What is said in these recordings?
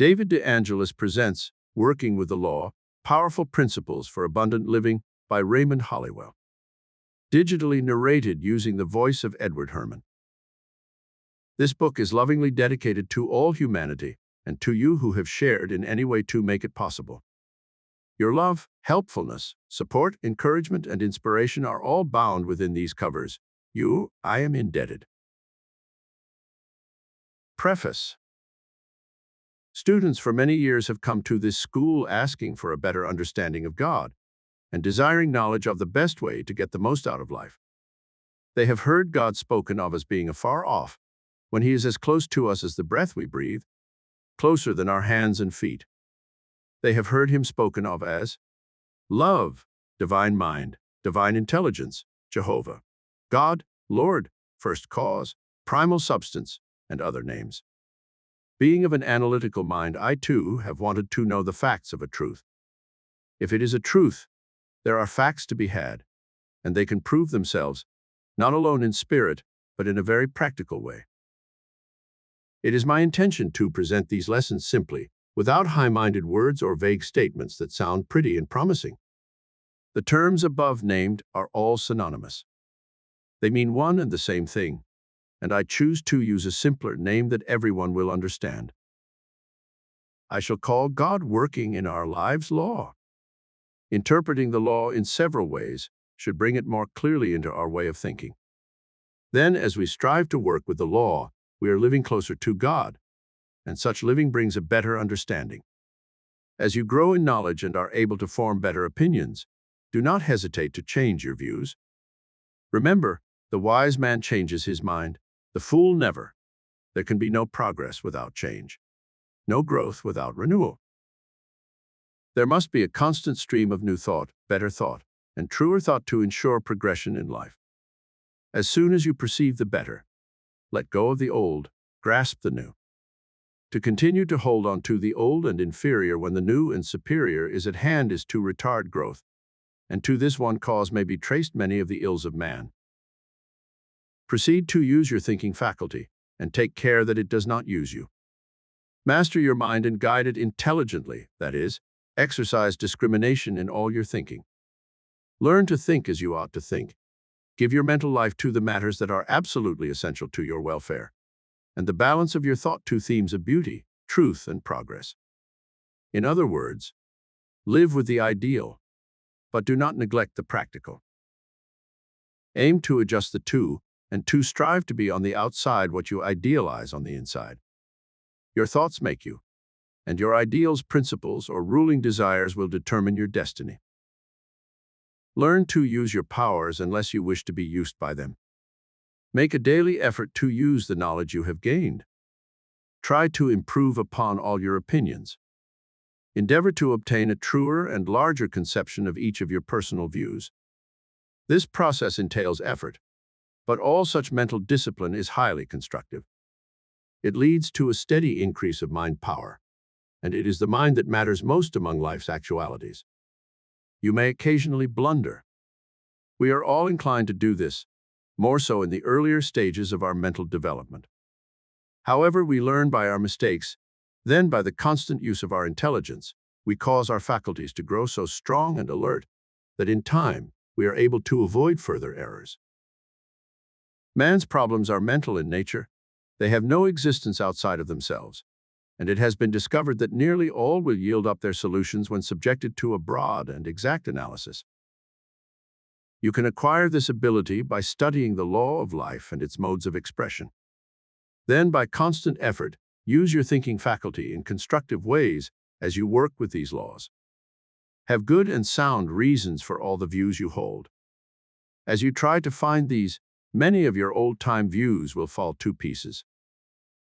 David De Angelis presents Working with the Law, Powerful Principles for Abundant Living by Raymond Holliwell. Digitally narrated using the voice of Edward Herman. This book is lovingly dedicated to all humanity and to you who have shared in any way to make it possible. Your love, helpfulness, support, encouragement, and inspiration are all bound within these covers. I am indebted. Preface. Students for many years have come to this school asking for a better understanding of God and desiring knowledge of the best way to get the most out of life. They have heard God spoken of as being afar off, when He is as close to us as the breath we breathe, closer than our hands and feet. They have heard Him spoken of as love, divine mind, divine intelligence, Jehovah, God, Lord, first cause, primal substance, and other names. Being of an analytical mind, I too have wanted to know the facts of a truth. If it is a truth, there are facts to be had, and they can prove themselves, not alone in spirit, but in a very practical way. It is my intention to present these lessons simply, without high-minded words or vague statements that sound pretty and promising. The terms above named are all synonymous. They mean one and the same thing, and I choose to use a simpler name that everyone will understand. I shall call God working in our lives law. Interpreting the law in several ways should bring it more clearly into our way of thinking. Then, as we strive to work with the law, we are living closer to God, and such living brings a better understanding. As you grow in knowledge and are able to form better opinions, do not hesitate to change your views. Remember, the wise man changes his mind, the fool never. There can be no progress without change, no growth without renewal. There must be a constant stream of new thought, better thought, and truer thought to ensure progression in life. As soon as you perceive the better, let go of the old, grasp the new. To continue to hold on to the old and inferior when the new and superior is at hand is to retard growth, and to this one cause may be traced many of the ills of man. Proceed to use your thinking faculty, and take care that it does not use you. Master your mind and guide it intelligently, that is, exercise discrimination in all your thinking. Learn to think as you ought to think. Give your mental life to the matters that are absolutely essential to your welfare, and the balance of your thought to themes of beauty, truth, and progress. In other words, live with the ideal, but do not neglect the practical. Aim to adjust the two, and to strive to be on the outside what you idealize on the inside. Your thoughts make you, and your ideals, principles, or ruling desires will determine your destiny. Learn to use your powers unless you wish to be used by them. Make a daily effort to use the knowledge you have gained. Try to improve upon all your opinions. Endeavor to obtain a truer and larger conception of each of your personal views. This process entails effort, but all such mental discipline is highly constructive. It leads to a steady increase of mind power, and it is the mind that matters most among life's actualities. You may occasionally blunder. We are all inclined to do this, more so in the earlier stages of our mental development. However, we learn by our mistakes, then by the constant use of our intelligence, we cause our faculties to grow so strong and alert that in time we are able to avoid further errors. Man's problems are mental in nature. They have no existence outside of themselves, and it has been discovered that nearly all will yield up their solutions when subjected to a broad and exact analysis. You can acquire this ability by studying the law of life and its modes of expression. Then, by constant effort, use your thinking faculty in constructive ways as you work with these laws. Have good and sound reasons for all the views you hold. As you try to find these, many of your old-time views will fall to pieces.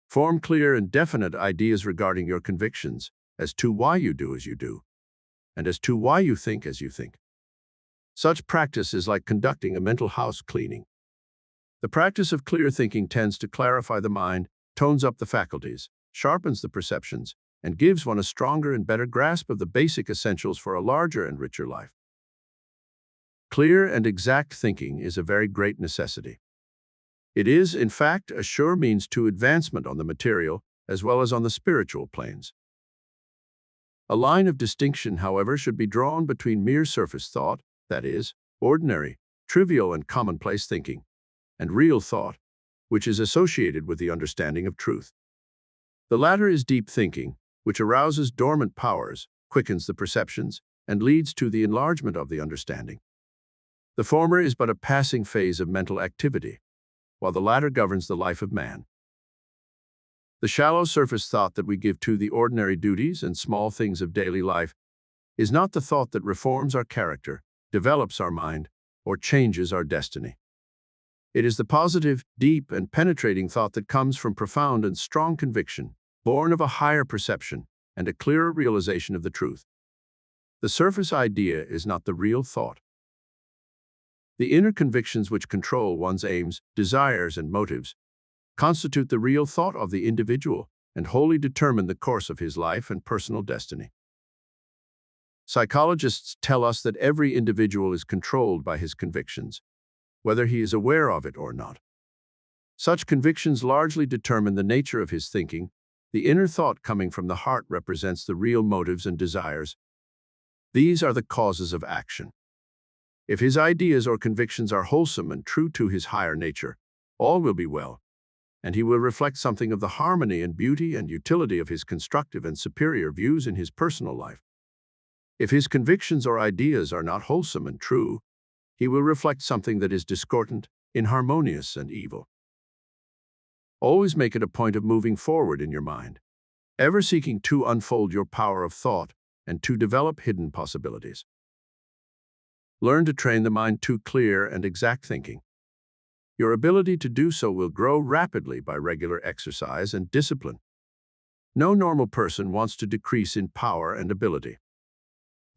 Form clear and definite ideas regarding your convictions as to why you do as you do, and as to why you think as you think. Such practice is like conducting a mental house cleaning. The practice of clear thinking tends to clarify the mind, tones up the faculties, sharpens the perceptions, and gives one a stronger and better grasp of the basic essentials for a larger and richer life. Clear and exact thinking is a very great necessity. It is, in fact, a sure means to advancement on the material as well as on the spiritual planes. A line of distinction, however, should be drawn between mere surface thought, that is, ordinary, trivial, and commonplace thinking, and real thought, which is associated with the understanding of truth. The latter is deep thinking, which arouses dormant powers, quickens the perceptions, and leads to the enlargement of the understanding. The former is but a passing phase of mental activity, while the latter governs the life of man. The shallow surface thought that we give to the ordinary duties and small things of daily life is not the thought that reforms our character, develops our mind, or changes our destiny. It is the positive, deep, and penetrating thought that comes from profound and strong conviction, born of a higher perception and a clearer realization of the truth. The surface idea is not the real thought. The inner convictions which control one's aims, desires, and motives constitute the real thought of the individual and wholly determine the course of his life and personal destiny. Psychologists tell us that every individual is controlled by his convictions, whether he is aware of it or not. Such convictions largely determine the nature of his thinking. The inner thought coming from the heart represents the real motives and desires. These are the causes of action. If his ideas or convictions are wholesome and true to his higher nature, all will be well, and he will reflect something of the harmony and beauty and utility of his constructive and superior views in his personal life. If his convictions or ideas are not wholesome and true, he will reflect something that is discordant, inharmonious, and evil. Always make it a point of moving forward in your mind, ever seeking to unfold your power of thought and to develop hidden possibilities. Learn to train the mind to clear and exact thinking. Your ability to do so will grow rapidly by regular exercise and discipline. No normal person wants to decrease in power and ability.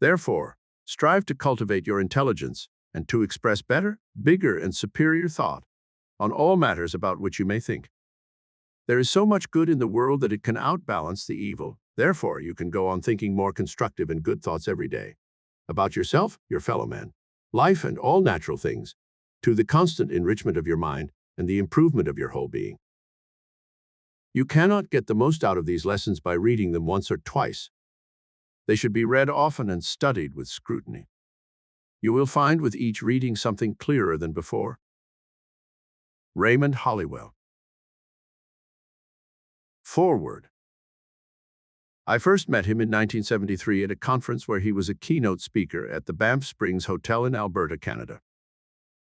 Therefore, strive to cultivate your intelligence and to express better, bigger, and superior thought on all matters about which you may think. There is so much good in the world that it can outbalance the evil. Therefore, you can go on thinking more constructive and good thoughts every day about yourself, your fellow man, life, and all natural things, to the constant enrichment of your mind and the improvement of your whole being. You cannot get the most out of these lessons by reading them once or twice. They should be read often and studied with scrutiny. You will find with each reading something clearer than before. Raymond Holliwell. Foreword. I first met him in 1973 at a conference where he was a keynote speaker at the Banff Springs Hotel in Alberta, Canada.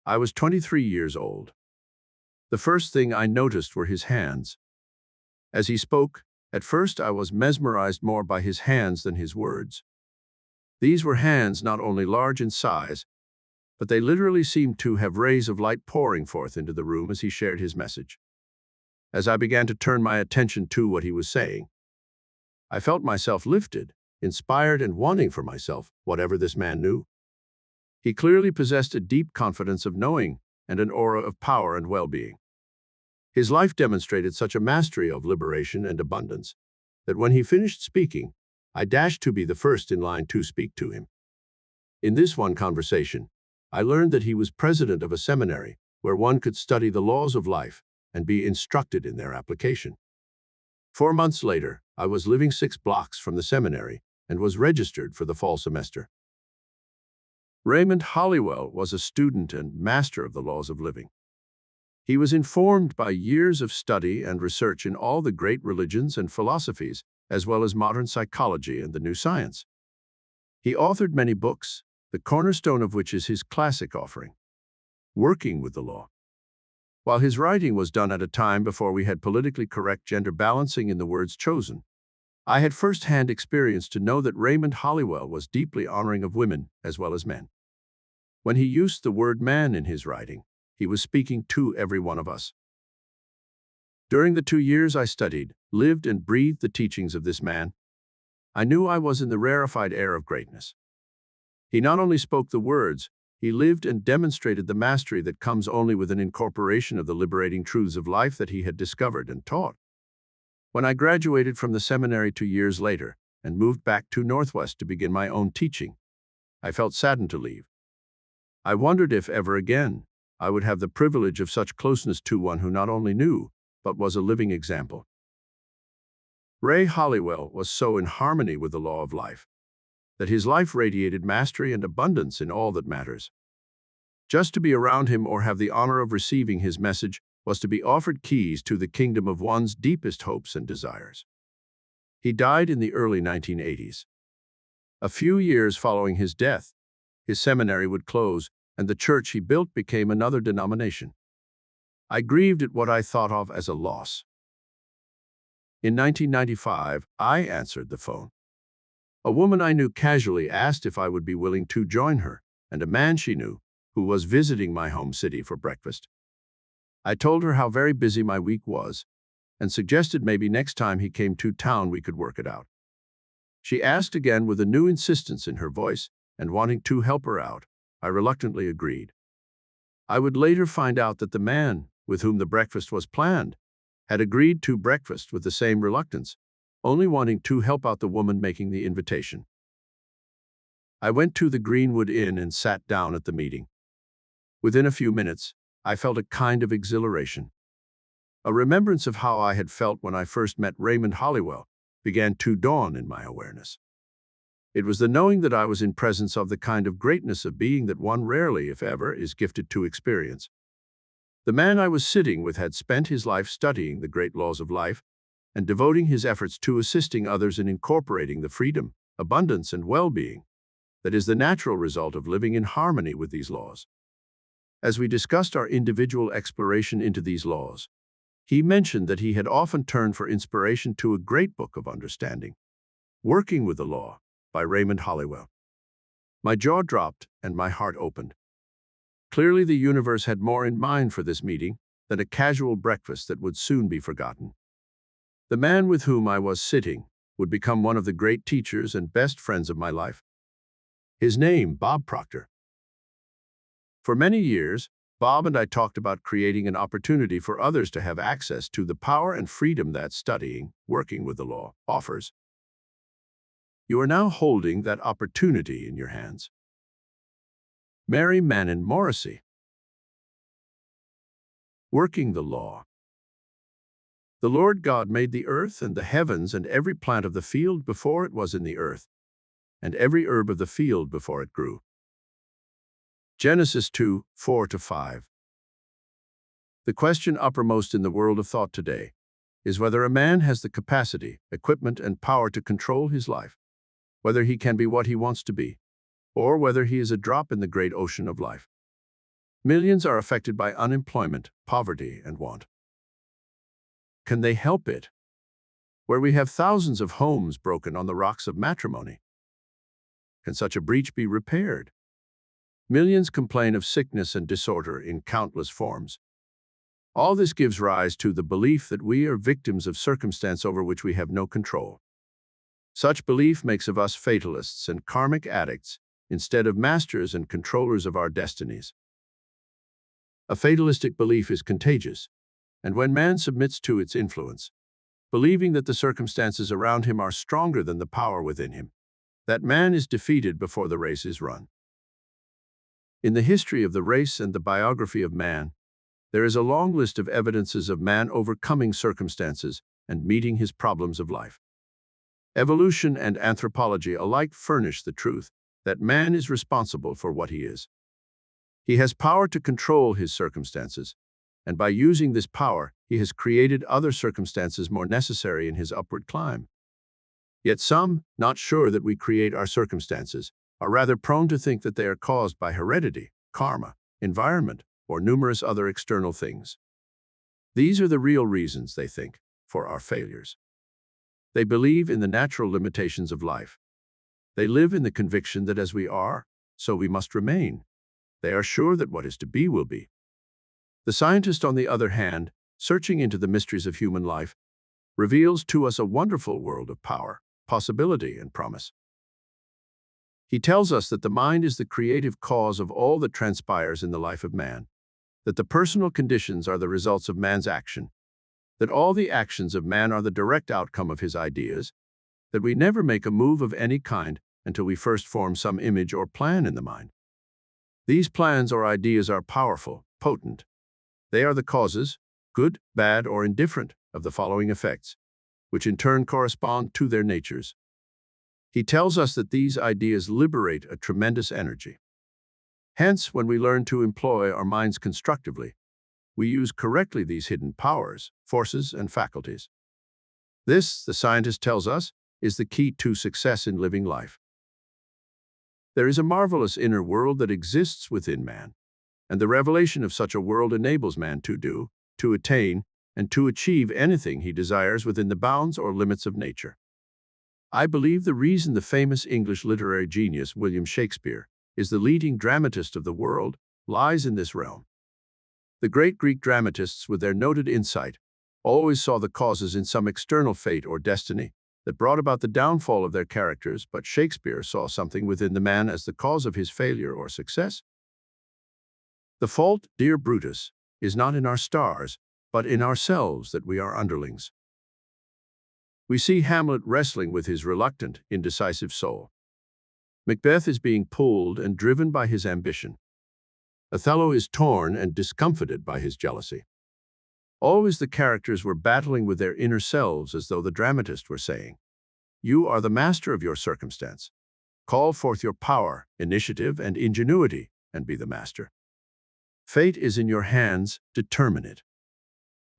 I was 23 years old. The first thing I noticed were his hands. As he spoke, at first I was mesmerized more by his hands than his words. These were hands not only large in size, but they literally seemed to have rays of light pouring forth into the room as he shared his message. As I began to turn my attention to what he was saying, I felt myself lifted, inspired, and wanting for myself whatever this man knew. He clearly possessed a deep confidence of knowing and an aura of power and well-being. His life demonstrated such a mastery of liberation and abundance that when he finished speaking, I dashed to be the first in line to speak to him. In this one conversation, I learned that he was president of a seminary where one could study the laws of life and be instructed in their application. 4 months later, I was living 6 blocks from the seminary and was registered for the fall semester. Raymond Holliwell was a student and master of the laws of living. He was informed by years of study and research in all the great religions and philosophies, as well as modern psychology and the new science. He authored many books, the cornerstone of which is his classic offering, Working with the Law. While his writing was done at a time before we had politically correct gender balancing in the words chosen, I had first-hand experience to know that Raymond Holliwell was deeply honoring of women as well as men. When he used the word man in his writing, he was speaking to every one of us. During the 2 years I studied, lived, and breathed the teachings of this man, I knew I was in the rarefied air of greatness. He not only spoke the words, he lived and demonstrated the mastery that comes only with an incorporation of the liberating truths of life that he had discovered and taught. When I graduated from the seminary 2 years later and moved back to Northwest to begin my own teaching, I felt saddened to leave. I wondered if ever again I would have the privilege of such closeness to one who not only knew, but was a living example. Ray Holliwell was so in harmony with the law of life that his life radiated mastery and abundance in all that matters. Just to be around him or have the honor of receiving his message was to be offered keys to the kingdom of one's deepest hopes and desires. He died in the early 1980s. A few years following his death, his seminary would close, and the church he built became another denomination. I grieved at what I thought of as a loss. In 1995, I answered the phone. A woman I knew casually asked if I would be willing to join her, and a man she knew, who was visiting my home city for breakfast. I told her how very busy my week was, and suggested maybe next time he came to town we could work it out. She asked again with a new insistence in her voice, and wanting to help her out, I reluctantly agreed. I would later find out that the man, with whom the breakfast was planned, had agreed to breakfast with the same reluctance, only wanting to help out the woman making the invitation. I went to the Greenwood Inn and sat down at the meeting. Within a few minutes, I felt a kind of exhilaration. A remembrance of how I had felt when I first met Raymond Holliwell began to dawn in my awareness. It was the knowing that I was in presence of the kind of greatness of being that one rarely, if ever, is gifted to experience. The man I was sitting with had spent his life studying the great laws of life and devoting his efforts to assisting others in incorporating the freedom, abundance, and well-being that is the natural result of living in harmony with these laws. As we discussed our individual exploration into these laws, he mentioned that he had often turned for inspiration to a great book of understanding, Working with the Law, by Raymond Holliwell. My jaw dropped and my heart opened. Clearly, the universe had more in mind for this meeting than a casual breakfast that would soon be forgotten. The man with whom I was sitting would become one of the great teachers and best friends of my life. His name, Bob Proctor. For many years, Bob and I talked about creating an opportunity for others to have access to the power and freedom that studying, working with the law, offers. You are now holding that opportunity in your hands. Mary Manning Morrissey. Working the Law. The Lord God made the earth and the heavens and every plant of the field before it was in the earth, and every herb of the field before it grew. Genesis 2:4-5. The question uppermost in the world of thought today is whether a man has the capacity, equipment, and power to control his life, whether he can be what he wants to be, or whether he is a drop in the great ocean of life. Millions are affected by unemployment, poverty, and want. Can they help it? Where we have thousands of homes broken on the rocks of matrimony, can such a breach be repaired? Millions complain of sickness and disorder in countless forms. All this gives rise to the belief that we are victims of circumstance over which we have no control. Such belief makes of us fatalists and karmic addicts instead of masters and controllers of our destinies. A fatalistic belief is contagious, and when man submits to its influence, believing that the circumstances around him are stronger than the power within him, that man is defeated before the race is run. In the history of the race and the biography of man, there is a long list of evidences of man overcoming circumstances and meeting his problems of life. Evolution and anthropology alike furnish the truth that man is responsible for what he is. He has power to control his circumstances, and by using this power, he has created other circumstances more necessary in his upward climb. Yet some, not sure that we create our circumstances, are rather prone to think that they are caused by heredity, karma, environment, or numerous other external things. These are the real reasons, they think, for our failures. They believe in the natural limitations of life. They live in the conviction that as we are, so we must remain. They are sure that what is to be will be. The scientist, on the other hand, searching into the mysteries of human life, reveals to us a wonderful world of power, possibility, and promise. He tells us that the mind is the creative cause of all that transpires in the life of man, that the personal conditions are the results of man's action, that all the actions of man are the direct outcome of his ideas, that we never make a move of any kind until we first form some image or plan in the mind. These plans or ideas are powerful, potent. They are the causes, good, bad, or indifferent, of the following effects: which in turn correspond to their natures. He tells us that these ideas liberate a tremendous energy. Hence, when we learn to employ our minds constructively, we use correctly these hidden powers, forces, and faculties. This, the scientist tells us, is the key to success in living life. There is a marvelous inner world that exists within man, and the revelation of such a world enables man to do, to attain, and to achieve anything he desires within the bounds or limits of nature. I believe the reason the famous English literary genius William Shakespeare is the leading dramatist of the world lies in this realm. The great Greek dramatists, with their noted insight, always saw the causes in some external fate or destiny that brought about the downfall of their characters, but Shakespeare saw something within the man as the cause of his failure or success. The fault, dear Brutus, is not in our stars, but in ourselves that we are underlings. We see Hamlet wrestling with his reluctant, indecisive soul. Macbeth is being pulled and driven by his ambition. Othello is torn and discomfited by his jealousy. Always the characters were battling with their inner selves, as though the dramatist were saying, "You are the master of your circumstance. Call forth your power, initiative, and ingenuity, and be the master. Fate is in your hands, determine it."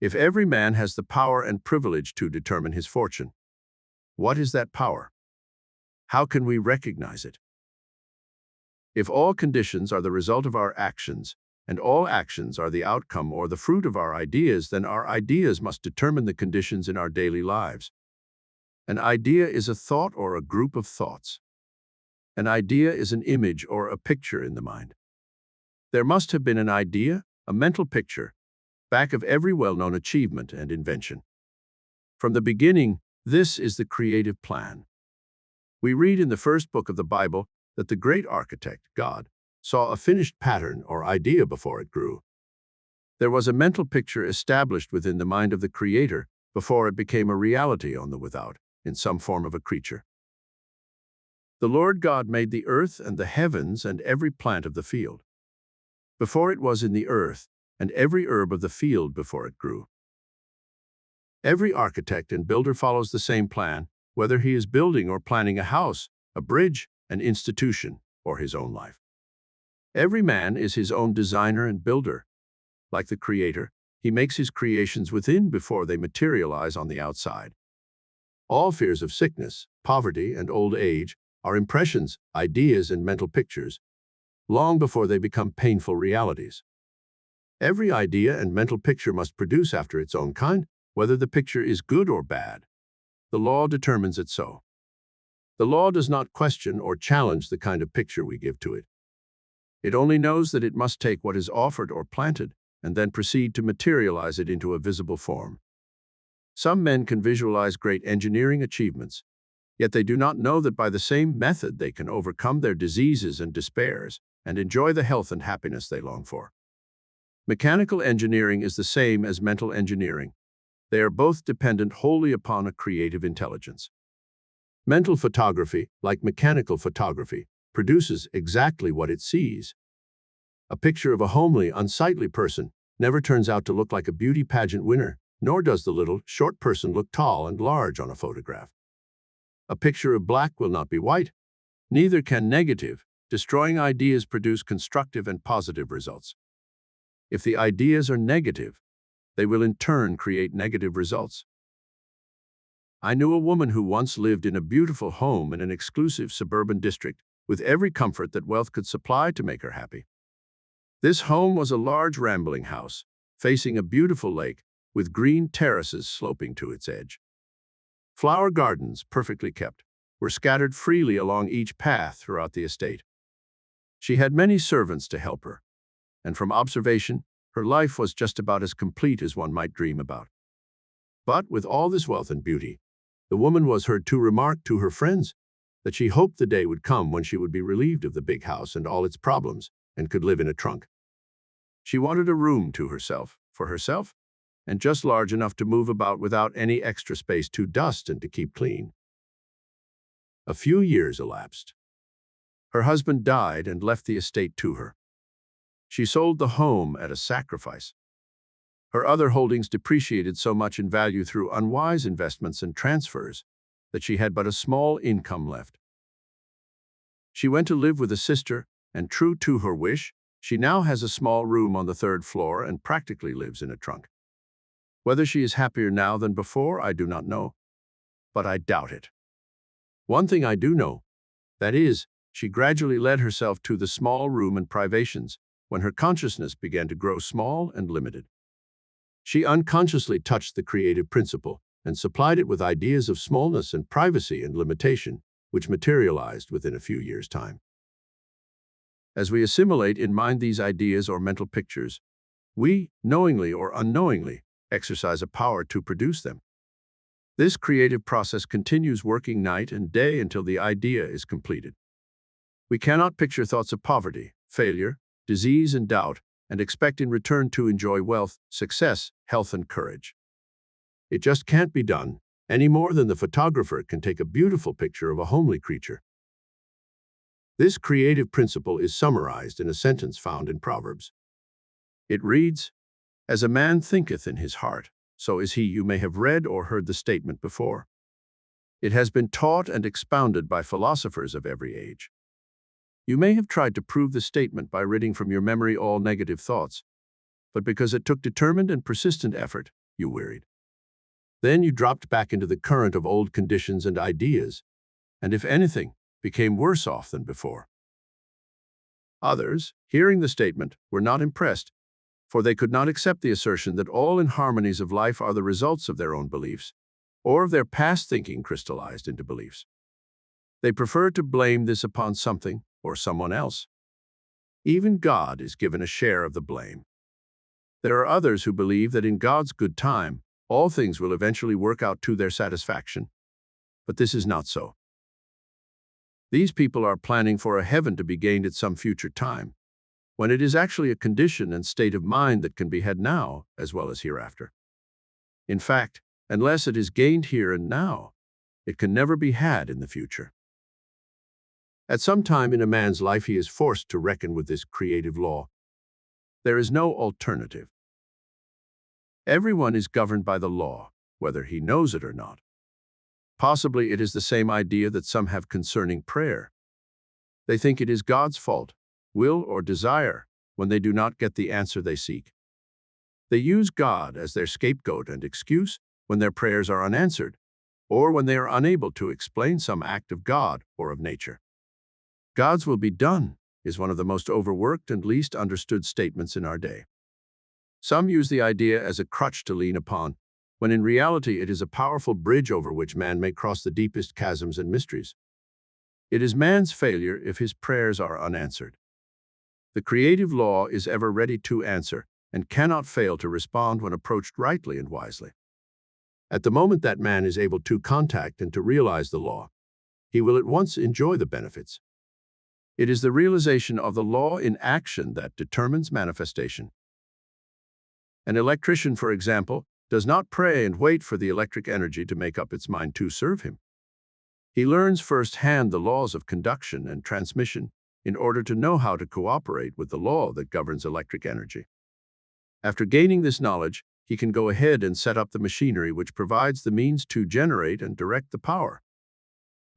If every man has the power and privilege to determine his fortune, what is that power? How can we recognize it? If all conditions are the result of our actions, and all actions are the outcome or the fruit of our ideas, then our ideas must determine the conditions in our daily lives. An idea is a thought or a group of thoughts. An idea is an image or a picture in the mind. There must have been an idea, a mental picture, back of every well-known achievement and invention. From the beginning, this is the creative plan. We read in the first book of the Bible that the great architect, God, saw a finished pattern or idea before it grew. There was a mental picture established within the mind of the Creator before it became a reality on the without, in some form of a creature. The Lord God made the earth and the heavens and every plant of the field. Before it was in the earth, and every herb of the field before it grew. Every architect and builder follows the same plan, whether he is building or planning a house, a bridge, an institution, or his own life. Every man is his own designer and builder. Like the Creator, he makes his creations within before they materialize on the outside. All fears of sickness, poverty, and old age are impressions, ideas, and mental pictures, long before they become painful realities. Every idea and mental picture must produce after its own kind, whether the picture is good or bad. The law determines it so. The law does not question or challenge the kind of picture we give to it. It only knows that it must take what is offered or planted and then proceed to materialize it into a visible form. Some men can visualize great engineering achievements, yet they do not know that by the same method they can overcome their diseases and despairs and enjoy the health and happiness they long for. Mechanical engineering is the same as mental engineering. They are both dependent wholly upon a creative intelligence. Mental photography, like mechanical photography, produces exactly what it sees. A picture of a homely, unsightly person never turns out to look like a beauty pageant winner, nor does the little, short person look tall and large on a photograph. A picture of black will not be white. Neither can negative, destroying ideas produce constructive and positive results. If the ideas are negative, they will in turn create negative results. I knew a woman who once lived in a beautiful home in an exclusive suburban district with every comfort that wealth could supply to make her happy. This home was a large rambling house, facing a beautiful lake with green terraces sloping to its edge. Flower gardens, perfectly kept, were scattered freely along each path throughout the estate. She had many servants to help her, and from observation, her life was just about as complete as one might dream about. But with all this wealth and beauty, the woman was heard to remark to her friends that she hoped the day would come when she would be relieved of the big house and all its problems and could live in a trunk. She wanted a room to herself, for herself, and just large enough to move about without any extra space to dust and to keep clean. A few years elapsed. Her husband died and left the estate to her. She sold the home at a sacrifice. Her other holdings depreciated so much in value through unwise investments and transfers that she had but a small income left. She went to live with a sister, and true to her wish, she now has a small room on the third floor and practically lives in a trunk. Whether she is happier now than before, I do not know, but I doubt it. One thing I do know, that is, she gradually led herself to the small room and privations when her consciousness began to grow small and limited. She unconsciously touched the creative principle and supplied it with ideas of smallness and privacy and limitation, which materialized within a few years' time. As we assimilate in mind these ideas or mental pictures, we, knowingly or unknowingly, exercise a power to produce them. This creative process continues working night and day until the idea is completed. We cannot picture thoughts of poverty, failure, disease, and doubt, and expect in return to enjoy wealth, success, health, and courage. It just can't be done, any more than the photographer can take a beautiful picture of a homely creature. This creative principle is summarized in a sentence found in Proverbs. It reads, "As a man thinketh in his heart, so is he." You may have read or heard the statement before. It has been taught and expounded by philosophers of every age. You may have tried to prove the statement by ridding from your memory all negative thoughts, but because it took determined and persistent effort, you wearied. Then you dropped back into the current of old conditions and ideas, and if anything, became worse off than before. Others, hearing the statement, were not impressed, for they could not accept the assertion that all inharmonies of life are the results of their own beliefs, or of their past thinking crystallized into beliefs. They preferred to blame this upon something or someone else. Even God is given a share of the blame. There are others who believe that in God's good time, all things will eventually work out to their satisfaction, but this is not so. These people are planning for a heaven to be gained at some future time, when it is actually a condition and state of mind that can be had now as well as hereafter. In fact, unless it is gained here and now, it can never be had in the future. At some time in a man's life, he is forced to reckon with this creative law. There is no alternative. Everyone is governed by the law, whether he knows it or not. Possibly it is the same idea that some have concerning prayer. They think it is God's fault, will, or desire when they do not get the answer they seek. They use God as their scapegoat and excuse when their prayers are unanswered, or when they are unable to explain some act of God or of nature. God's will be done is one of the most overworked and least understood statements in our day. Some use the idea as a crutch to lean upon, when in reality it is a powerful bridge over which man may cross the deepest chasms and mysteries. It is man's failure if his prayers are unanswered. The creative law is ever ready to answer and cannot fail to respond when approached rightly and wisely. At the moment that man is able to contact and to realize the law, he will at once enjoy the benefits. It is the realization of the law in action that determines manifestation. An electrician, for example, does not pray and wait for the electric energy to make up its mind to serve him. He learns firsthand the laws of conduction and transmission in order to know how to cooperate with the law that governs electric energy. After gaining this knowledge, he can go ahead and set up the machinery which provides the means to generate and direct the power.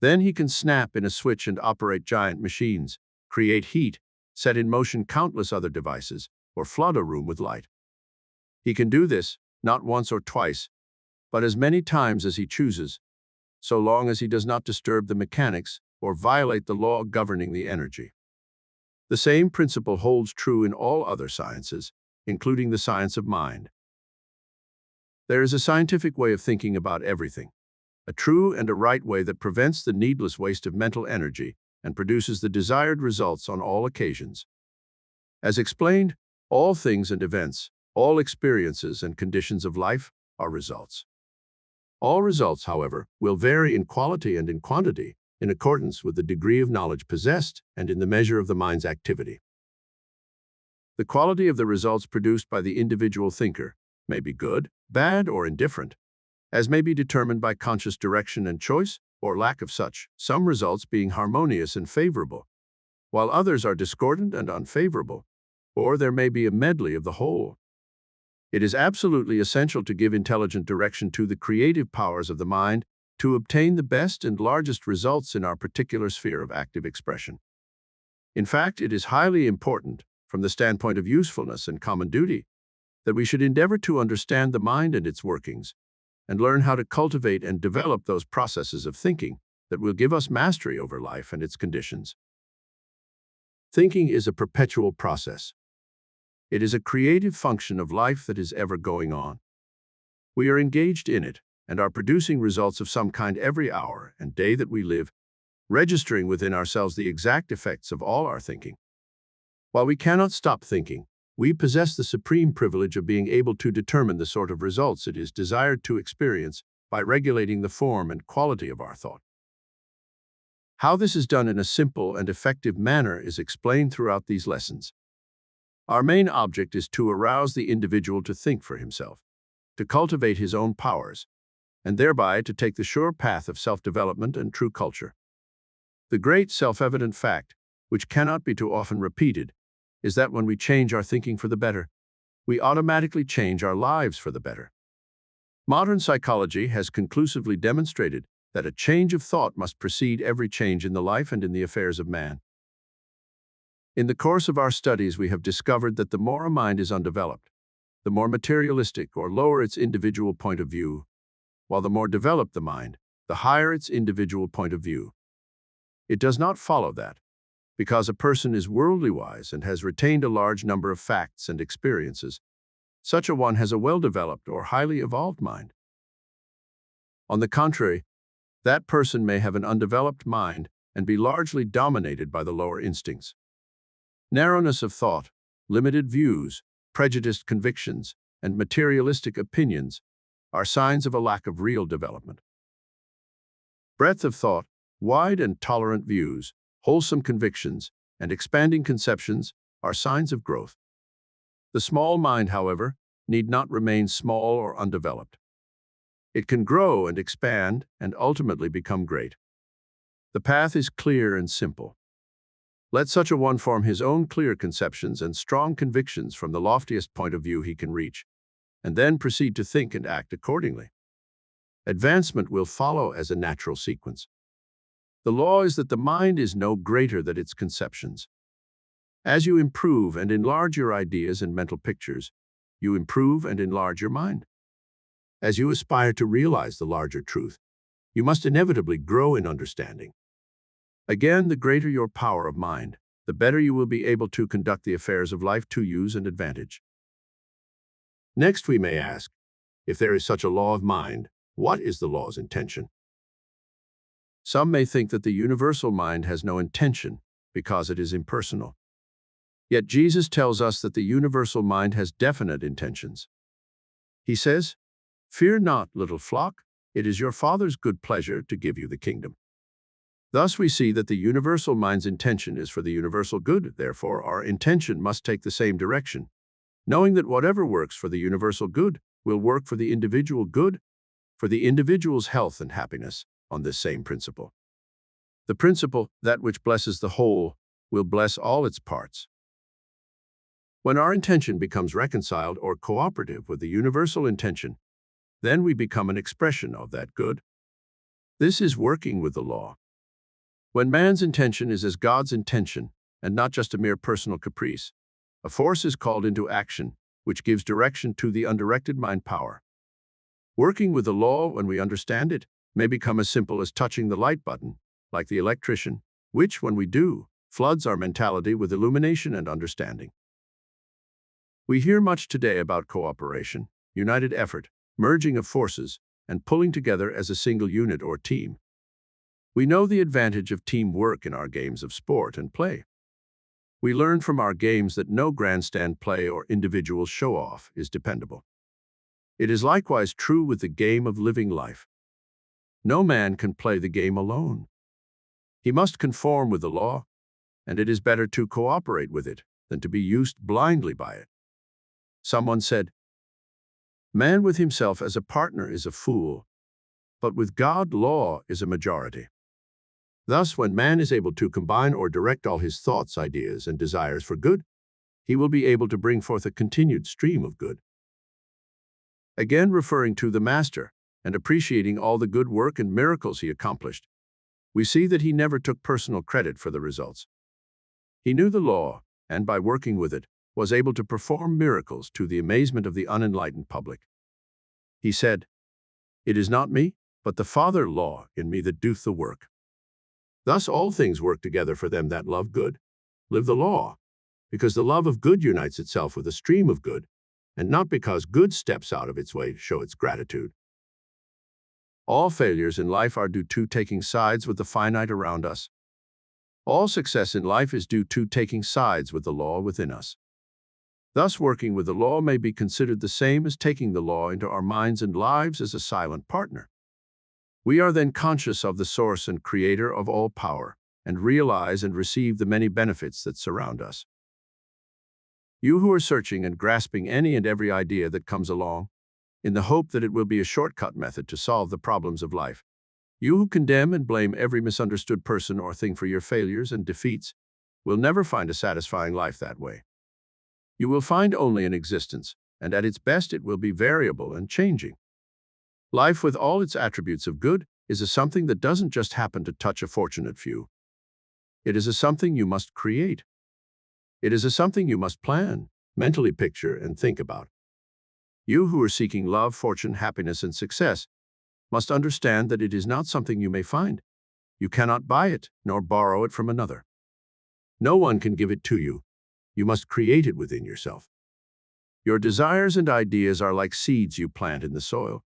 Then he can snap in a switch and operate giant machines, create heat, set in motion countless other devices, or flood a room with light. He can do this, not once or twice, but as many times as he chooses, so long as he does not disturb the mechanics or violate the law governing the energy. The same principle holds true in all other sciences, including the science of mind. There is a scientific way of thinking about everything, a true and a right way that prevents the needless waste of mental energy and produces the desired results on all occasions. As explained, all things and events, all experiences and conditions of life are results. All results, however, will vary in quality and in quantity in accordance with the degree of knowledge possessed and in the measure of the mind's activity. The quality of the results produced by the individual thinker may be good, bad, or indifferent, as may be determined by conscious direction and choice, or lack of such, some results being harmonious and favorable, while others are discordant and unfavorable, or there may be a medley of the whole. It is absolutely essential to give intelligent direction to the creative powers of the mind to obtain the best and largest results in our particular sphere of active expression. In fact, it is highly important, from the standpoint of usefulness and common duty, that we should endeavor to understand the mind and its workings, and learn how to cultivate and develop those processes of thinking that will give us mastery over life and its conditions. Thinking is a perpetual process. It is a creative function of life that is ever going on. We are engaged in it and are producing results of some kind every hour and day that we live, registering within ourselves the exact effects of all our thinking. While we cannot stop thinking, we possess the supreme privilege of being able to determine the sort of results it is desired to experience by regulating the form and quality of our thought. How this is done in a simple and effective manner is explained throughout these lessons. Our main object is to arouse the individual to think for himself, to cultivate his own powers, and thereby to take the sure path of self-development and true culture. The great self-evident fact, which cannot be too often repeated, is that when we change our thinking for the better, we automatically change our lives for the better. Modern psychology has conclusively demonstrated that a change of thought must precede every change in the life and in the affairs of man. In the course of our studies, we have discovered that the more a mind is undeveloped, the more materialistic or lower its individual point of view, while the more developed the mind, the higher its individual point of view. It does not follow that, because a person is worldly wise and has retained a large number of facts and experiences, such a one has a well-developed or highly evolved mind. On the contrary, that person may have an undeveloped mind and be largely dominated by the lower instincts. Narrowness of thought, limited views, prejudiced convictions, and materialistic opinions are signs of a lack of real development. Breadth of thought, wide and tolerant views, wholesome convictions, and expanding conceptions are signs of growth. The small mind, however, need not remain small or undeveloped. It can grow and expand and ultimately become great. The path is clear and simple. Let such a one form his own clear conceptions and strong convictions from the loftiest point of view he can reach, and then proceed to think and act accordingly. Advancement will follow as a natural sequence. The law is that the mind is no greater than its conceptions. As you improve and enlarge your ideas and mental pictures, you improve and enlarge your mind. As you aspire to realize the larger truth, you must inevitably grow in understanding. Again, the greater your power of mind, the better you will be able to conduct the affairs of life to use and advantage. Next, we may ask, if there is such a law of mind, what is the law's intention? Some may think that the universal mind has no intention because it is impersonal. Yet Jesus tells us that the universal mind has definite intentions. He says, "Fear not, little flock, it is your Father's good pleasure to give you the kingdom." Thus we see that the universal mind's intention is for the universal good, therefore our intention must take the same direction, knowing that whatever works for the universal good will work for the individual good, for the individual's health and happiness, on this same principle. The principle, that which blesses the whole, will bless all its parts. When our intention becomes reconciled or cooperative with the universal intention, then we become an expression of that good. This is working with the law. When man's intention is as God's intention, and not just a mere personal caprice, a force is called into action, which gives direction to the undirected mind power. Working with the law, when we understand it, may become as simple as touching the light button, like the electrician, which, when we do, floods our mentality with illumination and understanding. We hear much today about cooperation, united effort, merging of forces, and pulling together as a single unit or team. We know the advantage of teamwork in our games of sport and play. We learn from our games that no grandstand play or individual show-off is dependable. It is likewise true with the game of living life. No man can play the game alone. He must conform with the law, and it is better to cooperate with it than to be used blindly by it. Someone said, "Man with himself as a partner is a fool, but with God law is a majority." Thus, when man is able to combine or direct all his thoughts, ideas, and desires for good, he will be able to bring forth a continued stream of good. again referring to the Master and appreciating all the good work and miracles he accomplished, we see that he never took personal credit for the results. He knew the law, and by working with it, was able to perform miracles to the amazement of the unenlightened public. He said, "It is not me, but the Father law in me that doeth the work. Thus all things work together for them that love good, live the law, because the love of good unites itself with a stream of good, and not because good steps out of its way to show its gratitude." All failures in life are due to taking sides with the finite around us. All success in life is due to taking sides with the law within us. Thus, working with the law may be considered the same as taking the law into our minds and lives as a silent partner. We are then conscious of the source and creator of all power, and realize and receive the many benefits that surround us. You who are searching and grasping any and every idea that comes along, in the hope that it will be a shortcut method to solve the problems of life, you who condemn and blame every misunderstood person or thing for your failures and defeats, will never find a satisfying life that way. You will find only an existence, and at its best it will be variable and changing. Life, with all its attributes of good, is a something that doesn't just happen to touch a fortunate few. It is a something you must create. It is a something you must plan, mentally picture, and think about. You who are seeking love, fortune, happiness, and success must understand that it is not something you may find. You cannot buy it, nor borrow it from another. No one can give it to you. You must create it within yourself. Your desires and ideas are like seeds you plant in the soil,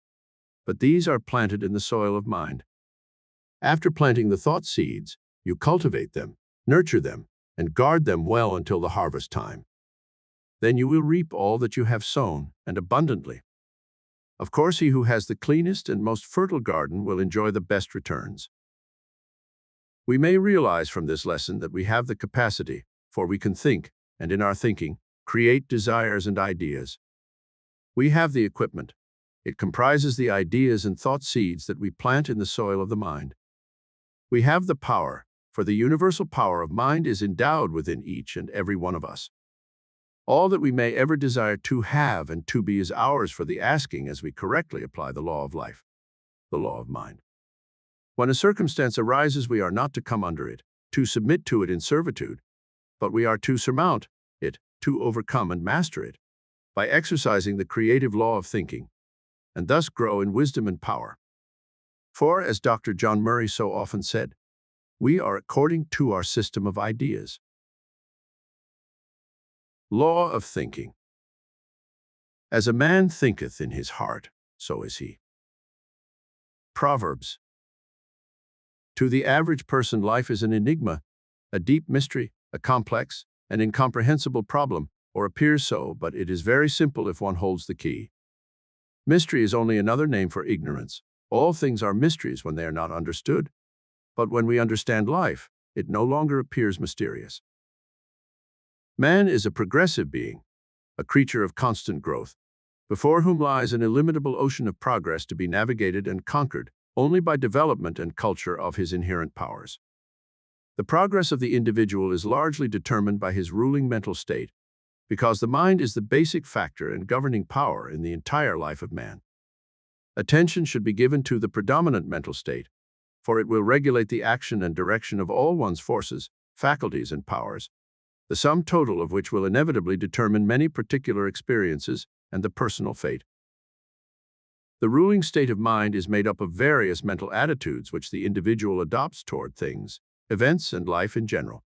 but these are planted in the soil of mind. After planting the thought seeds, you cultivate them, nurture them, and guard them well until the harvest time. Then you will reap all that you have sown, and abundantly. Of course, he who has the cleanest and most fertile garden will enjoy the best returns. We may realize from this lesson that we have the capacity, for we can think, and in our thinking, create desires and ideas. We have the equipment. It comprises the ideas and thought seeds that we plant in the soil of the mind. We have the power, for the universal power of mind is endowed within each and every one of us. All that we may ever desire to have and to be is ours for the asking as we correctly apply the law of life, the law of mind. When a circumstance arises, we are not to come under it, to submit to it in servitude, but we are to surmount it, to overcome and master it, by exercising the creative law of thinking, and thus grow in wisdom and power. For, as Dr. John Murray so often said, we are according to our system of ideas. Law of thinking. As a man thinketh in his heart, so is he. Proverbs. To the average person, life is an enigma, a deep mystery, a complex, an incomprehensible problem, or appears so, but it is very simple if one holds the key. Mystery is only another name for ignorance. All things are mysteries when they are not understood, but when we understand life, it no longer appears mysterious. Man is a progressive being, a creature of constant growth, before whom lies an illimitable ocean of progress to be navigated and conquered only by development and culture of his inherent powers. The progress of the individual is largely determined by his ruling mental state, because the mind is the basic factor and governing power in the entire life of man. Attention should be given to the predominant mental state, for it will regulate the action and direction of all one's forces, faculties, and powers, the sum total of which will inevitably determine many particular experiences and the personal fate. The ruling state of mind is made up of various mental attitudes which the individual adopts toward things, events, and life in general.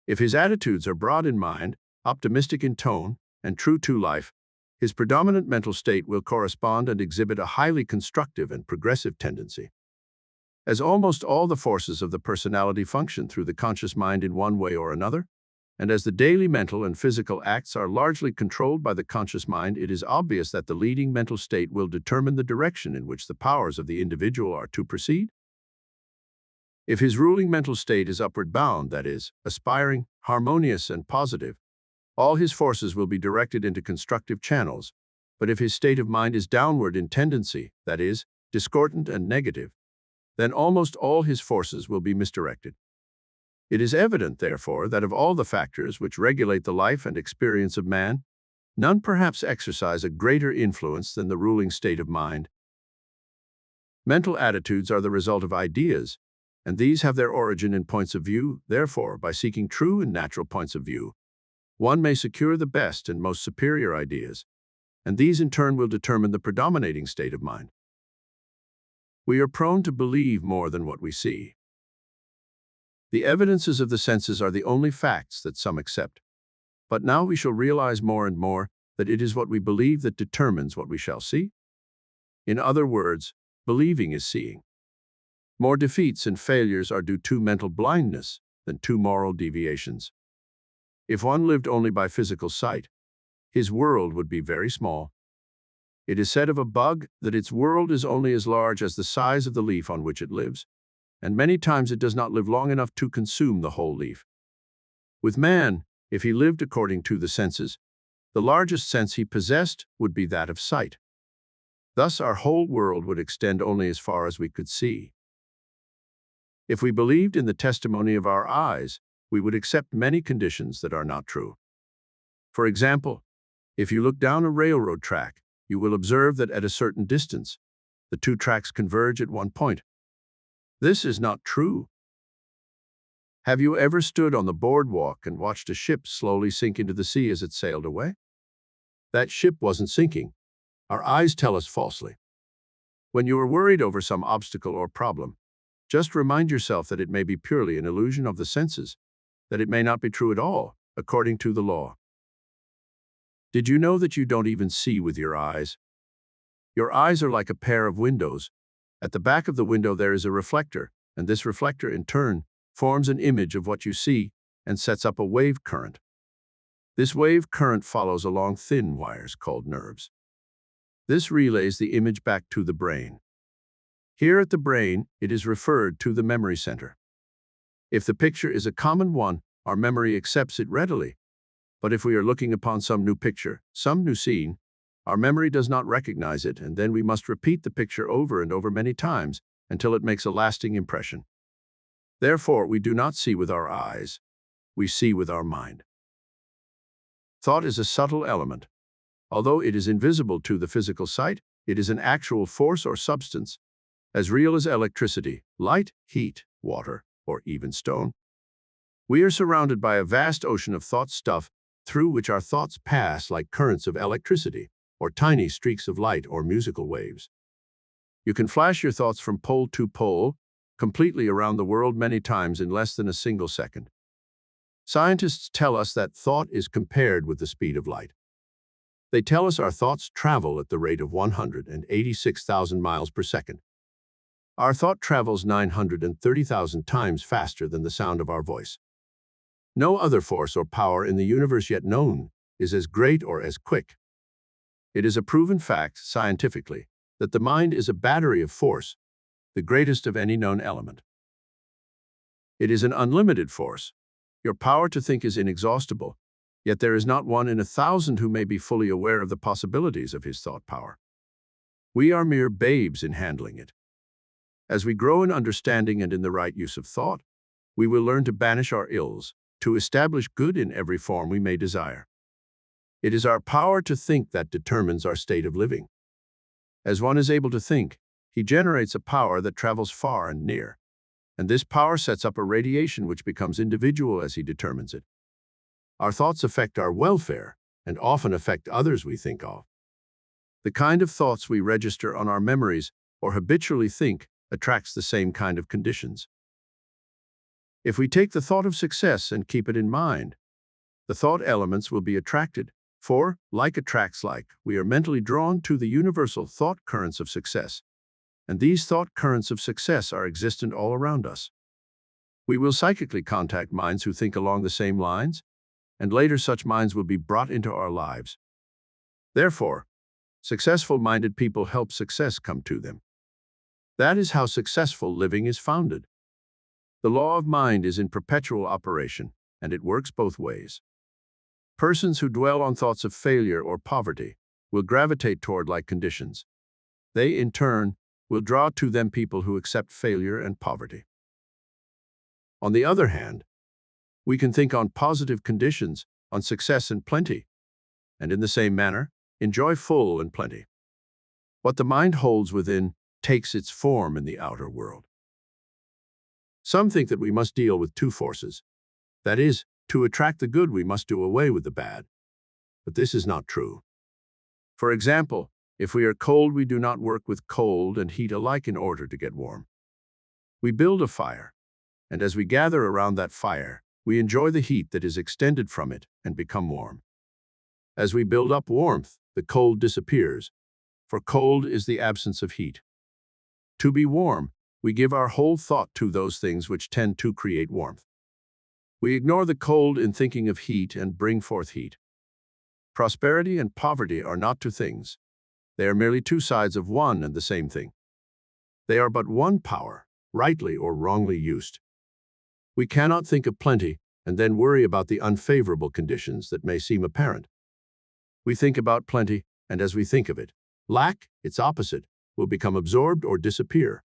If his attitudes are broad in mind, optimistic in tone, and true to life, his predominant mental state will correspond and exhibit a highly constructive and progressive tendency. As almost all the forces of the personality function through the conscious mind in one way or another, and as the daily mental and physical acts are largely controlled by the conscious mind, it is obvious that the leading mental state will determine the direction in which the powers of the individual are to proceed. If his ruling mental state is upward bound, that is, aspiring, harmonious, and positive, all his forces will be directed into constructive channels, but if his state of mind is downward in tendency, that is, discordant and negative, then almost all his forces will be misdirected. It is evident, therefore, that of all the factors which regulate the life and experience of man, None perhaps exercise a greater influence than the ruling state of mind. Mental attitudes are the result of ideas, and these have their origin in points of view. Therefore, by seeking true and natural points of view, one may secure the best and most superior ideas, and these in turn will determine the predominating state of mind. We are prone to believe more than what we see. The evidences of the senses are the only facts that some accept. But now we shall realize more and more that it is what we believe that determines what we shall see. In other words, believing is seeing. More defeats and failures are due to mental blindness than to moral deviations. If one lived only by physical sight, his world would be very small. It is said of a bug that its world is only as large as the size of the leaf on which it lives, and many times it does not live long enough to consume the whole leaf. With man, if he lived according to the senses, the largest sense he possessed would be that of sight. Thus, our whole world would extend only as far as we could see. If we believed in the testimony of our eyes, we would accept many conditions that are not true. For example, if you look down a railroad track, you will observe that at a certain distance, the two tracks converge at one point. This is not true. Have you ever stood on the boardwalk and watched a ship slowly sink into the sea as it sailed away? That ship wasn't sinking. Our eyes tell us falsely. When you are worried over some obstacle or problem, just remind yourself that it may be purely an illusion of the senses, that it may not be true at all, according to the law. Did you know that you don't even see with your eyes? Your eyes are like a pair of windows. At the back of the window there is a reflector, and this reflector, in turn, forms an image of what you see and sets up a wave current. This wave current follows along thin wires called nerves. This relays the image back to the brain. Here at the brain, it is referred to the memory center. If the picture is a common one, our memory accepts it readily. But if we are looking upon some new picture, some new scene, our memory does not recognize it, and then we must repeat the picture over and over many times until it makes a lasting impression. Therefore, we do not see with our eyes, we see with our mind. Thought is a subtle element. Although it is invisible to the physical sight, it is an actual force or substance, as real as electricity, light, heat, water, or even stone. We are surrounded by a vast ocean of thought stuff through which our thoughts pass like currents of electricity, or tiny streaks of light or musical waves. You can flash your thoughts from pole to pole, completely around the world many times in less than a single second. Scientists tell us that thought is compared with the speed of light. They tell us our thoughts travel at the rate of 186,000 miles per second. Our thought travels 930,000 times faster than the sound of our voice. No other force or power in the universe yet known is as great or as quick. It is a proven fact, scientifically, that the mind is a battery of force, the greatest of any known element. It is an unlimited force. Your power to think is inexhaustible, yet there is not one in 1,000 who may be fully aware of the possibilities of his thought power. We are mere babes in handling it. As we grow in understanding and in the right use of thought, we will learn to banish our ills, to establish good in every form we may desire. It is our power to think that determines our state of living. As one is able to think, he generates a power that travels far and near, and this power sets up a radiation which becomes individual as he determines it. Our thoughts affect our welfare and often affect others we think of. The kind of thoughts we register on our memories or habitually think attracts the same kind of conditions. If we take the thought of success and keep it in mind, the thought elements will be attracted, for, like attracts like, we are mentally drawn to the universal thought currents of success, and these thought currents of success are existent all around us. We will psychically contact minds who think along the same lines, and later such minds will be brought into our lives. Therefore, successful-minded people help success come to them. That is how successful living is founded. The law of mind is in perpetual operation, and it works both ways. Persons who dwell on thoughts of failure or poverty will gravitate toward like conditions. They, in turn, will draw to them people who accept failure and poverty. On the other hand, we can think on positive conditions, on success and plenty, and in the same manner, enjoy full and plenty. What the mind holds within takes its form in the outer world. Some think that we must deal with two forces. That is, to attract the good, we must do away with the bad. But this is not true. For example, if we are cold, we do not work with cold and heat alike in order to get warm. We build a fire, and as we gather around that fire, we enjoy the heat that is extended from it and become warm. As we build up warmth, the cold disappears, for cold is the absence of heat. To be warm, we give our whole thought to those things which tend to create warmth. We ignore the cold in thinking of heat and bring forth heat. Prosperity and poverty are not two things. They are merely two sides of one and the same thing. They are but one power, rightly or wrongly used. We cannot think of plenty and then worry about the unfavorable conditions that may seem apparent. We think about plenty, and as we think of it, lack, its opposite, will become absorbed or disappear.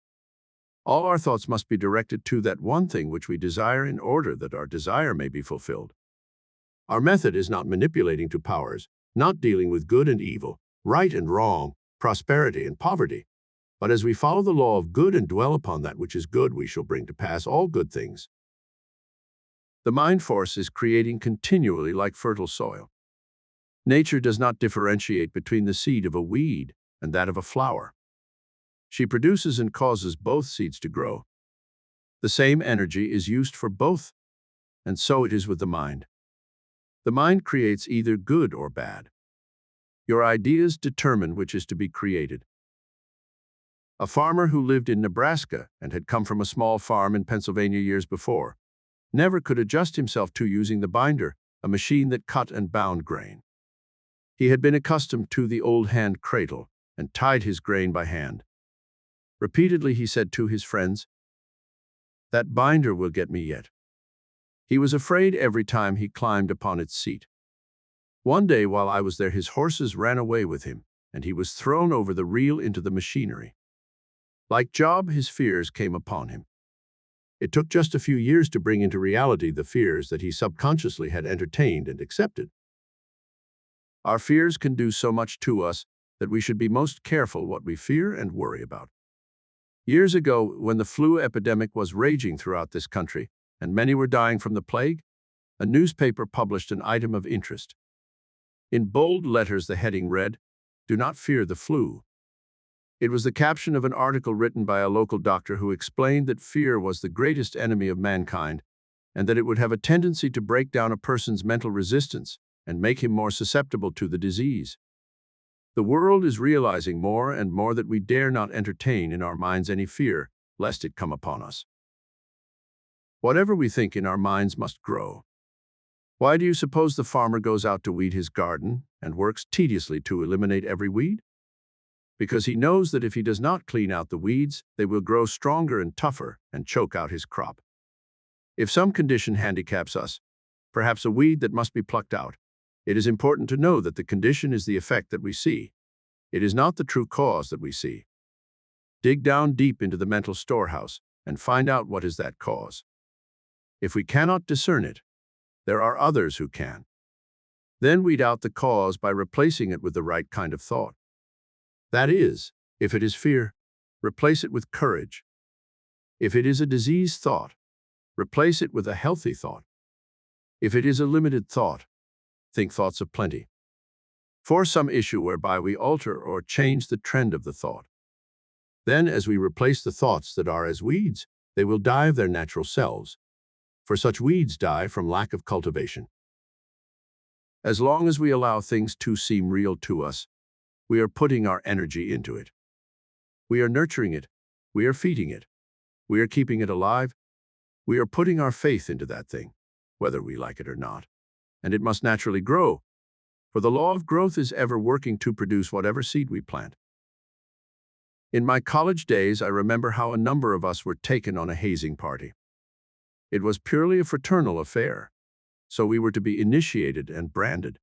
All our thoughts must be directed to that one thing which we desire in order that our desire may be fulfilled. Our method is not manipulating two powers, not dealing with good and evil, right and wrong, prosperity and poverty. But as we follow the law of good and dwell upon that which is good, we shall bring to pass all good things. The mind force is creating continually like fertile soil. Nature does not differentiate between the seed of a weed and that of a flower. She produces and causes both seeds to grow. The same energy is used for both, and so it is with the mind. The mind creates either good or bad. Your ideas determine which is to be created. A farmer who lived in Nebraska and had come from a small farm in Pennsylvania years before never could adjust himself to using the binder, a machine that cut and bound grain. He had been accustomed to the old hand cradle and tied his grain by hand. Repeatedly he said to his friends, "That binder will get me yet." He was afraid every time he climbed upon its seat. One day while I was there, his horses ran away with him, and he was thrown over the reel into the machinery. Like Job, his fears came upon him. It took just a few years to bring into reality the fears that he subconsciously had entertained and accepted. Our fears can do so much to us that we should be most careful what we fear and worry about. Years ago, when the flu epidemic was raging throughout this country, and many were dying from the plague, a newspaper published an item of interest. In bold letters, the heading read, "Do not fear the flu." It was the caption of an article written by a local doctor who explained that fear was the greatest enemy of mankind, and that it would have a tendency to break down a person's mental resistance and make him more susceptible to the disease. The world is realizing more and more that we dare not entertain in our minds any fear, lest it come upon us. Whatever we think in our minds must grow. Why do you suppose the farmer goes out to weed his garden and works tediously to eliminate every weed? Because he knows that if he does not clean out the weeds, they will grow stronger and tougher and choke out his crop. If some condition handicaps us, perhaps a weed that must be plucked out, it is important to know that the condition is the effect that we see. It is not the true cause that we see. Dig down deep into the mental storehouse and find out what is that cause. If we cannot discern it, there are others who can. Then weed out the cause by replacing it with the right kind of thought. That is, if it is fear, replace it with courage. If it is a diseased thought, replace it with a healthy thought. If it is a limited thought, think thoughts of plenty. For some issue whereby we alter or change the trend of the thought. Then, as we replace the thoughts that are as weeds, they will die of their natural selves. For such weeds die from lack of cultivation. As long as we allow things to seem real to us, we are putting our energy into it. We are nurturing it. We are feeding it. We are keeping it alive. We are putting our faith into that thing, whether we like it or not. And it must naturally grow, for the law of growth is ever working to produce whatever seed we plant. In my college days, I remember how a number of us were taken on a hazing party. It was purely a fraternal affair, so we were to be initiated and branded.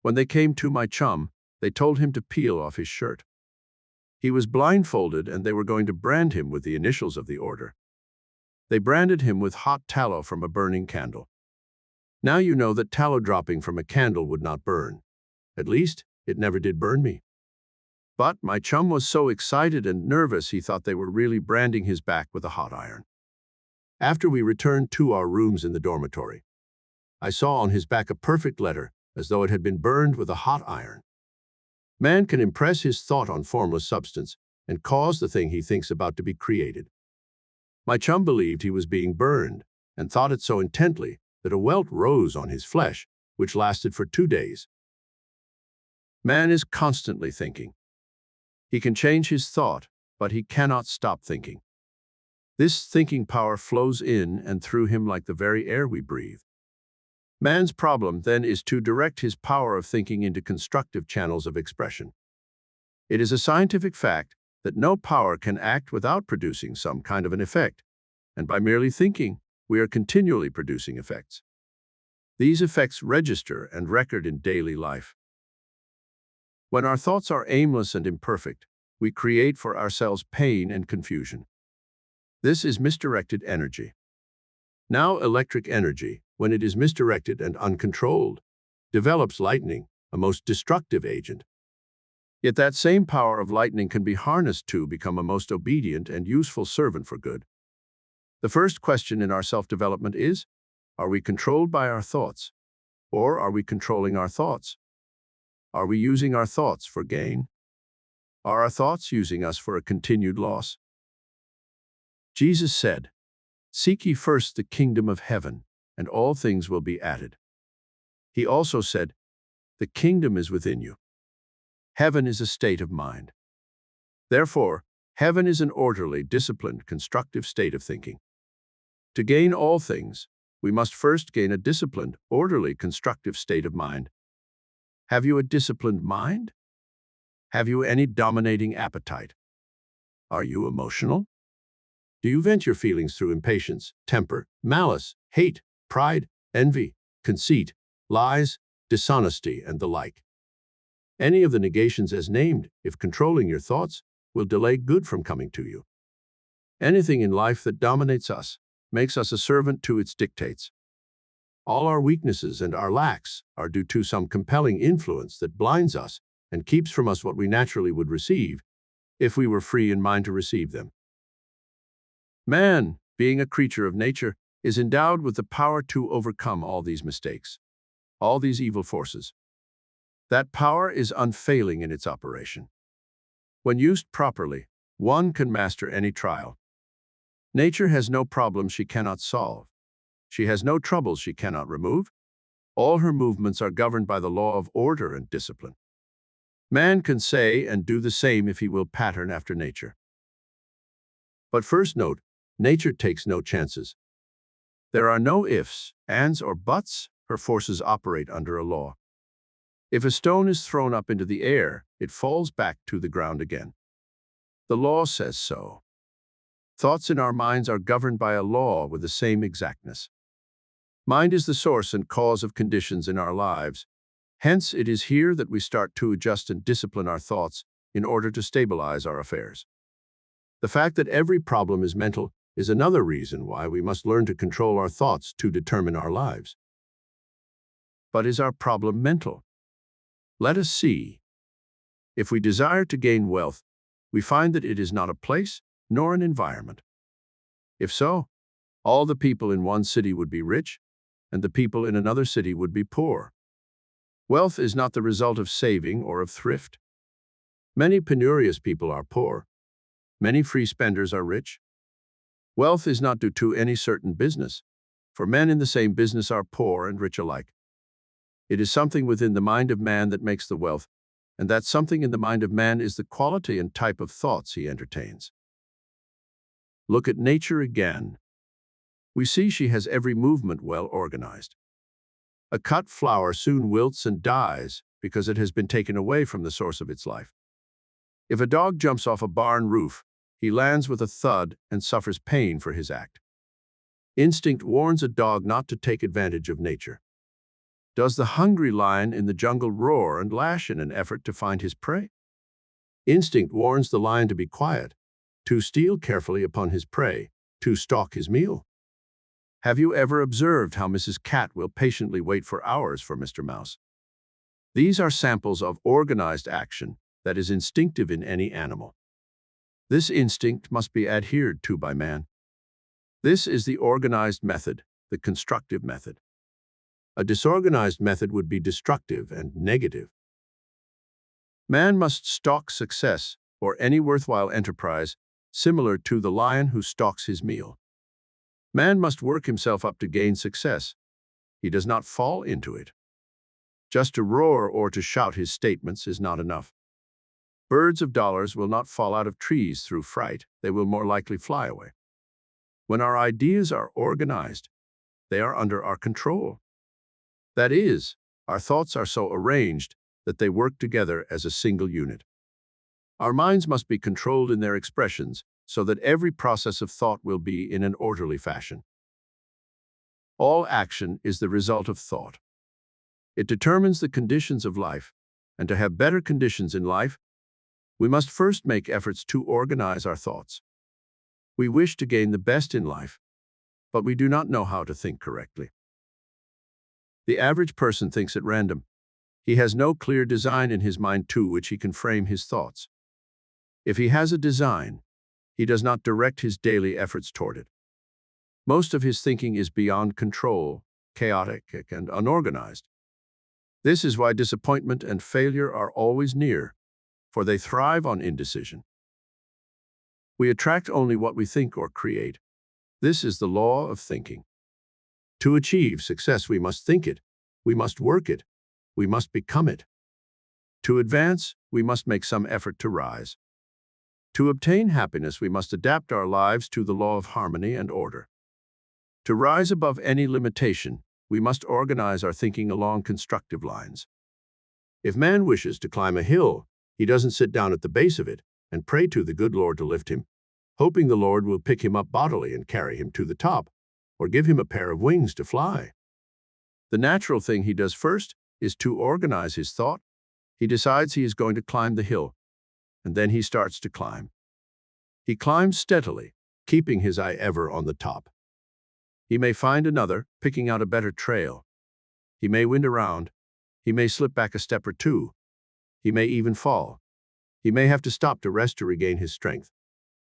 When they came to my chum, they told him to peel off his shirt. He was blindfolded, and they were going to brand him with the initials of the order. They branded him with hot tallow from a burning candle. Now you know that tallow dropping from a candle would not burn. At least, it never did burn me. But my chum was so excited and nervous he thought they were really branding his back with a hot iron. After we returned to our rooms in the dormitory, I saw on his back a perfect letter, as though it had been burned with a hot iron. Man can impress his thought on formless substance and cause the thing he thinks about to be created. My chum believed he was being burned and thought it so intently that a welt rose on his flesh, which lasted for 2 days. Man is constantly thinking. He can change his thought, but he cannot stop thinking. This thinking power flows in and through him like the very air we breathe. Man's problem, then, is to direct his power of thinking into constructive channels of expression. It is a scientific fact that no power can act without producing some kind of an effect, and by merely thinking, we are continually producing effects. These effects register and record in daily life. When our thoughts are aimless and imperfect, we create for ourselves pain and confusion. This is misdirected energy. Now, electric energy, when it is misdirected and uncontrolled, develops lightning, a most destructive agent. Yet that same power of lightning can be harnessed to become a most obedient and useful servant for good. The first question in our self-development is, are we controlled by our thoughts, or are we controlling our thoughts? Are we using our thoughts for gain? Are our thoughts using us for a continued loss? Jesus said, "Seek ye first the kingdom of heaven, and all things will be added." He also said, "The kingdom is within you." Heaven is a state of mind. Therefore, heaven is an orderly, disciplined, constructive state of thinking. To gain all things, we must first gain a disciplined, orderly, constructive state of mind. Have you a disciplined mind? Have you any dominating appetite? Are you emotional? Do you vent your feelings through impatience, temper, malice, hate, pride, envy, conceit, lies, dishonesty, and the like? Any of the negations as named, if controlling your thoughts, will delay good from coming to you. Anything in life that dominates us makes us a servant to its dictates. All our weaknesses and our lacks are due to some compelling influence that blinds us and keeps from us what we naturally would receive if we were free in mind to receive them. Man, being a creature of nature, is endowed with the power to overcome all these mistakes, all these evil forces. That power is unfailing in its operation. When used properly, one can master any trial. Nature has no problems she cannot solve. She has no troubles she cannot remove. All her movements are governed by the law of order and discipline. Man can say and do the same if he will pattern after nature. But first note, nature takes no chances. There are no ifs, ands, or buts. Her forces operate under a law. If a stone is thrown up into the air, it falls back to the ground again. The law says so. Thoughts in our minds are governed by a law with the same exactness. Mind is the source and cause of conditions in our lives. Hence, it is here that we start to adjust and discipline our thoughts in order to stabilize our affairs. The fact that every problem is mental is another reason why we must learn to control our thoughts to determine our lives. But is our problem mental? Let us see. If we desire to gain wealth, we find that it is not a place nor an environment. If so, all the people in one city would be rich, and the people in another city would be poor. Wealth is not the result of saving or of thrift. Many penurious people are poor. Many free spenders are rich. Wealth is not due to any certain business, for men in the same business are poor and rich alike. It is something within the mind of man that makes the wealth, and that something in the mind of man is the quality and type of thoughts he entertains. Look at nature again. We see she has every movement well organized. A cut flower soon wilts and dies because it has been taken away from the source of its life. If a dog jumps off a barn roof, he lands with a thud and suffers pain for his act. Instinct warns a dog not to take advantage of nature. Does the hungry lion in the jungle roar and lash in an effort to find his prey? Instinct warns the lion to be quiet, to steal carefully upon his prey, to stalk his meal. Have you ever observed how Mrs. Cat will patiently wait for hours for Mr. Mouse? These are samples of organized action that is instinctive in any animal. This instinct must be adhered to by man. This is the organized method, the constructive method. A disorganized method would be destructive and negative. Man must stalk success or any worthwhile enterprise, similar to the lion who stalks his meal. Man must work himself up to gain success. He does not fall into it. Just to roar or to shout his statements is not enough. Birds of dollars will not fall out of trees through fright. They will more likely fly away. When our ideas are organized, they are under our control. That is, our thoughts are so arranged that they work together as a single unit. Our minds must be controlled in their expressions so that every process of thought will be in an orderly fashion. All action is the result of thought. It determines the conditions of life, and to have better conditions in life, we must first make efforts to organize our thoughts. We wish to gain the best in life, but we do not know how to think correctly. The average person thinks at random. He has no clear design in his mind to which he can frame his thoughts. If he has a design, he does not direct his daily efforts toward it. Most of his thinking is beyond control, chaotic, and unorganized. This is why disappointment and failure are always near, for they thrive on indecision. We attract only what we think or create. This is the law of thinking. To achieve success, we must think it, we must work it, we must become it. To advance, we must make some effort to rise. To obtain happiness, we must adapt our lives to the law of harmony and order. To rise above any limitation, we must organize our thinking along constructive lines. If man wishes to climb a hill, he doesn't sit down at the base of it and pray to the good Lord to lift him, hoping the Lord will pick him up bodily and carry him to the top, or give him a pair of wings to fly. The natural thing he does first is to organize his thought. He decides he is going to climb the hill, and then he starts to climb. He climbs steadily, keeping his eye ever on the top. He may find another, picking out a better trail. He may wind around. He may slip back a step or two. He may even fall. He may have to stop to rest to regain his strength.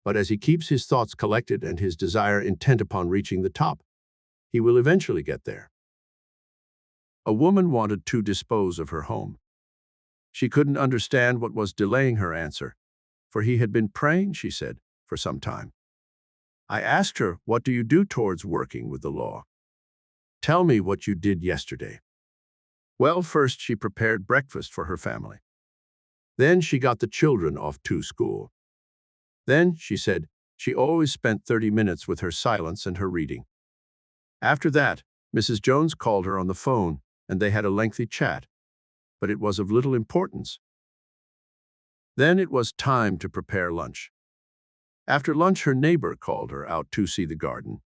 But as he keeps his thoughts collected and his desire intent upon reaching the top, he will eventually get there. A woman wanted to dispose of her home. She couldn't understand what was delaying her answer, for he had been praying, she said, for some time. I asked her, "What do you do towards working with the law? Tell me what you did yesterday." Well, first she prepared breakfast for her family. Then she got the children off to school. Then, she said, she always spent 30 minutes with her silence and her reading. After that, Mrs. Jones called her on the phone, and they had a lengthy chat, but it was of little importance. Then it was time to prepare lunch. After lunch, her neighbor called her out to see the garden,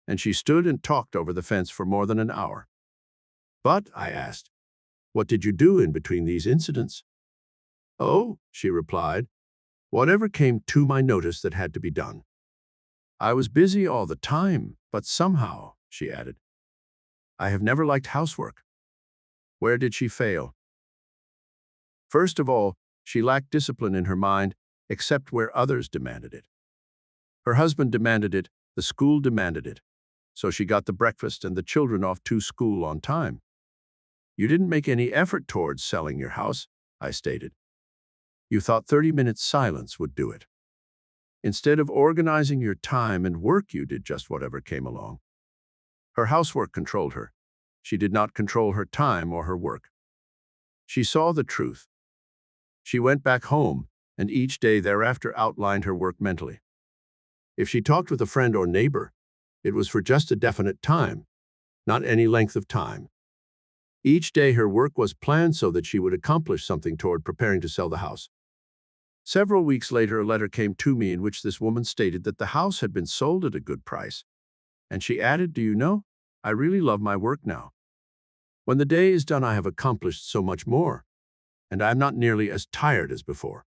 and she stood and talked over the fence for more than an hour. But, I asked, what did you do in between these incidents? Oh, she replied, whatever came to my notice that had to be done. I was busy all the time, but somehow, she added, I have never liked housework. Where did she fail? First of all, she lacked discipline in her mind, except where others demanded it. Her husband demanded it, the school demanded it, so she got the breakfast and the children off to school on time. You didn't make any effort towards selling your house, I stated. You thought 30 minutes silence would do it. Instead of organizing your time and work, you did just whatever came along. Her housework controlled her. She did not control her time or her work. She saw the truth. She went back home, and each day thereafter outlined her work mentally. If she talked with a friend or neighbor, it was for just a definite time, not any length of time. Each day her work was planned so that she would accomplish something toward preparing to sell the house. Several weeks later, a letter came to me in which this woman stated that the house had been sold at a good price. And she added, do you know, I really love my work now. When the day is done, I have accomplished so much more, and I am not nearly as tired as before.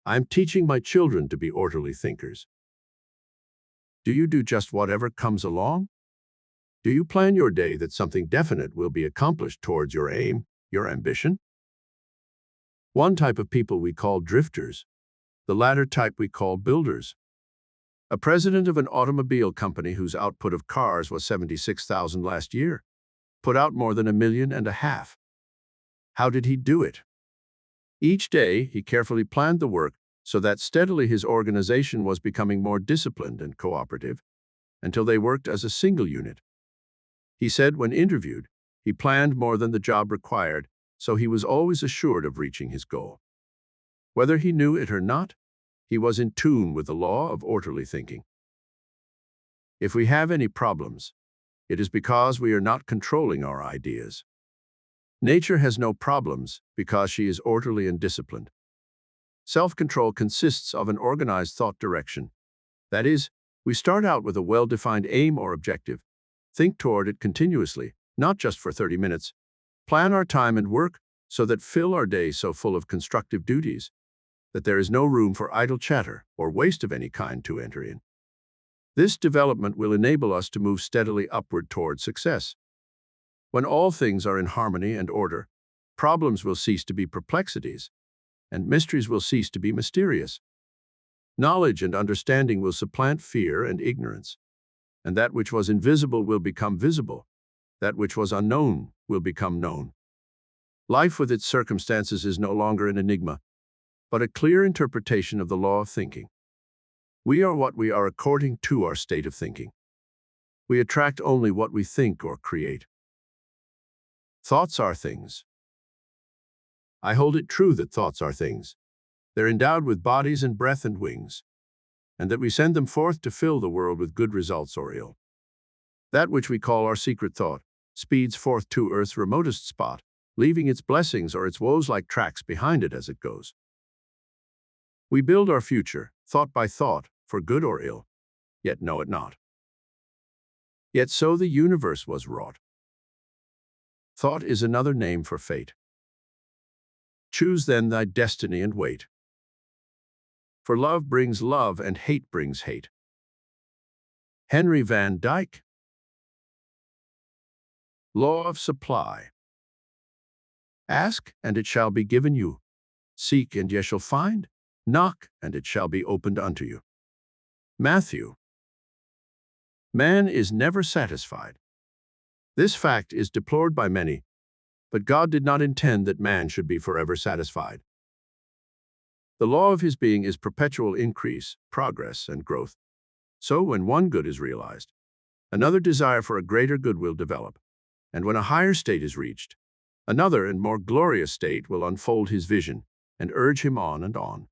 I am teaching my children to be orderly thinkers. Do you do just whatever comes along? Do you plan your day that something definite will be accomplished towards your aim, your ambition? One type of people we call drifters, the latter type we call builders. A president of an automobile company whose output of cars was 76,000 last year put out more than 1.5 million. How did he do it? Each day, he carefully planned the work so that steadily his organization was becoming more disciplined and cooperative until they worked as a single unit. He said when interviewed, he planned more than the job required, so he was always assured of reaching his goal. Whether he knew it or not, he was in tune with the law of orderly thinking. If we have any problems, it is because we are not controlling our ideas. Nature has no problems because she is orderly and disciplined. Self-control consists of an organized thought direction. That is, we start out with a well-defined aim or objective, think toward it continuously, not just for 30 minutes, plan our time and work so that fill our day so full of constructive duties that there is no room for idle chatter or waste of any kind to enter in. This development will enable us to move steadily upward toward success. When all things are in harmony and order, problems will cease to be perplexities, and mysteries will cease to be mysterious. Knowledge and understanding will supplant fear and ignorance, and that which was invisible will become visible. That which was unknown will become known. Life with its circumstances is no longer an enigma, but a clear interpretation of the law of thinking. We are what we are according to our state of thinking. We attract only what we think or create. Thoughts are things. I hold it true that thoughts are things. They're endowed with bodies and breath and wings, and that we send them forth to fill the world with good results or ill. That which we call our secret thought speeds forth to earth's remotest spot, leaving its blessings or its woes like tracks behind it as it goes. We build our future, thought by thought, for good or ill, yet know it not. Yet so the universe was wrought. Thought is another name for fate. Choose then thy destiny and wait. For love brings love and hate brings hate. Henry Van Dyke. Law of supply. Ask, and it shall be given you. Seek, and ye shall find. Knock, and it shall be opened unto you. Matthew. Man is never satisfied. This fact is deplored by many, but God did not intend that man should be forever satisfied. The law of his being is perpetual increase, progress, and growth. So when one good is realized, another desire for a greater good will develop, and when a higher state is reached, another and more glorious state will unfold his vision and urge him on and on.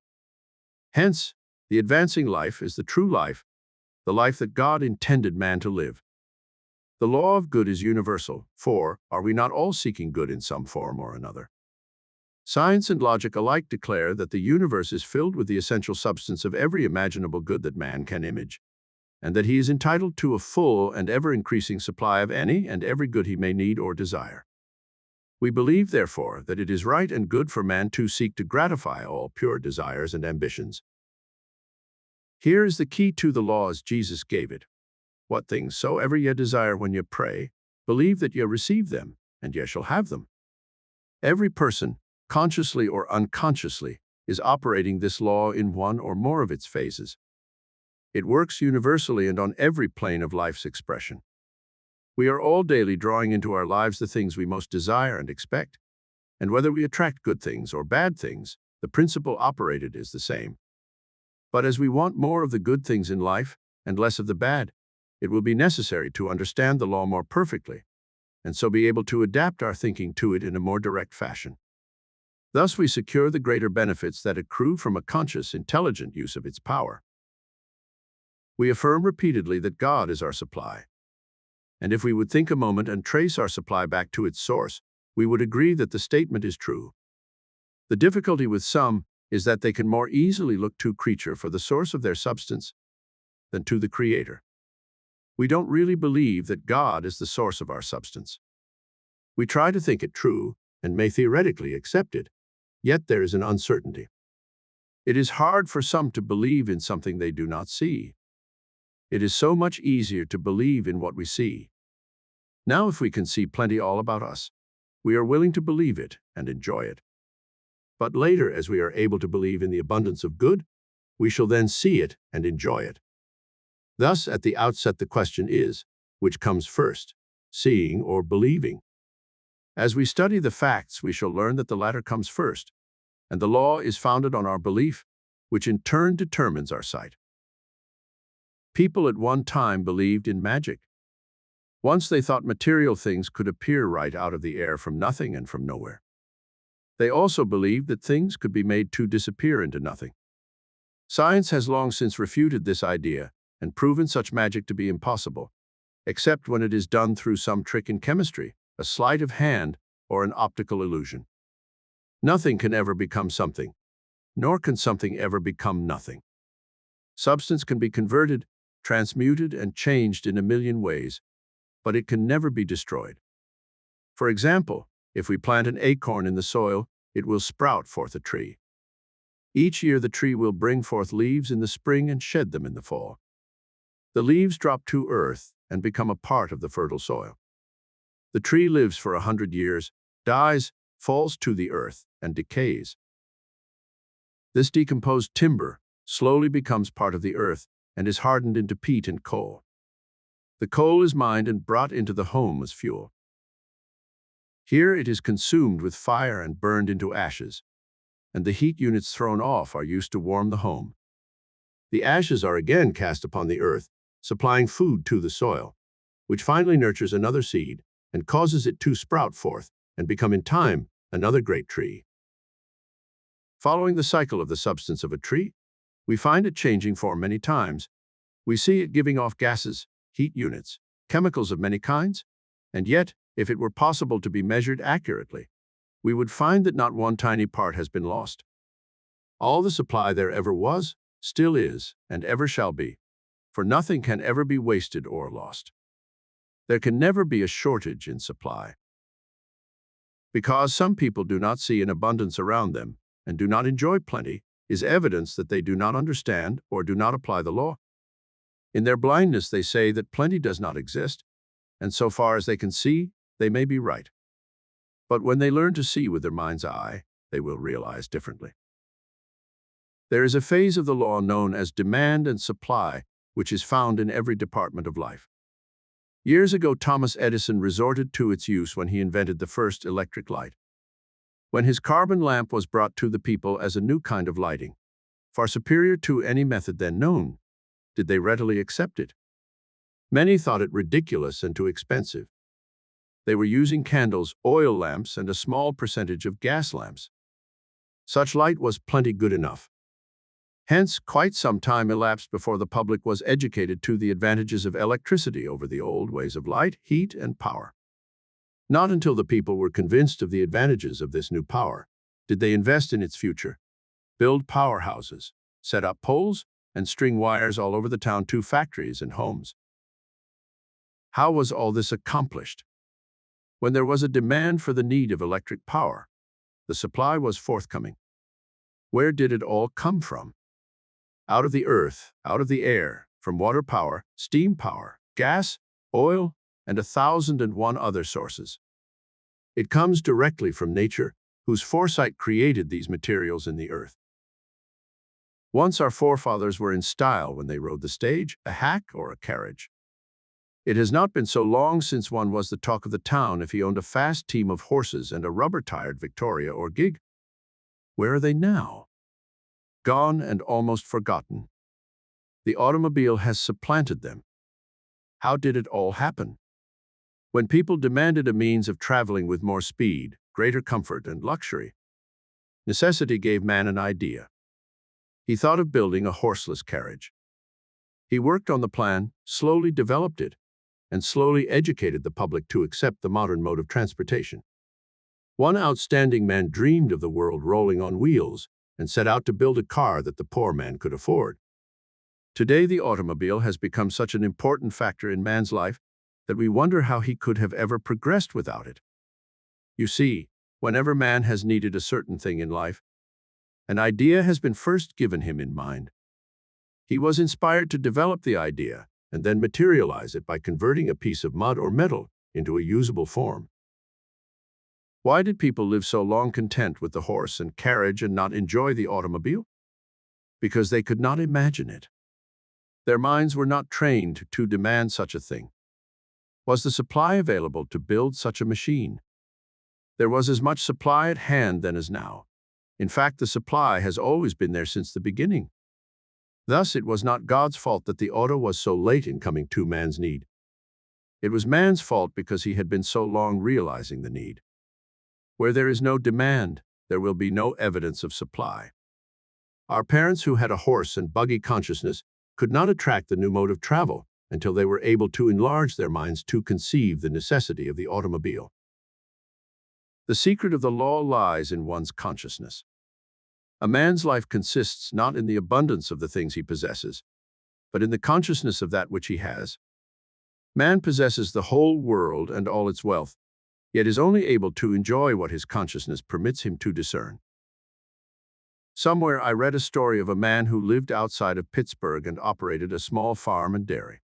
Hence, the advancing life is the true life, the life that God intended man to live. The law of good is universal, for are we not all seeking good in some form or another? Science and logic alike declare that the universe is filled with the essential substance of every imaginable good that man can image, and that he is entitled to a full and ever-increasing supply of any and every good he may need or desire. We believe, therefore, that it is right and good for man to seek to gratify all pure desires and ambitions. Here is the key to the law as Jesus gave it. What things soever ye desire when ye pray, believe that ye receive them, and ye shall have them. Every person, consciously or unconsciously, is operating this law in one or more of its phases. It works universally and on every plane of life's expression. We are all daily drawing into our lives the things we most desire and expect, and whether we attract good things or bad things, the principle operated is the same. But as we want more of the good things in life and less of the bad, it will be necessary to understand the law more perfectly, and so be able to adapt our thinking to it in a more direct fashion. Thus we secure the greater benefits that accrue from a conscious, intelligent use of its power. We affirm repeatedly that God is our supply. And if we would think a moment and trace our supply back to its source, we would agree that the statement is true. The difficulty with some is that they can more easily look to creature for the source of their substance than to the Creator. We don't really believe that God is the source of our substance. We try to think it true and may theoretically accept it, yet there is an uncertainty. It is hard for some to believe in something they do not see. It is so much easier to believe in what we see. Now, if we can see plenty all about us, we are willing to believe it and enjoy it. But later, as we are able to believe in the abundance of good, we shall then see it and enjoy it. Thus, at the outset, the question is, which comes first, seeing or believing? As we study the facts, we shall learn that the latter comes first, and the law is founded on our belief, which in turn determines our sight. People at one time believed in magic. Once they thought material things could appear right out of the air from nothing and from nowhere. They also believed that things could be made to disappear into nothing. Science has long since refuted this idea and proven such magic to be impossible, except when it is done through some trick in chemistry, a sleight of hand, or an optical illusion. Nothing can ever become something, nor can something ever become nothing. Substance can be converted, transmuted, and changed in a million ways, but it can never be destroyed. For example, if we plant an acorn in the soil, it will sprout forth a tree. Each year the tree will bring forth leaves in the spring and shed them in the fall. The leaves drop to earth and become a part of the fertile soil. The tree lives for 100 years, dies, falls to the earth, and decays. This decomposed timber slowly becomes part of the earth and is hardened into peat and coal. The coal is mined and brought into the home as fuel. Here it is consumed with fire and burned into ashes, and the heat units thrown off are used to warm the home. The ashes are again cast upon the earth, supplying food to the soil, which finally nurtures another seed and causes it to sprout forth and become in time another great tree. Following the cycle of the substance of a tree, we find it changing form many times. We see it giving off gases, heat units, chemicals of many kinds, and yet, if it were possible to be measured accurately, we would find that not one tiny part has been lost. All the supply there ever was, still is, and ever shall be, for nothing can ever be wasted or lost. There can never be a shortage in supply. Because some people do not see an abundance around them and do not enjoy plenty, is evidence that they do not understand or do not apply the law. In their blindness, they say that plenty does not exist, and so far as they can see, they may be right. But when they learn to see with their mind's eye, they will realize differently. There is a phase of the law known as demand and supply, which is found in every department of life. Years ago, Thomas Edison resorted to its use when he invented the first electric light. When his carbon lamp was brought to the people as a new kind of lighting, far superior to any method then known, did they readily accept it? Many thought it ridiculous and too expensive. They were using candles, oil lamps, and a small percentage of gas lamps. Such light was plenty good enough. Hence, quite some time elapsed before the public was educated to the advantages of electricity over the old ways of light, heat, and power. Not until the people were convinced of the advantages of this new power did they invest in its future, build powerhouses, set up poles, and string wires all over the town to factories and homes. How was all this accomplished? When there was a demand for the need of electric power, the supply was forthcoming. Where did it all come from? Out of the earth, out of the air, from water power, steam power, gas, oil, and 1,001 other sources. It comes directly from nature, whose foresight created these materials in the earth. Once our forefathers were in style when they rode the stage, a hack, or a carriage. It has not been so long since one was the talk of the town if he owned a fast team of horses and a rubber-tired Victoria or gig. Where are they now? Gone and almost forgotten. The automobile has supplanted them. How did it all happen? When people demanded a means of traveling with more speed, greater comfort, and luxury, necessity gave man an idea. He thought of building a horseless carriage. He worked on the plan, slowly developed it, and slowly educated the public to accept the modern mode of transportation. One outstanding man dreamed of the world rolling on wheels and set out to build a car that the poor man could afford. Today, the automobile has become such an important factor in man's life that we wonder how he could have ever progressed without it. You see, whenever man has needed a certain thing in life, an idea has been first given him in mind. He was inspired to develop the idea and then materialize it by converting a piece of mud or metal into a usable form. Why did people live so long content with the horse and carriage and not enjoy the automobile? Because they could not imagine it. Their minds were not trained to demand such a thing. Was the supply available to build such a machine? There was as much supply at hand then as now. In fact, the supply has always been there since the beginning. Thus, it was not God's fault that the auto was so late in coming to man's need. It was man's fault because he had been so long realizing the need. Where there is no demand, there will be no evidence of supply. Our parents who had a horse and buggy consciousness could not attract the new mode of travel until they were able to enlarge their minds to conceive the necessity of the automobile. The secret of the law lies in one's consciousness. A man's life consists not in the abundance of the things he possesses, but in the consciousness of that which he has. Man possesses the whole world and all its wealth, yet is only able to enjoy what his consciousness permits him to discern. Somewhere I read a story of a man who lived outside of Pittsburgh and operated a small farm and dairy.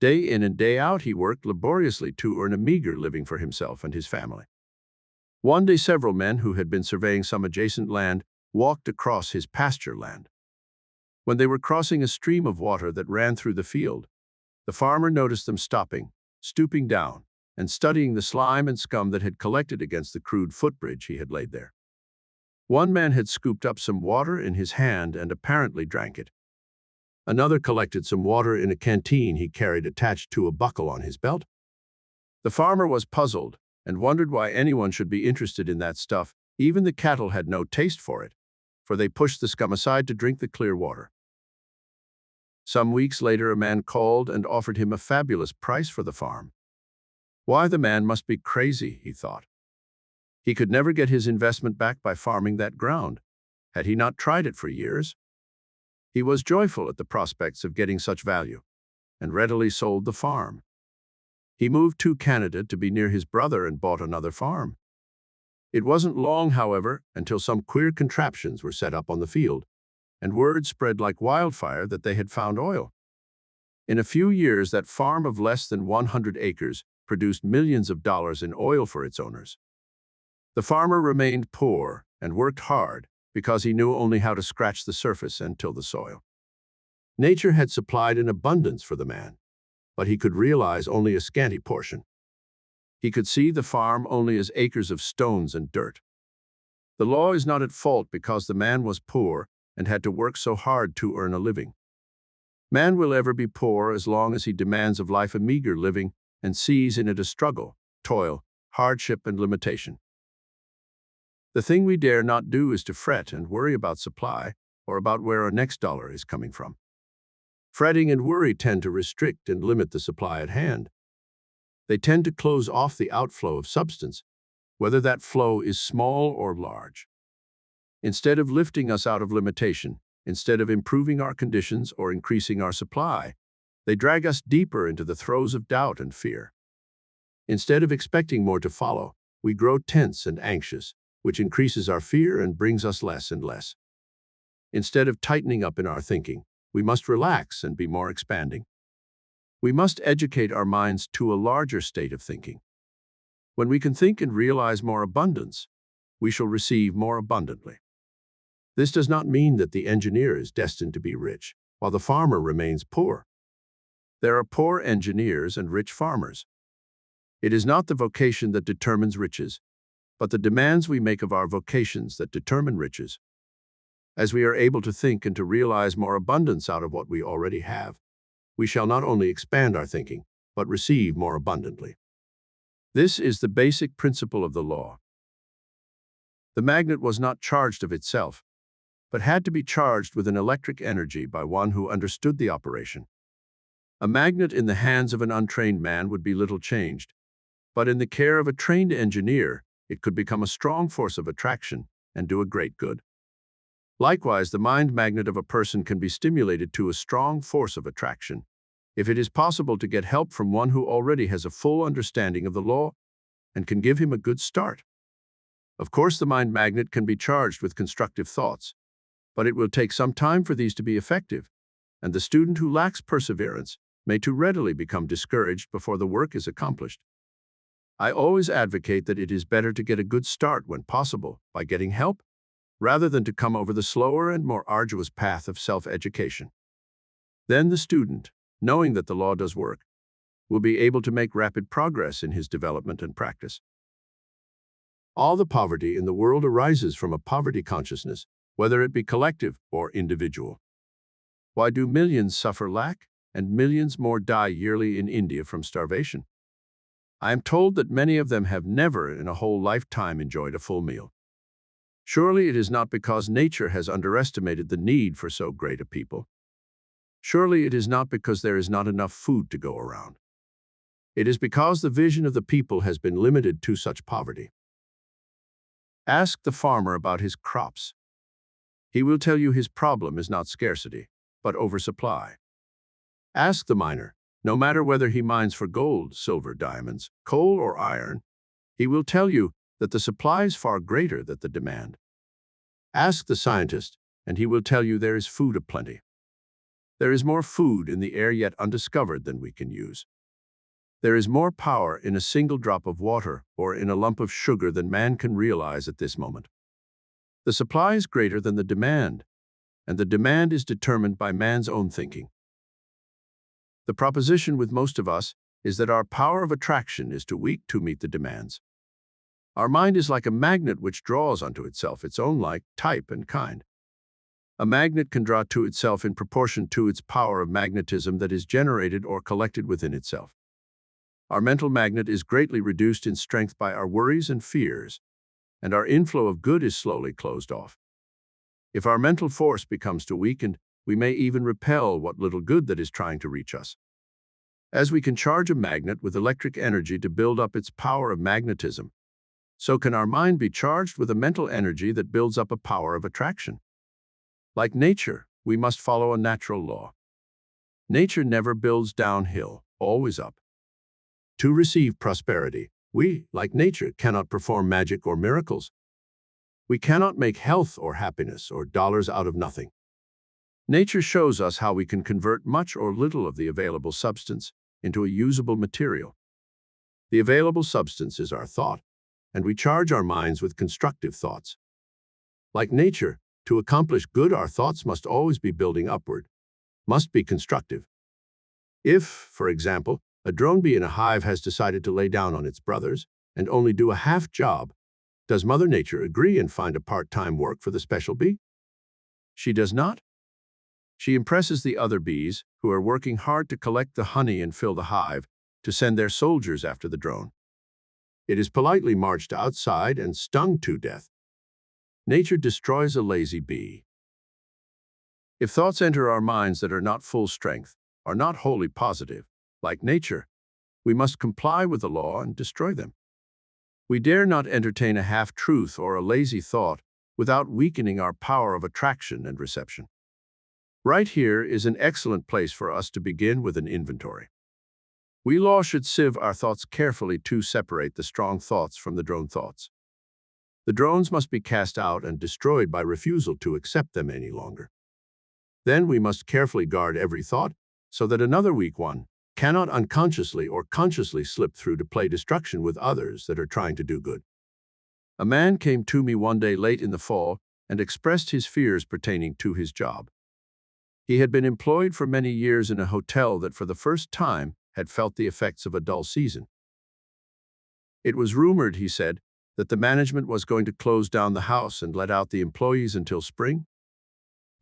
Day in and day out he worked laboriously to earn a meager living for himself and his family. One day several men who had been surveying some adjacent land walked across his pasture land. When they were crossing a stream of water that ran through the field, the farmer noticed them stopping, stooping down, and studying the slime and scum that had collected against the crude footbridge he had laid there. One man had scooped up some water in his hand and apparently drank it. Another collected some water in a canteen he carried attached to a buckle on his belt. The farmer was puzzled and wondered why anyone should be interested in that stuff. Even the cattle had no taste for it, for they pushed the scum aside to drink the clear water. Some weeks later, a man called and offered him a fabulous price for the farm. Why, the man must be crazy, he thought. He could never get his investment back by farming that ground. Had he not tried it for years? He was joyful at the prospects of getting such value, and readily sold the farm. He moved to Canada to be near his brother and bought another farm. It wasn't long, however, until some queer contraptions were set up on the field, and word spread like wildfire that they had found oil. In a few years, that farm of less than 100 acres produced millions of dollars in oil for its owners. The farmer remained poor and worked hard because he knew only how to scratch the surface and till the soil. Nature had supplied an abundance for the man, but he could realize only a scanty portion. He could see the farm only as acres of stones and dirt. The law is not at fault because the man was poor and had to work so hard to earn a living. Man will ever be poor as long as he demands of life a meager living and sees in it a struggle, toil, hardship, and limitation. The thing we dare not do is to fret and worry about supply or about where our next dollar is coming from. Fretting and worry tend to restrict and limit the supply at hand. They tend to close off the outflow of substance, whether that flow is small or large. Instead of lifting us out of limitation, instead of improving our conditions or increasing our supply, they drag us deeper into the throes of doubt and fear. Instead of expecting more to follow, we grow tense and anxious, which increases our fear and brings us less and less. Instead of tightening up in our thinking, we must relax and be more expanding. We must educate our minds to a larger state of thinking. When we can think and realize more abundance, we shall receive more abundantly. This does not mean that the engineer is destined to be rich, while the farmer remains poor. There are poor engineers and rich farmers. It is not the vocation that determines riches, but the demands we make of our vocations that determine riches. As we are able to think and to realize more abundance out of what we already have, we shall not only expand our thinking, but receive more abundantly. This is the basic principle of the law. The magnet was not charged of itself, but had to be charged with an electric energy by one who understood the operation. A magnet in the hands of an untrained man would be little changed, but in the care of a trained engineer, it could become a strong force of attraction and do a great good. Likewise, the mind magnet of a person can be stimulated to a strong force of attraction if it is possible to get help from one who already has a full understanding of the law and can give him a good start. Of course, the mind magnet can be charged with constructive thoughts, but it will take some time for these to be effective, and the student who lacks perseverance may too readily become discouraged before the work is accomplished. I always advocate that it is better to get a good start when possible by getting help, rather than to come over the slower and more arduous path of self-education. Then the student, knowing that the law does work, will be able to make rapid progress in his development and practice. All the poverty in the world arises from a poverty consciousness, whether it be collective or individual. Why do millions suffer lack and millions more die yearly in India from starvation? I am told that many of them have never in a whole lifetime enjoyed a full meal. Surely it is not because nature has underestimated the need for so great a people. Surely it is not because there is not enough food to go around. It is because the vision of the people has been limited to such poverty. Ask the farmer about his crops. He will tell you his problem is not scarcity, but oversupply. Ask the miner, no matter whether he mines for gold, silver, diamonds, coal, or iron, he will tell you that the supply is far greater than the demand. Ask the scientist, and he will tell you there is food aplenty. There is more food in the air yet undiscovered than we can use. There is more power in a single drop of water or in a lump of sugar than man can realize at this moment. The supply is greater than the demand, and the demand is determined by man's own thinking. The proposition with most of us is that our power of attraction is too weak to meet the demands. Our mind is like a magnet which draws unto itself its own like, type, and kind. A magnet can draw to itself in proportion to its power of magnetism that is generated or collected within itself. Our mental magnet is greatly reduced in strength by our worries and fears, and our inflow of good is slowly closed off. If our mental force becomes too weakened, we may even repel what little good that is trying to reach us. As we can charge a magnet with electric energy to build up its power of magnetism, so can our mind be charged with a mental energy that builds up a power of attraction. Like nature, we must follow a natural law. Nature never builds downhill, always up. To receive prosperity, we, like nature, cannot perform magic or miracles. We cannot make health or happiness or dollars out of nothing. Nature shows us how we can convert much or little of the available substance into a usable material. The available substance is our thought, and we charge our minds with constructive thoughts. Like nature, to accomplish good, our thoughts must always be building upward, must be constructive. If, for example, a drone bee in a hive has decided to lay down on its brothers and only do a half job, does Mother Nature agree and find a part-time work for the special bee? She does not. She impresses the other bees, who are working hard to collect the honey and fill the hive, to send their soldiers after the drone. It is politely marched outside and stung to death. Nature destroys a lazy bee. If thoughts enter our minds that are not full strength, are not wholly positive, like nature, we must comply with the law and destroy them. We dare not entertain a half-truth or a lazy thought without weakening our power of attraction and reception. Right here is an excellent place for us to begin with an inventory. We law should sieve our thoughts carefully to separate the strong thoughts from the drone thoughts. The drones must be cast out and destroyed by refusal to accept them any longer. Then we must carefully guard every thought so that another weak one cannot unconsciously or consciously slip through to play destruction with others that are trying to do good. A man came to me one day late in the fall and expressed his fears pertaining to his job. He had been employed for many years in a hotel that for the first time had felt the effects of a dull season. It was rumored, he said, that the management was going to close down the house and let out the employees until spring.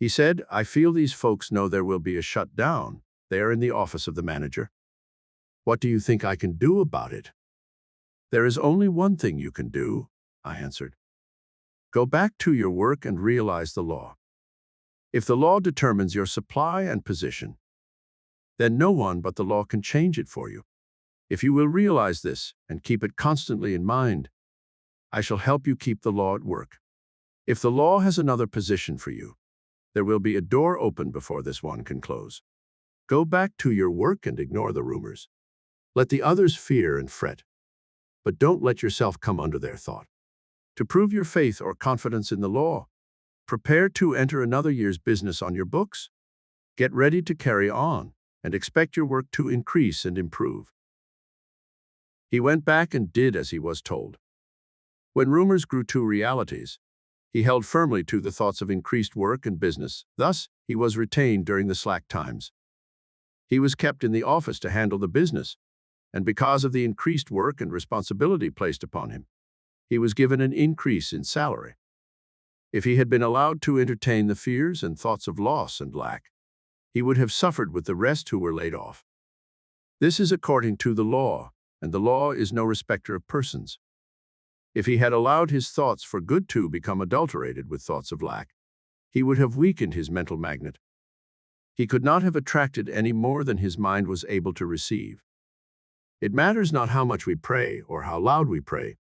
He said, "I feel these folks know there will be a shutdown. They are in the office of the manager. What do you think I can do about it?" "There is only one thing you can do," I answered. "Go back to your work and realize the law. If the law determines your supply and position, then no one but the law can change it for you. If you will realize this and keep it constantly in mind, I shall help you keep the law at work. If the law has another position for you, there will be a door open before this one can close. Go back to your work and ignore the rumors. Let the others fear and fret, but don't let yourself come under their thought. To prove your faith or confidence in the law, prepare to enter another year's business on your books. Get ready to carry on and expect your work to increase and improve. He went back and did as he was told. When rumors grew to realities, he held firmly to the thoughts of increased work and business. Thus, he was retained during the slack times. He was kept in the office to handle the business, and because of the increased work and responsibility placed upon him, he was given an increase in salary. If he had been allowed to entertain the fears and thoughts of loss and lack, he would have suffered with the rest who were laid off. This is according to the law, and the law is no respecter of persons. If he had allowed his thoughts for good to become adulterated with thoughts of lack, he would have weakened his mental magnet. He could not have attracted any more than his mind was able to receive. It matters not how much we pray or how loud we pray.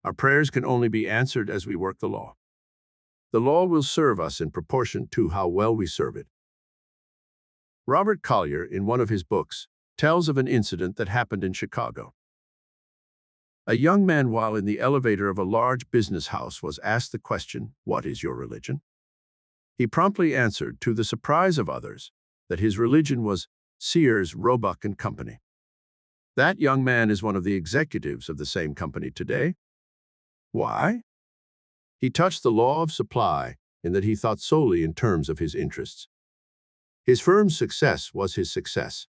Our prayers can only be answered as we work the law. The law will serve us in proportion to how well we serve it. Robert Collier, in one of his books, tells of an incident that happened in Chicago. A young man, while in the elevator of a large business house, was asked the question, "What is your religion?" He promptly answered, to the surprise of others, that his religion was Sears, Roebuck and Company. That young man is one of the executives of the same company today. Why? He touched the law of supply in that he thought solely in terms of his interests. His firm's success was his success.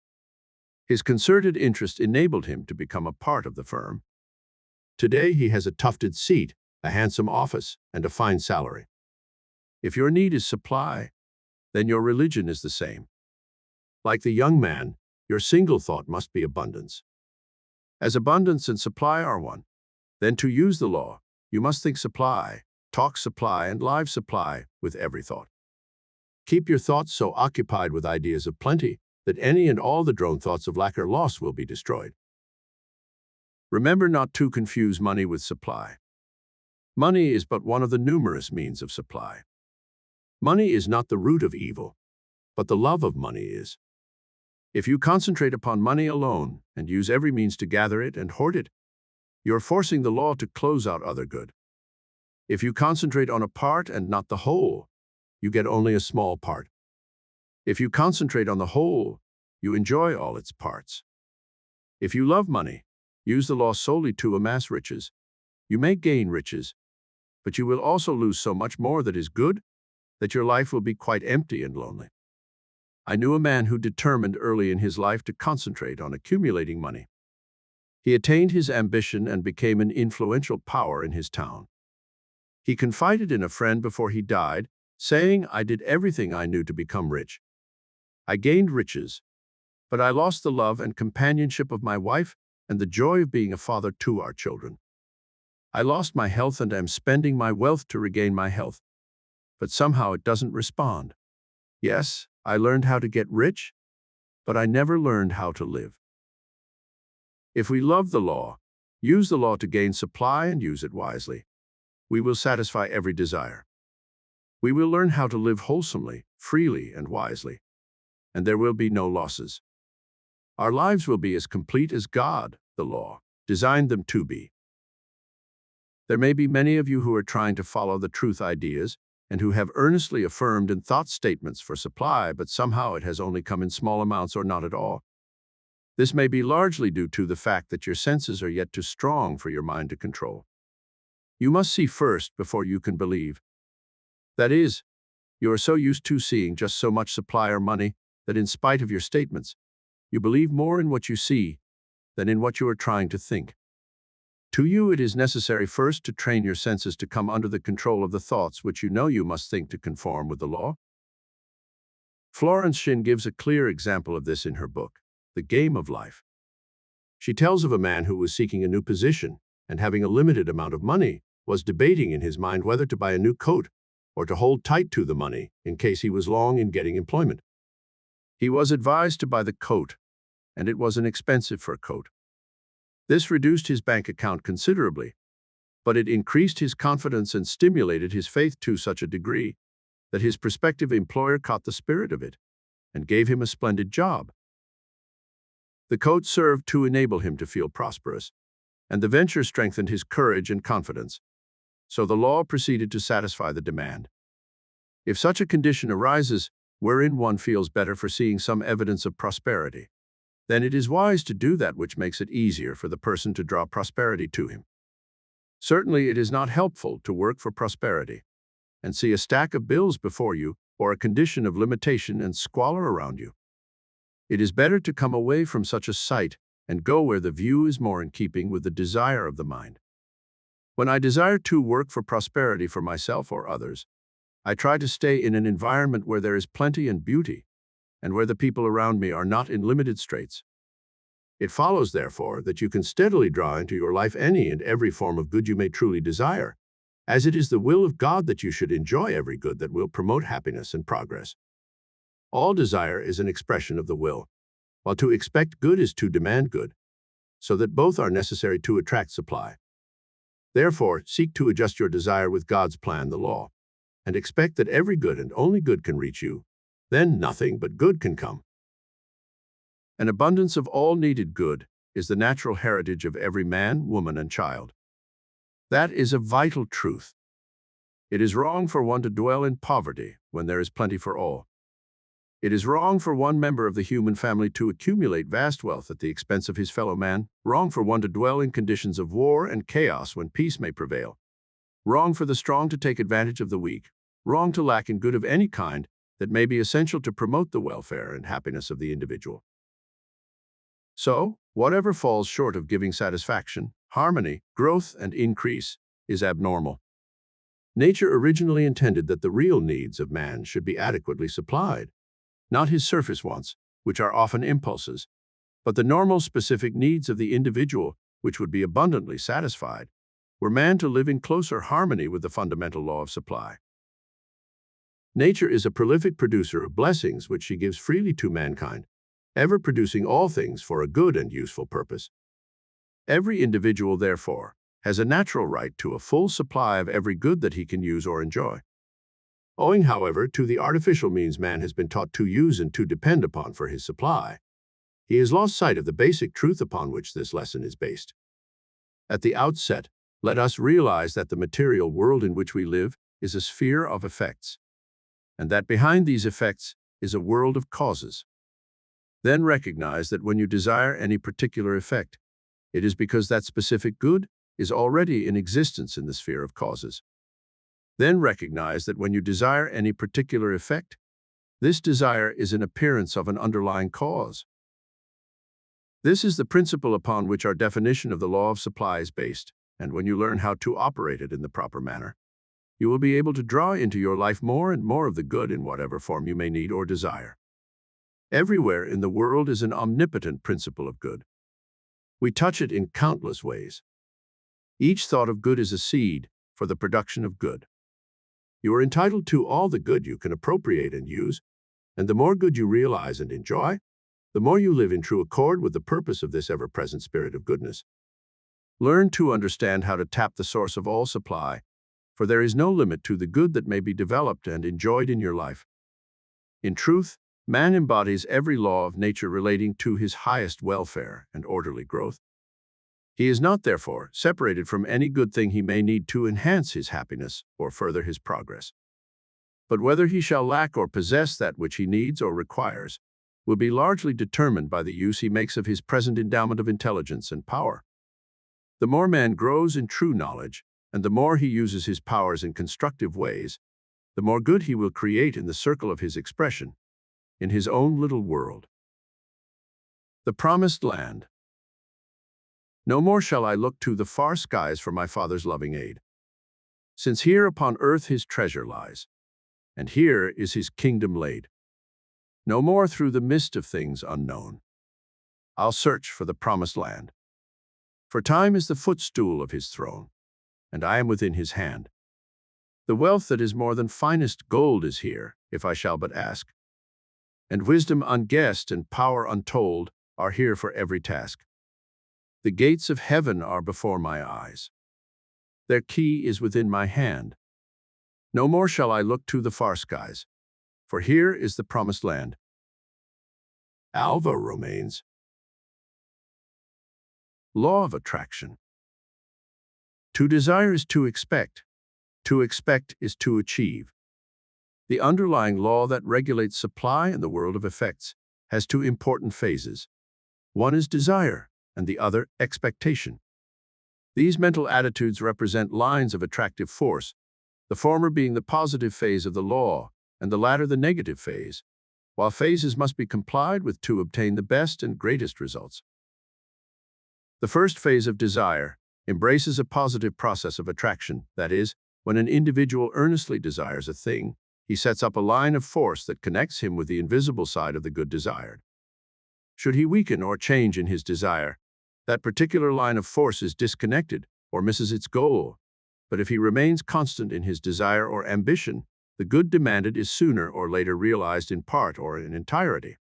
His concerted interest enabled him to become a part of the firm. Today he has a tufted seat, a handsome office, and a fine salary. If your need is supply, then your religion is the same. Like the young man, your single thought must be abundance. As abundance and supply are one, then to use the law, you must think supply, talk supply, and live supply with every thought. Keep your thoughts so occupied with ideas of plenty that any and all the drone thoughts of lack or loss will be destroyed. Remember not to confuse money with supply. Money is but one of the numerous means of supply. Money is not the root of evil, but the love of money is. If you concentrate upon money alone and use every means to gather it and hoard it, you're forcing the law to close out other good. If you concentrate on a part and not the whole, you get only a small part. If you concentrate on the whole, you enjoy all its parts. If you love money, use the law solely to amass riches. You may gain riches, but you will also lose so much more that is good that your life will be quite empty and lonely. I knew a man who determined early in his life to concentrate on accumulating money. He attained his ambition and became an influential power in his town. He confided in a friend before he died, saying, "I did everything I knew to become rich. I gained riches, but I lost the love and companionship of my wife and the joy of being a father to our children. I lost my health and am spending my wealth to regain my health, but somehow it doesn't respond. Yes, I learned how to get rich, but I never learned how to live." If we love the law, use the law to gain supply and use it wisely, we will satisfy every desire. We will learn how to live wholesomely, freely, and wisely, and there will be no losses. Our lives will be as complete as God, the law, designed them to be. There may be many of you who are trying to follow the truth ideas and who have earnestly affirmed in thought statements for supply, but somehow it has only come in small amounts or not at all. This may be largely due to the fact that your senses are yet too strong for your mind to control. You must see first before you can believe. That is, you are so used to seeing just so much supply or money that in spite of your statements, you believe more in what you see than in what you are trying to think. To you, it is necessary first to train your senses to come under the control of the thoughts which you know you must think to conform with the law. Florence Shinn gives a clear example of this in her book, The Game of Life. She tells of a man who was seeking a new position and having a limited amount of money, was debating in his mind whether to buy a new coat or to hold tight to the money in case he was long in getting employment. He was advised to buy the coat, and it was an expensive fur coat. This reduced his bank account considerably, but it increased his confidence and stimulated his faith to such a degree that his prospective employer caught the spirit of it and gave him a splendid job. The coat served to enable him to feel prosperous, and the venture strengthened his courage and confidence. So the law proceeded to satisfy the demand. If such a condition arises, wherein one feels better for seeing some evidence of prosperity, then it is wise to do that which makes it easier for the person to draw prosperity to him. Certainly, it is not helpful to work for prosperity and see a stack of bills before you or a condition of limitation and squalor around you. It is better to come away from such a sight and go where the view is more in keeping with the desire of the mind. When I desire to work for prosperity for myself or others, I try to stay in an environment where there is plenty and beauty, and where the people around me are not in limited straits. It follows, therefore, that you can steadily draw into your life any and every form of good you may truly desire, as it is the will of God that you should enjoy every good that will promote happiness and progress. All desire is an expression of the will, while to expect good is to demand good, so that both are necessary to attract supply. Therefore, seek to adjust your desire with God's plan, the law, and expect that every good and only good can reach you. Then nothing but good can come. An abundance of all needed good is the natural heritage of every man, woman, and child. That is a vital truth. It is wrong for one to dwell in poverty when there is plenty for all. It is wrong for one member of the human family to accumulate vast wealth at the expense of his fellow man, wrong for one to dwell in conditions of war and chaos when peace may prevail, wrong for the strong to take advantage of the weak, wrong to lack in good of any kind that may be essential to promote the welfare and happiness of the individual. So, whatever falls short of giving satisfaction, harmony, growth, and increase is abnormal. Nature originally intended that the real needs of man should be adequately supplied, not his surface wants, which are often impulses, but the normal specific needs of the individual, which would be abundantly satisfied, were man to live in closer harmony with the fundamental law of supply. Nature is a prolific producer of blessings which she gives freely to mankind, ever producing all things for a good and useful purpose. Every individual, therefore, has a natural right to a full supply of every good that he can use or enjoy. Owing, however, to the artificial means man has been taught to use and to depend upon for his supply, he has lost sight of the basic truth upon which this lesson is based. At the outset, let us realize that the material world in which we live is a sphere of effects, and that behind these effects is a world of causes. Then recognize that when you desire any particular effect, it is because that specific good is already in existence in the sphere of causes. Then recognize that when you desire any particular effect, this desire is an appearance of an underlying cause. This is the principle upon which our definition of the law of supply is based, and when you learn how to operate it in the proper manner, you will be able to draw into your life more and more of the good in whatever form you may need or desire. Everywhere in the world is an omnipotent principle of good. We touch it in countless ways. Each thought of good is a seed for the production of good. You are entitled to all the good you can appropriate and use, and the more good you realize and enjoy, the more you live in true accord with the purpose of this ever-present spirit of goodness. Learn to understand how to tap the source of all supply, for there is no limit to the good that may be developed and enjoyed in your life. In truth, man embodies every law of nature relating to his highest welfare and orderly growth. He is not, therefore, separated from any good thing he may need to enhance his happiness or further his progress. But whether he shall lack or possess that which he needs or requires will be largely determined by the use he makes of his present endowment of intelligence and power. The more man grows in true knowledge, and the more he uses his powers in constructive ways, the more good he will create in the circle of his expression, in his own little world. The Promised Land. No more shall I look to the far skies for my Father's loving aid, since here upon earth his treasure lies, and here is his kingdom laid. No more through the mist of things unknown I'll search for the Promised Land. For time is the footstool of his throne, and I am within his hand. The wealth that is more than finest gold is here, if I shall but ask, and wisdom unguessed and power untold are here for every task. The gates of heaven are before my eyes. Their key is within my hand. No more shall I look to the far skies, for here is the Promised Land. Alva Romanes. Law of Attraction. To desire is to expect. To expect is to achieve. The underlying law that regulates supply in the world of effects has two important phases. One is desire, and the other expectation. These mental attitudes represent lines of attractive force, the former being the positive phase of the law, and the latter the negative phase, while phases must be complied with to obtain the best and greatest results. The first phase of desire embraces a positive process of attraction, that is, when an individual earnestly desires a thing, he sets up a line of force that connects him with the invisible side of the good desired. Should he weaken or change in his desire, that particular line of force is disconnected or misses its goal. But if he remains constant in his desire or ambition, the good demanded is sooner or later realized in part or in entirety.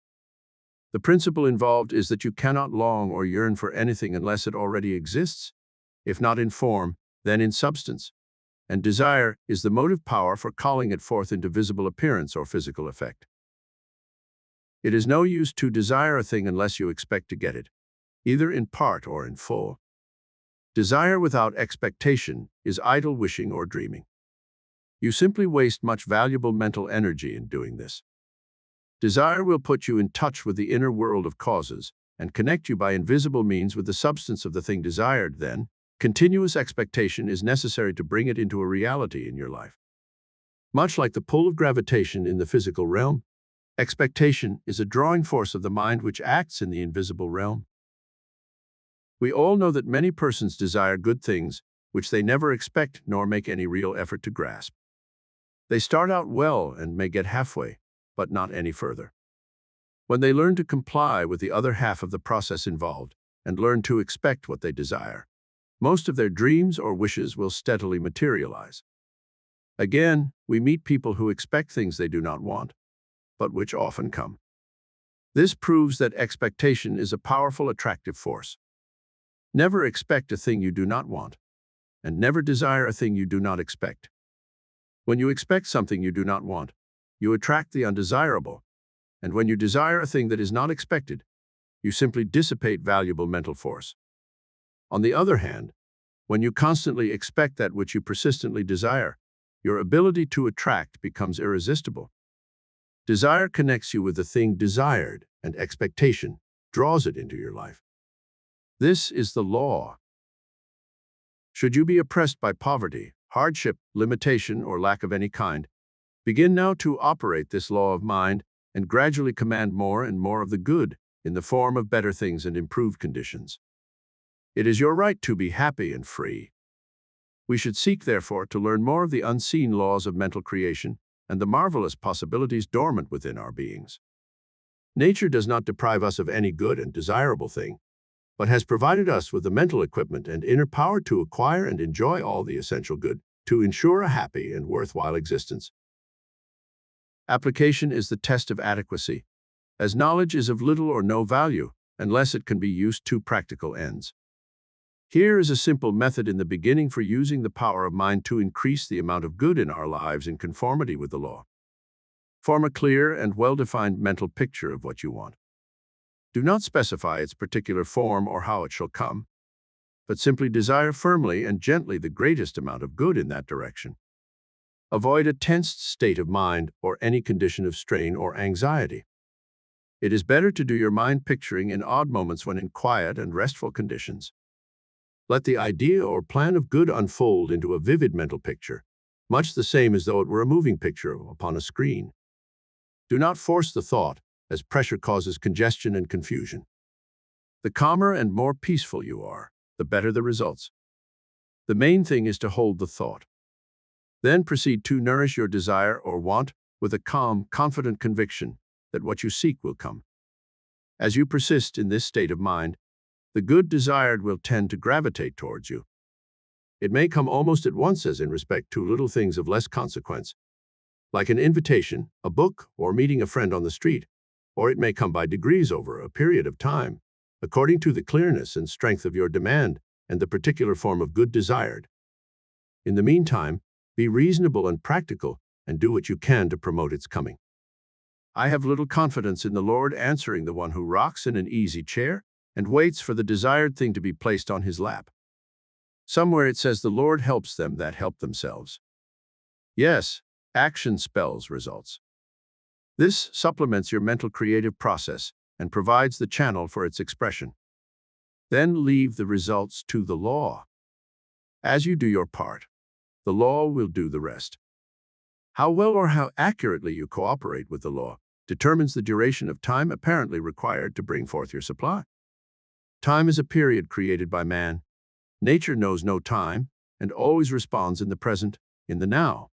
The principle involved is that you cannot long or yearn for anything unless it already exists, if not in form, then in substance. And desire is the motive power for calling it forth into visible appearance or physical effect. It is no use to desire a thing unless you expect to get it, either in part or in full. Desire without expectation is idle wishing or dreaming. You simply waste much valuable mental energy in doing this. Desire will put you in touch with the inner world of causes and connect you by invisible means with the substance of the thing desired. Then, continuous expectation is necessary to bring it into a reality in your life. Much like the pull of gravitation in the physical realm, expectation is a drawing force of the mind which acts in the invisible realm. We all know that many persons desire good things which they never expect nor make any real effort to grasp. They start out well and may get halfway, but not any further. When they learn to comply with the other half of the process involved and learn to expect what they desire, most of their dreams or wishes will steadily materialize. Again, we meet people who expect things they do not want, but which often come. This proves that expectation is a powerful attractive force. Never expect a thing you do not want, and never desire a thing you do not expect. When you expect something you do not want, you attract the undesirable, and when you desire a thing that is not expected, you simply dissipate valuable mental force. On the other hand, when you constantly expect that which you persistently desire, your ability to attract becomes irresistible. Desire connects you with the thing desired, and expectation draws it into your life. This is the law. Should you be oppressed by poverty, hardship, limitation, or lack of any kind, begin now to operate this law of mind and gradually command more and more of the good in the form of better things and improved conditions. It is your right to be happy and free. We should seek, therefore, to learn more of the unseen laws of mental creation and the marvelous possibilities dormant within our beings. Nature does not deprive us of any good and desirable thing, but has provided us with the mental equipment and inner power to acquire and enjoy all the essential good to ensure a happy and worthwhile existence. Application is the test of adequacy, as knowledge is of little or no value unless it can be used to practical ends. Here is a simple method in the beginning for using the power of mind to increase the amount of good in our lives in conformity with the law. Form a clear and well-defined mental picture of what you want. Do not specify its particular form or how it shall come, but simply desire firmly and gently the greatest amount of good in that direction. Avoid a tensed state of mind or any condition of strain or anxiety. It is better to do your mind picturing in odd moments when in quiet and restful conditions. Let the idea or plan of good unfold into a vivid mental picture, much the same as though it were a moving picture upon a screen. Do not force the thought, as pressure causes congestion and confusion. The calmer and more peaceful you are, the better the results. The main thing is to hold the thought. Then proceed to nourish your desire or want with a calm, confident conviction that what you seek will come. As you persist in this state of mind, the good desired will tend to gravitate towards you. It may come almost at once, as in respect to little things of less consequence, like an invitation, a book, or meeting a friend on the street, or it may come by degrees over a period of time, according to the clearness and strength of your demand and the particular form of good desired. In the meantime, be reasonable and practical and do what you can to promote its coming. I have little confidence in the Lord answering the one who rocks in an easy chair and waits for the desired thing to be placed on his lap. Somewhere it says the Lord helps them that help themselves. Yes, action spells results. This supplements your mental creative process and provides the channel for its expression. Then leave the results to the law. As you do your part, the law will do the rest. How well or how accurately you cooperate with the law determines the duration of time apparently required to bring forth your supply. Time is a period created by man. Nature knows no time and always responds in the present, in the now.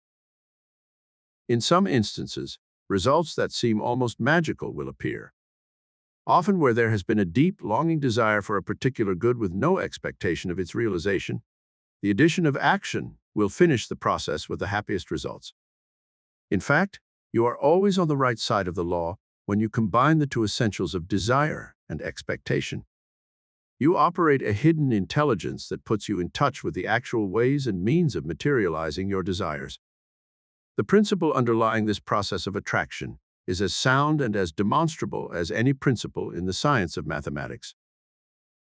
In some instances, results that seem almost magical will appear. Often where there has been a deep, longing desire for a particular good with no expectation of its realization, the addition of action will finish the process with the happiest results. In fact, you are always on the right side of the law when you combine the two essentials of desire and expectation. You operate a hidden intelligence that puts you in touch with the actual ways and means of materializing your desires. The principle underlying this process of attraction is as sound and as demonstrable as any principle in the science of mathematics.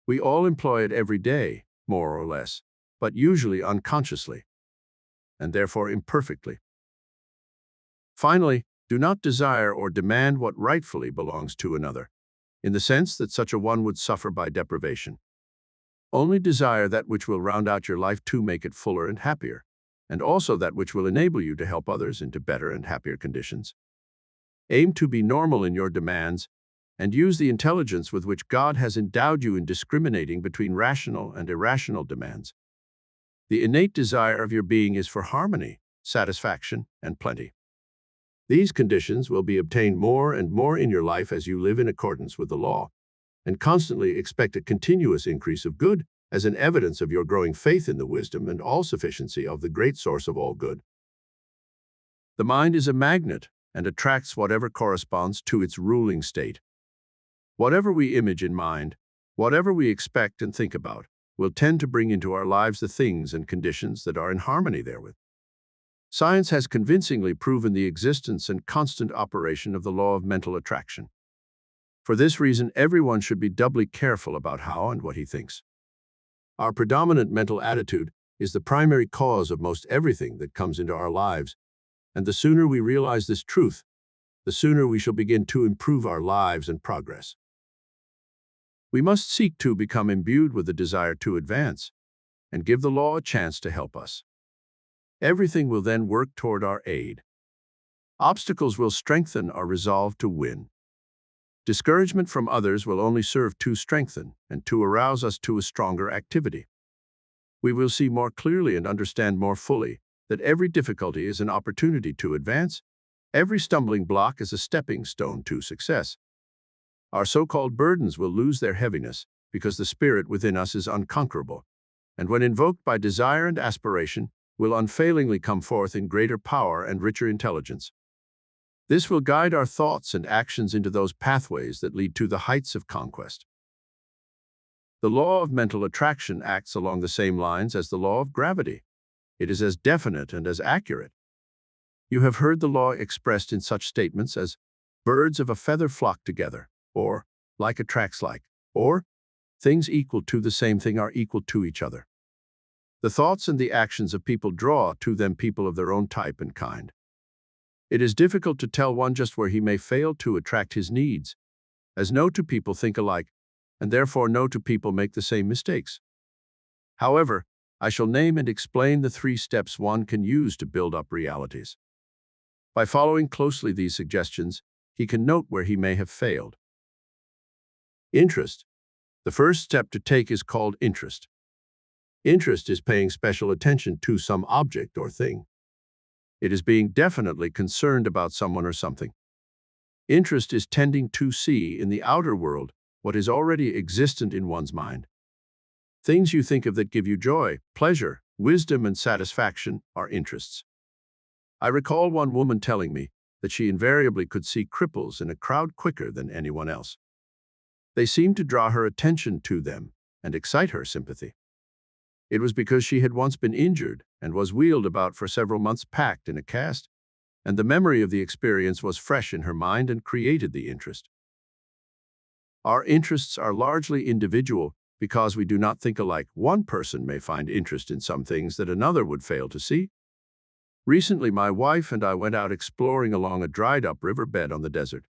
We all employ it every day, more or less, but usually unconsciously, and therefore imperfectly. Finally, do not desire or demand what rightfully belongs to another, in the sense that such a one would suffer by deprivation. Only desire that which will round out your life to make it fuller and happier, and also that which will enable you to help others into better and happier conditions. Aim to be normal in your demands, and use the intelligence with which God has endowed you in discriminating between rational and irrational demands. The innate desire of your being is for harmony, satisfaction, and plenty. These conditions will be obtained more and more in your life as you live in accordance with the law, and constantly expect a continuous increase of good as an evidence of your growing faith in the wisdom and all-sufficiency of the great source of all good. The mind is a magnet and attracts whatever corresponds to its ruling state. Whatever we image in mind, whatever we expect and think about, will tend to bring into our lives the things and conditions that are in harmony therewith. Science has convincingly proven the existence and constant operation of the law of mental attraction. For this reason, everyone should be doubly careful about how and what he thinks. Our predominant mental attitude is the primary cause of most everything that comes into our lives, and the sooner we realize this truth, the sooner we shall begin to improve our lives and progress. We must seek to become imbued with the desire to advance, and give the law a chance to help us. Everything will then work toward our aid. Obstacles will strengthen our resolve to win. Discouragement from others will only serve to strengthen and to arouse us to a stronger activity. We will see more clearly and understand more fully that every difficulty is an opportunity to advance, every stumbling block is a stepping stone to success. Our so-called burdens will lose their heaviness because the spirit within us is unconquerable, and when invoked by desire and aspiration, will unfailingly come forth in greater power and richer intelligence. This will guide our thoughts and actions into those pathways that lead to the heights of conquest. The law of mental attraction acts along the same lines as the law of gravity. It is as definite and as accurate. You have heard the law expressed in such statements as, birds of a feather flock together, or like attracts like, or things equal to the same thing are equal to each other. The thoughts and the actions of people draw to them people of their own type and kind. It is difficult to tell one just where he may fail to attract his needs, as no two people think alike, and therefore no two people make the same mistakes. However, I shall name and explain the 3 steps one can use to build up realities. By following closely these suggestions, he can note where he may have failed. Interest. The first step to take is called interest. Interest is paying special attention to some object or thing. It is being definitely concerned about someone or something. Interest is tending to see in the outer world what is already existent in one's mind. Things you think of that give you joy, pleasure, wisdom, and satisfaction are interests. I recall one woman telling me that she invariably could see cripples in a crowd quicker than anyone else. They seemed to draw her attention to them and excite her sympathy. It was because she had once been injured and was wheeled about for several months packed in a cast, and the memory of the experience was fresh in her mind and created the interest. Our interests are largely individual because we do not think alike. One person may find interest in some things that another would fail to see. Recently, my wife and I went out exploring along a dried-up riverbed on the desert.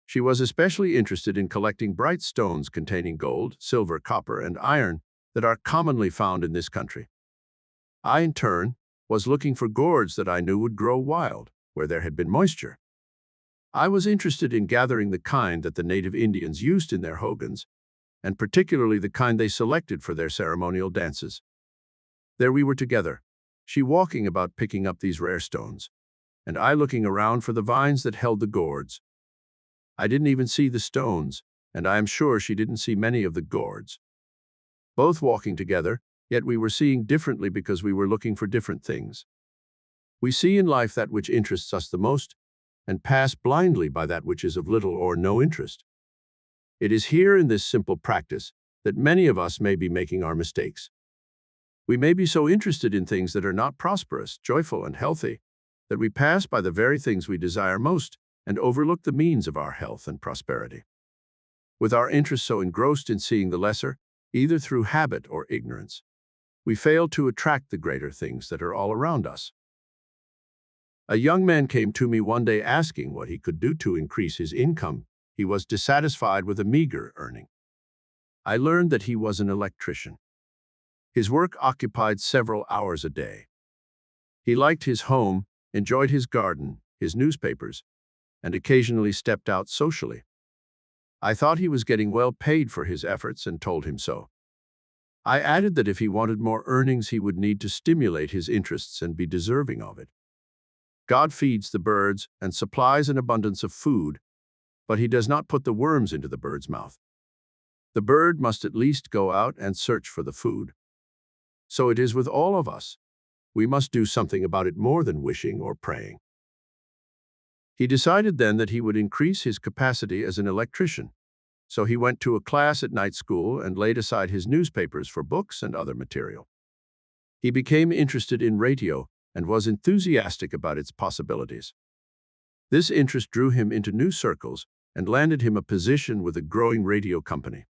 She was especially interested in collecting bright stones containing gold, silver, copper, and iron that are commonly found in this country. I, in turn, was looking for gourds that I knew would grow wild, where there had been moisture. I was interested in gathering the kind that the native Indians used in their hogans, and particularly the kind they selected for their ceremonial dances. There we were together, she walking about picking up these rare stones, and I looking around for the vines that held the gourds. I didn't even see the stones, and I am sure she didn't see many of the gourds. Both walking together, yet we were seeing differently because we were looking for different things. We see in life that which interests us the most, and pass blindly by that which is of little or no interest. It is here in this simple practice that many of us may be making our mistakes. We may be so interested in things that are not prosperous, joyful, and healthy, that we pass by the very things we desire most and overlook the means of our health and prosperity. With our interest so engrossed in seeing the lesser, either through habit or ignorance, we fail to attract the greater things that are all around us. A young man came to me one day asking what he could do to increase his income. He was dissatisfied with a meager earning. I learned that he was an electrician. His work occupied several hours a day. He liked his home, enjoyed his garden, his newspapers, and occasionally stepped out socially. I thought he was getting well paid for his efforts and told him so. I added that if he wanted more earnings, he would need to stimulate his interests and be deserving of it. God feeds the birds and supplies an abundance of food, but he does not put the worms into the bird's mouth. The bird must at least go out and search for the food. So it is with all of us. We must do something about it more than wishing or praying. He decided then that he would increase his capacity as an electrician. So he went to a class at night school and laid aside his newspapers for books and other material. He became interested in radio and was enthusiastic about its possibilities. This interest drew him into new circles and landed him a position with a growing radio company.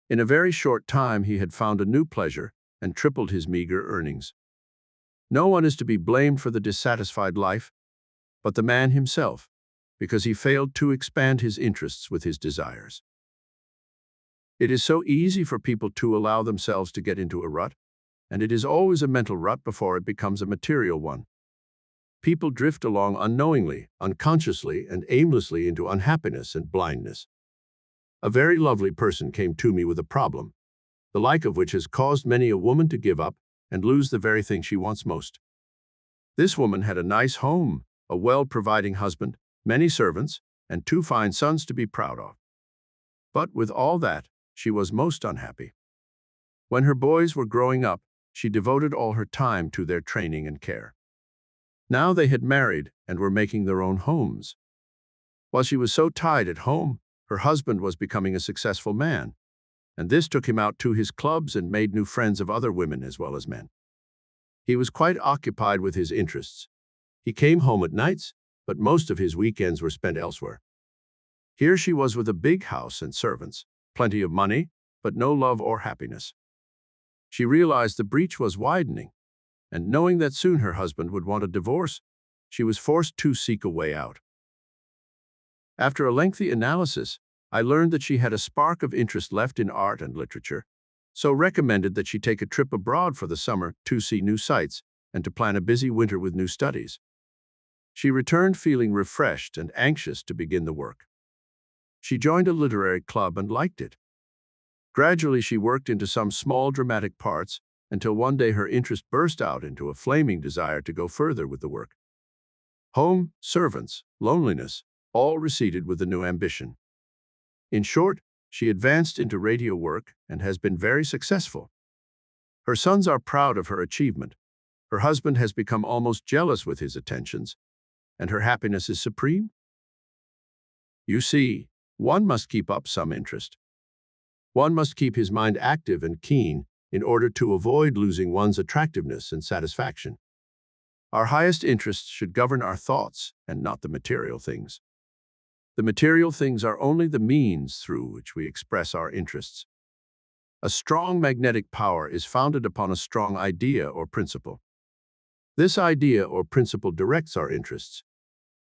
In a very short time, he had found a new pleasure and tripled his meager earnings. No one is to be blamed for the dissatisfied life, but the man himself, because he failed to expand his interests with his desires. It is so easy for people to allow themselves to get into a rut, and it is always a mental rut before it becomes a material one. People drift along unknowingly, unconsciously, and aimlessly into unhappiness and blindness. A very lovely person came to me with a problem, the like of which has caused many a woman to give up and lose the very thing she wants most. This woman had a nice home, a well-providing husband, many servants, and 2 fine sons to be proud of. But with all that, she was most unhappy. When her boys were growing up, she devoted all her time to their training and care. Now they had married and were making their own homes. While she was so tied at home, her husband was becoming a successful man, and this took him out to his clubs and made new friends of other women as well as men. He was quite occupied with his interests. He came home at nights, but most of his weekends were spent elsewhere. Here she was with a big house and servants, plenty of money, but no love or happiness. She realized the breach was widening, and knowing that soon her husband would want a divorce, she was forced to seek a way out. After a lengthy analysis, I learned that she had a spark of interest left in art and literature, so recommended that she take a trip abroad for the summer to see new sights and to plan a busy winter with new studies. She returned feeling refreshed and anxious to begin the work. She joined a literary club and liked it. Gradually, she worked into some small dramatic parts until one day her interest burst out into a flaming desire to go further with the work. Home, servants, loneliness, all receded with the new ambition. In short, she advanced into radio work and has been very successful. Her sons are proud of her achievement. Her husband has become almost jealous with his attentions, and her happiness is supreme. You see, one must keep up some interest. One must keep his mind active and keen in order to avoid losing one's attractiveness and satisfaction. Our highest interests should govern our thoughts and not the material things. The material things are only the means through which we express our interests. A strong magnetic power is founded upon a strong idea or principle. This idea or principle directs our interests,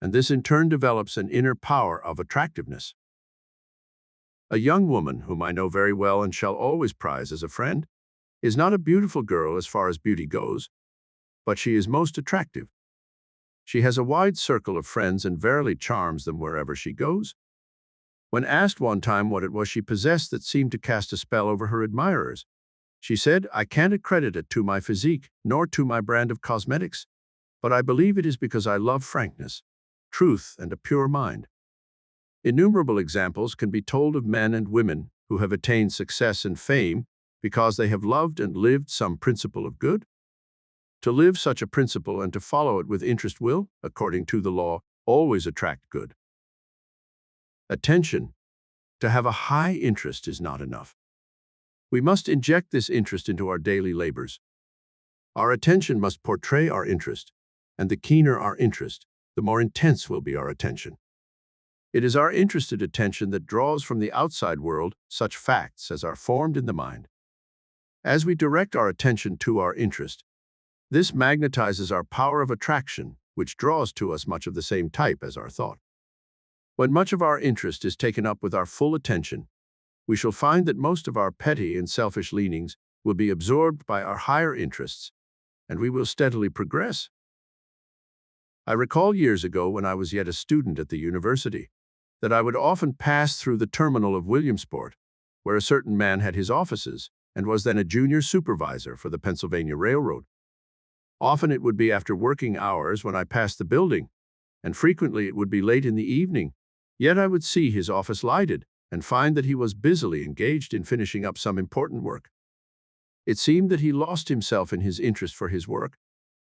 and this in turn develops an inner power of attractiveness. A young woman whom I know very well and shall always prize as a friend is not a beautiful girl as far as beauty goes, but she is most attractive. She has a wide circle of friends and verily charms them wherever she goes. When asked one time what it was she possessed that seemed to cast a spell over her admirers, she said, "I can't accredit it to my physique, nor to my brand of cosmetics, but I believe it is because I love frankness, truth, and a pure mind." Innumerable examples can be told of men and women who have attained success and fame because they have loved and lived some principle of good. To live such a principle and to follow it with interest will, according to the law, always attract good. Attention. To have a high interest is not enough. We must inject this interest into our daily labors. Our attention must portray our interest, and the keener our interest, the more intense will be our attention. It is our interested attention that draws from the outside world such facts as are formed in the mind. As we direct our attention to our interest, this magnetizes our power of attraction, which draws to us much of the same type as our thought. When much of our interest is taken up with our full attention, we shall find that most of our petty and selfish leanings will be absorbed by our higher interests, and we will steadily progress. I recall years ago when I was yet a student at the university, that I would often pass through the terminal of Williamsport, where a certain man had his offices and was then a junior supervisor for the Pennsylvania Railroad. Often it would be after working hours when I passed the building, and frequently it would be late in the evening, yet I would see his office lighted and find that he was busily engaged in finishing up some important work. It seemed that he lost himself in his interest for his work,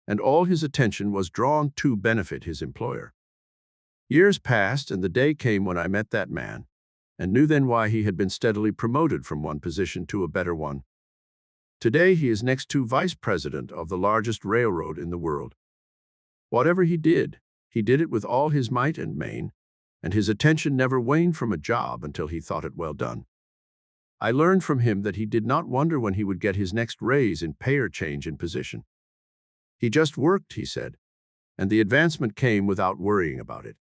and all his attention was drawn to benefit his employer. Years passed, and the day came when I met that man, and knew then why he had been steadily promoted from one position to a better one. Today he is next to vice president of the largest railroad in the world. Whatever he did it with all his might and main, and his attention never waned from a job until he thought it well done. I learned from him that he did not wonder when he would get his next raise in pay or change in position. He just worked, he said, and the advancement came without worrying about it.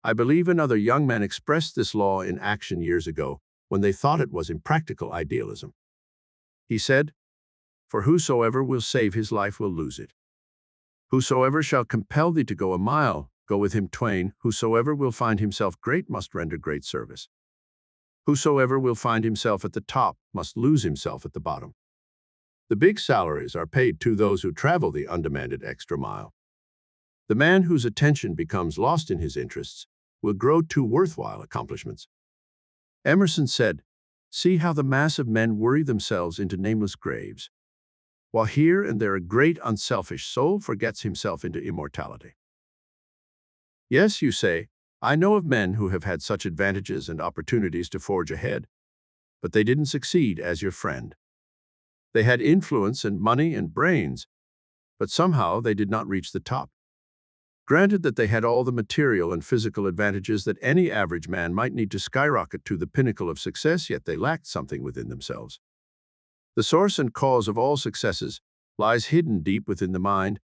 I believe another young man expressed this law in action years ago when they thought it was impractical idealism. He said, "For whosoever will save his life will lose it. Whosoever shall compel thee to go a mile, go with him twain. Whosoever will find himself great must render great service. Whosoever will find himself at the top must lose himself at the bottom." The big salaries are paid to those who travel the undemanded extra mile. The man whose attention becomes lost in his interests will grow to worthwhile accomplishments. Emerson said, "See how the mass of men worry themselves into nameless graves, while here and there a great unselfish soul forgets himself into immortality." Yes, you say, I know of men who have had such advantages and opportunities to forge ahead, but they didn't succeed as your friend. They had influence and money and brains, but somehow they did not reach the top. Granted that they had all the material and physical advantages that any average man might need to skyrocket to the pinnacle of success, yet they lacked something within themselves. The source and cause of all successes lies hidden deep within the mind,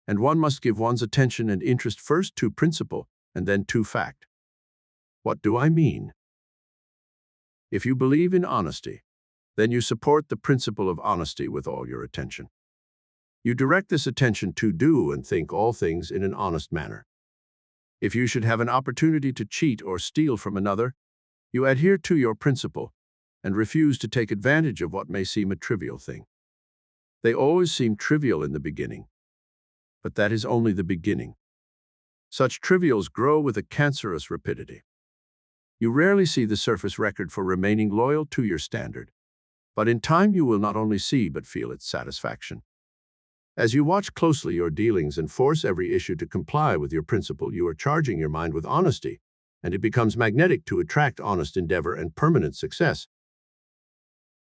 and one must give one's attention and interest first to principle and then to fact. What do I mean? If you believe in honesty, then you support the principle of honesty with all your attention. You direct this attention to do and think all things in an honest manner. If you should have an opportunity to cheat or steal from another, you adhere to your principle and refuse to take advantage of what may seem a trivial thing. They always seem trivial in the beginning, but that is only the beginning. Such trivials grow with a cancerous rapidity. You rarely see the surface record for remaining loyal to your standard, but in time you will not only see but feel its satisfaction. As you watch closely your dealings and force every issue to comply with your principle, you are charging your mind with honesty, and it becomes magnetic to attract honest endeavor and permanent success.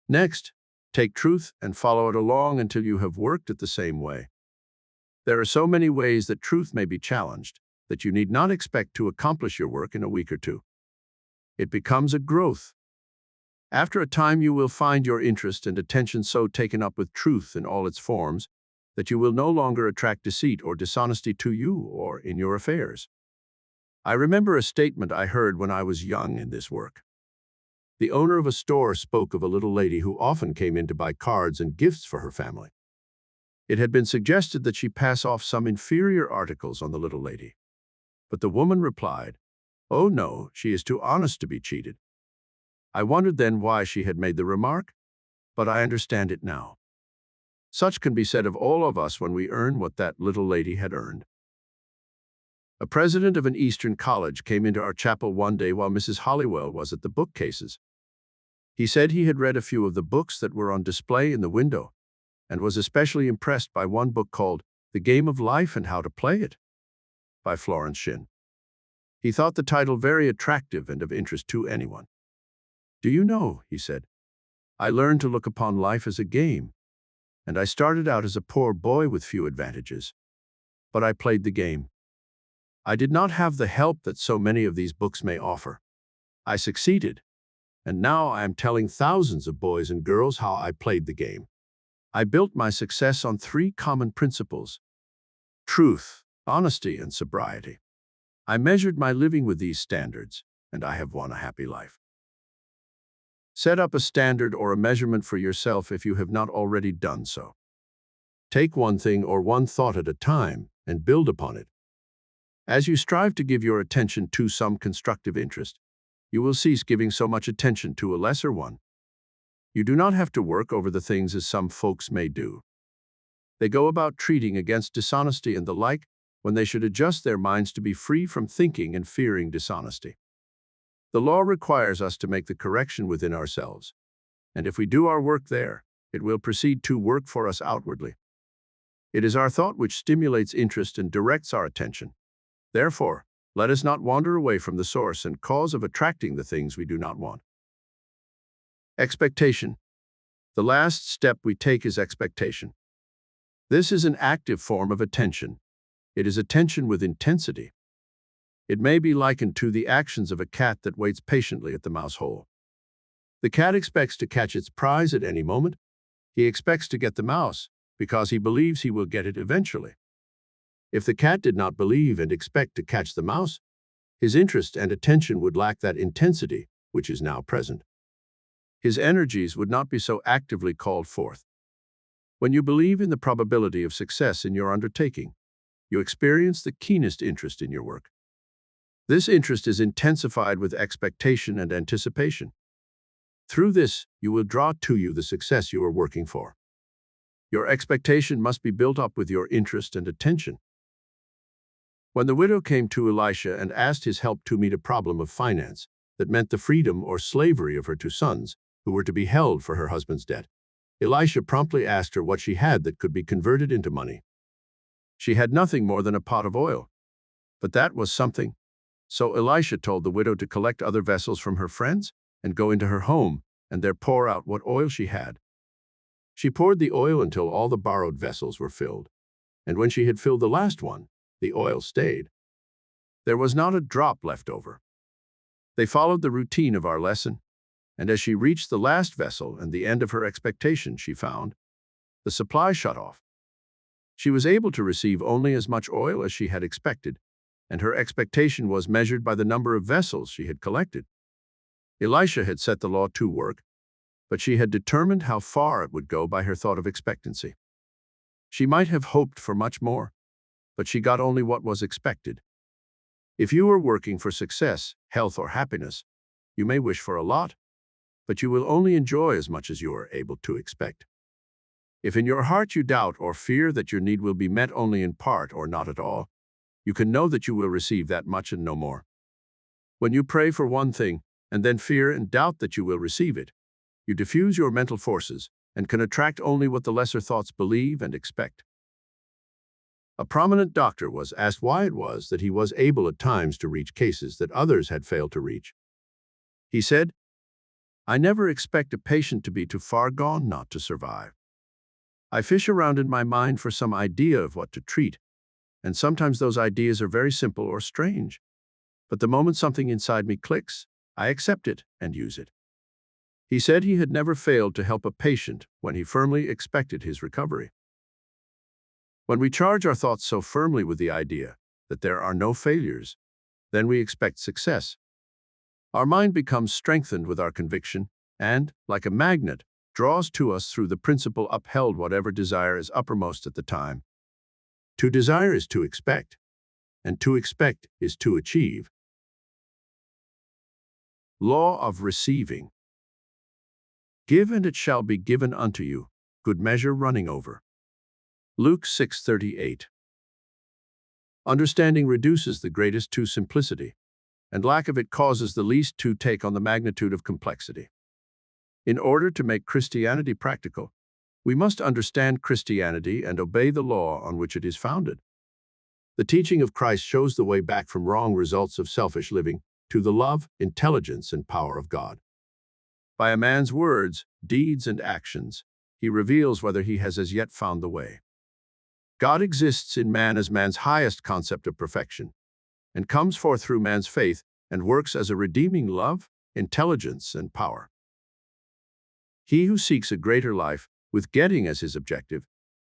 Next, take truth and follow it along until you have worked it the same way. There are so many ways that truth may be challenged that you need not expect to accomplish your work in a week or two. It becomes a growth. After a time, you will find your interest and attention so taken up with truth in all its forms that you will no longer attract deceit or dishonesty to you or in your affairs. I remember a statement I heard when I was young in this work. The owner of a store spoke of a little lady who often came in to buy cards and gifts for her family. It had been suggested that she pass off some inferior articles on the little lady. But the woman replied, "Oh no, she is too honest to be cheated." I wondered then why she had made the remark, but I understand it now. Such can be said of all of us when we earn what that little lady had earned. A president of an Eastern college came into our chapel one day while Mrs. Holliwell was at the bookcases. He said he had read a few of the books that were on display in the window and was especially impressed by one book called The Game of Life and How to Play It by Florence Shinn. He thought the title very attractive and of interest to anyone. "Do you know," he said, "I learned to look upon life as a game, and I started out as a poor boy with few advantages. But I played the game. I did not have the help that so many of these books may offer. I succeeded, and now I am telling thousands of boys and girls how I played the game. I built my success on 3 common principles: truth, honesty, and sobriety. I measured my living with these standards, and I have won a happy life." Set up a standard or a measurement for yourself if you have not already done so. Take one thing or one thought at a time and build upon it. As you strive to give your attention to some constructive interest, you will cease giving so much attention to a lesser one. You do not have to work over the things as some folks may do. They go about treating against dishonesty and the like when they should adjust their minds to be free from thinking and fearing dishonesty. The law requires us to make the correction within ourselves, and if we do our work there, it will proceed to work for us outwardly. It is our thought which stimulates interest and directs our attention. Therefore, let us not wander away from the source and cause of attracting the things we do not want. Expectation. The last step we take is expectation. This is an active form of attention. It is attention with intensity. It may be likened to the actions of a cat that waits patiently at the mouse hole. The cat expects to catch its prize at any moment. He expects to get the mouse because he believes he will get it eventually. If the cat did not believe and expect to catch the mouse, his interest and attention would lack that intensity which is now present. His energies would not be so actively called forth. When you believe in the probability of success in your undertaking, you experience the keenest interest in your work. This interest is intensified with expectation and anticipation. Through this, you will draw to you the success you are working for. Your expectation must be built up with your interest and attention. When the widow came to Elisha and asked his help to meet a problem of finance that meant the freedom or slavery of her 2 sons, who were to be held for her husband's debt, Elisha promptly asked her what she had that could be converted into money. She had nothing more than a pot of oil, but that was something. So Elisha told the widow to collect other vessels from her friends and go into her home and there pour out what oil she had. She poured the oil until all the borrowed vessels were filled, and when she had filled the last one, the oil stayed. There was not a drop left over. They followed the routine of our lesson, and as she reached the last vessel and the end of her expectation, she found the supply shut off. She was able to receive only as much oil as she had expected, and her expectation was measured by the number of vessels she had collected. Elisha had set the law to work, but she had determined how far it would go by her thought of expectancy. She might have hoped for much more, but she got only what was expected. If you are working for success, health, or happiness, you may wish for a lot, but you will only enjoy as much as you are able to expect. If in your heart you doubt or fear that your need will be met only in part or not at all, you can know that you will receive that much and no more. When you pray for one thing and then fear and doubt that you will receive it, you diffuse your mental forces and can attract only what the lesser thoughts believe and expect. A prominent doctor was asked why it was that he was able at times to reach cases that others had failed to reach. He said, "I never expect a patient to be too far gone not to survive. I fish around in my mind for some idea of what to treat, and sometimes those ideas are very simple or strange. But the moment something inside me clicks, I accept it and use it." He said he had never failed to help a patient when he firmly expected his recovery. When we charge our thoughts so firmly with the idea that there are no failures, then we expect success. Our mind becomes strengthened with our conviction and, like a magnet, draws to us through the principle upheld whatever desire is uppermost at the time. To desire is to expect, and to expect is to achieve. Law of receiving. Give and it shall be given unto you, good measure running over. Luke 6:38. Understanding reduces the greatest to simplicity, and lack of it causes the least to take on the magnitude of complexity. In order to make Christianity practical, we must understand Christianity and obey the law on which it is founded. The teaching of Christ shows the way back from wrong results of selfish living to the love, intelligence, and power of God. By a man's words, deeds, and actions, he reveals whether he has as yet found the way. God exists in man as man's highest concept of perfection, and comes forth through man's faith and works as a redeeming love, intelligence, and power. He who seeks a greater life, with getting as his objective,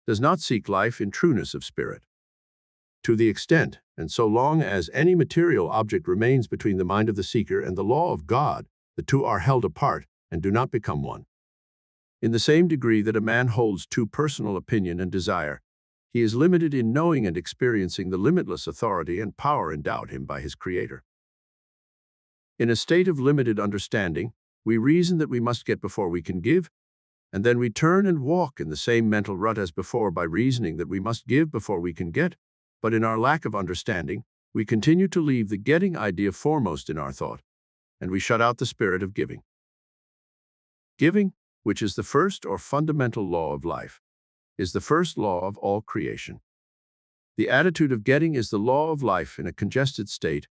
does not seek life in trueness of spirit. To the extent, and so long as any material object remains between the mind of the seeker and the law of God, the two are held apart and do not become one. In the same degree that a man holds to personal opinion and desire, he is limited in knowing and experiencing the limitless authority and power endowed him by his Creator. In a state of limited understanding, we reason that we must get before we can give, and then we turn and walk in the same mental rut as before by reasoning that we must give before we can get, but in our lack of understanding, we continue to leave the getting idea foremost in our thought, and we shut out the spirit of giving. Giving, which is the first or fundamental law of life, is the first law of all creation. The attitude of getting is the law of life in a congested state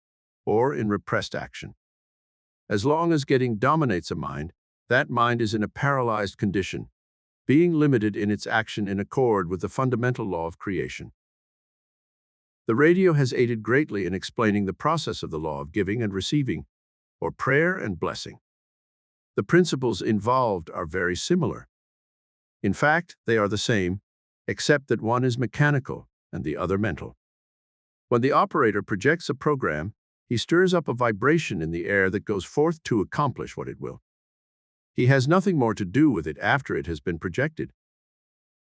or in repressed action. As long as getting dominates a mind, that mind is in a paralyzed condition, being limited in its action in accord with the fundamental law of creation. The radio has aided greatly in explaining the process of the law of giving and receiving, or prayer and blessing. The principles involved are very similar. In fact, they are the same, except that one is mechanical and the other mental. When the operator projects a program, he stirs up a vibration in the air that goes forth to accomplish what it will. He has nothing more to do with it after it has been projected.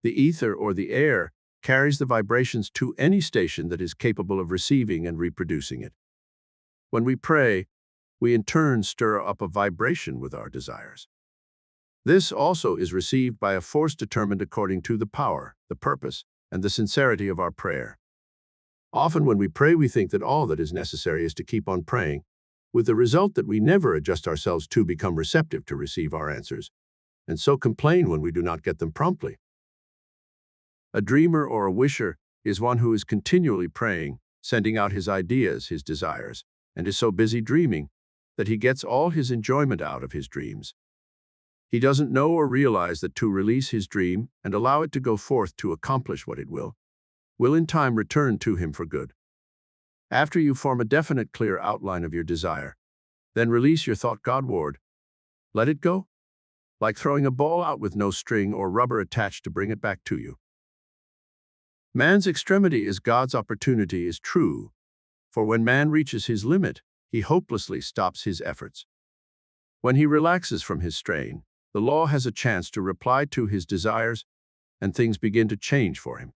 The ether or the air carries the vibrations to any station that is capable of receiving and reproducing it. When we pray, we in turn stir up a vibration with our desires. This also is received by a force determined according to the power, the purpose, and the sincerity of our prayer. Often when we pray, we think that all that is necessary is to keep on praying, with the result that we never adjust ourselves to become receptive to receive our answers, and so complain when we do not get them promptly. A dreamer or a wisher is one who is continually praying, sending out his ideas, his desires, and is so busy dreaming that he gets all his enjoyment out of his dreams. He doesn't know or realize that to release his dream and allow it to go forth to accomplish what it will in time return to him for good. After you form a definite, clear outline of your desire, then release your thought Godward. Let it go, like throwing a ball out with no string or rubber attached to bring it back to you. Man's extremity is God's opportunity is true, for when man reaches his limit, he hopelessly stops his efforts. When he relaxes from his strain, the law has a chance to reply to his desires, and things begin to change for him.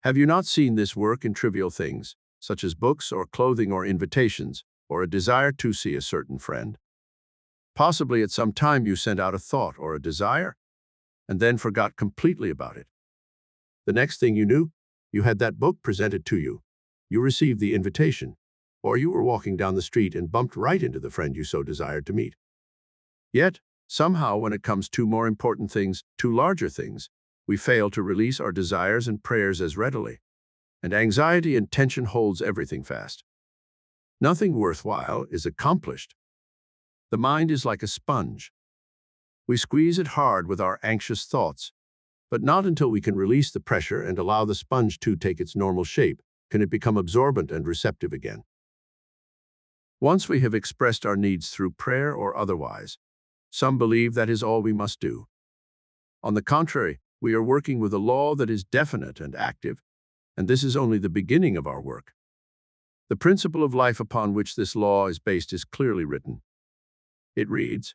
Have you not seen this work in trivial things, such as books or clothing or invitations, or a desire to see a certain friend? Possibly at some time you sent out a thought or a desire, and then forgot completely about it. The next thing you knew, you had that book presented to you. You received the invitation, or you were walking down the street and bumped right into the friend you so desired to meet. Yet, somehow, when it comes to more important things, to larger things, we fail to release our desires and prayers as readily, and anxiety and tension holds everything fast. Nothing worthwhile is accomplished. The mind is like a sponge. We squeeze it hard with our anxious thoughts, but not until we can release the pressure and allow the sponge to take its normal shape can it become absorbent and receptive again. Once we have expressed our needs through prayer or otherwise, some believe that is all we must do. On the contrary, we are working with a law that is definite and active, and this is only the beginning of our work. The principle of life upon which this law is based is clearly written. It reads,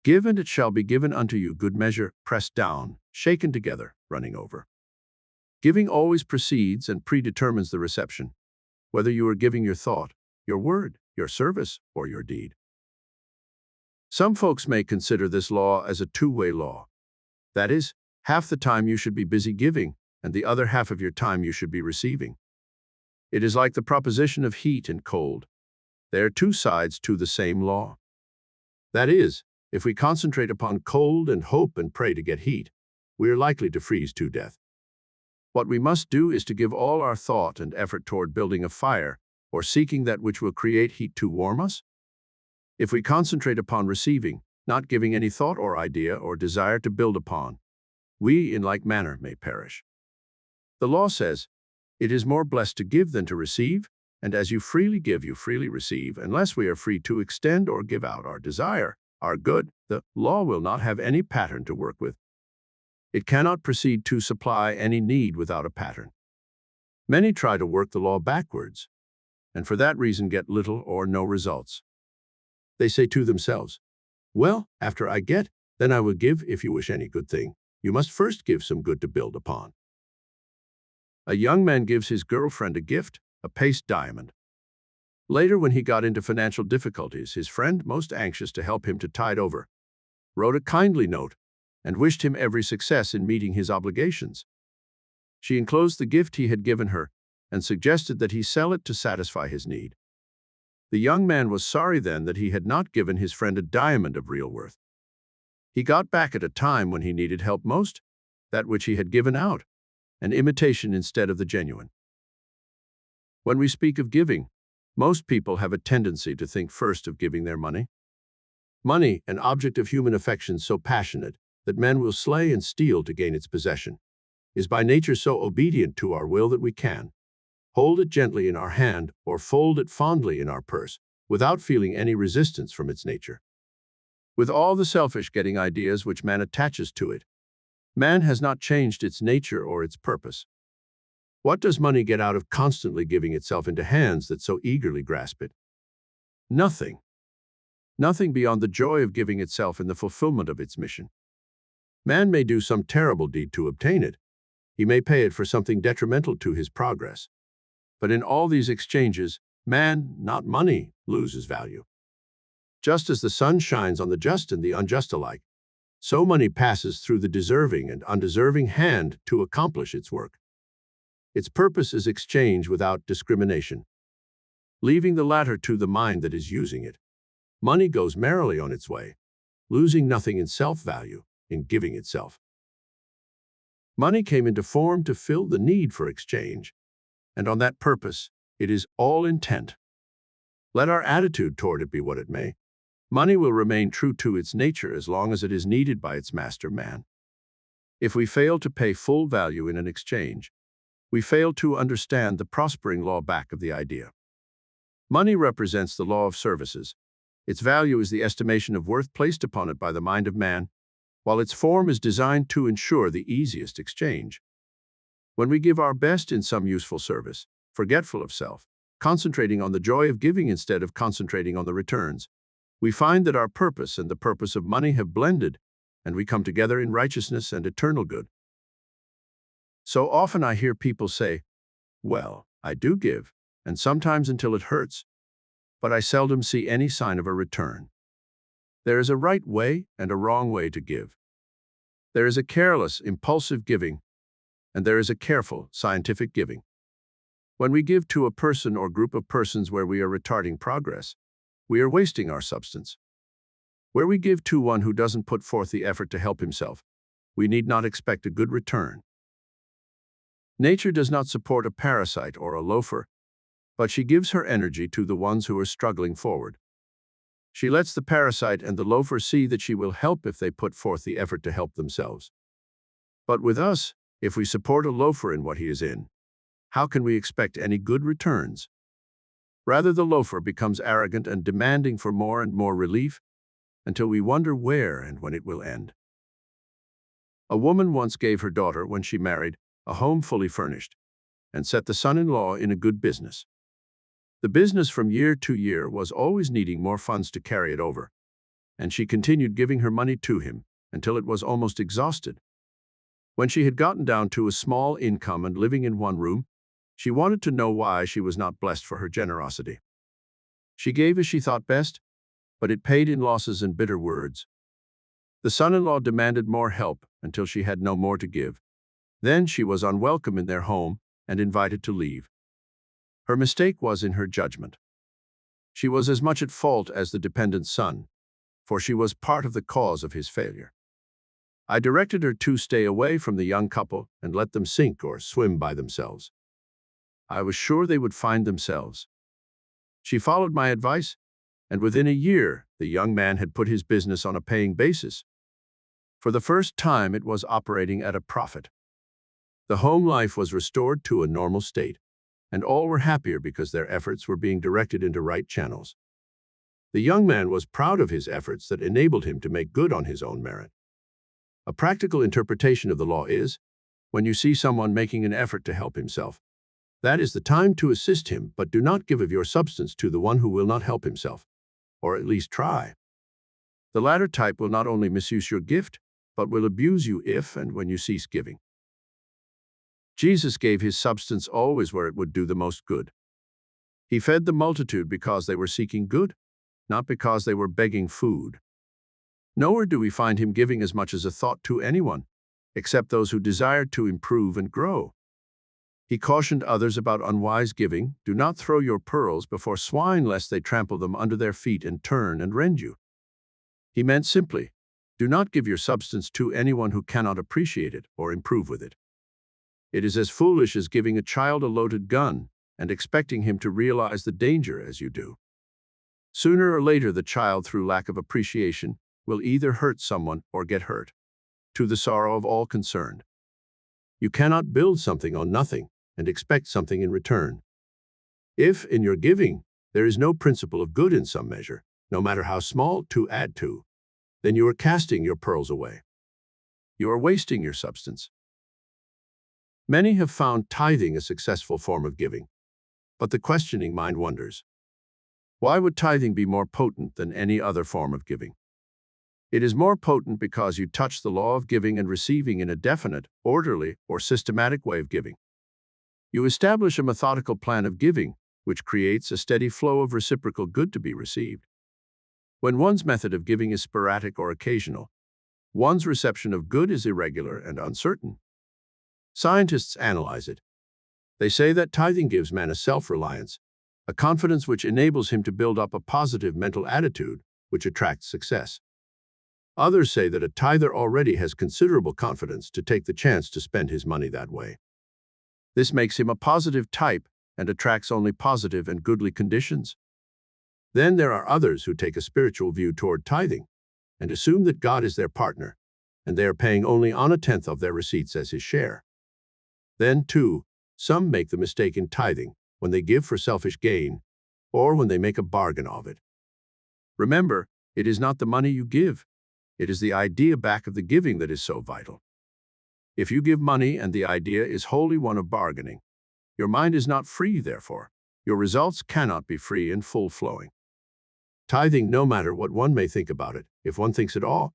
"Give and it shall be given unto you, good measure, pressed down, shaken together, running over." Giving always precedes and predetermines the reception, whether you are giving your thought, your word, your service, or your deed. Some folks may consider this law as a two-way law. That is, half the time you should be busy giving, and the other half of your time you should be receiving. It is like the proposition of heat and cold. They are two sides to the same law. That is, if we concentrate upon cold and hope and pray to get heat, we are likely to freeze to death. What we must do is to give all our thought and effort toward building a fire or seeking that which will create heat to warm us. If we concentrate upon receiving, not giving any thought or idea or desire to build upon, we in like manner may perish. The law says, "It is more blessed to give than to receive, and as you freely give, you freely receive, unless we are free to extend or give out our desire, our good." The law will not have any pattern to work with. It cannot proceed to supply any need without a pattern. Many try to work the law backwards, and for that reason get little or no results. They say to themselves, "Well, after I get, then I will give. If you wish any good thing, you must first give some good to build upon." A young man gives his girlfriend a gift, a paste diamond. Later, when he got into financial difficulties, his friend, most anxious to help him to tide over, wrote a kindly note and wished him every success in meeting his obligations. She enclosed the gift he had given her and suggested that he sell it to satisfy his need. The young man was sorry then that he had not given his friend a diamond of real worth. He got back at a time when he needed help most, that which he had given out, an imitation instead of the genuine. When we speak of giving, most people have a tendency to think first of giving their money. Money, an object of human affection so passionate that men will slay and steal to gain its possession, is by nature so obedient to our will that we can hold it gently in our hand or fold it fondly in our purse without feeling any resistance from its nature. With all the selfish-getting ideas which man attaches to it, man has not changed its nature or its purpose. What does money get out of constantly giving itself into hands that so eagerly grasp it? Nothing. Nothing beyond the joy of giving itself in the fulfillment of its mission. Man may do some terrible deed to obtain it. He may pay it for something detrimental to his progress. But in all these exchanges, man, not money, loses value. Just as the sun shines on the just and the unjust alike, so money passes through the deserving and undeserving hand to accomplish its work. Its purpose is exchange without discrimination, leaving the latter to the mind that is using it. Money goes merrily on its way, losing nothing in self-value, in giving itself. Money came into form to fill the need for exchange, and on that purpose, it is all intent. Let our attitude toward it be what it may. Money will remain true to its nature as long as it is needed by its master, man. If we fail to pay full value in an exchange, we fail to understand the prospering law back of the idea. Money represents the law of services. Its value is the estimation of worth placed upon it by the mind of man, while its form is designed to ensure the easiest exchange. When we give our best in some useful service, forgetful of self, concentrating on the joy of giving instead of concentrating on the returns, we find that our purpose and the purpose of money have blended, and we come together in righteousness and eternal good. So often I hear people say, "Well, I do give, and sometimes until it hurts, but I seldom see any sign of a return." There is a right way and a wrong way to give. There is a careless, impulsive giving, and there is a careful, scientific giving. When we give to a person or group of persons where we are retarding progress, we are wasting our substance. Where we give to one who doesn't put forth the effort to help himself, we need not expect a good return. Nature does not support a parasite or a loafer, but she gives her energy to the ones who are struggling forward. She lets the parasite and the loafer see that she will help if they put forth the effort to help themselves. But with us, if we support a loafer in what he is in, how can we expect any good returns? Rather, the loafer becomes arrogant and demanding for more and more relief until we wonder where and when it will end. A woman once gave her daughter, when she married, a home fully furnished, and set the son-in-law in a good business. The business from year to year was always needing more funds to carry it over, and she continued giving her money to him until it was almost exhausted. When she had gotten down to a small income and living in one room, she wanted to know why she was not blessed for her generosity. She gave as she thought best, but it paid in losses and bitter words. The son-in-law demanded more help until she had no more to give. Then she was unwelcome in their home and invited to leave. Her mistake was in her judgment. She was as much at fault as the dependent son, for she was part of the cause of his failure. I directed her to stay away from the young couple and let them sink or swim by themselves. I was sure they would find themselves. She followed my advice, and within a year, the young man had put his business on a paying basis. For the first time, it was operating at a profit. The home life was restored to a normal state, and all were happier because their efforts were being directed into right channels. The young man was proud of his efforts that enabled him to make good on his own merit. A practical interpretation of the law is, when you see someone making an effort to help himself, that is the time to assist him, but do not give of your substance to the one who will not help himself, or at least try. The latter type will not only misuse your gift, but will abuse you if and when you cease giving. Jesus gave his substance always where it would do the most good. He fed the multitude because they were seeking good, not because they were begging food. Nowhere do we find him giving as much as a thought to anyone, except those who desired to improve and grow. He cautioned others about unwise giving. Do not throw your pearls before swine lest they trample them under their feet and turn and rend you. He meant simply, do not give your substance to anyone who cannot appreciate it or improve with it. It is as foolish as giving a child a loaded gun and expecting him to realize the danger as you do. Sooner or later, the child, through lack of appreciation, will either hurt someone or get hurt, to the sorrow of all concerned. You cannot build something on nothing and expect something in return. If, in your giving, there is no principle of good in some measure, no matter how small, to add to, then you are casting your pearls away. You are wasting your substance. Many have found tithing a successful form of giving, but the questioning mind wonders, why would tithing be more potent than any other form of giving? It is more potent because you touch the law of giving and receiving in a definite, orderly, or systematic way of giving. You establish a methodical plan of giving, which creates a steady flow of reciprocal good to be received. When one's method of giving is sporadic or occasional, one's reception of good is irregular and uncertain. Scientists analyze it. They say that tithing gives man a self-reliance, a confidence which enables him to build up a positive mental attitude, which attracts success. Others say that a tither already has considerable confidence to take the chance to spend his money that way. This makes him a positive type and attracts only positive and goodly conditions. Then there are others who take a spiritual view toward tithing and assume that God is their partner, and they are paying only on a tenth of their receipts as his share. Then, too, some make the mistake in tithing when they give for selfish gain or when they make a bargain of it. Remember, it is not the money you give. It is the idea back of the giving that is so vital. If you give money and the idea is wholly one of bargaining, your mind is not free, therefore. Your results cannot be free and full-flowing. Tithing, no matter what one may think about it, if one thinks at all,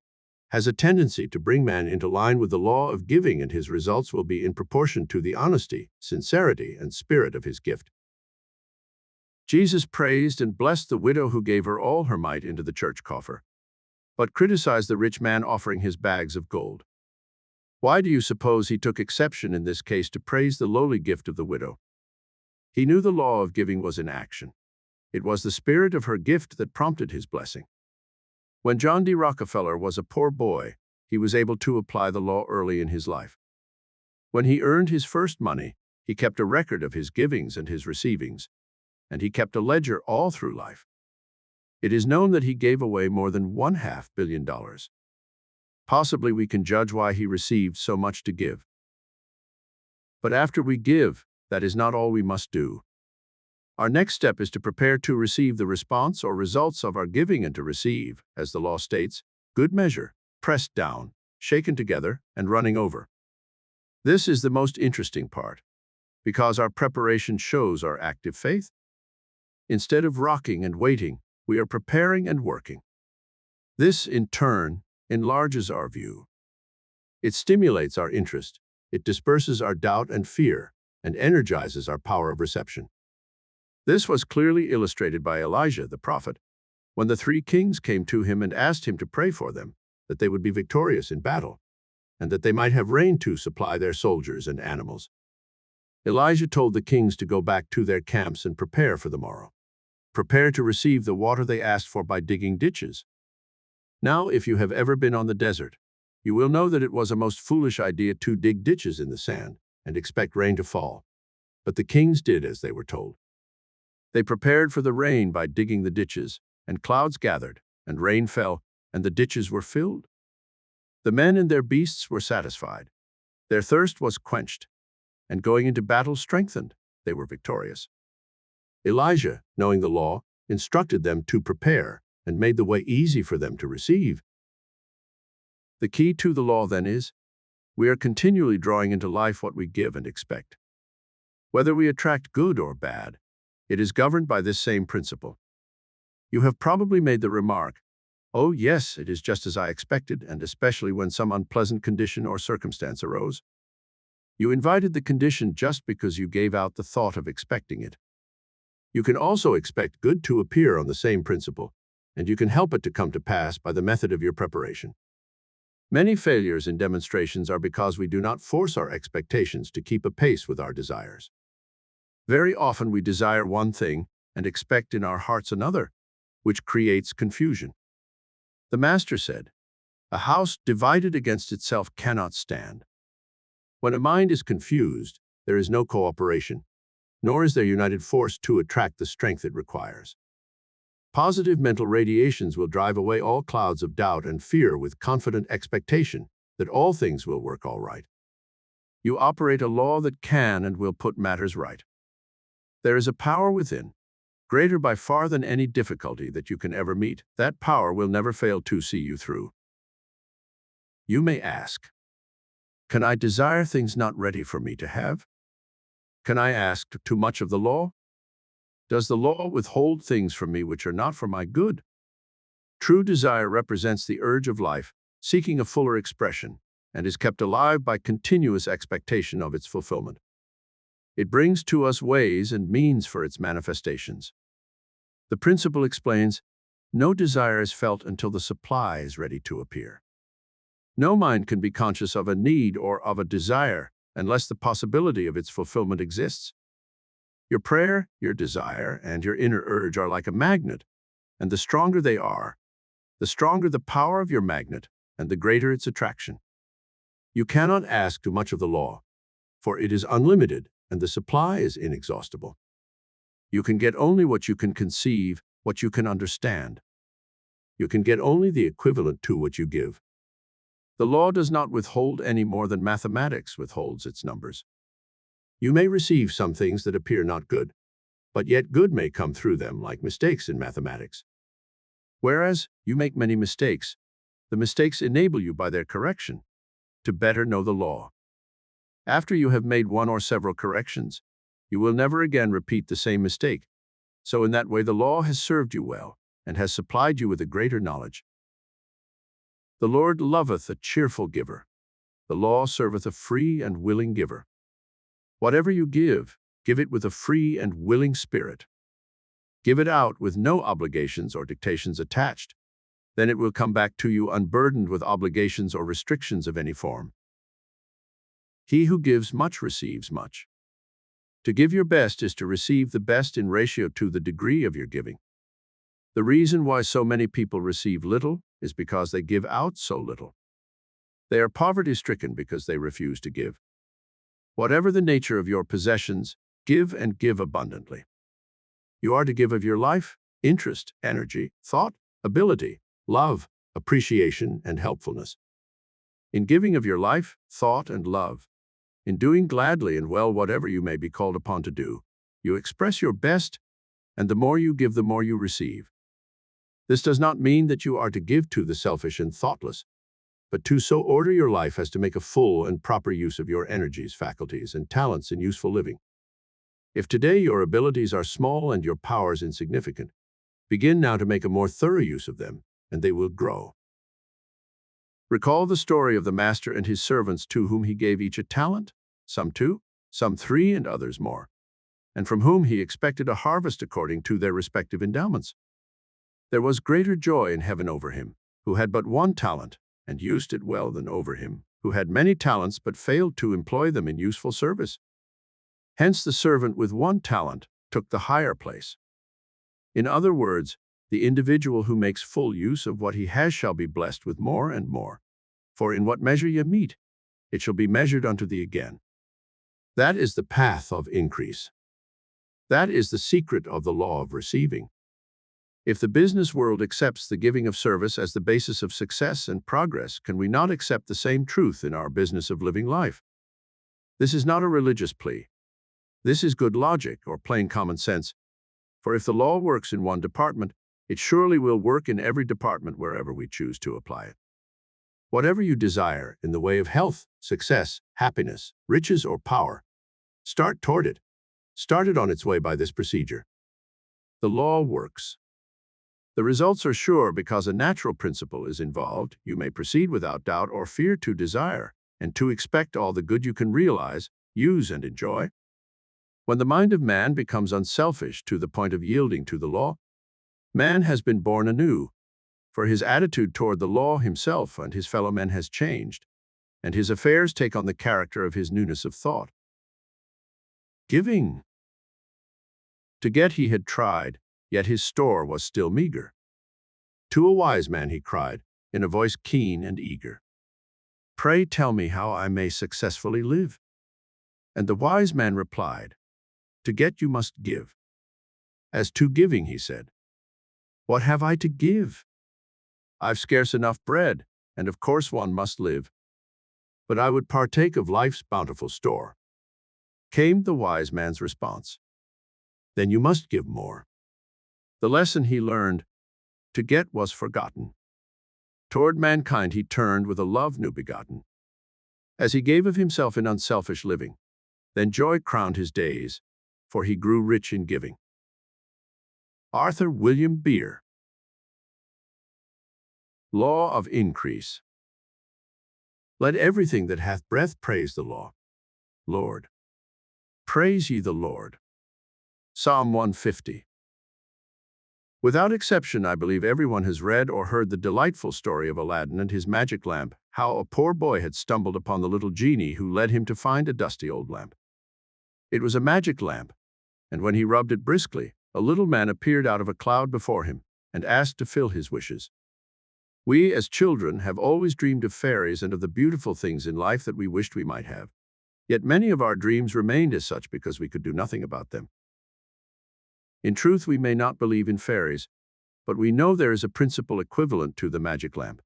has a tendency to bring man into line with the law of giving, and his results will be in proportion to the honesty, sincerity, and spirit of his gift. Jesus praised and blessed the widow who gave her all her mite into the church coffer, but criticized the rich man offering his bags of gold. Why do you suppose he took exception in this case to praise the lowly gift of the widow? He knew the law of giving was in action. It was the spirit of her gift that prompted his blessing. When John D. Rockefeller was a poor boy, he was able to apply the law early in his life. When he earned his first money, he kept a record of his givings and his receivings, and he kept a ledger all through life. It is known that he gave away more than $500 million. Possibly we can judge why he received so much to give. But after we give, that is not all we must do. Our next step is to prepare to receive the response or results of our giving and to receive, as the law states, good measure, pressed down, shaken together, and running over. This is the most interesting part, because our preparation shows our active faith. Instead of rocking and waiting, we are preparing and working. This, in turn, enlarges our view. It stimulates our interest, it disperses our doubt and fear, and energizes our power of reception. This was clearly illustrated by Elijah the prophet, when the 3 kings came to him and asked him to pray for them, that they would be victorious in battle, and that they might have rain to supply their soldiers and animals. Elijah told the kings to go back to their camps and prepare for the morrow. Prepare to receive the water they asked for by digging ditches. Now, if you have ever been on the desert, you will know that it was a most foolish idea to dig ditches in the sand and expect rain to fall. But the kings did as they were told. They prepared for the rain by digging the ditches, and clouds gathered, and rain fell, and the ditches were filled. The men and their beasts were satisfied. Their thirst was quenched, and going into battle strengthened, they were victorious. Elijah, knowing the law, instructed them to prepare and made the way easy for them to receive. The key to the law, then, is we are continually drawing into life what we give and expect. Whether we attract good or bad, it is governed by this same principle. You have probably made the remark, "Oh, yes, it is just as I expected," and especially when some unpleasant condition or circumstance arose. You invited the condition just because you gave out the thought of expecting it. You can also expect good to appear on the same principle, and you can help it to come to pass by the method of your preparation. Many failures in demonstrations are because we do not force our expectations to keep apace with our desires. Very often we desire one thing and expect in our hearts another, which creates confusion. The Master said, "A house divided against itself cannot stand." When a mind is confused, there is no cooperation, nor is there united force to attract the strength it requires. Positive mental radiations will drive away all clouds of doubt and fear with confident expectation that all things will work all right. You operate a law that can and will put matters right. There is a power within, greater by far than any difficulty that you can ever meet. That power will never fail to see you through. You may ask, can I desire things not ready for me to have? Can I ask too much of the law? Does the law withhold things from me which are not for my good? True desire represents the urge of life, seeking a fuller expression, and is kept alive by continuous expectation of its fulfillment. It brings to us ways and means for its manifestations. The principle explains, no desire is felt until the supply is ready to appear. No mind can be conscious of a need or of a desire unless the possibility of its fulfillment exists. Your prayer, your desire, and your inner urge are like a magnet, and the stronger they are, the stronger the power of your magnet and the greater its attraction. You cannot ask too much of the law, for it is unlimited and the supply is inexhaustible. You can get only what you can conceive, what you can understand. You can get only the equivalent to what you give. The law does not withhold any more than mathematics withholds its numbers. You may receive some things that appear not good, but yet good may come through them like mistakes in mathematics. Whereas you make many mistakes, the mistakes enable you by their correction to better know the law. After you have made one or several corrections, you will never again repeat the same mistake. So in that way the law has served you well and has supplied you with a greater knowledge. The Lord loveth a cheerful giver. The law serveth a free and willing giver. Whatever you give, give it with a free and willing spirit. Give it out with no obligations or dictations attached. Then it will come back to you unburdened with obligations or restrictions of any form. He who gives much receives much. To give your best is to receive the best in ratio to the degree of your giving. The reason why so many people receive little is because they give out so little. They are poverty-stricken because they refuse to give. Whatever the nature of your possessions, give and give abundantly. You are to give of your life, interest, energy, thought, ability, love, appreciation, and helpfulness. In giving of your life, thought, and love, in doing gladly and well whatever you may be called upon to do, you express your best, and the more you give, the more you receive. This does not mean that you are to give to the selfish and thoughtless, but to so order your life as to make a full and proper use of your energies, faculties, and talents in useful living. If today your abilities are small and your powers insignificant, begin now to make a more thorough use of them, and they will grow. Recall the story of the master and his servants, to whom he gave each a talent, some 2, some 3, and others more, and from whom he expected a harvest according to their respective endowments. There was greater joy in heaven over him, who had but 1 talent, and used it well, than over him, who had many talents but failed to employ them in useful service. Hence the servant with 1 talent took the higher place. In other words, the individual who makes full use of what he has shall be blessed with more and more. For in what measure ye mete, it shall be measured unto thee again. That is the path of increase. That is the secret of the law of receiving. If the business world accepts the giving of service as the basis of success and progress, can we not accept the same truth in our business of living life? This is not a religious plea. This is good logic or plain common sense. For if the law works in one department, it surely will work in every department wherever we choose to apply it. Whatever you desire in the way of health, success, happiness, riches, or power, start toward it. Start it on its way by this procedure. The law works. The results are sure because a natural principle is involved. You may proceed without doubt or fear to desire and to expect all the good you can realize, use, and enjoy. When the mind of man becomes unselfish to the point of yielding to the law, man has been born anew, for his attitude toward the law himself and his fellow men has changed, and his affairs take on the character of his newness of thought. Giving. To get he had tried, yet his store was still meager. To a wise man he cried, in a voice keen and eager, "Pray tell me how I may successfully live." And the wise man replied, "To get you must give." As to giving, he said, "What have I to give? I've scarce enough bread, and of course one must live. But I would partake of life's bountiful store." Came the wise man's response, "Then you must give more." The lesson he learned, to get, was forgotten. Toward mankind he turned with a love new begotten. As he gave of himself in unselfish living, then joy crowned his days, for he grew rich in giving. Arthur William Beer. Law of Increase. Let everything that hath breath praise the law. Lord. Praise ye the Lord. Psalm 150. Without exception, I believe everyone has read or heard the delightful story of Aladdin and his magic lamp, how a poor boy had stumbled upon the little genie who led him to find a dusty old lamp. It was a magic lamp, and when he rubbed it briskly, a little man appeared out of a cloud before him and asked to fill his wishes. We, as children, have always dreamed of fairies and of the beautiful things in life that we wished we might have. Yet many of our dreams remained as such because we could do nothing about them. In truth, we may not believe in fairies, but we know there is a principle equivalent to the magic lamp.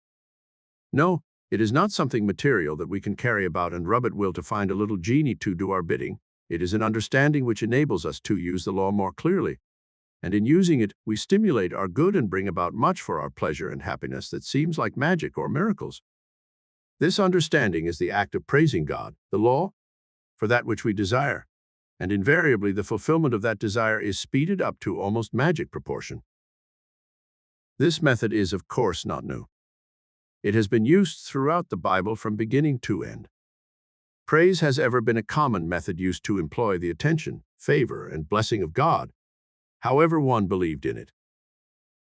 No, it is not something material that we can carry about and rub at will to find a little genie to do our bidding. It is an understanding which enables us to use the law more clearly, and in using it, we stimulate our good and bring about much for our pleasure and happiness that seems like magic or miracles. This understanding is the act of praising God, the law, for that which we desire, and invariably the fulfillment of that desire is speeded up to almost magic proportion. This method is, of course, not new. It has been used throughout the Bible from beginning to end. Praise has ever been a common method used to employ the attention, favor, and blessing of God, however one believed in it.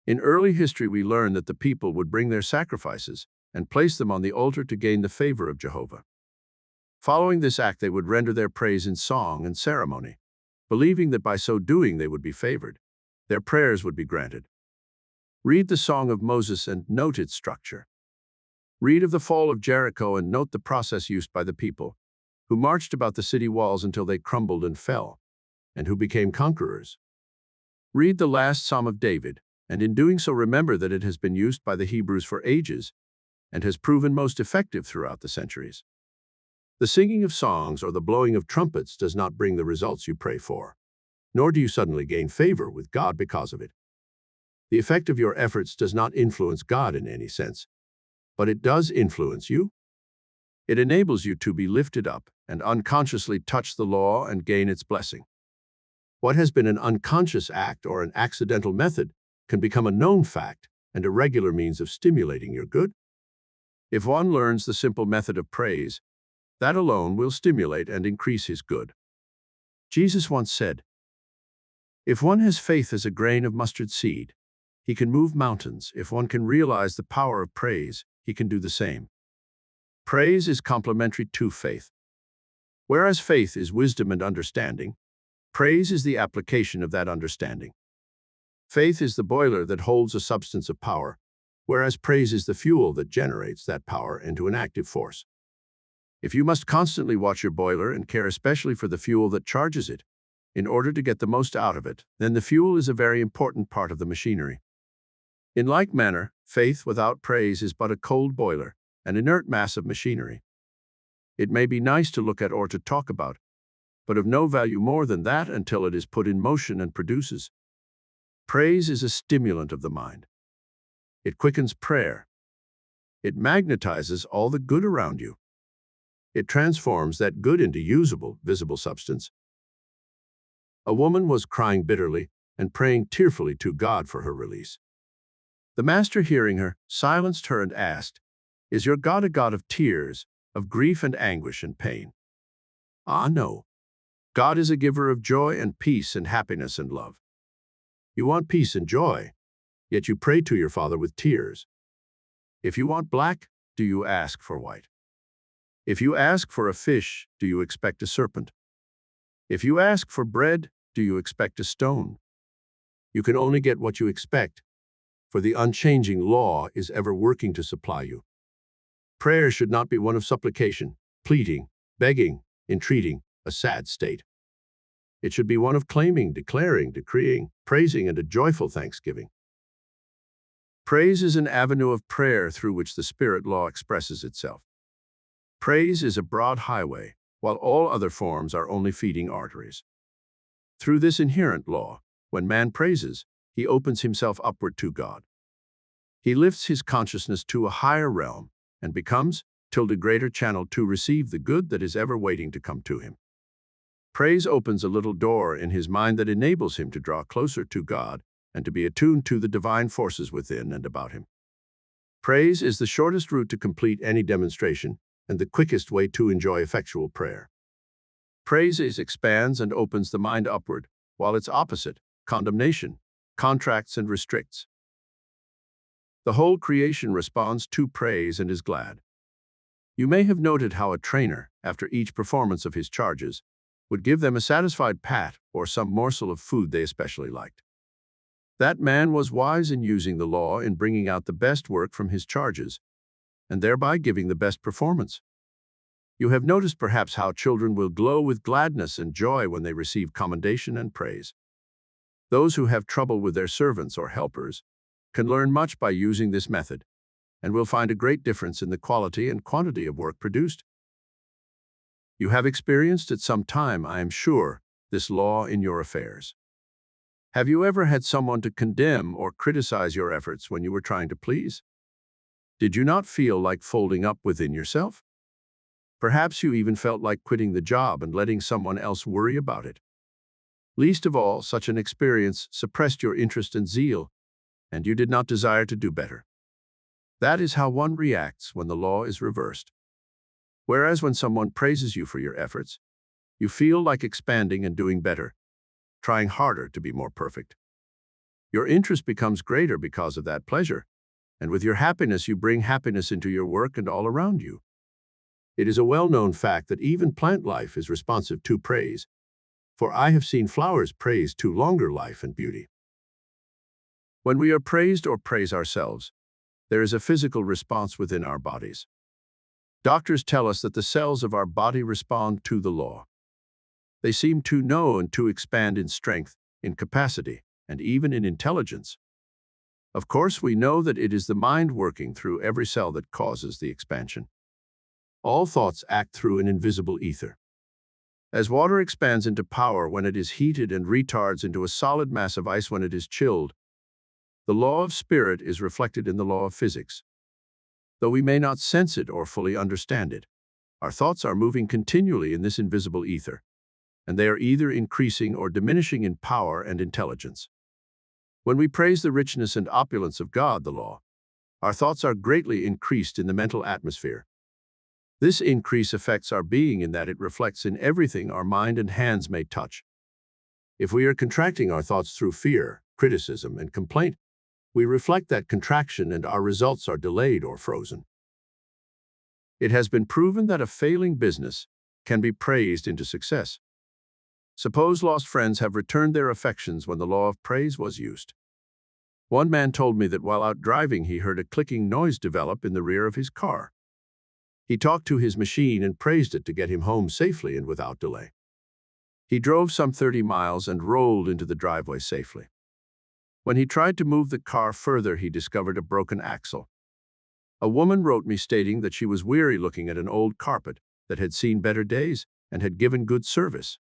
In early history, we learn that the people would bring their sacrifices and place them on the altar to gain the favor of Jehovah. Following this act, they would render their praise in song and ceremony, believing that by so doing they would be favored. Their prayers would be granted. Read the Song of Moses and note its structure. Read of the fall of Jericho and note the process used by the people, who marched about the city walls until they crumbled and fell, and who became conquerors. Read the last Psalm of David, and in doing so remember that it has been used by the Hebrews for ages and has proven most effective throughout the centuries. The singing of songs or the blowing of trumpets does not bring the results you pray for, nor do you suddenly gain favor with God because of it. The effect of your efforts does not influence God in any sense, but it does influence you. It enables you to be lifted up and unconsciously touch the law and gain its blessing. What has been an unconscious act or an accidental method can become a known fact and a regular means of stimulating your good. If one learns the simple method of praise, that alone will stimulate and increase his good. Jesus once said, "If one has faith as a grain of mustard seed, he can move mountains. If one can realize the power of praise, he can do the same." Praise is complementary to faith. Whereas faith is wisdom and understanding, praise is the application of that understanding. Faith is the boiler that holds a substance of power, whereas praise is the fuel that generates that power into an active force. If you must constantly watch your boiler and care especially for the fuel that charges it, in order to get the most out of it, then the fuel is a very important part of the machinery. In like manner, faith without praise is but a cold boiler, an inert mass of machinery. It may be nice to look at or to talk about, but of no value more than that until it is put in motion and produces. Praise is a stimulant of the mind. It quickens prayer. It magnetizes all the good around you. It transforms that good into usable, visible substance. A woman was crying bitterly and praying tearfully to God for her release. The master, hearing her, silenced her and asked, "Is your God a God of tears, of grief and anguish and pain?" "Ah, no. God is a giver of joy and peace and happiness and love. You want peace and joy, yet you pray to your Father with tears. If you want black, do you ask for white? If you ask for a fish, do you expect a serpent? If you ask for bread, do you expect a stone? You can only get what you expect, for the unchanging law is ever working to supply you. Prayer should not be one of supplication, pleading, begging, entreating, a sad state. It should be one of claiming, declaring, decreeing, praising, and a joyful thanksgiving. Praise is an avenue of prayer through which the spirit law expresses itself. Praise is a broad highway, while all other forms are only feeding arteries. Through this inherent law, when man praises, he opens himself upward to God. He lifts his consciousness to a higher realm and becomes, till the greater channel to receive the good that is ever waiting to come to him. Praise opens a little door in his mind that enables him to draw closer to God and to be attuned to the divine forces within and about him. Praise is the shortest route to complete any demonstration and the quickest way to enjoy effectual prayer. Praise expands and opens the mind upward, while its opposite, condemnation, contracts and restricts. The whole creation responds to praise and is glad. You may have noted how a trainer, after each performance of his charges, would give them a satisfied pat or some morsel of food they especially liked. That man was wise in using the law in bringing out the best work from his charges, and thereby giving the best performance. You have noticed perhaps how children will glow with gladness and joy when they receive commendation and praise. Those who have trouble with their servants or helpers can learn much by using this method, and will find a great difference in the quality and quantity of work produced. You have experienced at some time, I am sure, this law in your affairs. Have you ever had someone to condemn or criticize your efforts when you were trying to please? Did you not feel like folding up within yourself? Perhaps you even felt like quitting the job and letting someone else worry about it. Least of all, such an experience suppressed your interest and zeal, and you did not desire to do better. That is how one reacts when the law is reversed. Whereas when someone praises you for your efforts, you feel like expanding and doing better, trying harder to be more perfect. Your interest becomes greater because of that pleasure, and with your happiness you bring happiness into your work and all around you. It is a well-known fact that even plant life is responsive to praise, for I have seen flowers praise to longer life and beauty. When we are praised or praise ourselves, there is a physical response within our bodies. Doctors tell us that the cells of our body respond to the law. They seem to know and to expand in strength, in capacity, and even in intelligence. Of course, we know that it is the mind working through every cell that causes the expansion. All thoughts act through an invisible ether. As water expands into power when it is heated and retards into a solid mass of ice when it is chilled, the law of spirit is reflected in the law of physics. Though we may not sense it or fully understand it, our thoughts are moving continually in this invisible ether. and they are either increasing or diminishing in power and intelligence. When we praise the richness and opulence of God, the law, our thoughts are greatly increased in the mental atmosphere. This increase affects our being in that it reflects in everything our mind and hands may touch. If we are contracting our thoughts through fear, criticism, and complaint, we reflect that contraction and our results are delayed or frozen. It has been proven that a failing business can be praised into success. Suppose lost friends have returned their affections when the law of praise was used. One man told me that while out driving he heard a clicking noise develop in the rear of his car. He talked to his machine and praised it to get him home safely and without delay. He drove some 30 miles and rolled into the driveway safely. When he tried to move the car further, he discovered a broken axle. A woman wrote me stating that she was weary looking at an old carpet that had seen better days and had given good service.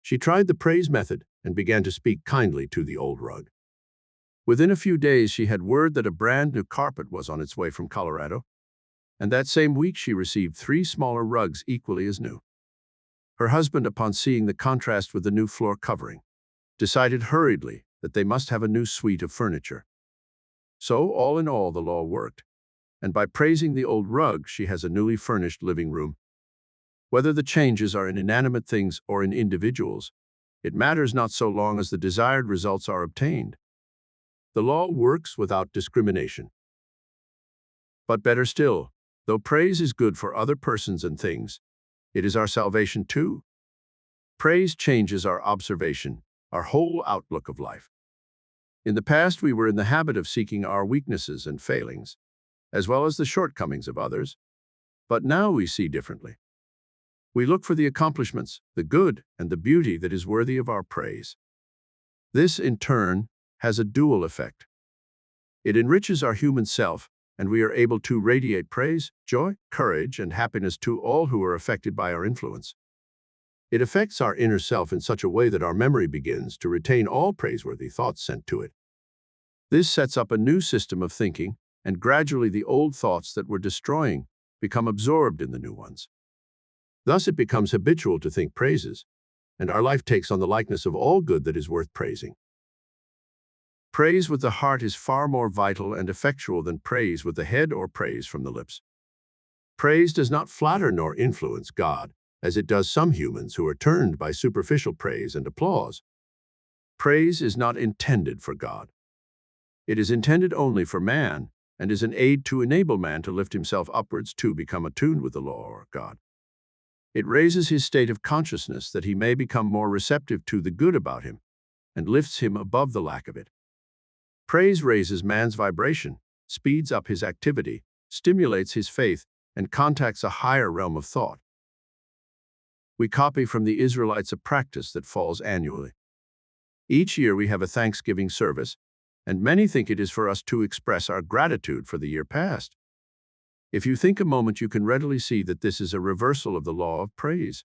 She tried the praise method and began to speak kindly to the old rug. Within a few days, she had word that a brand new carpet was on its way from Colorado, and that same week she received 3 smaller rugs equally as new. Her husband, upon seeing the contrast with the new floor covering, decided hurriedly that they must have a new suite of furniture. So, all in all, the law worked, and by praising the old rug, she has a newly furnished living room. Whether the changes are in inanimate things or in individuals, it matters not so long as the desired results are obtained. The law works without discrimination. But better still, though praise is good for other persons and things, it is our salvation too. Praise changes our observation, our whole outlook of life. In the past, we were in the habit of seeking our weaknesses and failings, as well as the shortcomings of others, but now we see differently. We look for the accomplishments, the good, and the beauty that is worthy of our praise. This, in turn, has a dual effect. It enriches our human self, and we are able to radiate praise, joy, courage, and happiness to all who are affected by our influence. It affects our inner self in such a way that our memory begins to retain all praiseworthy thoughts sent to it. This sets up a new system of thinking, and gradually the old thoughts that were destroying become absorbed in the new ones. Thus it becomes habitual to think praises, and our life takes on the likeness of all good that is worth praising. Praise with the heart is far more vital and effectual than praise with the head or praise from the lips. Praise does not flatter nor influence God, as it does some humans who are turned by superficial praise and applause. Praise is not intended for God. It is intended only for man, and is an aid to enable man to lift himself upwards to become attuned with the law or God. It raises his state of consciousness that he may become more receptive to the good about him, and lifts him above the lack of it. Praise raises man's vibration, speeds up his activity, stimulates his faith, and contacts a higher realm of thought. We copy from the Israelites a practice that falls annually. Each year we have a Thanksgiving service, and many think it is for us to express our gratitude for the year past. If you think a moment, you can readily see that this is a reversal of the law of praise.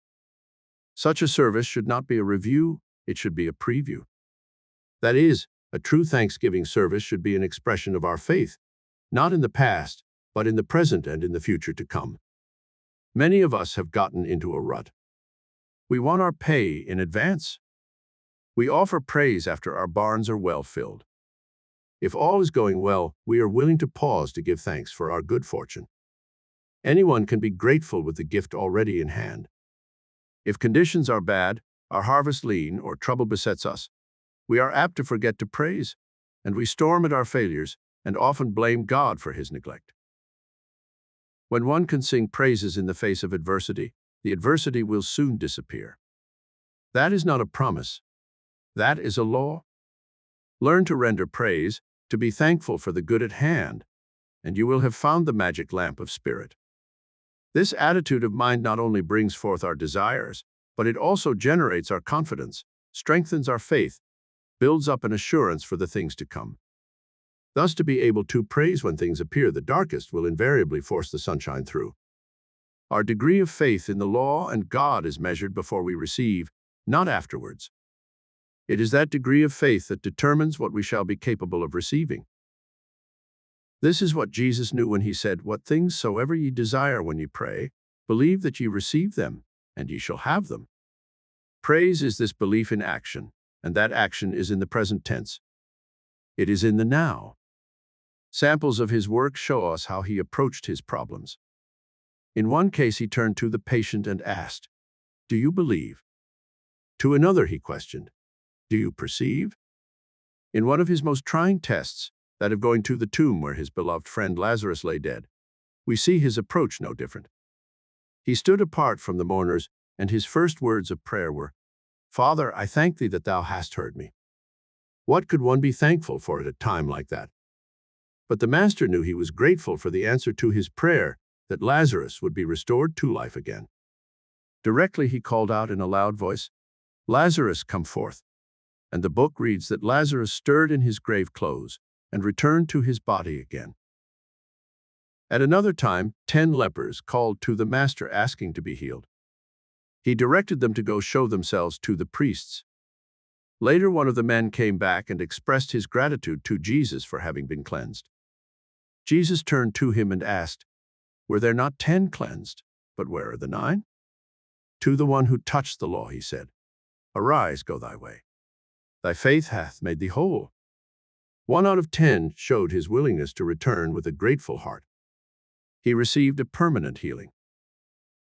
Such a service should not be a review, it should be a preview. That is, a true Thanksgiving service should be an expression of our faith, not in the past, but in the present and in the future to come. Many of us have gotten into a rut. We want our pay in advance. We offer praise after our barns are well filled. If all is going well, we are willing to pause to give thanks for our good fortune. Anyone can be grateful with the gift already in hand. If conditions are bad, our harvest lean, or trouble besets us, we are apt to forget to praise, and we storm at our failures and often blame God for his neglect. When one can sing praises in the face of adversity, the adversity will soon disappear. That is not a promise. That is a law. Learn to render praise, to be thankful for the good at hand, and you will have found the magic lamp of spirit. This attitude of mind not only brings forth our desires, but it also generates our confidence, strengthens our faith, builds up an assurance for the things to come. Thus, to be able to praise when things appear the darkest will invariably force the sunshine through. Our degree of faith in the law and God is measured before we receive, not afterwards. It is that degree of faith that determines what we shall be capable of receiving. This is what Jesus knew when he said, "What things soever ye desire when ye pray, believe that ye receive them, and ye shall have them." Praise is this belief in action, and that action is in the present tense. It is in the now. Samples of his work show us how he approached his problems. In one case, he turned to the patient and asked, "Do you believe?" To another, he questioned, "Do you perceive?" In one of his most trying tests, that of going to the tomb where his beloved friend Lazarus lay dead, we see his approach no different. He stood apart from the mourners, and his first words of prayer were, "Father, I thank thee that thou hast heard me." What could one be thankful for at a time like that? But the master knew he was grateful for the answer to his prayer, that Lazarus would be restored to life again. Directly he called out in a loud voice, "Lazarus, come forth." And the book reads that Lazarus stirred in his grave clothes and returned to his body again. At another time, 10 lepers called to the master asking to be healed. He directed them to go show themselves to the priests. Later, one of the men came back and expressed his gratitude to Jesus for having been cleansed. Jesus turned to him and asked, "Were there not 10 cleansed? But where are the 9? To the one who touched the law, he said, Arise, go thy way. Thy faith hath made thee whole." 1 out of 10 showed his willingness to return with a grateful heart. He received a permanent healing.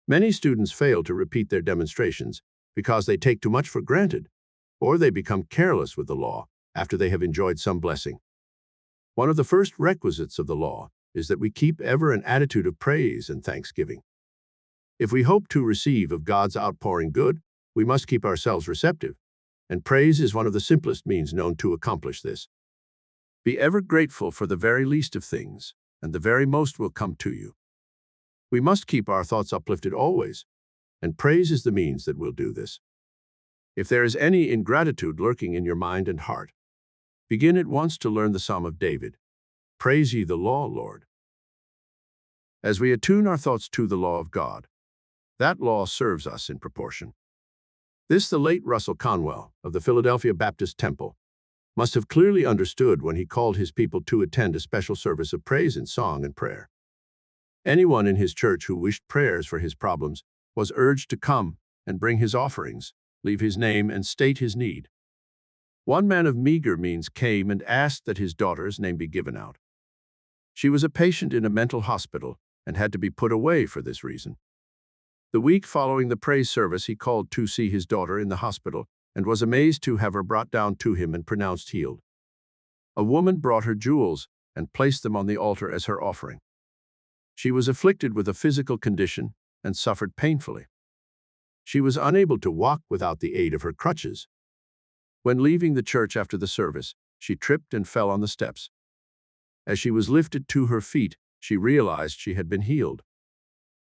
Many students fail to repeat their demonstrations because they take too much for granted, or they become careless with the law after they have enjoyed some blessing. One of the first requisites of the law is that we keep ever an attitude of praise and thanksgiving. If we hope to receive of God's outpouring good, we must keep ourselves receptive, and praise is one of the simplest means known to accomplish this. Be ever grateful for the very least of things, and the very most will come to you. We must keep our thoughts uplifted always, and praise is the means that will do this. If there is any ingratitude lurking in your mind and heart, begin at once to learn the Psalm of David. Praise ye the law, Lord. As we attune our thoughts to the law of God, that law serves us in proportion. This the late Russell Conwell of the Philadelphia Baptist Temple must have clearly understood when he called his people to attend a special service of praise in song and prayer. Anyone in his church who wished prayers for his problems was urged to come and bring his offerings, leave his name, and state his need. One man of meager means came and asked that his daughter's name be given out. She was a patient in a mental hospital and had to be put away for this reason. The week following the praise service, he called to see his daughter in the hospital and was amazed to have her brought down to him and pronounced healed. A woman brought her jewels and placed them on the altar as her offering. She was afflicted with a physical condition and suffered painfully. She was unable to walk without the aid of her crutches. When leaving the church after the service, she tripped and fell on the steps. As she was lifted to her feet, she realized she had been healed.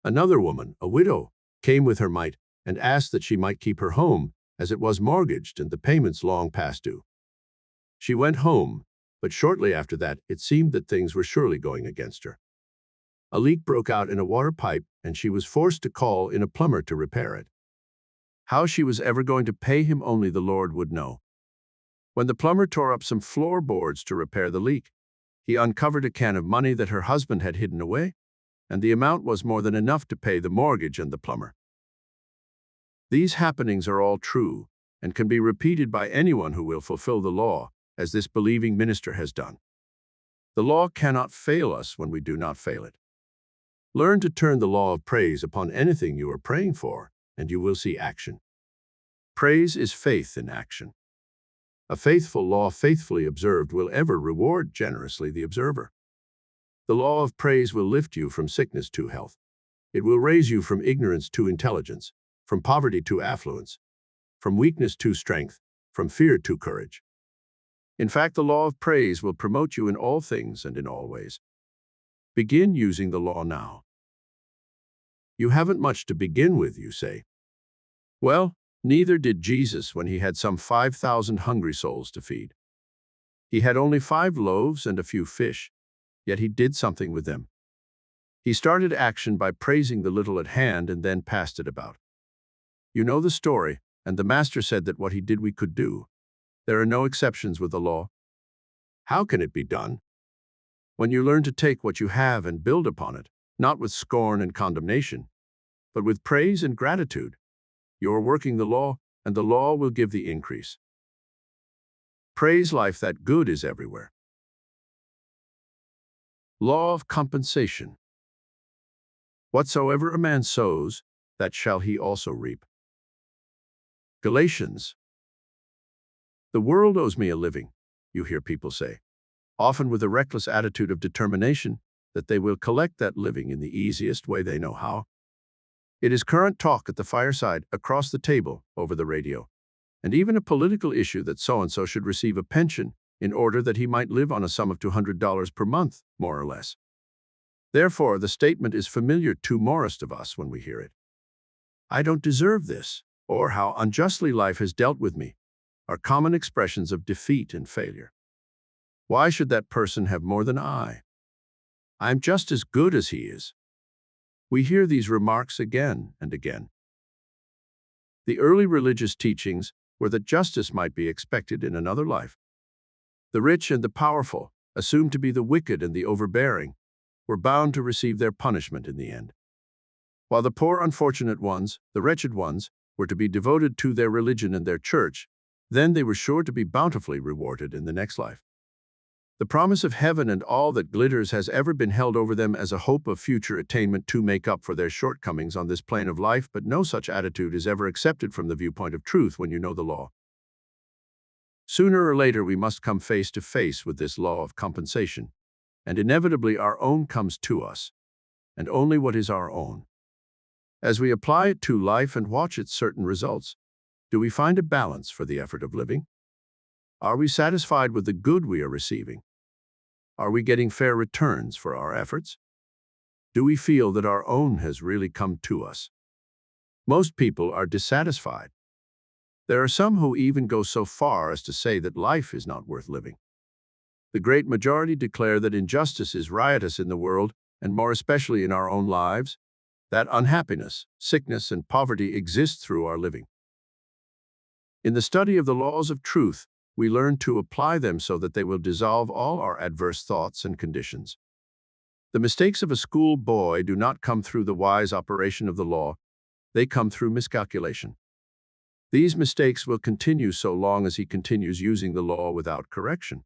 Another woman, a widow, came with her mite and asked that she might keep her home, as it was mortgaged and the payments long past due. She went home, but shortly after that, it seemed that things were surely going against her. A leak broke out in a water pipe, and she was forced to call in a plumber to repair it. How she was ever going to pay him, only the Lord would know. When the plumber tore up some floorboards to repair the leak, he uncovered a can of money that her husband had hidden away, and the amount was more than enough to pay the mortgage and the plumber. These happenings are all true and can be repeated by anyone who will fulfill the law, as this believing minister has done. The law cannot fail us when we do not fail it. Learn to turn the law of praise upon anything you are praying for, and you will see action. Praise is faith in action. A faithful law faithfully observed will ever reward generously the observer. The law of praise will lift you from sickness to health. It will raise you from ignorance to intelligence, from poverty to affluence, from weakness to strength, from fear to courage. In fact, the law of praise will promote you in all things and in all ways. Begin using the law now. You haven't much to begin with, you say. Well, neither did Jesus when he had some 5,000 hungry souls to feed. He had only 5 loaves and a few fish, yet he did something with them. He started action by praising the little at hand and then passed it about. You know the story, and the master said that what he did we could do. There are no exceptions with the law. How can it be done? When you learn to take what you have and build upon it, not with scorn and condemnation, but with praise and gratitude, you are working the law and the law will give the increase. Praise life that good is everywhere. Law of compensation. Whatsoever a man sows, that shall he also reap. Galatians. The world owes me a living, you hear people say, often with a reckless attitude of determination that they will collect that living in the easiest way they know how. It is current talk at the fireside, across the table, over the radio, and even a political issue that so-and-so should receive a pension in order that he might live on a sum of $200 per month, more or less. Therefore, the statement is familiar to most of us when we hear it. I don't deserve this, or how unjustly life has dealt with me, are common expressions of defeat and failure. Why should that person have more than I? I'm just as good as he is. We hear these remarks again and again. The early religious teachings were that justice might be expected in another life. The rich and the powerful, assumed to be the wicked and the overbearing, were bound to receive their punishment in the end, while the poor unfortunate ones, the wretched ones, were to be devoted to their religion and their church. Then they were sure to be bountifully rewarded in the next life. The promise of heaven and all that glitters has ever been held over them as a hope of future attainment to make up for their shortcomings on this plane of life, but no such attitude is ever accepted from the viewpoint of truth when you know the law. Sooner or later we must come face to face with this law of compensation, and inevitably our own comes to us, and only what is our own. As we apply it to life and watch its certain results, do we find a balance for the effort of living? Are we satisfied with the good we are receiving? Are we getting fair returns for our efforts? Do we feel that our own has really come to us? Most people are dissatisfied. There are some who even go so far as to say that life is not worth living. The great majority declare that injustice is riotous in the world, and more especially in our own lives, that unhappiness, sickness, and poverty exist through our living. In the study of the laws of truth, we learn to apply them so that they will dissolve all our adverse thoughts and conditions. The mistakes of a school boy do not come through the wise operation of the law, they come through miscalculation. These mistakes will continue so long as he continues using the law without correction.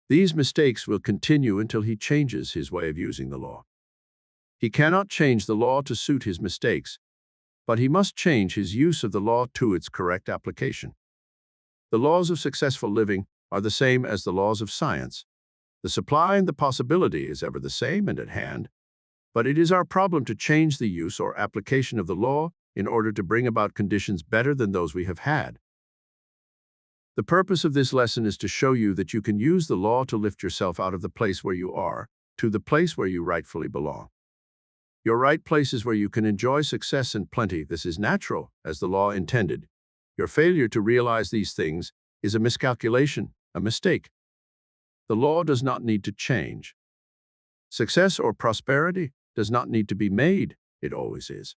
These mistakes will continue until he changes his way of using the law. He cannot change the law to suit his mistakes, but he must change his use of the law to its correct application. The laws of successful living are the same as the laws of science. The supply and the possibility is ever the same and at hand, but it is our problem to change the use or application of the law in order to bring about conditions better than those we have had. The purpose of this lesson is to show you that you can use the law to lift yourself out of the place where you are to the place where you rightfully belong. Your right place is where you can enjoy success and plenty. This is natural, as the law intended. Your failure to realize these things is a miscalculation, a mistake. The law does not need to change. Success or prosperity does not need to be made, it always is.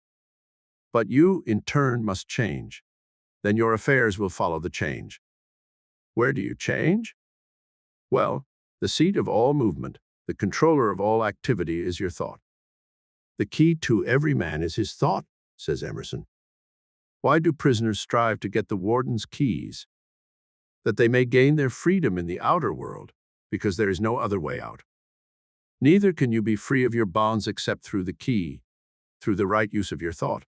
But you, in turn, must change. Then your affairs will follow the change. Where do you change? Well, the seat of all movement, the controller of all activity is your thought. The key to every man is his thought, says Emerson. Why do prisoners strive to get the warden's keys? That they may gain their freedom in the outer world, because there is no other way out. Neither can you be free of your bonds except through the key, through the right use of your thought.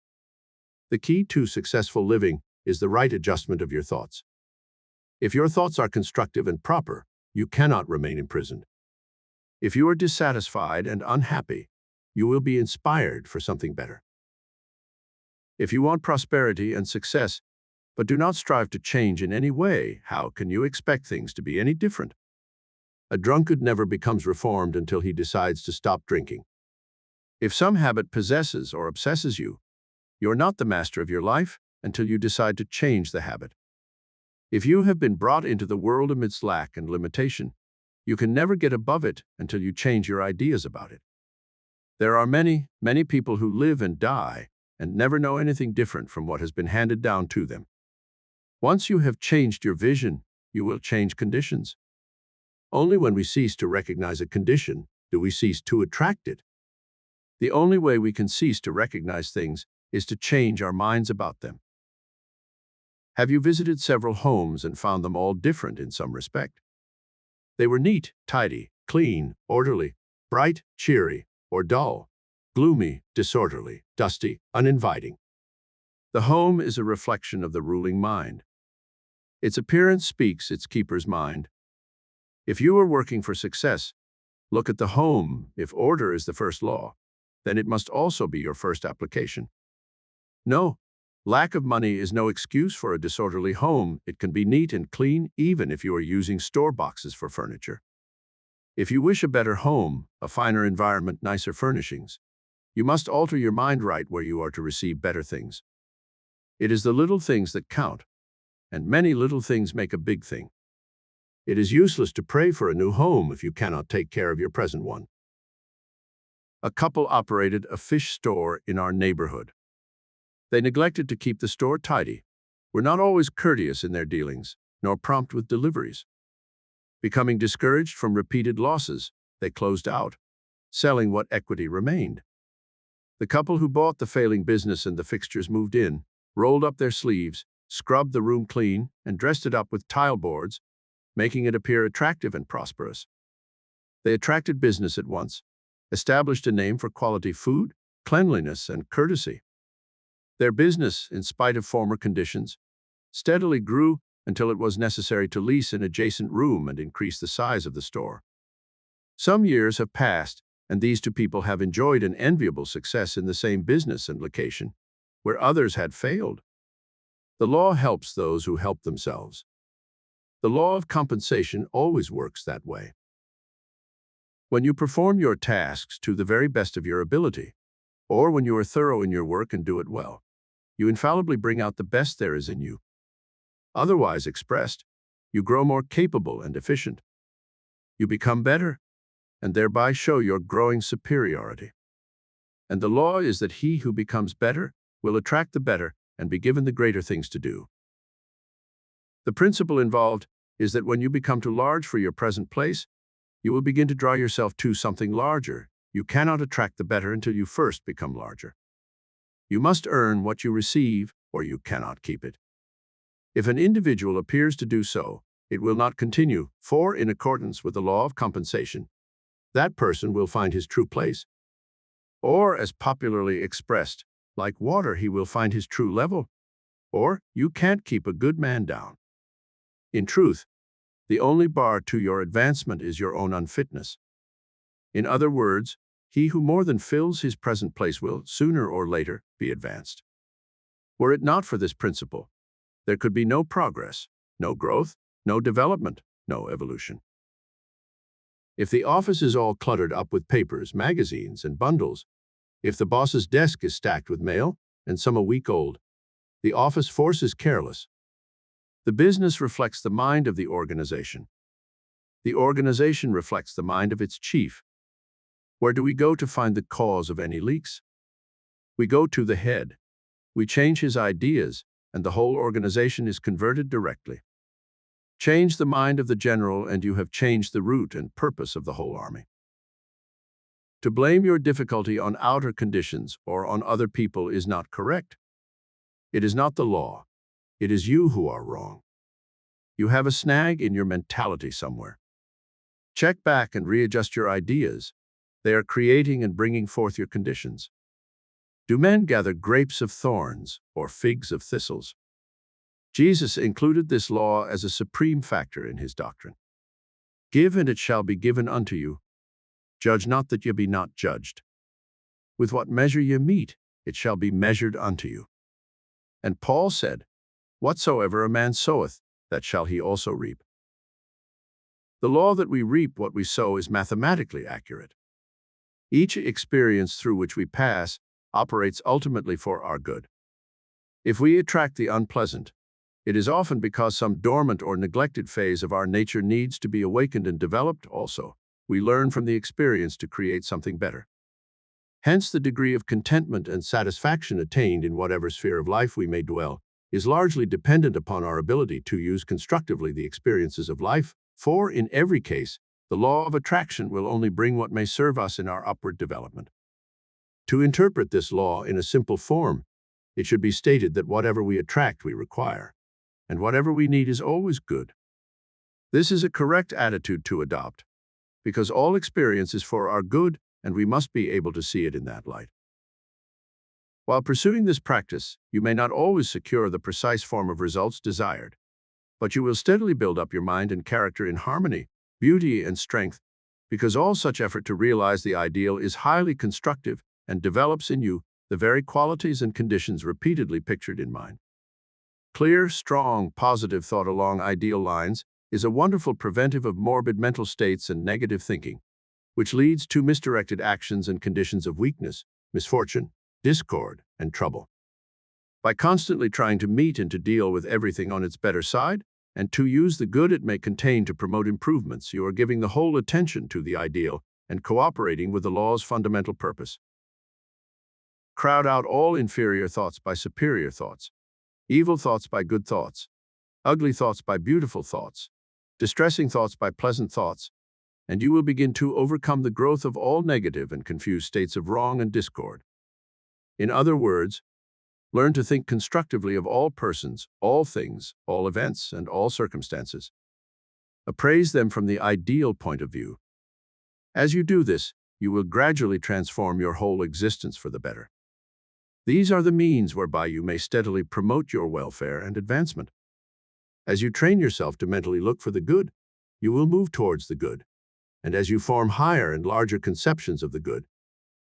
The key to successful living is the right adjustment of your thoughts. If your thoughts are constructive and proper, you cannot remain imprisoned. If you are dissatisfied and unhappy, you will be inspired for something better. If you want prosperity and success, but do not strive to change in any way, how can you expect things to be any different? A drunkard never becomes reformed until he decides to stop drinking. If some habit possesses or obsesses you, you're not the master of your life until you decide to change the habit. If you have been brought into the world amidst lack and limitation, you can never get above it until you change your ideas about it. There are many, many people who live and die and never know anything different from what has been handed down to them. Once you have changed your vision, you will change conditions. Only when we cease to recognize a condition do we cease to attract it. The only way we can cease to recognize things is to change our minds about them. Have you visited several homes and found them all different in some respect? They were neat, tidy, clean, orderly, bright, cheery, or dull, gloomy, disorderly, dusty, uninviting. The home is a reflection of the ruling mind. Its appearance speaks its keeper's mind. If you are working for success, look at the home. If order is the first law, then it must also be your first application. No, lack of money is no excuse for a disorderly home. It can be neat and clean even if you are using store boxes for furniture. If you wish a better home, a finer environment, nicer furnishings, you must alter your mind right where you are to receive better things. It is the little things that count, and many little things make a big thing. It is useless to pray for a new home if you cannot take care of your present one. A couple operated a fish store in our neighborhood. They neglected to keep the store tidy, were not always courteous in their dealings, nor prompt with deliveries. Becoming discouraged from repeated losses, they closed out, selling what equity remained. The couple who bought the failing business and the fixtures moved in, rolled up their sleeves, scrubbed the room clean, and dressed it up with tile boards, making it appear attractive and prosperous. They attracted business at once, established a name for quality food, cleanliness, and courtesy. Their business, in spite of former conditions, steadily grew until it was necessary to lease an adjacent room and increase the size of the store. Some years have passed, and these two people have enjoyed an enviable success in the same business and location, where others had failed. The law helps those who help themselves. The law of compensation always works that way. When you perform your tasks to the very best of your ability, or when you are thorough in your work and do it well, you infallibly bring out the best there is in you. Otherwise expressed, you grow more capable and efficient. You become better, and thereby show your growing superiority. And the law is that he who becomes better will attract the better and be given the greater things to do. The principle involved is that when you become too large for your present place, you will begin to draw yourself to something larger. You cannot attract the better until you first become larger. You must earn what you receive, or you cannot keep it. If an individual appears to do so, it will not continue, for in accordance with the law of compensation, that person will find his true place. Or, as popularly expressed, like water, he will find his true level. Or, you can't keep a good man down. In truth, the only bar to your advancement is your own unfitness. In other words, he who more than fills his present place will, sooner or later, be advanced. Were it not for this principle, there could be no progress, no growth, no development, no evolution. If the office is all cluttered up with papers, magazines, and bundles, if the boss's desk is stacked with mail, and some a week old, the office force is careless. The business reflects the mind of the organization. The organization reflects the mind of its chief. Where do we go to find the cause of any leaks? We go to the head. We change his ideas, and the whole organization is converted directly. Change the mind of the general, and you have changed the root and purpose of the whole army. To blame your difficulty on outer conditions or on other people is not correct. It is not the law. It is you who are wrong. You have a snag in your mentality somewhere. Check back and readjust your ideas. They are creating and bringing forth your conditions. Do men gather grapes of thorns or figs of thistles? Jesus included this law as a supreme factor in his doctrine. Give, and it shall be given unto you. Judge not, that ye be not judged. With what measure ye meet, it shall be measured unto you. And Paul said, whatsoever a man soweth, that shall he also reap. The law that we reap what we sow is mathematically accurate. Each experience through which we pass operates ultimately for our good. If we attract the unpleasant, it is often because some dormant or neglected phase of our nature needs to be awakened and developed also. We learn from the experience to create something better. Hence, the degree of contentment and satisfaction attained in whatever sphere of life we may dwell is largely dependent upon our ability to use constructively the experiences of life, for in every case, the law of attraction will only bring what may serve us in our upward development. To interpret this law in a simple form, it should be stated that whatever we attract, we require. and whatever we need is always good. This is a correct attitude to adopt, because all experience is for our good, and we must be able to see it in that light. While pursuing this practice, you may not always secure the precise form of results desired, but you will steadily build up your mind and character in harmony, beauty, and strength, because all such effort to realize the ideal is highly constructive and develops in you the very qualities and conditions repeatedly pictured in mind. Clear, strong, positive thought along ideal lines is a wonderful preventive of morbid mental states and negative thinking, which leads to misdirected actions and conditions of weakness, misfortune, discord, and trouble. By constantly trying to meet and to deal with everything on its better side, and to use the good it may contain to promote improvements, you are giving the whole attention to the ideal and cooperating with the law's fundamental purpose. Crowd out all inferior thoughts by superior thoughts, evil thoughts by good thoughts, ugly thoughts by beautiful thoughts, distressing thoughts by pleasant thoughts, and you will begin to overcome the growth of all negative and confused states of wrong and discord. In other words, learn to think constructively of all persons, all things, all events, and all circumstances. Appraise them from the ideal point of view. As you do this, you will gradually transform your whole existence for the better. These are the means whereby you may steadily promote your welfare and advancement. As you train yourself to mentally look for the good, you will move towards the good. And as you form higher and larger conceptions of the good,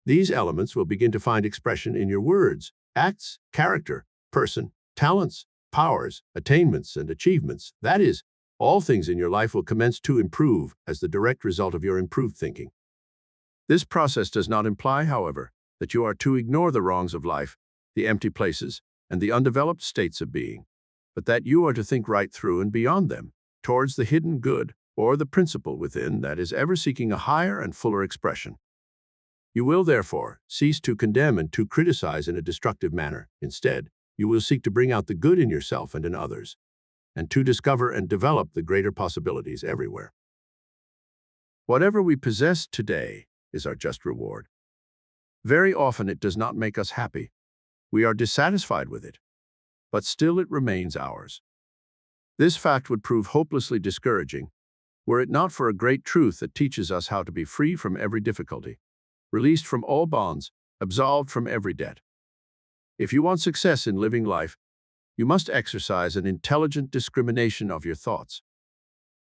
these elements will begin to find expression in your words, acts, character, person, talents, powers, attainments, and achievements. That is, all things in your life will commence to improve as the direct result of your improved thinking. This process does not imply, however, that you are to ignore the wrongs of life, the empty places, and the undeveloped states of being, but that you are to think right through and beyond them, towards the hidden good, or the principle within that is ever seeking a higher and fuller expression. You will, therefore, cease to condemn and to criticize in a destructive manner. Instead, you will seek to bring out the good in yourself and in others, and to discover and develop the greater possibilities everywhere. Whatever we possess today is our just reward. Very often it does not make us happy. We are dissatisfied with it, but still it remains ours. This fact would prove hopelessly discouraging were it not for a great truth that teaches us how to be free from every difficulty, released from all bonds, absolved from every debt. If you want success in living life, you must exercise an intelligent discrimination of your thoughts.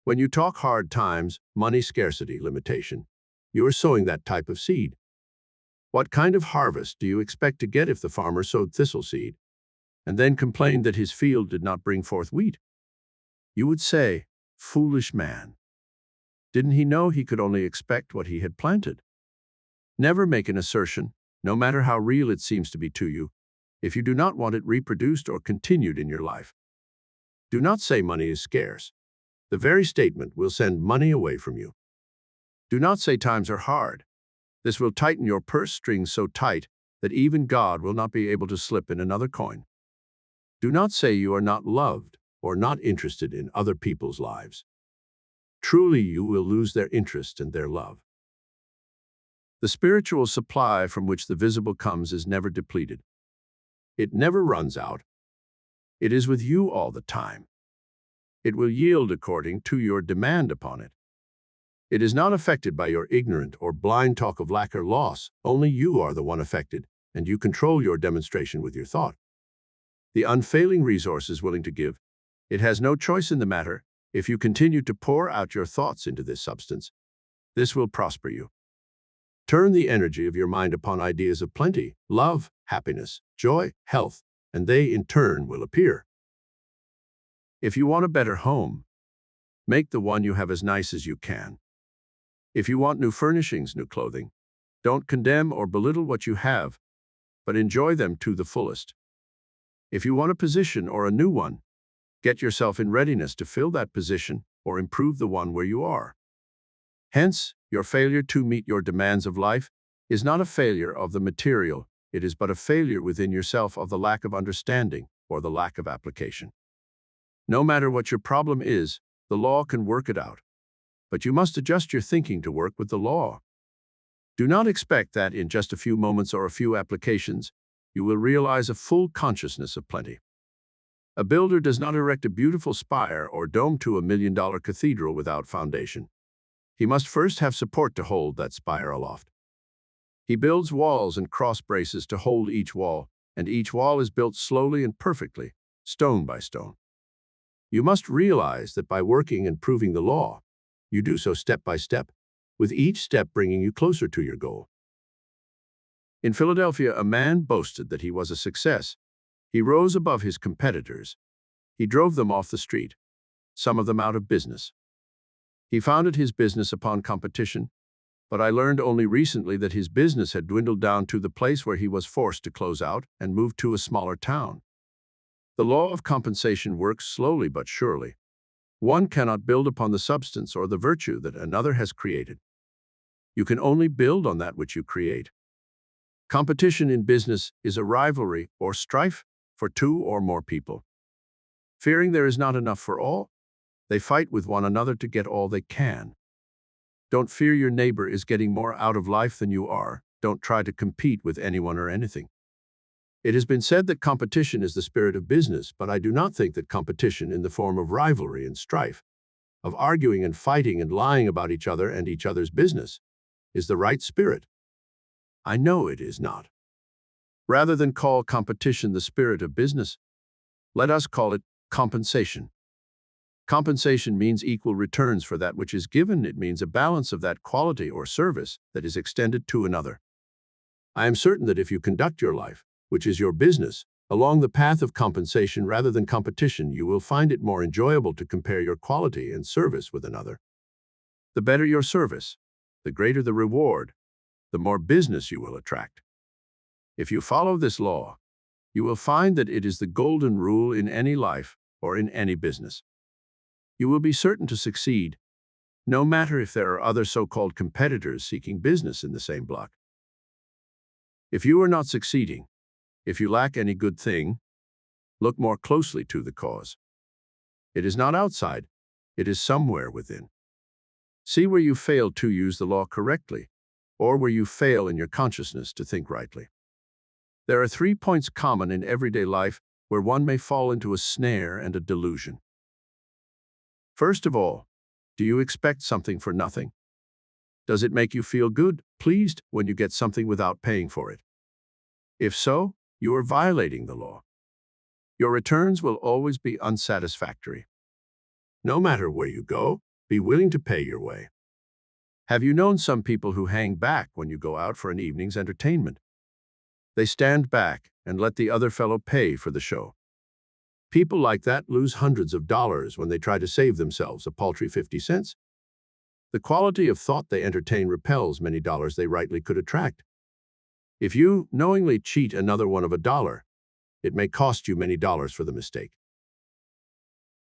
When you talk hard times, money scarcity, limitation, you are sowing that type of seed. What kind of harvest do you expect to get if the farmer sowed thistle seed and then complained that his field did not bring forth wheat? You would say, "Foolish man. Didn't he know he could only expect what he had planted?" Never make an assertion, no matter how real it seems to be to you, if you do not want it reproduced or continued in your life. Do not say money is scarce. The very statement will send money away from you. Do not say times are hard. This will tighten your purse strings so tight that even God will not be able to slip in another coin. Do not say you are not loved or not interested in other people's lives. Truly, you will lose their interest and their love. The spiritual supply from which the visible comes is never depleted. It never runs out. It is with you all the time. It will yield according to your demand upon it. It is not affected by your ignorant or blind talk of lack or loss. Only you are the one affected, and you control your demonstration with your thought. The unfailing resource is willing to give. It has no choice in the matter. If you continue to pour out your thoughts into this substance, this will prosper you. Turn the energy of your mind upon ideas of plenty, love, happiness, joy, health, and they in turn will appear. If you want a better home, make the one you have as nice as you can. If you want new furnishings, new clothing, don't condemn or belittle what you have, but enjoy them to the fullest. If you want a position or a new one, get yourself in readiness to fill that position or improve the one where you are. Hence, your failure to meet your demands of life is not a failure of the material, it is but a failure within yourself of the lack of understanding or the lack of application. No matter what your problem is, the law can work it out. But you must adjust your thinking to work with the law. Do not expect that in just a few moments or a few applications, you will realize a full consciousness of plenty. A builder does not erect a beautiful spire or dome to $1 million cathedral without foundation. He must first have support to hold that spire aloft. He builds walls and cross braces to hold each wall, and each wall is built slowly and perfectly, stone by stone. You must realize that by working and proving the law, you do so step by step, with each step bringing you closer to your goal. In Philadelphia, a man boasted that he was a success. He rose above his competitors. He drove them off the street, some of them out of business. He founded his business upon competition, but I learned only recently that his business had dwindled down to the place where he was forced to close out and move to a smaller town. The law of compensation works slowly but surely. One cannot build upon the substance or the virtue that another has created. You can only build on that which you create. Competition in business is a rivalry or strife for two or more people. Fearing there is not enough for all, they fight with one another to get all they can. Don't fear your neighbor is getting more out of life than you are. Don't try to compete with anyone or anything. It has been said that competition is the spirit of business, but I do not think that competition in the form of rivalry and strife, of arguing and fighting and lying about each other and each other's business, is the right spirit. I know it is not. Rather than call competition the spirit of business, let us call it compensation. Compensation means equal returns for that which is given. It means a balance of that quality or service that is extended to another. I am certain that if you conduct your life, which is your business, along the path of compensation rather than competition, you will find it more enjoyable to compare your quality and service with another. The better your service, the greater the reward, the more business you will attract. If you follow this law, you will find that it is the golden rule in any life or in any business. You will be certain to succeed, no matter if there are other so-called competitors seeking business in the same block. If you are not succeeding, if you lack any good thing, look more closely to the cause. It is not outside, it is somewhere within. See where you fail to use the law correctly, or where you fail in your consciousness to think rightly. There are 3 points common in everyday life where one may fall into a snare and a delusion. First of all, do you expect something for nothing? Does it make you feel good, pleased, when you get something without paying for it? If so, you are violating the law. Your returns will always be unsatisfactory. No matter where you go, be willing to pay your way. Have you known some people who hang back when you go out for an evening's entertainment? They stand back and let the other fellow pay for the show. People like that lose hundreds of dollars when they try to save themselves a paltry 50 cents. The quality of thought they entertain repels many dollars they rightly could attract. If you knowingly cheat another one of $1, it may cost you many dollars for the mistake.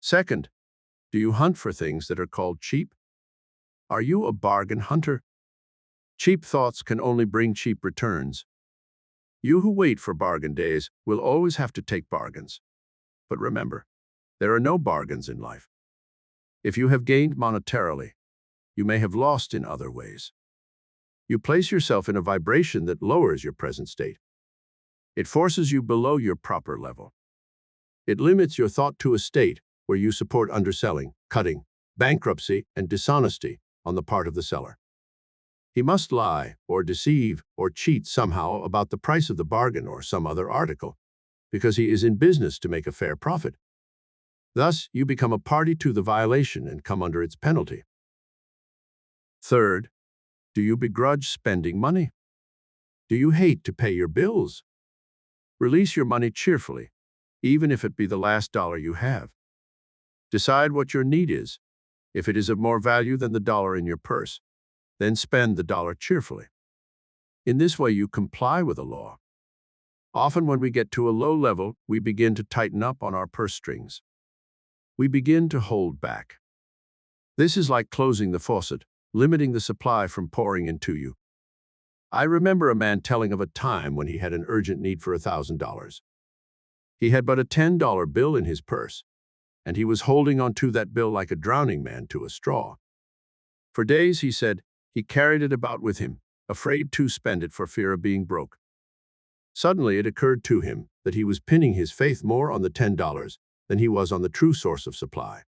Second, do you hunt for things that are called cheap? Are you a bargain hunter? Cheap thoughts can only bring cheap returns. You who wait for bargain days will always have to take bargains. But remember, there are no bargains in life. If you have gained monetarily, you may have lost in other ways. You place yourself in a vibration that lowers your present state. It forces you below your proper level. It limits your thought to a state where you support underselling, cutting, bankruptcy, and dishonesty on the part of the seller. He must lie or deceive or cheat somehow about the price of the bargain or some other article, because he is in business to make a fair profit. Thus, you become a party to the violation and come under its penalty. Third, do you begrudge spending money? Do you hate to pay your bills? Release your money cheerfully, even if it be the last dollar you have. Decide what your need is. If it is of more value than the dollar in your purse, then spend the dollar cheerfully. In this way, you comply with the law. Often when we get to a low level, we begin to tighten up on our purse strings. We begin to hold back. This is like closing the faucet, limiting the supply from pouring into you. I remember a man telling of a time when he had an urgent need for $1,000. He had but a $10 bill in his purse, and he was holding on to that bill like a drowning man to a straw. For days, he said, he carried it about with him, afraid to spend it for fear of being broke. Suddenly, it occurred to him that he was pinning his faith more on the $10 than he was on the true source of supply.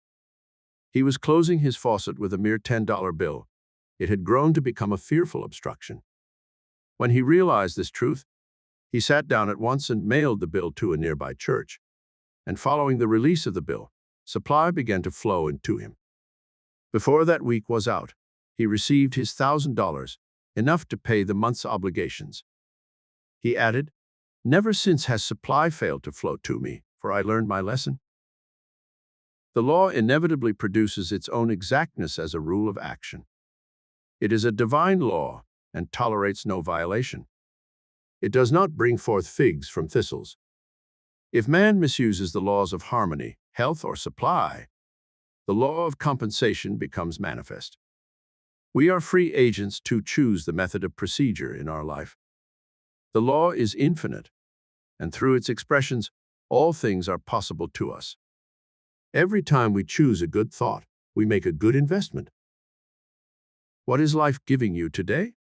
He was closing his faucet with a mere $10 bill. It had grown to become a fearful obstruction. When he realized this truth, he sat down at once and mailed the bill to a nearby church. And following the release of the bill, supply began to flow into him. Before that week was out, he received his $1,000, enough to pay the month's obligations. He added, "Never since has supply failed to flow to me, for I learned my lesson." The law inevitably produces its own exactness as a rule of action. It is a divine law and tolerates no violation. It does not bring forth figs from thistles. If man misuses the laws of harmony, health, or supply, the law of compensation becomes manifest. We are free agents to choose the method of procedure in our life. The law is infinite, and through its expressions, all things are possible to us. Every time we choose a good thought, we make a good investment. What is life giving you today?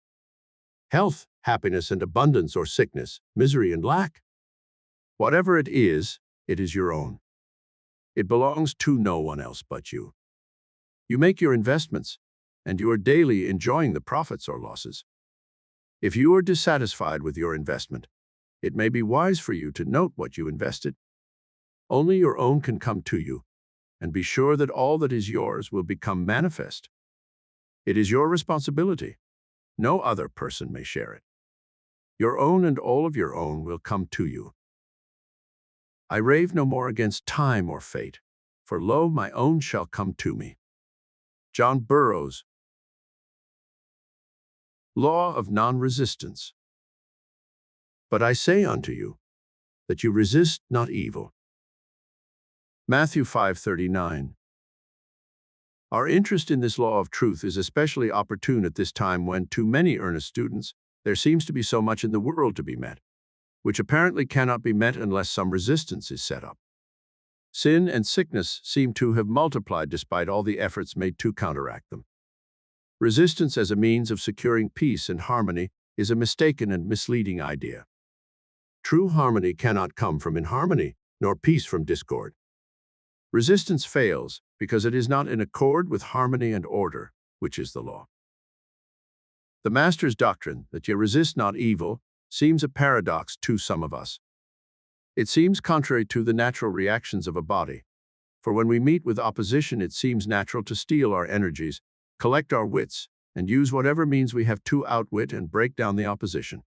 Health, happiness and abundance, or sickness, misery and lack? Whatever it is your own. It belongs to no one else but you. You make your investments, and you are daily enjoying the profits or losses. If you are dissatisfied with your investment, it may be wise for you to note what you invested. Only your own can come to you, and be sure that all that is yours will become manifest. It is your responsibility. No other person may share it. Your own and all of your own will come to you. I rave no more against time or fate, for lo, my own shall come to me. John Burroughs. Law of non-resistance. But I say unto you, that you resist not evil. Matthew 5:39. Our interest in this law of truth is especially opportune at this time when, to many earnest students, there seems to be so much in the world to be met, which apparently cannot be met unless some resistance is set up. Sin and sickness seem to have multiplied despite all the efforts made to counteract them. Resistance as a means of securing peace and harmony is a mistaken and misleading idea. True harmony cannot come from inharmony, nor peace from discord. Resistance fails because it is not in accord with harmony and order, which is the law. The Master's doctrine that ye resist not evil seems a paradox to some of us. It seems contrary to the natural reactions of a body, for when we meet with opposition it seems natural to steel our energies, collect our wits, and use whatever means we have to outwit and break down the opposition.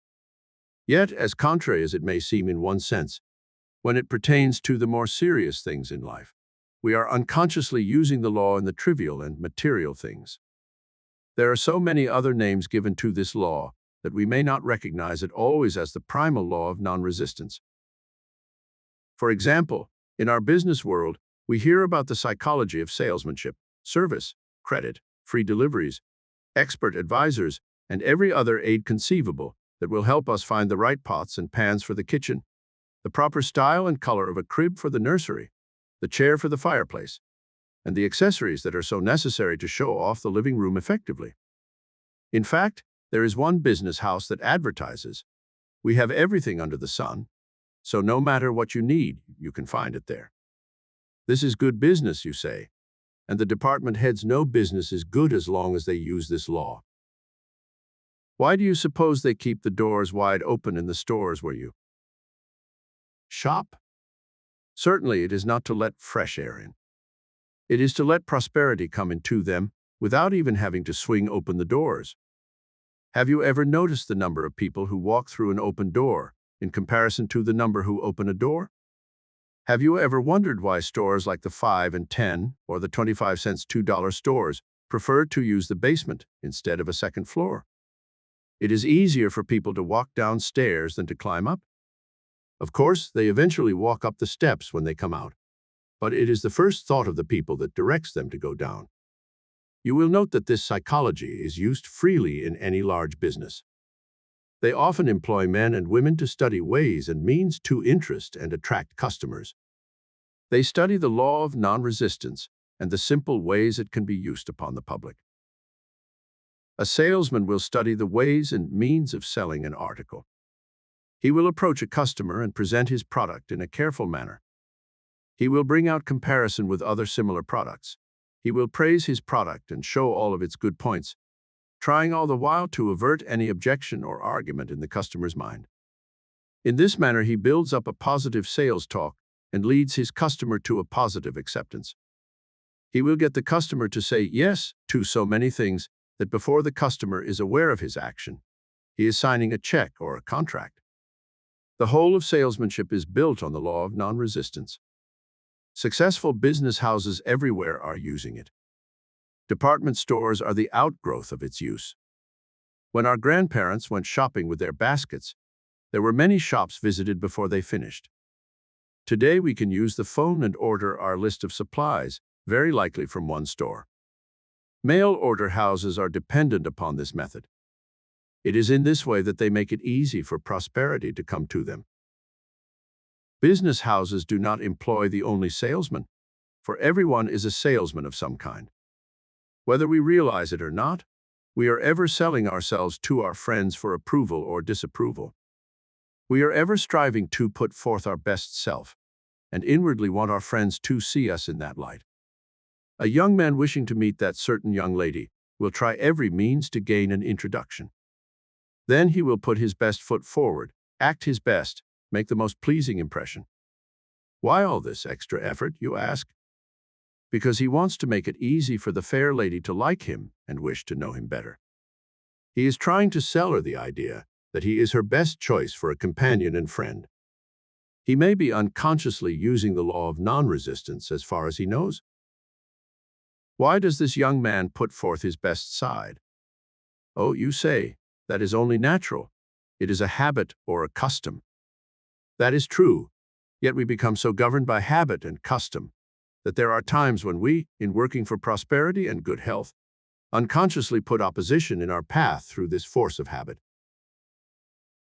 Yet, as contrary as it may seem in one sense, when it pertains to the more serious things in life, we are unconsciously using the law in the trivial and material things. There are so many other names given to this law that we may not recognize it always as the primal law of non-resistance. For example, in our business world, we hear about the psychology of salesmanship, service, credit, free deliveries, expert advisors, and every other aid conceivable that will help us find the right pots and pans for the kitchen, the proper style and color of a crib for the nursery, the chair for the fireplace, and the accessories that are so necessary to show off the living room effectively. In fact, there is one business house that advertises, "We have everything under the sun, so no matter what you need, you can find it there." This is good business, you say, and the department heads know business is good as long as they use this law. Why do you suppose they keep the doors wide open in the stores where you shop? Certainly it is not to let fresh air in. It is to let prosperity come into them without even having to swing open the doors. Have you ever noticed the number of people who walk through an open door in comparison to the number who open a door? Have you ever wondered why stores like the 5 and 10 or the 25 cents $2 stores prefer to use the basement instead of a second floor? It is easier for people to walk downstairs than to climb up. Of course, they eventually walk up the steps when they come out, but it is the first thought of the people that directs them to go down. You will note that this psychology is used freely in any large business. They often employ men and women to study ways and means to interest and attract customers. They study the law of non-resistance and the simple ways it can be used upon the public. A salesman will study the ways and means of selling an article. He will approach a customer and present his product in a careful manner. He will bring out comparison with other similar products. He will praise his product and show all of its good points, trying all the while to avert any objection or argument in the customer's mind. In this manner, he builds up a positive sales talk and leads his customer to a positive acceptance. He will get the customer to say yes to so many things that before the customer is aware of his action, he is signing a check or a contract. The whole of salesmanship is built on the law of non-resistance. Successful business houses everywhere are using it. Department stores are the outgrowth of its use. When our grandparents went shopping with their baskets, there were many shops visited before they finished. Today we can use the phone and order our list of supplies, very likely from one store. Mail order houses are dependent upon this method. It is in this way that they make it easy for prosperity to come to them. Business houses do not employ the only salesman, for everyone is a salesman of some kind. Whether we realize it or not, we are ever selling ourselves to our friends for approval or disapproval. We are ever striving to put forth our best self, and inwardly want our friends to see us in that light. A young man wishing to meet that certain young lady will try every means to gain an introduction. Then he will put his best foot forward, act his best, make the most pleasing impression. Why all this extra effort, you ask? Because he wants to make it easy for the fair lady to like him and wish to know him better. He is trying to sell her the idea that he is her best choice for a companion and friend. He may be unconsciously using the law of non-resistance as far as he knows. Why does this young man put forth his best side? Oh, you say, that is only natural. It is a habit or a custom. That is true, yet we become so governed by habit and custom that there are times when we, in working for prosperity and good health, unconsciously put opposition in our path through this force of habit.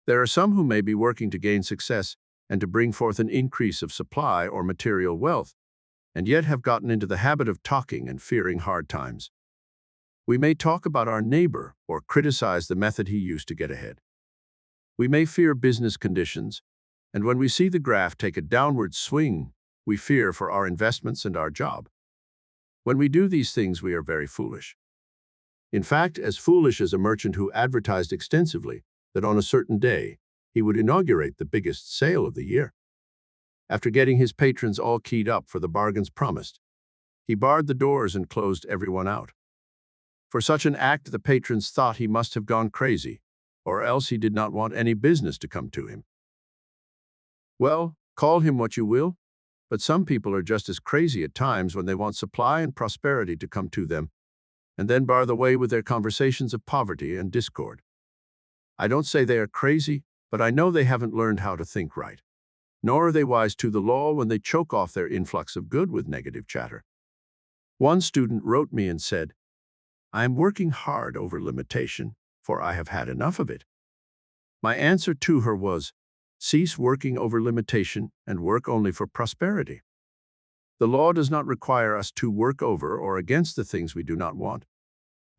There are some who may be working to gain success and to bring forth an increase of supply or material wealth, and yet have gotten into the habit of talking and fearing hard times. We may talk about our neighbor or criticize the method he used to get ahead. We may fear business conditions, and when we see the graph take a downward swing, we fear for our investments and our job. When we do these things, we are very foolish. In fact, as foolish as a merchant who advertised extensively that on a certain day he would inaugurate the biggest sale of the year. After getting his patrons all keyed up for the bargains promised, he barred the doors and closed everyone out. For such an act, the patrons thought he must have gone crazy, or else he did not want any business to come to him. Well, call him what you will, but some people are just as crazy at times when they want supply and prosperity to come to them, and then bar the way with their conversations of poverty and discord. I don't say they are crazy, but I know they haven't learned how to think right. Nor are they wise to the law when they choke off their influx of good with negative chatter. One student wrote me and said, "I am working hard over limitation, for I have had enough of it." My answer to her was, cease working over limitation and work only for prosperity. The law does not require us to work over or against the things we do not want,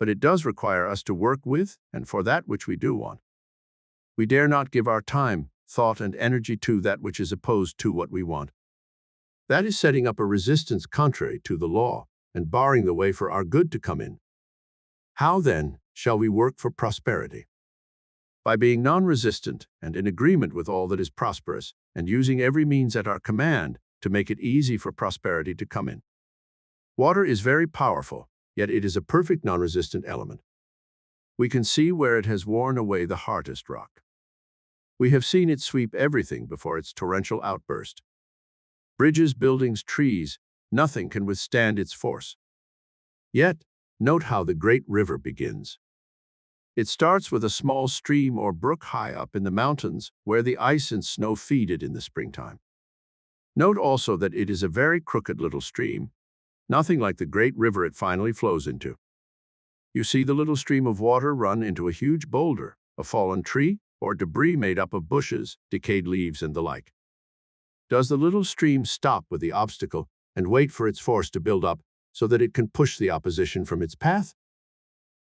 but it does require us to work with and for that which we do want. We dare not give our time, thought, and energy to that which is opposed to what we want. That is setting up a resistance contrary to the law and barring the way for our good to come in. How, then, shall we work for prosperity? By being non-resistant and in agreement with all that is prosperous and using every means at our command to make it easy for prosperity to come in. Water is very powerful, yet it is a perfect non-resistant element. We can see where it has worn away the hardest rock. We have seen it sweep everything before its torrential outburst. Bridges, buildings, trees, nothing can withstand its force. Yet, note how the great river begins. It starts with a small stream or brook high up in the mountains where the ice and snow feed it in the springtime. Note also that it is a very crooked little stream, nothing like the great river it finally flows into. You see the little stream of water run into a huge boulder, a fallen tree, or debris made up of bushes, decayed leaves, and the like. Does the little stream stop with the obstacle and wait for its force to build up so that it can push the opposition from its path?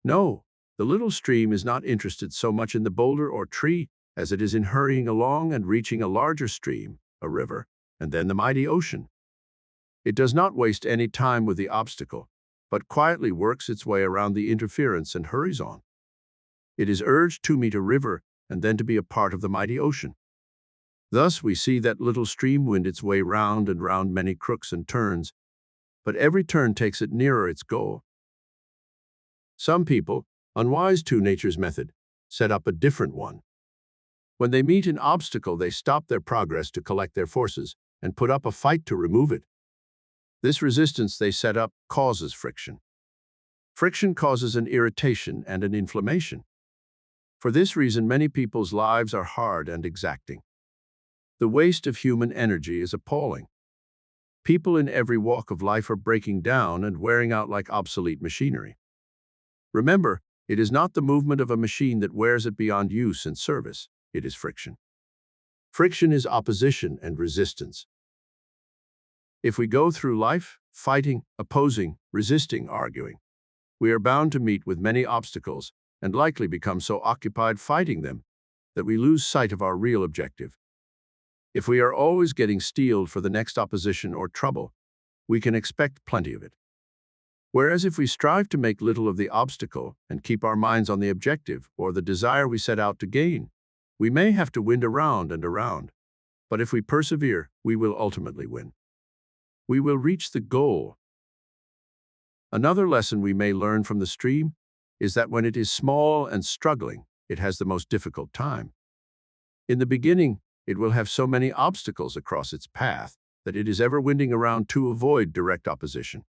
No, the little stream is not interested so much in the boulder or tree as it is in hurrying along and reaching a larger stream, a river, and then the mighty ocean. It does not waste any time with the obstacle, but quietly works its way around the interference and hurries on. It is urged to meet a river and then to be a part of the mighty ocean. Thus we see that little stream wind its way round and round many crooks and turns, but every turn takes it nearer its goal. Some people, unwise to nature's method, set up a different one. When they meet an obstacle, they stop their progress to collect their forces and put up a fight to remove it. This resistance they set up causes friction. Friction causes an irritation and an inflammation. For this reason, many people's lives are hard and exacting. The waste of human energy is appalling. People in every walk of life are breaking down and wearing out like obsolete machinery. Remember, it is not the movement of a machine that wears it beyond use and service. It is friction. Friction is opposition and resistance. If we go through life fighting, opposing, resisting, arguing, we are bound to meet with many obstacles and likely become so occupied fighting them that we lose sight of our real objective. If we are always getting steeled for the next opposition or trouble, we can expect plenty of it. Whereas if we strive to make little of the obstacle and keep our minds on the objective or the desire we set out to gain, we may have to wind around and around, but if we persevere, we will ultimately win. We will reach the goal. Another lesson we may learn from the stream is that when it is small and struggling, it has the most difficult time. In the beginning, it will have so many obstacles across its path that it is ever winding around to avoid direct opposition.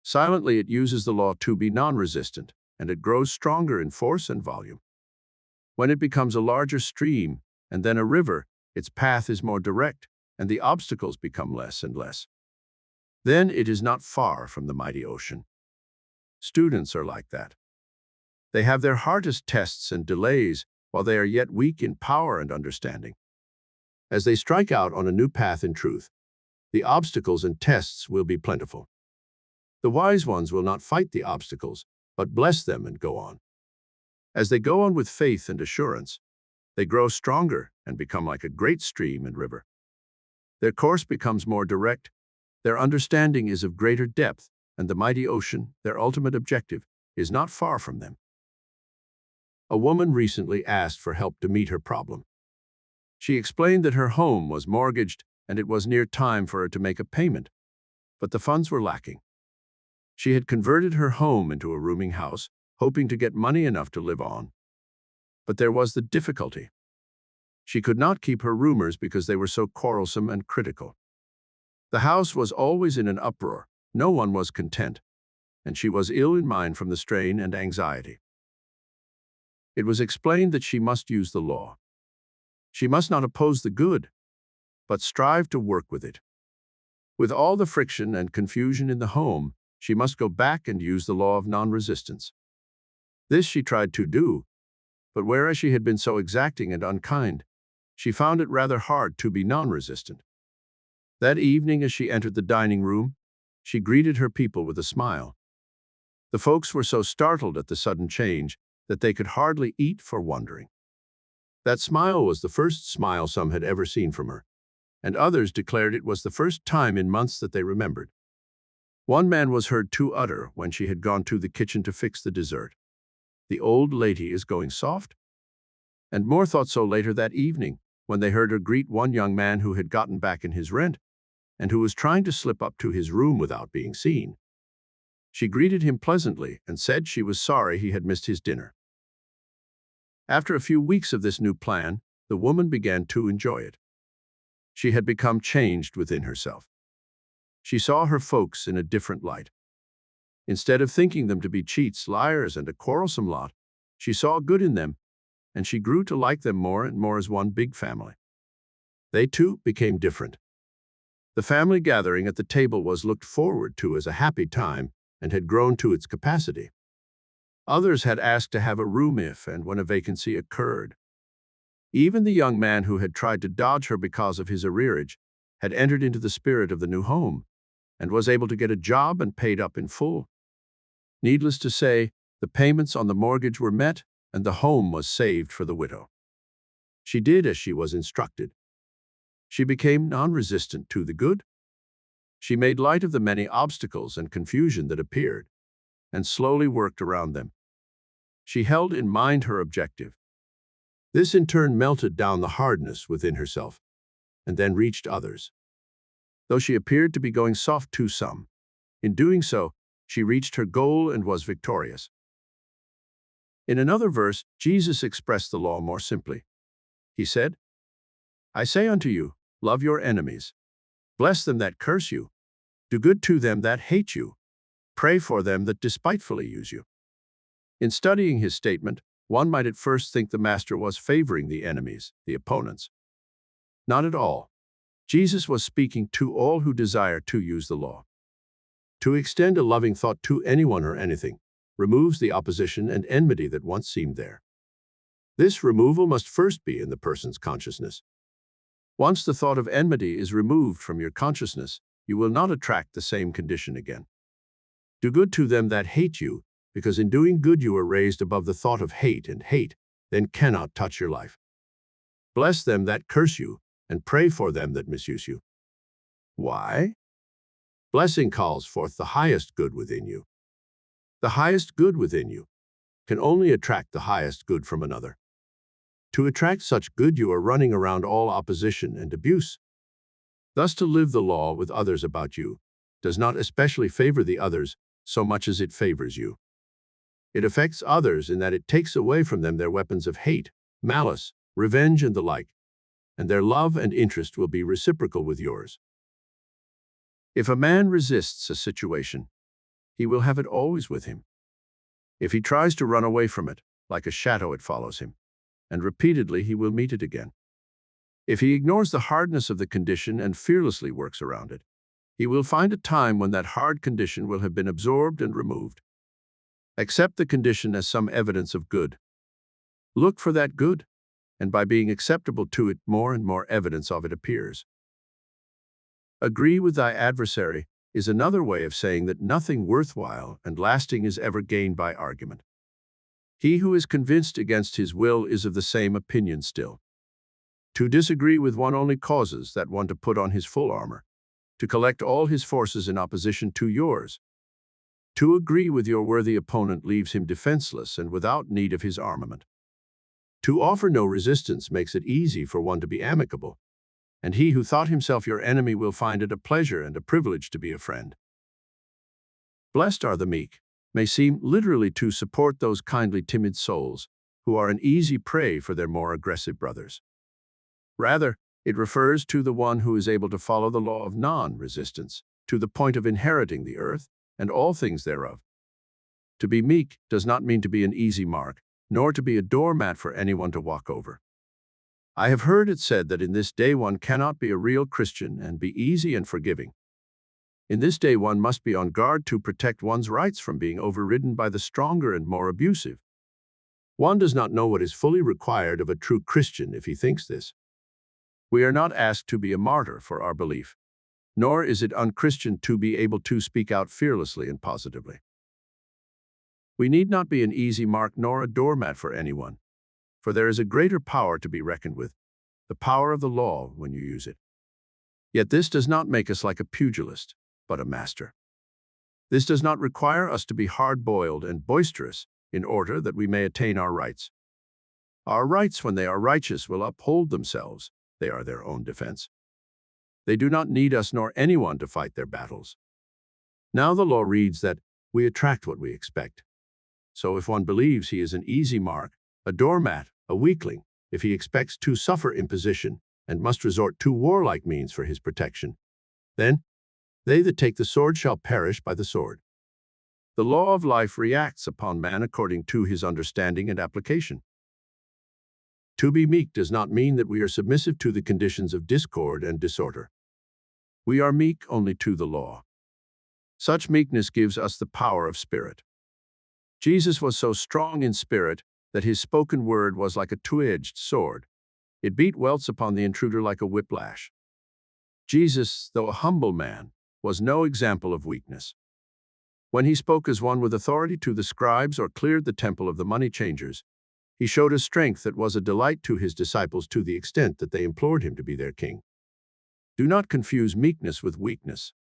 Silently, it uses the law to be non-resistant, and it grows stronger in force and volume. When it becomes a larger stream and then a river, its path is more direct, and the obstacles become less and less. Then it is not far from the mighty ocean. Students are like that. They have their hardest tests and delays while they are yet weak in power and understanding. As they strike out on a new path in truth, the obstacles and tests will be plentiful. The wise ones will not fight the obstacles, but bless them and go on. As they go on with faith and assurance, they grow stronger and become like a great stream and river. Their course becomes more direct, their understanding is of greater depth, and the mighty ocean, their ultimate objective, is not far from them. A woman recently asked for help to meet her problem. She explained that her home was mortgaged and it was near time for her to make a payment, but the funds were lacking. She had converted her home into a rooming house, hoping to get money enough to live on. But there was the difficulty. She could not keep her roomers because they were so quarrelsome and critical. The house was always in an uproar, no one was content, and she was ill in mind from the strain and anxiety. It was explained that she must use the law. She must not oppose the good, but strive to work with it. With all the friction and confusion in the home, she must go back and use the law of non-resistance. This she tried to do, but whereas she had been so exacting and unkind, she found it rather hard to be non-resistant. That evening, as she entered the dining room, she greeted her people with a smile. The folks were so startled at the sudden change that they could hardly eat for wondering. That smile was the first smile some had ever seen from her, and others declared it was the first time in months that they remembered. One man was heard to utter when she had gone to the kitchen to fix the dessert, "The old lady is going soft?" And more thought so later that evening, when they heard her greet one young man who had gotten back in his rent and who was trying to slip up to his room without being seen. She greeted him pleasantly and said she was sorry he had missed his dinner. After a few weeks of this new plan, the woman began to enjoy it. She had become changed within herself. She saw her folks in a different light. Instead of thinking them to be cheats, liars, and a quarrelsome lot, she saw good in them, and she grew to like them more and more as one big family. They too became different. The family gathering at the table was looked forward to as a happy time and had grown to its capacity. Others had asked to have a room if and when a vacancy occurred. Even the young man who had tried to dodge her because of his arrearage had entered into the spirit of the new home and was able to get a job and paid up in full. Needless to say, the payments on the mortgage were met and the home was saved for the widow. She did as she was instructed. She became non-resistant to the good. She made light of the many obstacles and confusion that appeared, and slowly worked around them. She held in mind her objective. This in turn melted down the hardness within herself, and then reached others. Though she appeared to be going soft to some, in doing so, she reached her goal and was victorious. In another verse, Jesus expressed the law more simply. He said, "I say unto you, love your enemies. Bless them that curse you. Do good to them that hate you. Pray for them that despitefully use you." In studying his statement, one might at first think the Master was favoring the enemies, the opponents. Not at all. Jesus was speaking to all who desire to use the law. To extend a loving thought to anyone or anything removes the opposition and enmity that once seemed there. This removal must first be in the person's consciousness. Once the thought of enmity is removed from your consciousness, you will not attract the same condition again. Do good to them that hate you, because in doing good you are raised above the thought of hate, and hate then cannot touch your life. Bless them that curse you, and pray for them that misuse you. Why? Blessing calls forth the highest good within you. The highest good within you can only attract the highest good from another. To attract such good, you are running around all opposition and abuse. Thus, to live the law with others about you does not especially favor the others so much as it favors you. It affects others in that it takes away from them their weapons of hate, malice, revenge, and the like, and their love and interest will be reciprocal with yours. If a man resists a situation, he will have it always with him. If he tries to run away from it, like a shadow it follows him, and repeatedly he will meet it again. If he ignores the hardness of the condition and fearlessly works around it, he will find a time when that hard condition will have been absorbed and removed. Accept the condition as some evidence of good. Look for that good, and by being acceptable to it, more and more evidence of it appears. Agree with thy adversary is another way of saying that nothing worthwhile and lasting is ever gained by argument. He who is convinced against his will is of the same opinion still. To disagree with one only causes that one to put on his full armor, to collect all his forces in opposition to yours. To agree with your worthy opponent leaves him defenseless and without need of his armament. To offer no resistance makes it easy for one to be amicable, and he who thought himself your enemy will find it a pleasure and a privilege to be a friend. Blessed are the meek may seem literally to support those kindly, timid souls who are an easy prey for their more aggressive brothers. Rather, it refers to the one who is able to follow the law of non-resistance to the point of inheriting the earth and all things thereof. To be meek does not mean to be an easy mark, nor to be a doormat for anyone to walk over. I have heard it said that in this day one cannot be a real Christian and be easy and forgiving. In this day one must be on guard to protect one's rights from being overridden by the stronger and more abusive. One does not know what is fully required of a true Christian if he thinks this. We are not asked to be a martyr for our belief, nor is it unchristian to be able to speak out fearlessly and positively. We need not be an easy mark nor a doormat for anyone, for there is a greater power to be reckoned with, the power of the law when you use it. Yet this does not make us like a pugilist, but a master. This does not require us to be hard-boiled and boisterous in order that we may attain our rights. Our rights, when they are righteous, will uphold themselves. They are their own defense. They do not need us nor anyone to fight their battles. Now the law reads that we attract what we expect. So if one believes he is an easy mark, a doormat, a weakling, if he expects to suffer imposition and must resort to warlike means for his protection, then they that take the sword shall perish by the sword. The law of life reacts upon man according to his understanding and application. To be meek does not mean that we are submissive to the conditions of discord and disorder. We are meek only to the law. Such meekness gives us the power of spirit. Jesus was so strong in spirit that his spoken word was like a two-edged sword. It beat welts upon the intruder like a whiplash. Jesus, though a humble man, was no example of weakness. When he spoke as one with authority to the scribes or cleared the temple of the money changers, he showed a strength that was a delight to his disciples to the extent that they implored him to be their king. Do not confuse meekness with weakness.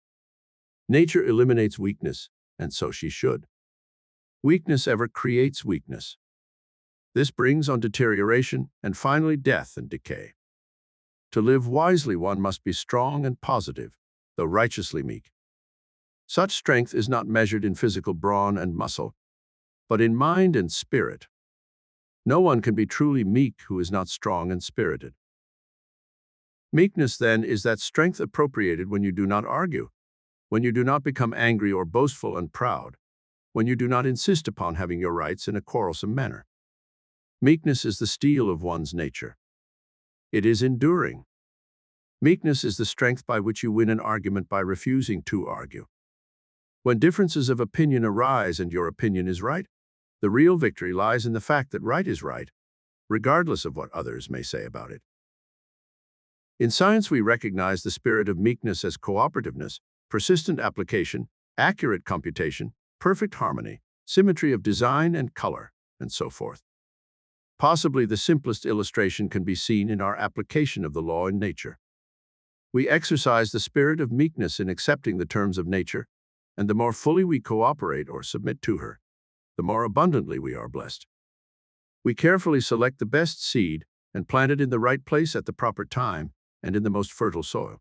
Nature eliminates weakness, and so she should. Weakness ever creates weakness. This brings on deterioration and finally death and decay. To live wisely, one must be strong and positive, though righteously meek. Such strength is not measured in physical brawn and muscle, but in mind and spirit. No one can be truly meek who is not strong and spirited. Meekness, then, is that strength appropriated when you do not argue, when you do not become angry or boastful and proud, when you do not insist upon having your rights in a quarrelsome manner. Meekness is the steel of one's nature. It is enduring. Meekness is the strength by which you win an argument by refusing to argue. When differences of opinion arise and your opinion is right, the real victory lies in the fact that right is right, regardless of what others may say about it. In science, we recognize the spirit of meekness as cooperativeness, persistent application, accurate computation, perfect harmony, symmetry of design and color, and so forth. Possibly the simplest illustration can be seen in our application of the law in nature. We exercise the spirit of meekness in accepting the terms of nature, and the more fully we cooperate or submit to her, the more abundantly we are blessed. We carefully select the best seed and plant it in the right place at the proper time and in the most fertile soil.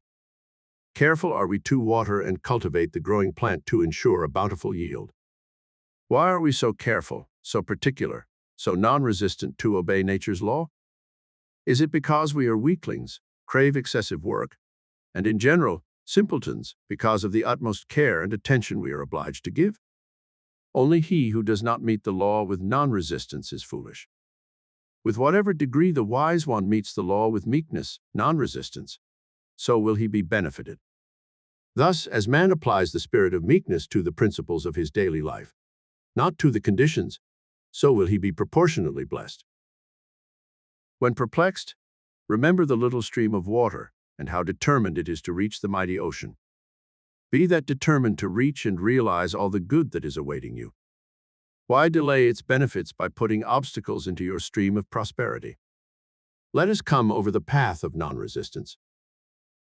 Careful are we to water and cultivate the growing plant to ensure a bountiful yield. Why are we so careful, so particular, so non-resistant to obey nature's law? Is it because we are weaklings, crave excessive work, and in general, simpletons because of the utmost care and attention we are obliged to give? Only he who does not meet the law with non-resistance is foolish. With whatever degree the wise one meets the law with meekness, non-resistance, so will he be benefited. Thus, as man applies the spirit of meekness to the principles of his daily life, not to the conditions, so will he be proportionately blessed. When perplexed, remember the little stream of water and how determined it is to reach the mighty ocean. Be that determined to reach and realize all the good that is awaiting you. Why delay its benefits by putting obstacles into your stream of prosperity? Let us come over the path of non-resistance.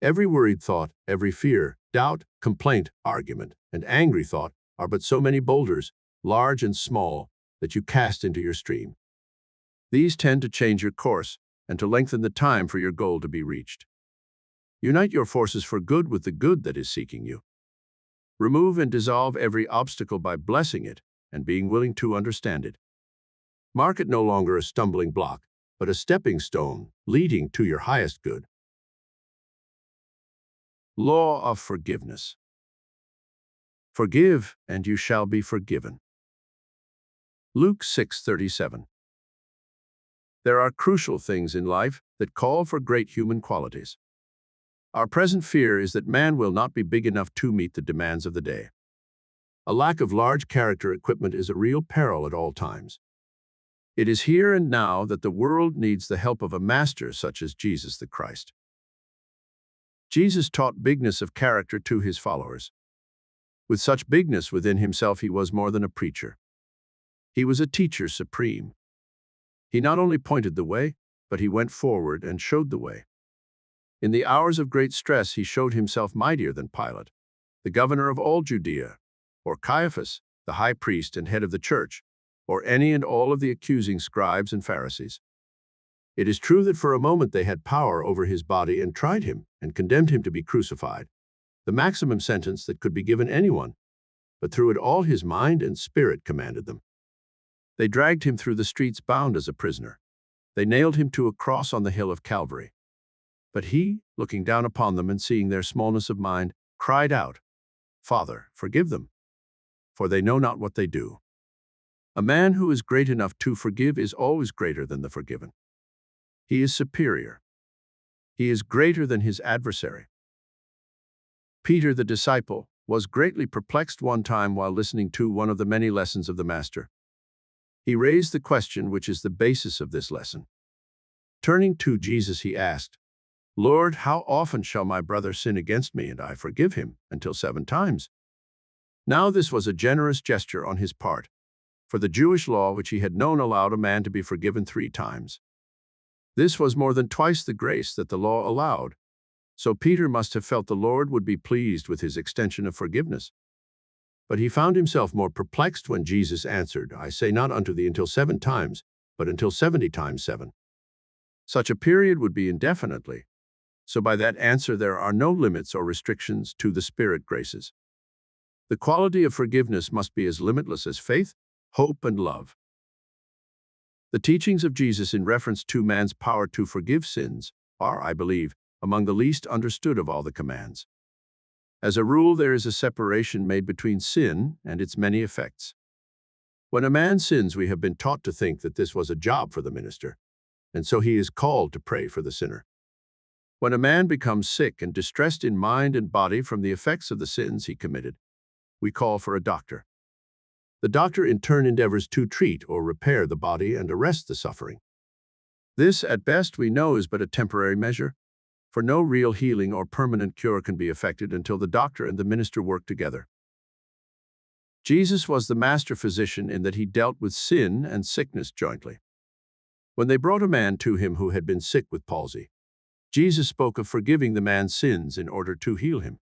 Every worried thought, every fear, doubt, complaint, argument, and angry thought are but so many boulders, large and small, that you cast into your stream. These tend to change your course and to lengthen the time for your goal to be reached. Unite your forces for good with the good that is seeking you. Remove and dissolve every obstacle by blessing it and being willing to understand it. Mark it no longer a stumbling block, but a stepping stone leading to your highest good. Law of forgiveness. Forgive, and you shall be forgiven. Luke 6:37. There are crucial things in life that call for great human qualities. Our present fear is that man will not be big enough to meet the demands of the day. A lack of large character equipment is a real peril at all times. It is here and now that the world needs the help of a master such as Jesus the Christ. Jesus taught bigness of character to his followers. With such bigness within himself, he was more than a preacher. He was a teacher supreme. He not only pointed the way, but he went forward and showed the way. In the hours of great stress, he showed himself mightier than Pilate, the governor of all Judea, or Caiaphas, the high priest and head of the church, or any and all of the accusing scribes and Pharisees. It is true that for a moment they had power over his body and tried him and condemned him to be crucified, the maximum sentence that could be given anyone, but through it all his mind and spirit commanded them. They dragged him through the streets bound as a prisoner. They nailed him to a cross on the hill of Calvary. But he, looking down upon them and seeing their smallness of mind, cried out, "Father, forgive them, for they know not what they do." A man who is great enough to forgive is always greater than the forgiven. He is superior. He is greater than his adversary. Peter the disciple was greatly perplexed one time while listening to one of the many lessons of the Master. He raised the question which is the basis of this lesson. Turning to Jesus, he asked, "Lord, how often shall my brother sin against me and I forgive him? Until 7 times?" Now this was a generous gesture on his part, for the Jewish law which he had known allowed a man to be forgiven 3 times. This was more than twice the grace that the law allowed, So Peter must have felt the Lord would be pleased with his extension of forgiveness. But he found himself more perplexed when Jesus answered, "I say not unto thee until 7 times, but until 70 times 7. Such a period would be indefinitely. So by that answer there are no limits or restrictions to the Spirit graces. The quality of forgiveness must be as limitless as faith, hope, and love. The teachings of Jesus in reference to man's power to forgive sins are, I believe, among the least understood of all the commands. As a rule, there is a separation made between sin and its many effects. When a man sins, we have been taught to think that this was a job for the minister, and so he is called to pray for the sinner. When a man becomes sick and distressed in mind and body from the effects of the sins he committed, we call for a doctor. The doctor in turn endeavors to treat or repair the body and arrest the suffering. This, at best, we know is but a temporary measure, for no real healing or permanent cure can be effected until the doctor and the minister work together. Jesus was the master physician in that he dealt with sin and sickness jointly. When they brought a man to him who had been sick with palsy, Jesus spoke of forgiving the man's sins in order to heal him.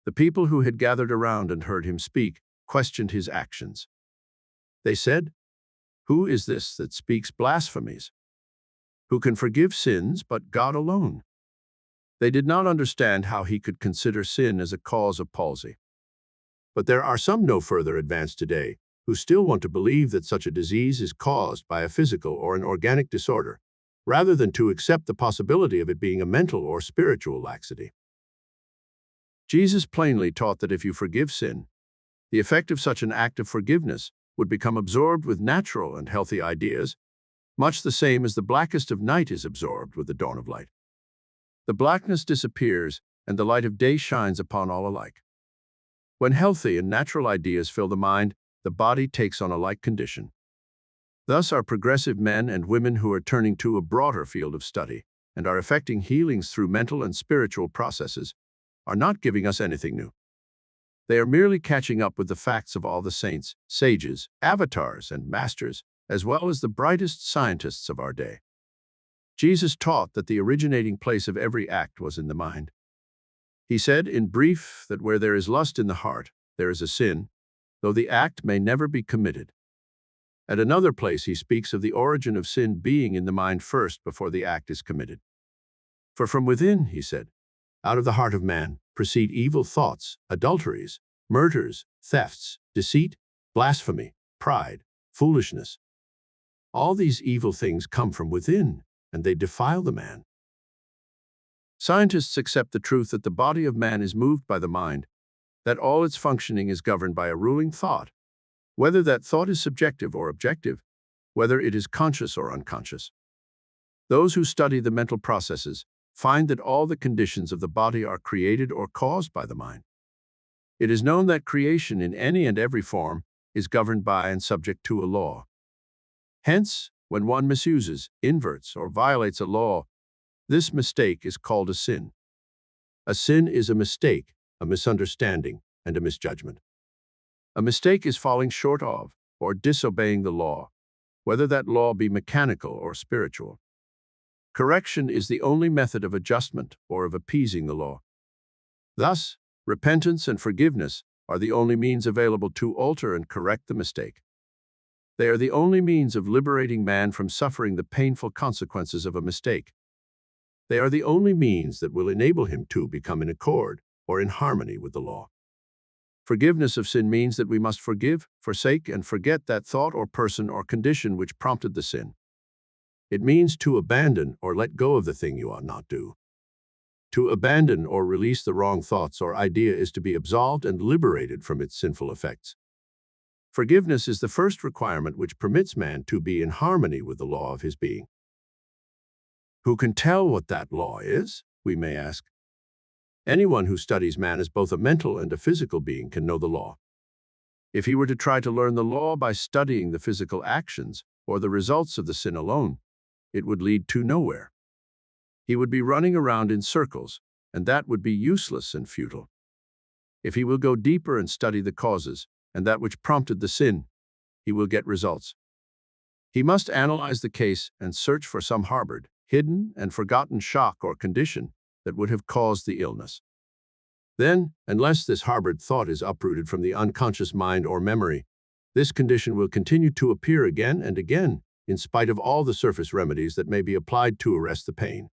The people who had gathered around and heard him speak questioned his actions. They said, "Who is this that speaks blasphemies? Who can forgive sins but God alone?" They did not understand how he could consider sin as a cause of palsy. But there are some no further advanced today who still want to believe that such a disease is caused by a physical or an organic disorder, rather than to accept the possibility of it being a mental or spiritual laxity. Jesus plainly taught that if you forgive sin, the effect of such an act of forgiveness would become absorbed with natural and healthy ideas, much the same as the blackest of night is absorbed with the dawn of light. The blackness disappears, and the light of day shines upon all alike. When healthy and natural ideas fill the mind, the body takes on a like condition. Thus, our progressive men and women who are turning to a broader field of study and are effecting healings through mental and spiritual processes are not giving us anything new. They are merely catching up with the facts of all the saints, sages, avatars, and masters, as well as the brightest scientists of our day. Jesus taught that the originating place of every act was in the mind. He said, in brief, that where there is lust in the heart, there is a sin, though the act may never be committed. At another place, he speaks of the origin of sin being in the mind first before the act is committed. For from within, he said, out of the heart of man proceed evil thoughts, adulteries, murders, thefts, deceit, blasphemy, pride, foolishness. All these evil things come from within, and they defile the man. Scientists accept the truth that the body of man is moved by the mind, that all its functioning is governed by a ruling thought, whether that thought is subjective or objective, whether it is conscious or unconscious. Those who study the mental processes find that all the conditions of the body are created or caused by the mind. It is known that creation in any and every form is governed by and subject to a law. Hence, when one misuses, inverts, or violates a law, this mistake is called a sin. A sin is a mistake, a misunderstanding, and a misjudgment. A mistake is falling short of or disobeying the law, whether that law be mechanical or spiritual. Correction is the only method of adjustment or of appeasing the law. Thus, repentance and forgiveness are the only means available to alter and correct the mistake. They are the only means of liberating man from suffering the painful consequences of a mistake. They are the only means that will enable him to become in accord or in harmony with the law. Forgiveness of sin means that we must forgive, forsake, and forget that thought or person or condition which prompted the sin. It means to abandon or let go of the thing you ought not do. To abandon or release the wrong thoughts or idea is to be absolved and liberated from its sinful effects. Forgiveness is the first requirement which permits man to be in harmony with the law of his being. Who can tell what that law is, we may ask. Anyone who studies man as both a mental and a physical being can know the law. If he were to try to learn the law by studying the physical actions or the results of the sin alone, it would lead to nowhere. He would be running around in circles, and that would be useless and futile. If he will go deeper and study the causes and that which prompted the sin, he will get results. He must analyze the case and search for some harbored, hidden, and forgotten shock or condition that would have caused the illness. Then, unless this harbored thought is uprooted from the unconscious mind or memory, this condition will continue to appear again and again, in spite of all the surface remedies that may be applied to arrest the pain.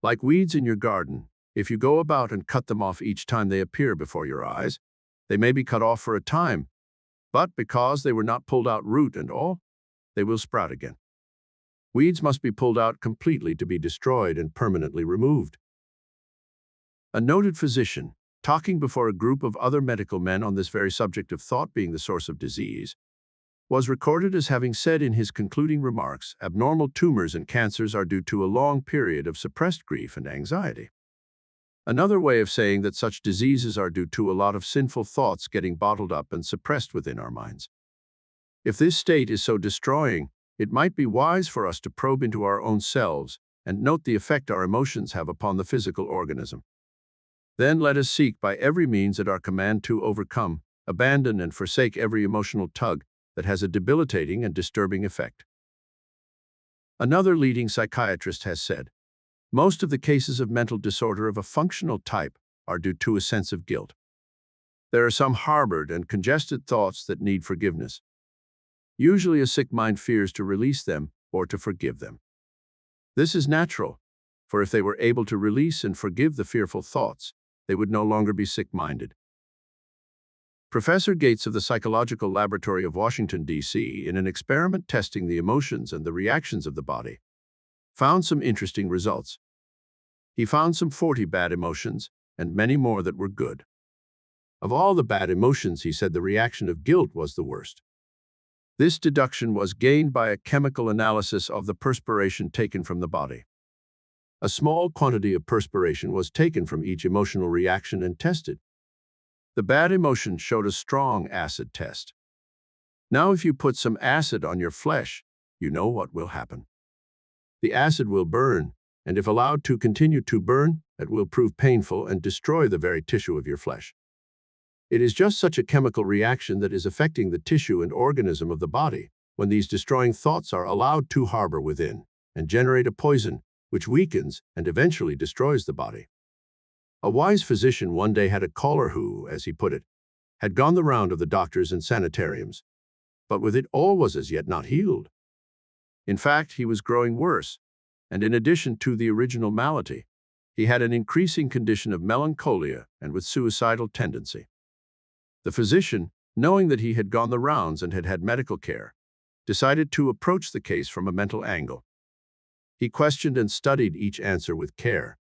Like weeds in your garden, if you go about and cut them off each time they appear before your eyes, they may be cut off for a time, but because they were not pulled out root and all, they will sprout again. Weeds must be pulled out completely to be destroyed and permanently removed. A noted physician, talking before a group of other medical men on this very subject of thought being the source of disease, was recorded as having said in his concluding remarks, abnormal tumors and cancers are due to a long period of suppressed grief and anxiety. Another way of saying that such diseases are due to a lot of sinful thoughts getting bottled up and suppressed within our minds. If this state is so destroying, it might be wise for us to probe into our own selves and note the effect our emotions have upon the physical organism. Then let us seek by every means at our command to overcome, abandon, and forsake every emotional tug that has a debilitating and disturbing effect. Another leading psychiatrist has said, most of the cases of mental disorder of a functional type are due to a sense of guilt. There are some harbored and congested thoughts that need forgiveness. Usually a sick mind fears to release them or to forgive them. This is natural, for if they were able to release and forgive the fearful thoughts, they would no longer be sick-minded. Professor Gates of the Psychological Laboratory of Washington, D.C., in an experiment testing the emotions and the reactions of the body, found some interesting results. He found some 40 bad emotions and many more that were good. Of all the bad emotions, he said the reaction of guilt was the worst. This deduction was gained by a chemical analysis of the perspiration taken from the body. A small quantity of perspiration was taken from each emotional reaction and tested. The bad emotion showed a strong acid test. Now, if you put some acid on your flesh, you know what will happen. The acid will burn, and if allowed to continue to burn, it will prove painful and destroy the very tissue of your flesh. It is just such a chemical reaction that is affecting the tissue and organism of the body when these destroying thoughts are allowed to harbor within and generate a poison which weakens and eventually destroys the body. A wise physician one day had a caller who, as he put it, had gone the round of the doctors and sanitariums, but with it all was as yet not healed. In fact, he was growing worse, and in addition to the original malady, he had an increasing condition of melancholia and with suicidal tendency. The physician, knowing that he had gone the rounds and had had medical care, decided to approach the case from a mental angle. He questioned and studied each answer with care.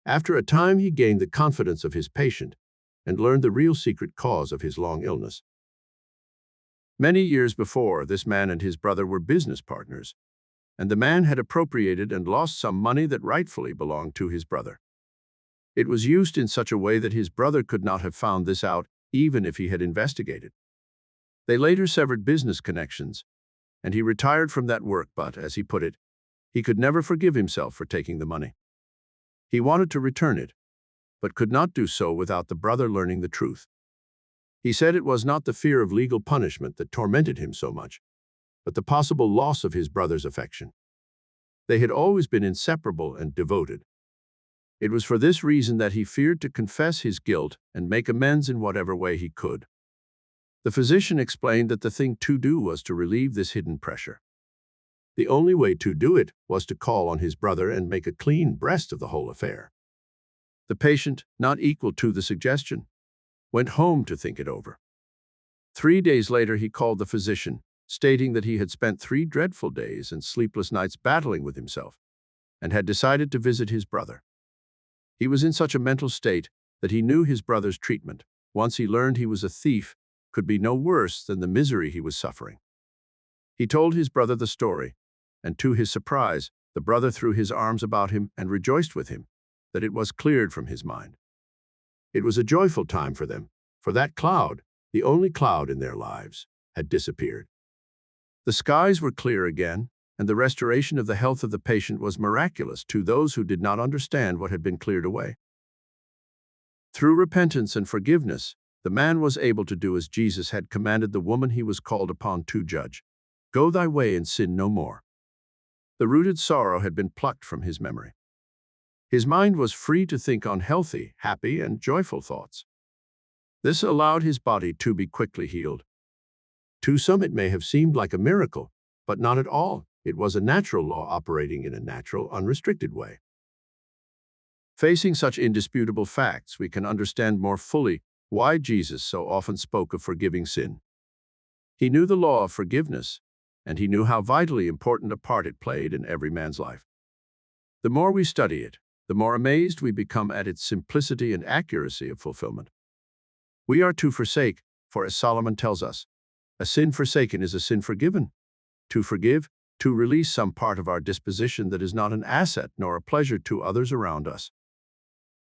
After a time, he gained the confidence of his patient and learned the real secret cause of his long illness. Many years before, this man and his brother were business partners, and the man had appropriated and lost some money that rightfully belonged to his brother. It was used in such a way that his brother could not have found this out even if he had investigated. They later severed business connections, and he retired from that work, but, as he put it, he could never forgive himself for taking the money. He wanted to return it, but could not do so without the brother learning the truth. He said it was not the fear of legal punishment that tormented him so much, but the possible loss of his brother's affection. They had always been inseparable and devoted. It was for this reason that he feared to confess his guilt and make amends in whatever way he could. The physician explained that the thing to do was to relieve this hidden pressure. The only way to do it was to call on his brother and make a clean breast of the whole affair. The patient, not equal to the suggestion, went home to think it over. 3 days later, he called the physician, stating that he had spent 3 dreadful days and sleepless nights battling with himself, and had decided to visit his brother. He was in such a mental state that he knew his brother's treatment, once he learned he was a thief, could be no worse than the misery he was suffering. He told his brother the story, and to his surprise, the brother threw his arms about him and rejoiced with him that it was cleared from his mind. It was a joyful time for them, for that cloud, the only cloud in their lives, had disappeared. The skies were clear again, and the restoration of the health of the patient was miraculous to those who did not understand what had been cleared away. Through repentance and forgiveness, the man was able to do as Jesus had commanded the woman he was called upon to judge. Go thy way and sin no more. The rooted sorrow had been plucked from his memory. His mind was free to think on healthy, happy, and joyful thoughts. This allowed his body to be quickly healed. To some it may have seemed like a miracle, but not at all. It was a natural law operating in a natural, unrestricted way. Facing such indisputable facts, we can understand more fully why Jesus so often spoke of forgiving sin. He knew the law of forgiveness, and he knew how vitally important a part it played in every man's life. The more we study it, the more amazed we become at its simplicity and accuracy of fulfillment. We are to forsake, for as Solomon tells us, a sin forsaken is a sin forgiven. To forgive, to release some part of our disposition that is not an asset nor a pleasure to others around us.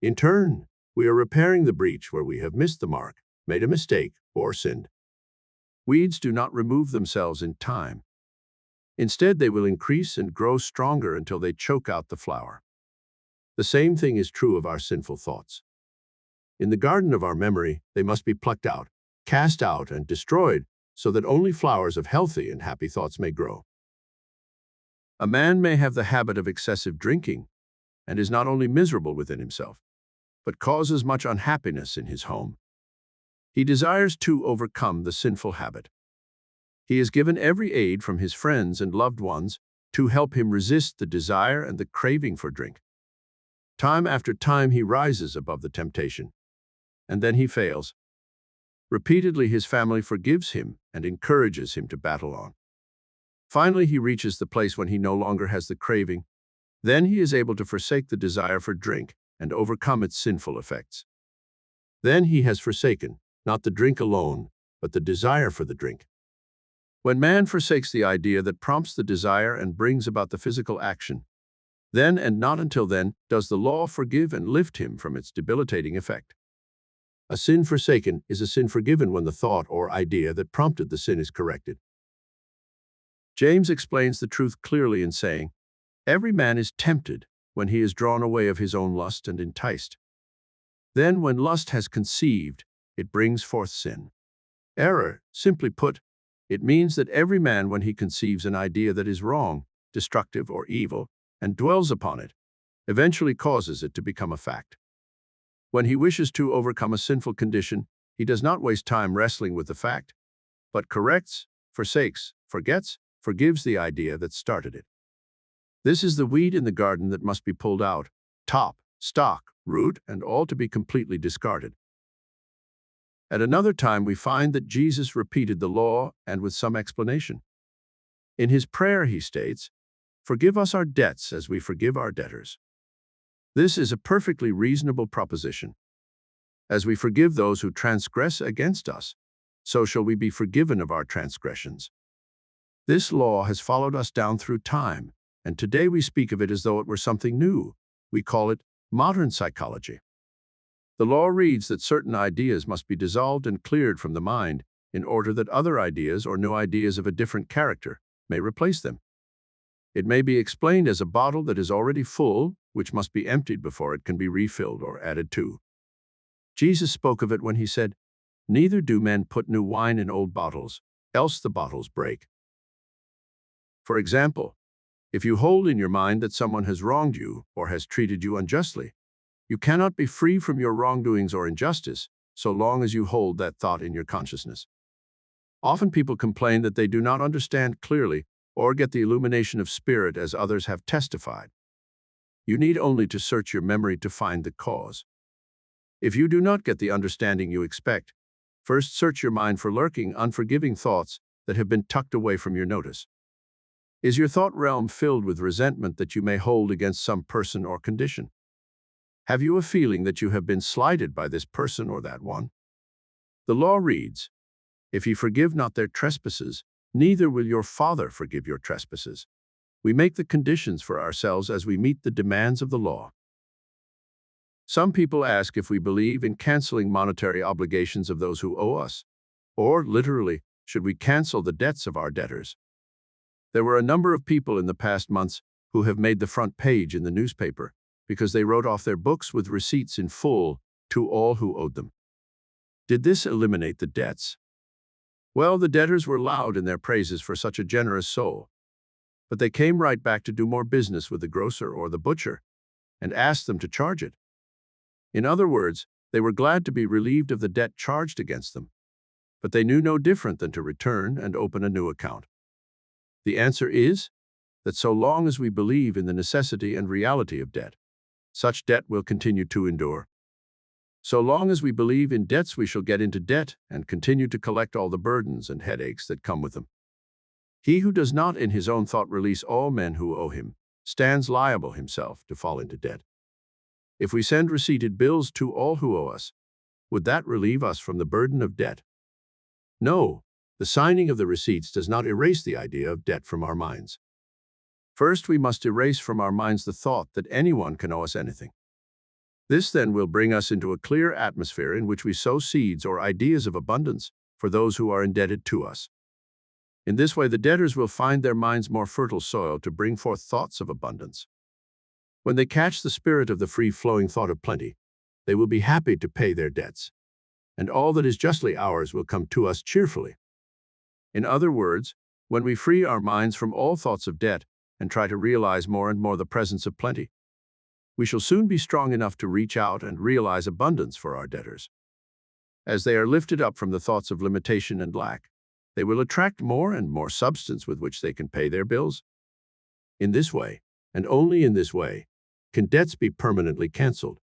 In turn, we are repairing the breach where we have missed the mark, made a mistake, or sinned. Weeds do not remove themselves in time. Instead, they will increase and grow stronger until they choke out the flower. The same thing is true of our sinful thoughts. In the garden of our memory, they must be plucked out, cast out, and destroyed so that only flowers of healthy and happy thoughts may grow. A man may have the habit of excessive drinking and is not only miserable within himself, but causes much unhappiness in his home. He desires to overcome the sinful habit. He is given every aid from his friends and loved ones to help him resist the desire and the craving for drink. Time after time he rises above the temptation, and then he fails. Repeatedly his family forgives him and encourages him to battle on. Finally he reaches the place when he no longer has the craving. Then he is able to forsake the desire for drink and overcome its sinful effects. Then he has forsaken, not the drink alone, but the desire for the drink. When man forsakes the idea that prompts the desire and brings about the physical action, then and not until then does the law forgive and lift him from its debilitating effect. A sin forsaken is a sin forgiven when the thought or idea that prompted the sin is corrected. James explains the truth clearly in saying, "Every man is tempted when he is drawn away of his own lust and enticed. Then when lust has conceived, it brings forth sin." Error, simply put, it means that every man, when he conceives an idea that is wrong, destructive, or evil, and dwells upon it, eventually causes it to become a fact. When he wishes to overcome a sinful condition, he does not waste time wrestling with the fact, but corrects, forsakes, forgets, forgives the idea that started it. This is the weed in the garden that must be pulled out, top, stalk, root, and all to be completely discarded. At another time, we find that Jesus repeated the law and with some explanation. In his prayer, he states, "Forgive us our debts as we forgive our debtors." This is a perfectly reasonable proposition. As we forgive those who transgress against us, so shall we be forgiven of our transgressions. This law has followed us down through time, and today we speak of it as though it were something new. We call it modern psychology. The law reads that certain ideas must be dissolved and cleared from the mind in order that other ideas or new ideas of a different character may replace them. It may be explained as a bottle that is already full, which must be emptied before it can be refilled or added to. Jesus spoke of it when he said, "Neither do men put new wine in old bottles, else the bottles break." For example, if you hold in your mind that someone has wronged you or has treated you unjustly, you cannot be free from your wrongdoings or injustice so long as you hold that thought in your consciousness. Often people complain that they do not understand clearly or get the illumination of spirit as others have testified. You need only to search your memory to find the cause. If you do not get the understanding you expect, first search your mind for lurking, unforgiving thoughts that have been tucked away from your notice. Is your thought realm filled with resentment that you may hold against some person or condition? Have you a feeling that you have been slighted by this person or that one? The law reads, "If ye forgive not their trespasses, neither will your Father forgive your trespasses." We make the conditions for ourselves as we meet the demands of the law. Some people ask if we believe in canceling monetary obligations of those who owe us, or, literally, should we cancel the debts of our debtors? There were a number of people in the past months who have made the front page in the newspaper because they wrote off their books with receipts in full to all who owed them. Did this eliminate the debts? Well, the debtors were loud in their praises for such a generous soul, but they came right back to do more business with the grocer or the butcher. and asked them to charge it. In other words, they were glad to be relieved of the debt charged against them, but they knew no different than to return and open a new account. The answer is that so long as we believe in the necessity and reality of debt, such debt will continue to endure. So long as we believe in debts, we shall get into debt and continue to collect all the burdens and headaches that come with them. He who does not in his own thought release all men who owe him stands liable himself to fall into debt. If we send receipted bills to all who owe us, would that relieve us from the burden of debt? No, the signing of the receipts does not erase the idea of debt from our minds. First, we must erase from our minds the thought that anyone can owe us anything. This then will bring us into a clear atmosphere in which we sow seeds or ideas of abundance for those who are indebted to us. In this way, the debtors will find their minds more fertile soil to bring forth thoughts of abundance. When they catch the spirit of the free-flowing thought of plenty, they will be happy to pay their debts, and all that is justly ours will come to us cheerfully. In other words, when we free our minds from all thoughts of debt and try to realize more and more the presence of plenty, we shall soon be strong enough to reach out and realize abundance for our debtors. As they are lifted up from the thoughts of limitation and lack, they will attract more and more substance with which they can pay their bills. In this way, and only in this way, can debts be permanently canceled.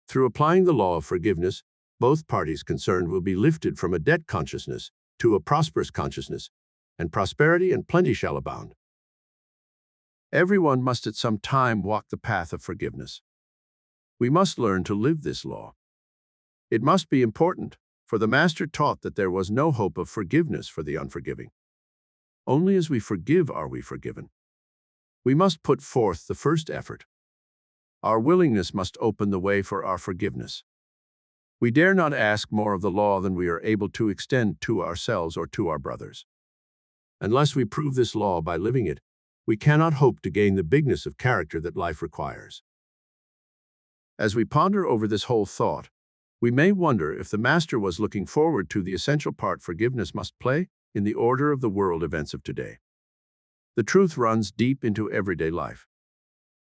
Through applying the law of forgiveness, both parties concerned will be lifted from a debt consciousness to a prosperous consciousness, and prosperity and plenty shall abound. Everyone must at some time walk the path of forgiveness. We must learn to live this law. It must be important, for the Master taught that there was no hope of forgiveness for the unforgiving. Only as we forgive are we forgiven. We must put forth the first effort. Our willingness must open the way for our forgiveness. We dare not ask more of the law than we are able to extend to ourselves or to our brothers. Unless we prove this law by living it, we cannot hope to gain the bigness of character that life requires. As we ponder over this whole thought, we may wonder if the Master was looking forward to the essential part forgiveness must play in the order of the world events of today. The truth runs deep into everyday life.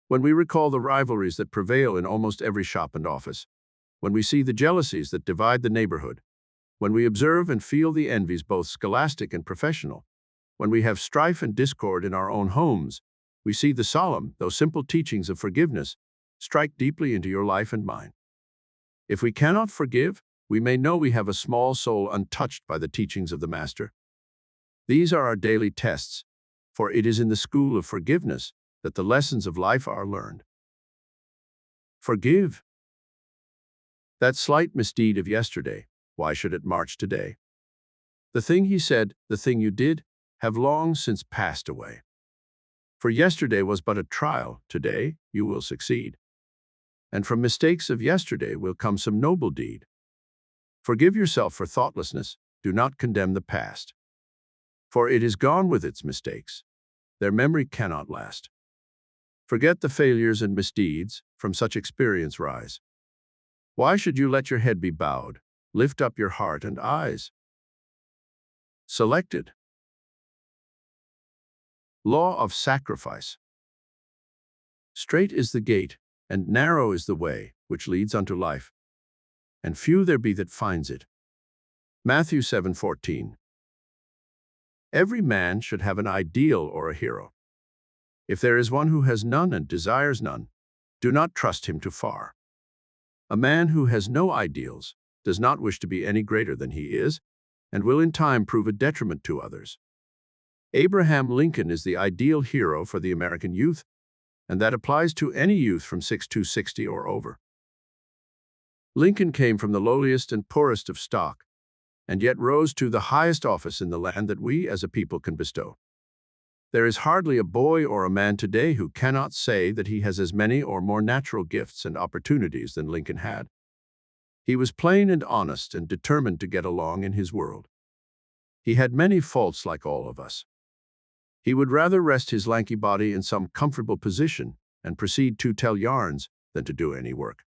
When we recall the rivalries that prevail in almost every shop and office, when we see the jealousies that divide the neighborhood, when we observe and feel the envies both scholastic and professional, when we have strife and discord in our own homes, we see the solemn, though simple teachings of forgiveness strike deeply into your life and mine. If we cannot forgive, we may know we have a small soul untouched by the teachings of the Master. These are our daily tests, for it is in the school of forgiveness that the lessons of life are learned. Forgive. That slight misdeed of yesterday, why should it march today? The thing he said, the thing you did, have long since passed away. For yesterday was but a trial, today you will succeed. And from mistakes of yesterday will come some noble deed. Forgive yourself for thoughtlessness, do not condemn the past. For it is gone with its mistakes. Their memory cannot last. Forget the failures and misdeeds, from such experience rise. Why should you let your head be bowed? Lift up your heart and eyes. Selected. Law of sacrifice. Strait is the gate, and narrow is the way, which leads unto life, and few there be that finds it. Matthew 7:14. Every man should have an ideal or a hero. If there is one who has none and desires none, do not trust him too far. A man who has no ideals does not wish to be any greater than he is, and will in time prove a detriment to others. Abraham Lincoln is the ideal hero for the American youth, and that applies to any youth from 6 to 60 or over. Lincoln came from the lowliest and poorest of stock, and yet rose to the highest office in the land that we as a people can bestow. There is hardly a boy or a man today who cannot say that he has as many or more natural gifts and opportunities than Lincoln had. He was plain and honest and determined to get along in his world. He had many faults like all of us. He would rather rest his lanky body in some comfortable position and proceed to tell yarns than to do any work.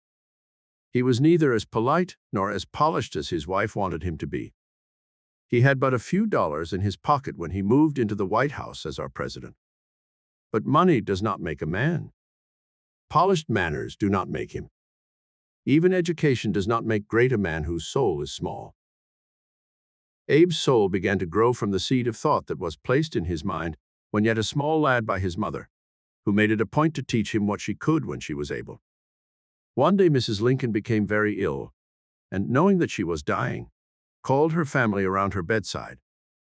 He was neither as polite nor as polished as his wife wanted him to be. He had but a few dollars in his pocket when he moved into the White House as our president. But money does not make a man. Polished manners do not make him. Even education does not make great a man whose soul is small. Abe's soul began to grow from the seed of thought that was placed in his mind when yet a small lad by his mother, who made it a point to teach him what she could when she was able. One day Mrs. Lincoln became very ill, and knowing that she was dying, called her family around her bedside.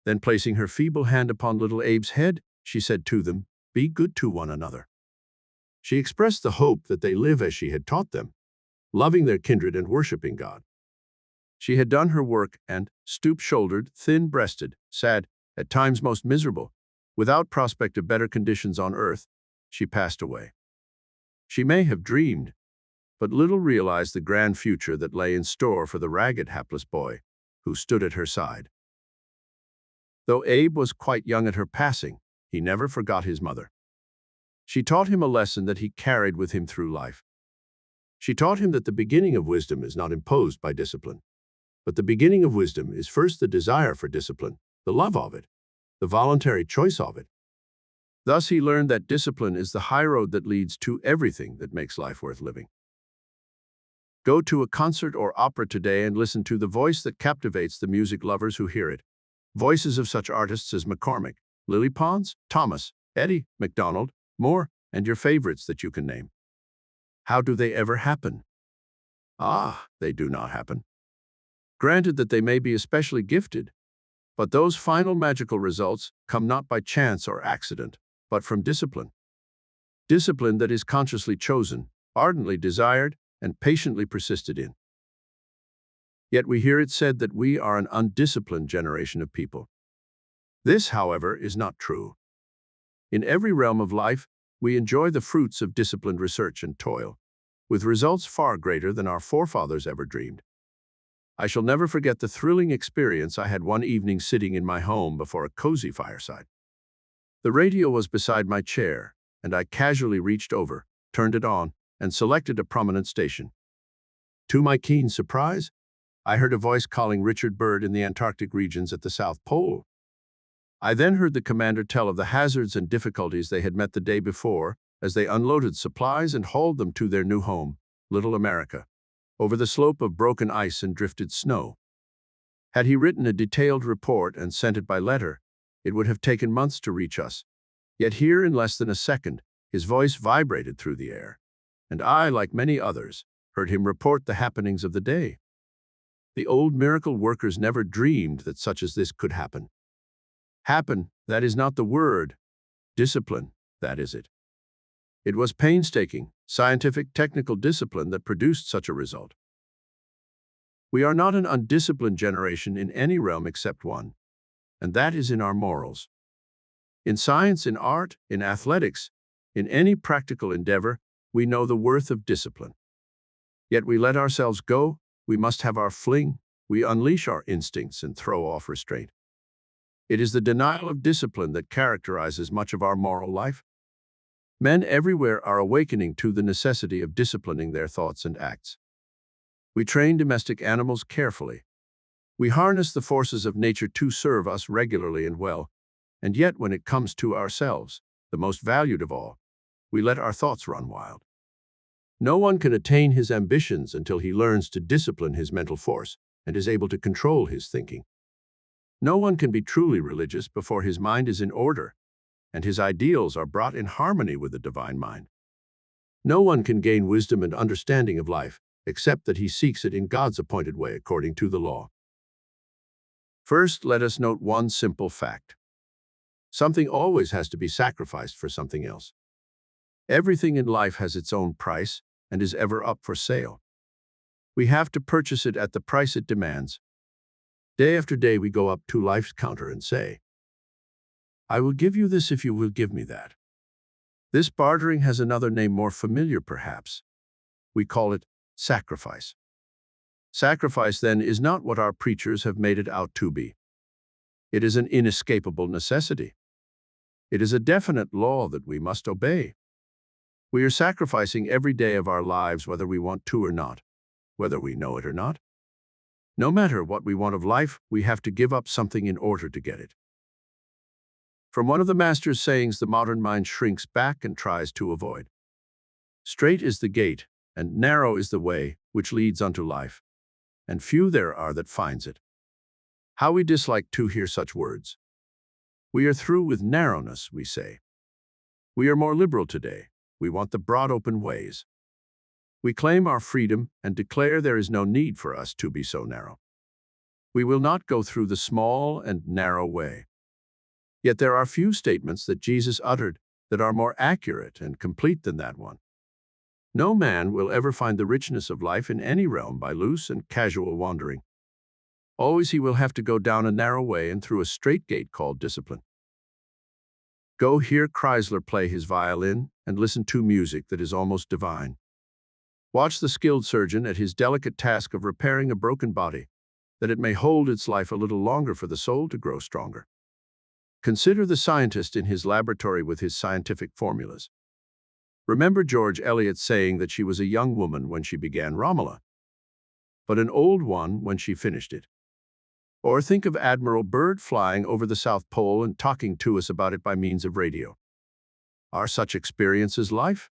Then placing her feeble hand upon little Abe's head, she said to them, "Be good to one another." She expressed the hope that they live as she had taught them, loving their kindred and worshiping God. She had done her work and, stoop-shouldered, thin-breasted, sad, at times most miserable, without prospect of better conditions on earth, she passed away. She may have dreamed, but little realized the grand future that lay in store for the ragged, hapless boy who stood at her side. Though Abe was quite young at her passing, he never forgot his mother. She taught him a lesson that he carried with him through life. She taught him that the beginning of wisdom is not imposed by discipline, but the beginning of wisdom is first the desire for discipline, the love of it, the voluntary choice of it. Thus he learned that discipline is the high road that leads to everything that makes life worth living. Go to a concert or opera today and listen to the voice that captivates the music lovers who hear it. Voices of such artists as McCormick, Lily Pons, Thomas, Eddie, MacDonald, Moore, and your favorites that you can name. How do they ever happen? They do not happen. Granted that they may be especially gifted, but those final magical results come not by chance or accident, but from discipline. Discipline that is consciously chosen, ardently desired, and patiently persisted in. Yet we hear it said that we are an undisciplined generation of people. This, however, is not true. In every realm of life, we enjoy the fruits of disciplined research and toil, with results far greater than our forefathers ever dreamed. I shall never forget the thrilling experience I had one evening sitting in my home before a cozy fireside. The radio was beside my chair, and I casually reached over, turned it on, and selected a prominent station. To my keen surprise, I heard a voice calling Richard Byrd in the Antarctic regions at the South Pole. I then heard the commander tell of the hazards and difficulties they had met the day before as they unloaded supplies and hauled them to their new home, Little America, over the slope of broken ice and drifted snow. Had he written a detailed report and sent it by letter, it would have taken months to reach us. Yet here, in less than a second, his voice vibrated through the air, and I, like many others, heard him report the happenings of the day. The old miracle workers never dreamed that such as this could happen. Happen, that is not the word. Discipline, that is it. It was painstaking, scientific, technical discipline that produced such a result. We are not an undisciplined generation in any realm except one, and that is in our morals. In science, in art, in athletics, in any practical endeavor, we know the worth of discipline. Yet we let ourselves go, we must have our fling, we unleash our instincts and throw off restraint. It is the denial of discipline that characterizes much of our moral life. Men everywhere are awakening to the necessity of disciplining their thoughts and acts. We train domestic animals carefully. We harness the forces of nature to serve us regularly and well, and yet when it comes to ourselves, the most valued of all, we let our thoughts run wild. No one can attain his ambitions until he learns to discipline his mental force and is able to control his thinking. No one can be truly religious before his mind is in order and his ideals are brought in harmony with the divine mind. No one can gain wisdom and understanding of life except that he seeks it in God's appointed way according to the law. First, let us note one simple fact. Something always has to be sacrificed for something else. Everything in life has its own price and is ever up for sale. We have to purchase it at the price it demands. Day after day we go up to life's counter and say, "I will give you this if you will give me that." This bartering has another name more familiar perhaps. We call it sacrifice. Sacrifice, then, is not what our preachers have made it out to be. It is an inescapable necessity. It is a definite law that we must obey. We are sacrificing every day of our lives whether we want to or not, whether we know it or not. No matter what we want of life, we have to give up something in order to get it. From one of the master's sayings, the modern mind shrinks back and tries to avoid. Strait is the gate, and narrow is the way which leads unto life, and few there are that finds it. How we dislike to hear such words. We are through with narrowness, we say. We are more liberal today. We want the broad open ways. We claim our freedom and declare there is no need for us to be so narrow. We will not go through the small and narrow way. Yet there are few statements that Jesus uttered that are more accurate and complete than that one. No man will ever find the richness of life in any realm by loose and casual wandering. Always he will have to go down a narrow way and through a strait gate called discipline. Go hear Chrysler play his violin and listen to music that is almost divine. Watch the skilled surgeon at his delicate task of repairing a broken body, that it may hold its life a little longer for the soul to grow stronger. Consider the scientist in his laboratory with his scientific formulas. Remember George Eliot saying that she was a young woman when she began Romola, but an old one when she finished it. Or think of Admiral Byrd flying over the South Pole and talking to us about it by means of radio. Are such experiences life?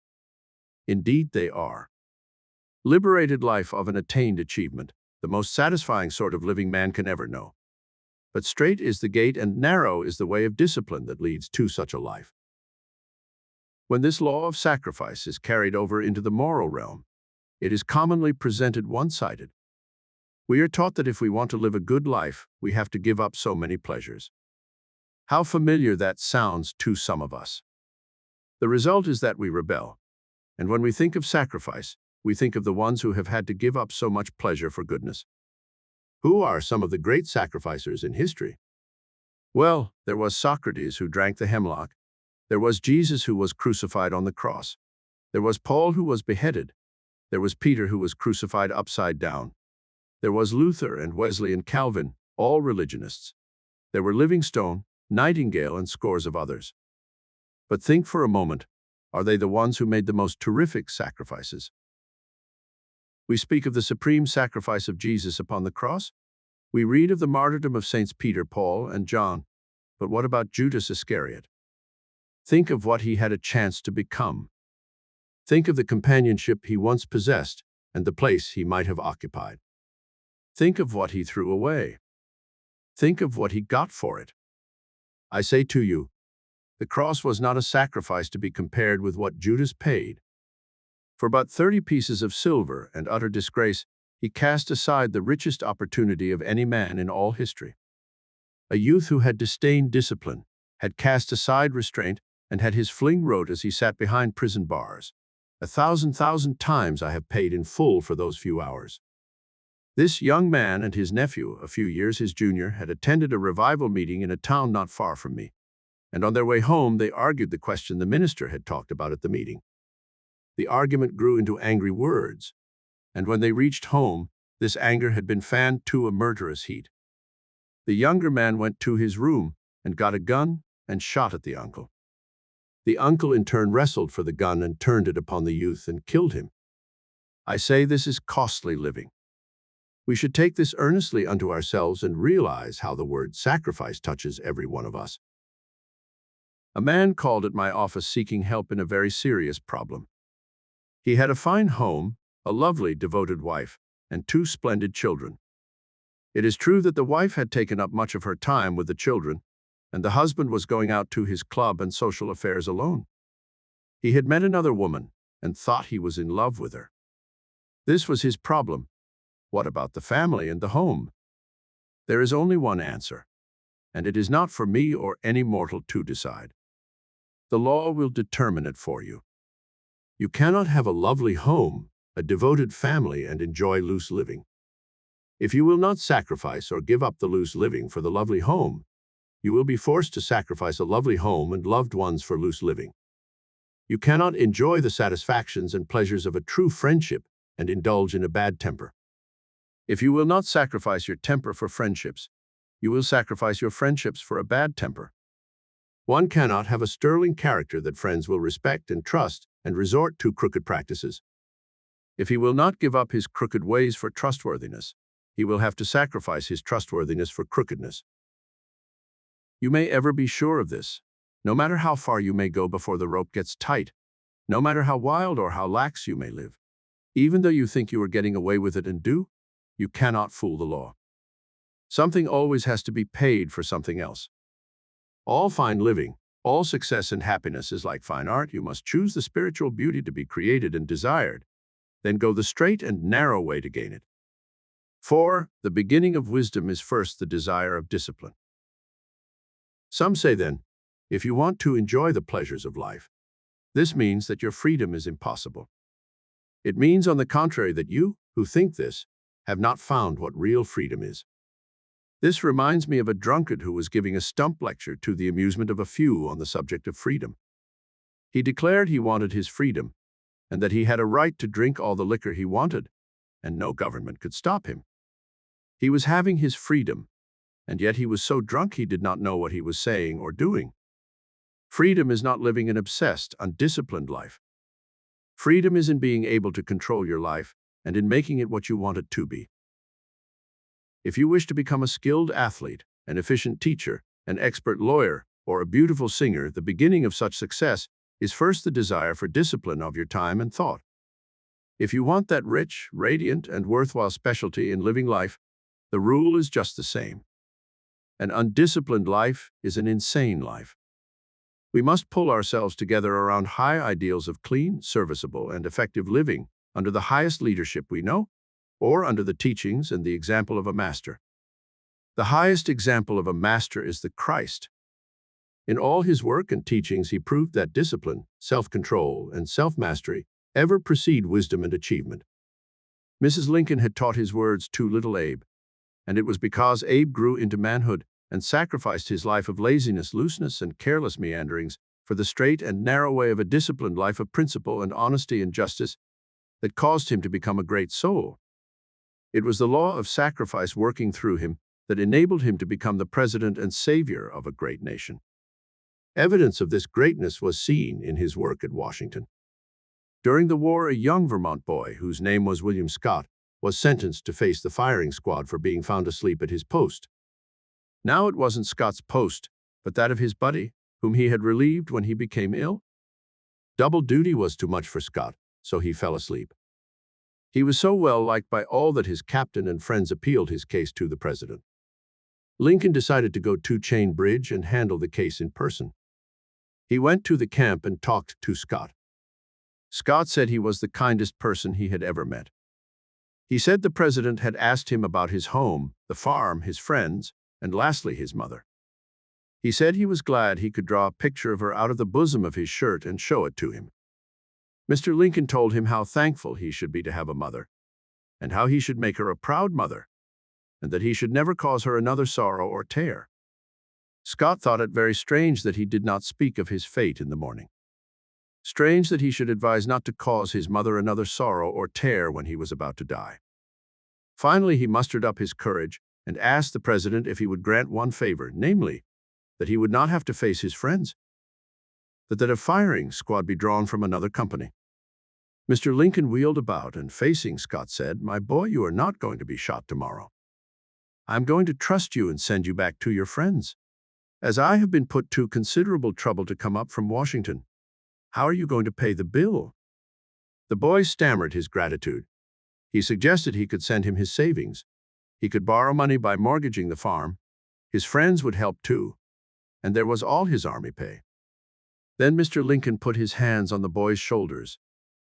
Indeed they are. Liberated life of an attained achievement, the most satisfying sort of living man can ever know. But strait is the gate and narrow is the way of discipline that leads to such a life. When this law of sacrifice is carried over into the moral realm, it is commonly presented one-sided. We are taught that if we want to live a good life, we have to give up so many pleasures. How familiar that sounds to some of us. The result is that we rebel. And when we think of sacrifice, we think of the ones who have had to give up so much pleasure for goodness. Who are some of the great sacrificers in history? Well, there was Socrates who drank the hemlock. There was Jesus who was crucified on the cross. There was Paul who was beheaded. There was Peter who was crucified upside down. There was Luther and Wesley and Calvin, all religionists. There were Livingstone, Nightingale, and scores of others. But think for a moment, are they the ones who made the most terrific sacrifices? We speak of the supreme sacrifice of Jesus upon the cross. We read of the martyrdom of Saints Peter, Paul, and John. But what about Judas Iscariot? Think of what he had a chance to become. Think of the companionship he once possessed and the place he might have occupied. Think of what he threw away. Think of what he got for it. I say to you, the cross was not a sacrifice to be compared with what Judas paid. For but 30 pieces of silver and utter disgrace, he cast aside the richest opportunity of any man in all history. A youth who had disdained discipline, had cast aside restraint, and had his fling wrote as he sat behind prison bars. 1,000 times I have paid in full for those few hours. This young man and his nephew, a few years his junior, had attended a revival meeting in a town not far from me, and on their way home they argued the question the minister had talked about at the meeting. The argument grew into angry words, and when they reached home, this anger had been fanned to a murderous heat. The younger man went to his room and got a gun and shot at the uncle. The uncle in turn wrestled for the gun and turned it upon the youth and killed him. I say this is costly living. We should take this earnestly unto ourselves and realize how the word sacrifice touches every one of us. A man called at my office seeking help in a very serious problem. He had a fine home, a lovely, devoted wife, and 2 splendid children. It is true that the wife had taken up much of her time with the children, and the husband was going out to his club and social affairs alone. He had met another woman and thought he was in love with her. This was his problem. What about the family and the home? There is only one answer, and it is not for me or any mortal to decide. The law will determine it for you. You cannot have a lovely home, a devoted family, and enjoy loose living. If you will not sacrifice or give up the loose living for the lovely home, you will be forced to sacrifice a lovely home and loved ones for loose living. You cannot enjoy the satisfactions and pleasures of a true friendship and indulge in a bad temper. If you will not sacrifice your temper for friendships, you will sacrifice your friendships for a bad temper. One cannot have a sterling character that friends will respect and trust and resort to crooked practices. If he will not give up his crooked ways for trustworthiness, he will have to sacrifice his trustworthiness for crookedness. You may ever be sure of this. No matter how far you may go before the rope gets tight, no matter how wild or how lax you may live. Even though you think you are getting away with it and do, you cannot fool the law. Something always has to be paid for something else. All fine living, all success and happiness is like fine art. You must choose the spiritual beauty to be created and desired, then go the straight and narrow way to gain it. 4. The beginning of wisdom is first the desire of discipline. Some say then, if you want to enjoy the pleasures of life, this means that your freedom is impossible. It means, on the contrary, that you, who think this, have not found what real freedom is. This reminds me of a drunkard who was giving a stump lecture to the amusement of a few on the subject of freedom. He declared he wanted his freedom, and that he had a right to drink all the liquor he wanted, and no government could stop him. He was having his freedom, and yet he was so drunk he did not know what he was saying or doing. Freedom is not living an obsessed, undisciplined life. Freedom is in being able to control your life and in making it what you want it to be. If you wish to become a skilled athlete, an efficient teacher, an expert lawyer, or a beautiful singer, the beginning of such success is first the desire for discipline of your time and thought. If you want that rich, radiant, and worthwhile specialty in living life, the rule is just the same. An undisciplined life is an insane life. We must pull ourselves together around high ideals of clean, serviceable, and effective living under the highest leadership we know, or under the teachings and the example of a master. The highest example of a master is the Christ. In all his work and teachings, he proved that discipline, self-control, and self-mastery ever precede wisdom and achievement. Mrs. Lincoln had taught his words to little Abe, and it was because Abe grew into manhood and sacrificed his life of laziness, looseness, and careless meanderings for the straight and narrow way of a disciplined life of principle and honesty and justice that caused him to become a great soul. It was the law of sacrifice working through him that enabled him to become the president and savior of a great nation. Evidence of this greatness was seen in his work at Washington. During the war, a young Vermont boy, whose name was William Scott, was sentenced to face the firing squad for being found asleep at his post. Now it wasn't Scott's post, but that of his buddy, whom he had relieved when he became ill. Double duty was too much for Scott, so he fell asleep. He was so well liked by all that his captain and friends appealed his case to the president. Lincoln decided to go to Chain Bridge and handle the case in person. He went to the camp and talked to Scott. Scott said he was the kindest person he had ever met. He said the president had asked him about his home, the farm, his friends, and lastly, his mother. He said he was glad he could draw a picture of her out of the bosom of his shirt and show it to him. Mr. Lincoln told him how thankful he should be to have a mother, and how he should make her a proud mother, and that he should never cause her another sorrow or tear. Scott thought it very strange that he did not speak of his fate in the morning. Strange that he should advise not to cause his mother another sorrow or tear when he was about to die. Finally, he mustered up his courage and asked the president if he would grant one favor, namely, that he would not have to face his friends, that a firing squad be drawn from another company. Mr. Lincoln wheeled about and, facing Scott, said, "My boy, you are not going to be shot tomorrow. I'm going to trust you and send you back to your friends. As I have been put to considerable trouble to come up from Washington, how are you going to pay the bill?" The boy stammered his gratitude. He suggested he could send him his savings. He could borrow money by mortgaging the farm. His friends would help too, and there was all his army pay. Then Mr. Lincoln put his hands on the boy's shoulders,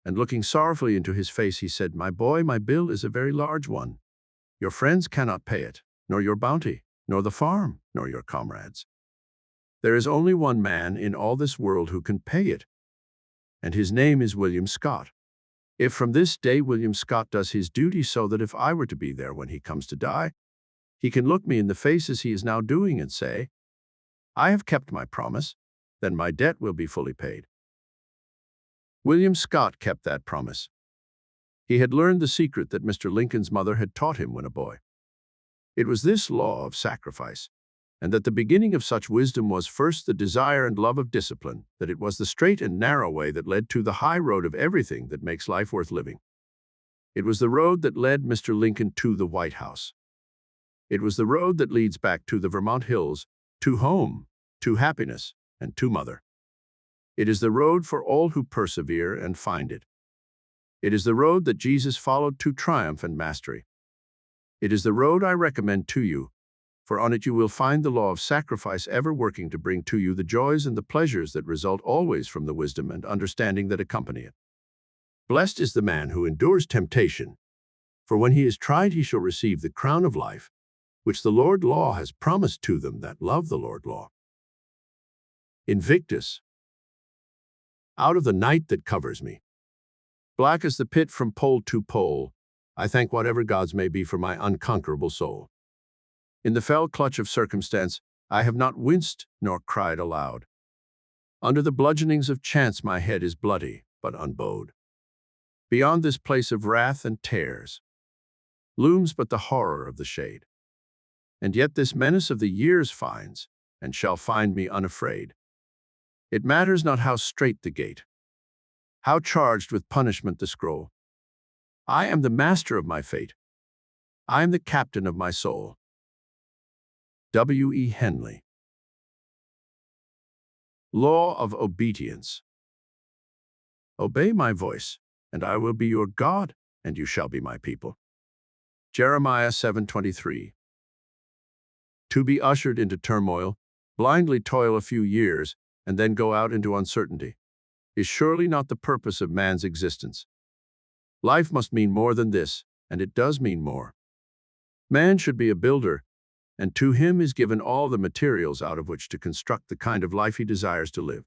and looking sorrowfully into his face, he said, "My boy, my bill is a very large one. Your friends cannot pay it, nor your bounty, nor the farm, nor your comrades. There is only one man in all this world who can pay it, and his name is William Scott. If from this day William Scott does his duty so that if I were to be there when he comes to die, he can look me in the face as he is now doing and say, 'I have kept my promise,' then my debt will be fully paid." William Scott kept that promise. He had learned the secret that Mr. Lincoln's mother had taught him when a boy. It was this law of sacrifice, and that the beginning of such wisdom was first the desire and love of discipline, that it was the straight and narrow way that led to the high road of everything that makes life worth living. It was the road that led Mr. Lincoln to the White House. It was the road that leads back to the Vermont hills, to home, to happiness, and to mother. It is the road for all who persevere and find it. It is the road that Jesus followed to triumph and mastery. It is the road I recommend to you, for on it you will find the law of sacrifice ever working to bring to you the joys and the pleasures that result always from the wisdom and understanding that accompany it. Blessed is the man who endures temptation, for when he is tried he shall receive the crown of life, which the Lord law has promised to them that love the Lord law. Invictus. Out of the night that covers me, black as the pit from pole to pole, I thank whatever gods may be for my unconquerable soul. In the fell clutch of circumstance, I have not winced nor cried aloud. Under the bludgeonings of chance my head is bloody, but unbowed. Beyond this place of wrath and tears looms but the horror of the shade. And yet this menace of the years finds, and shall find me unafraid. It matters not how strait the gate, how charged with punishment the scroll. I am the master of my fate. I am the captain of my soul. W. E. Henley. Law of obedience. Obey my voice, and I will be your God, and you shall be my people. Jeremiah 7:23. To be ushered into turmoil, blindly toil a few years, and then go out into uncertainty, is surely not the purpose of man's existence. Life must mean more than this, and it does mean more. Man should be a builder, and to him is given all the materials out of which to construct the kind of life he desires to live.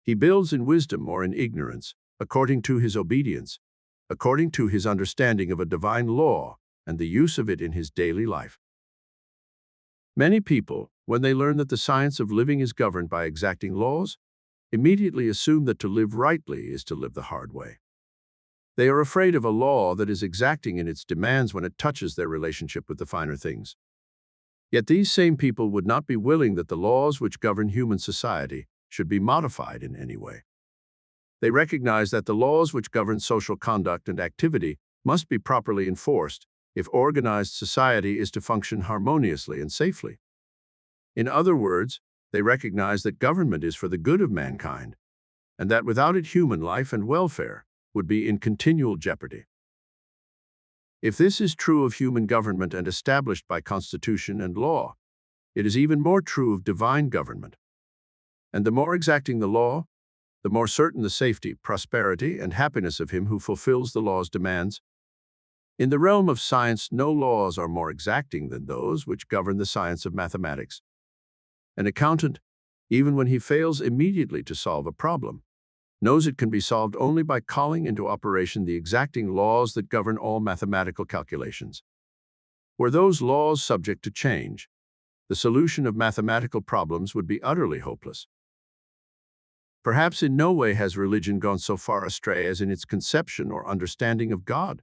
He builds in wisdom or in ignorance, according to his obedience, according to his understanding of a divine law and the use of it in his daily life. Many people, when they learn that the science of living is governed by exacting laws, immediately assume that to live rightly is to live the hard way. They are afraid of a law that is exacting in its demands when it touches their relationship with the finer things. Yet these same people would not be willing that the laws which govern human society should be modified in any way. They recognize that the laws which govern social conduct and activity must be properly enforced if organized society is to function harmoniously and safely. In other words, they recognize that government is for the good of mankind, and that without it human life and welfare would be in continual jeopardy. If this is true of human government and established by constitution and law, it is even more true of divine government. And the more exacting the law, the more certain the safety, prosperity, and happiness of him who fulfills the law's demands. In the realm of science, no laws are more exacting than those which govern the science of mathematics. An accountant, even when he fails immediately to solve a problem, knows it can be solved only by calling into operation the exacting laws that govern all mathematical calculations. Were those laws subject to change, the solution of mathematical problems would be utterly hopeless. Perhaps in no way has religion gone so far astray as in its conception or understanding of God,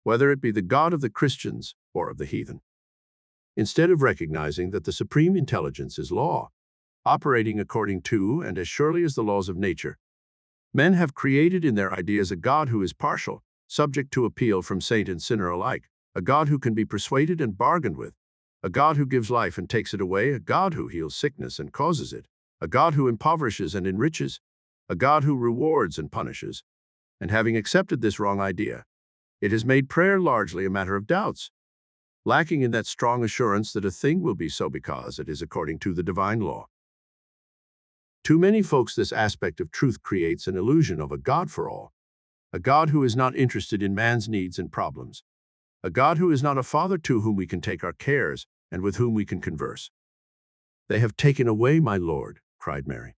whether it be the God of the Christians or of the heathen. Instead of recognizing that the supreme intelligence is law, operating according to and as surely as the laws of nature, men have created in their ideas a God who is partial, subject to appeal from saint and sinner alike, a God who can be persuaded and bargained with, a God who gives life and takes it away, a God who heals sickness and causes it, a God who impoverishes and enriches, a God who rewards and punishes. And having accepted this wrong idea, it has made prayer largely a matter of doubts, lacking in that strong assurance that a thing will be so because it is according to the divine law. To many folks, this aspect of truth creates an illusion of a God for all, a God who is not interested in man's needs and problems, a God who is not a father to whom we can take our cares and with whom we can converse. "They have taken away my Lord," cried Mary.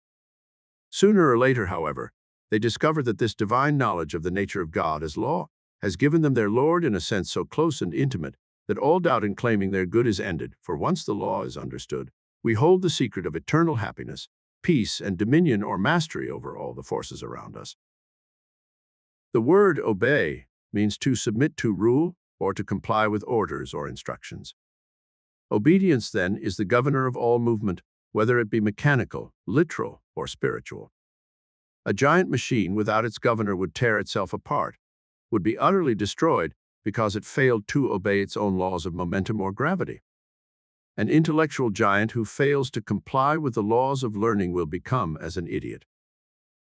Sooner or later, however, they discover that this divine knowledge of the nature of God as law has given them their Lord in a sense so close and intimate that all doubt in claiming their good is ended, for once the law is understood, we hold the secret of eternal happiness, peace, and dominion or mastery over all the forces around us. The word obey means to submit to rule or to comply with orders or instructions. Obedience, then, is the governor of all movement, whether it be mechanical, literal, or spiritual. A giant machine without its governor would tear itself apart, would be utterly destroyed because it failed to obey its own laws of momentum or gravity. An intellectual giant who fails to comply with the laws of learning will become as an idiot.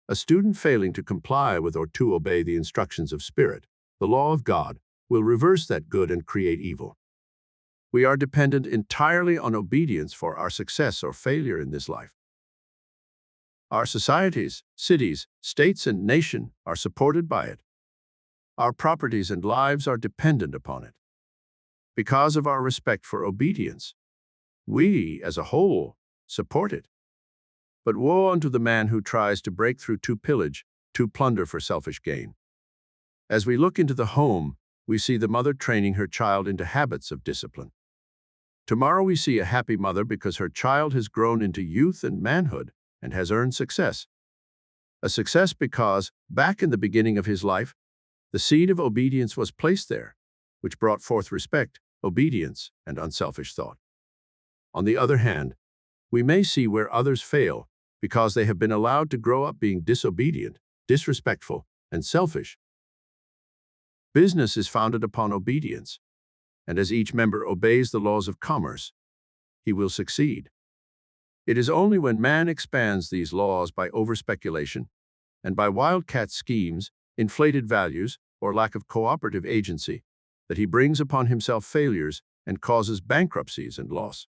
A student failing to comply with or to obey the instructions of Spirit, the law of God, will reverse that good and create evil. We are dependent entirely on obedience for our success or failure in this life. Our societies, cities, states, and nation are supported by it. Our properties and lives are dependent upon it. Because of our respect for obedience, we, as a whole, support it. But woe unto the man who tries to break through to pillage, to plunder for selfish gain. As we look into the home, we see the mother training her child into habits of discipline. Tomorrow we see a happy mother because her child has grown into youth and manhood and has earned success. A success because, back in the beginning of his life, the seed of obedience was placed there, which brought forth respect, obedience, and unselfish thought. On the other hand, we may see where others fail because they have been allowed to grow up being disobedient, disrespectful, and selfish. Business is founded upon obedience, and as each member obeys the laws of commerce, he will succeed. It is only when man expands these laws by overspeculation and by wildcat schemes, inflated values, or lack of cooperative agency that he brings upon himself failures and causes bankruptcies and loss.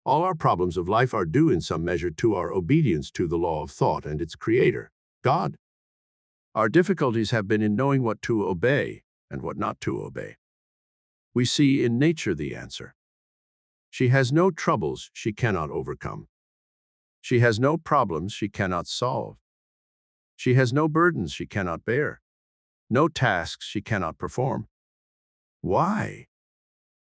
All our problems of life are due in some measure to our obedience to the law of thought and its creator, God. Our difficulties have been in knowing what to obey and what not to obey. We see in nature the answer. She has no troubles she cannot overcome. She has no problems she cannot solve. She has no burdens she cannot bear, no tasks she cannot perform. Why?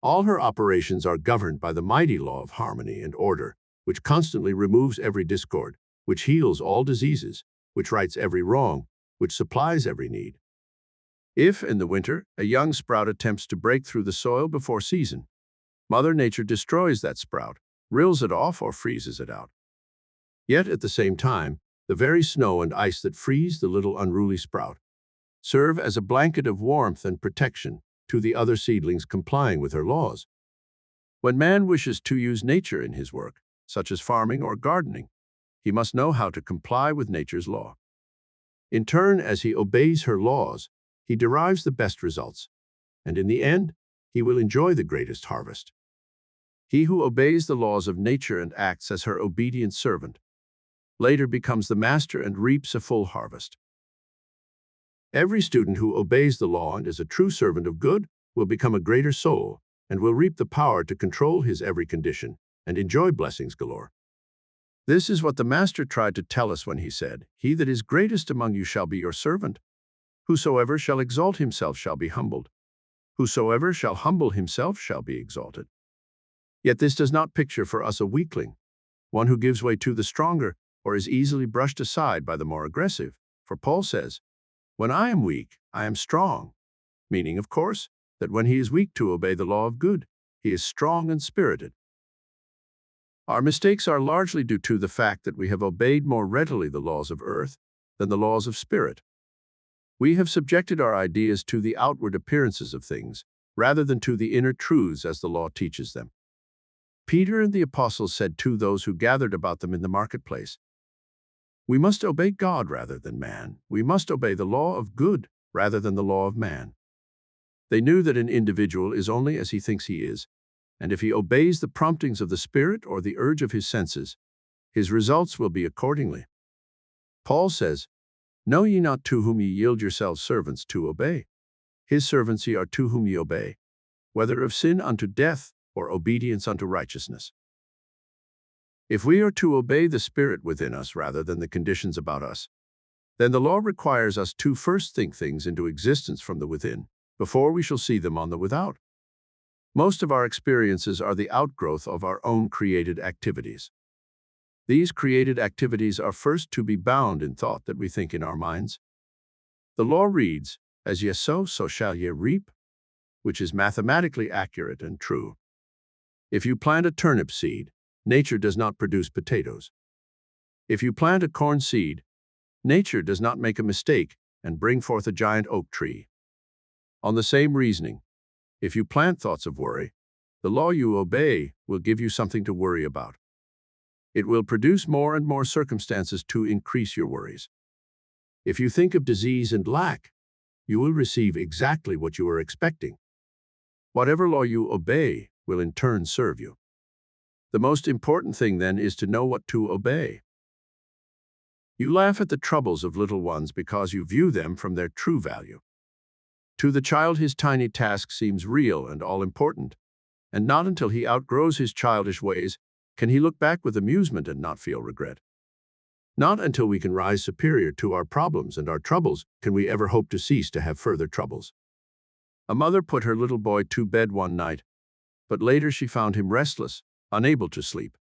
All her operations are governed by the mighty law of harmony and order, which constantly removes every discord, which heals all diseases, which rights every wrong, which supplies every need. If, in the winter, a young sprout attempts to break through the soil before season, Mother Nature destroys that sprout, rills it off, or freezes it out. Yet, at the same time, the very snow and ice that freeze the little unruly sprout serve as a blanket of warmth and protection to the other seedlings complying with her laws. When man wishes to use nature in his work, such as farming or gardening, he must know how to comply with nature's law. In turn, as he obeys her laws, he derives the best results, and in the end, he will enjoy the greatest harvest. He who obeys the laws of nature and acts as her obedient servant later becomes the master and reaps a full harvest. Every student who obeys the law and is a true servant of good will become a greater soul and will reap the power to control his every condition and enjoy blessings galore. This is what the Master tried to tell us when he said, "He that is greatest among you shall be your servant. Whosoever shall exalt himself shall be humbled. Whosoever shall humble himself shall be exalted." Yet this does not picture for us a weakling, one who gives way to the stronger or is easily brushed aside by the more aggressive. For Paul says, "When I am weak, I am strong," meaning, of course, that when he is weak to obey the law of good, he is strong and spirited. Our mistakes are largely due to the fact that we have obeyed more readily the laws of earth than the laws of spirit. We have subjected our ideas to the outward appearances of things, rather than to the inner truths as the law teaches them. Peter and the apostles said to those who gathered about them in the marketplace, "We must obey God rather than man. We must obey the law of good rather than the law of man." They knew that an individual is only as he thinks he is, and if he obeys the promptings of the Spirit or the urge of his senses, his results will be accordingly. Paul says, "Know ye not to whom ye yield yourselves servants to obey? His servants ye are to whom ye obey, whether of sin unto death or obedience unto righteousness." If we are to obey the Spirit within us rather than the conditions about us, then the law requires us to first think things into existence from the within, before we shall see them on the without. Most of our experiences are the outgrowth of our own created activities. These created activities are first to be bound in thought that we think in our minds. The law reads, "As ye sow, so shall ye reap," which is mathematically accurate and true. If you plant a turnip seed, nature does not produce potatoes. If you plant a corn seed, nature does not make a mistake and bring forth a giant oak tree. On the same reasoning, if you plant thoughts of worry, the law you obey will give you something to worry about. It will produce more and more circumstances to increase your worries. If you think of disease and lack, you will receive exactly what you are expecting. Whatever law you obey will in turn serve you. The most important thing then is to know what to obey. You laugh at the troubles of little ones because you view them from their true value. To the child, his tiny task seems real and all-important, and not until he outgrows his childish ways can he look back with amusement and not feel regret. Not until we can rise superior to our problems and our troubles can we ever hope to cease to have further troubles. A mother put her little boy to bed one night, but later she found him restless, unable to sleep.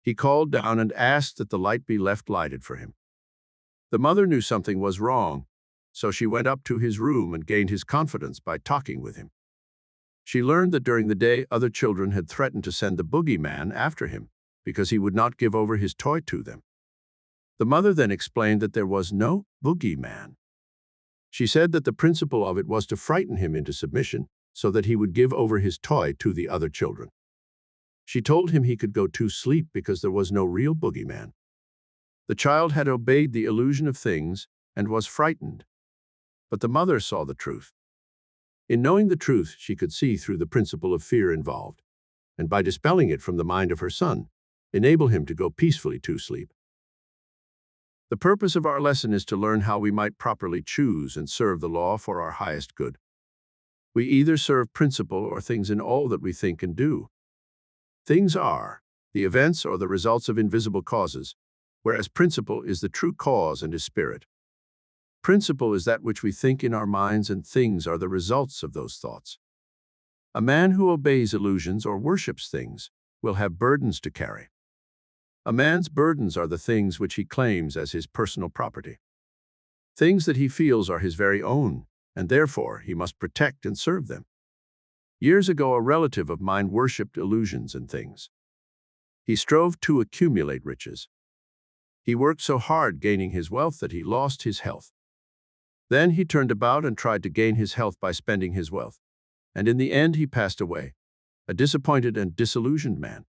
He called down and asked that the light be left lighted for him. The mother knew something was wrong, so she went up to his room and gained his confidence by talking with him. She learned that during the day other children had threatened to send the boogeyman after him because he would not give over his toy to them. The mother then explained that there was no boogeyman. She said that the principle of it was to frighten him into submission so that he would give over his toy to the other children. She told him he could go to sleep because there was no real boogeyman. The child had obeyed the illusion of things and was frightened. But the mother saw the truth. In knowing the truth, she could see through the principle of fear involved, and by dispelling it from the mind of her son, enable him to go peacefully to sleep. The purpose of our lesson is to learn how we might properly choose and serve the law for our highest good. We either serve principle or things in all that we think and do. Things are the events or the results of invisible causes, whereas principle is the true cause and is spirit. Principle is that which we think in our minds, and things are the results of those thoughts. A man who obeys illusions or worships things will have burdens to carry. A man's burdens are the things which he claims as his personal property. Things that he feels are his very own, and therefore he must protect and serve them. Years ago, a relative of mine worshipped illusions and things. He strove to accumulate riches. He worked so hard gaining his wealth that he lost his health. Then he turned about and tried to gain his health by spending his wealth, and in the end he passed away, a disappointed and disillusioned man.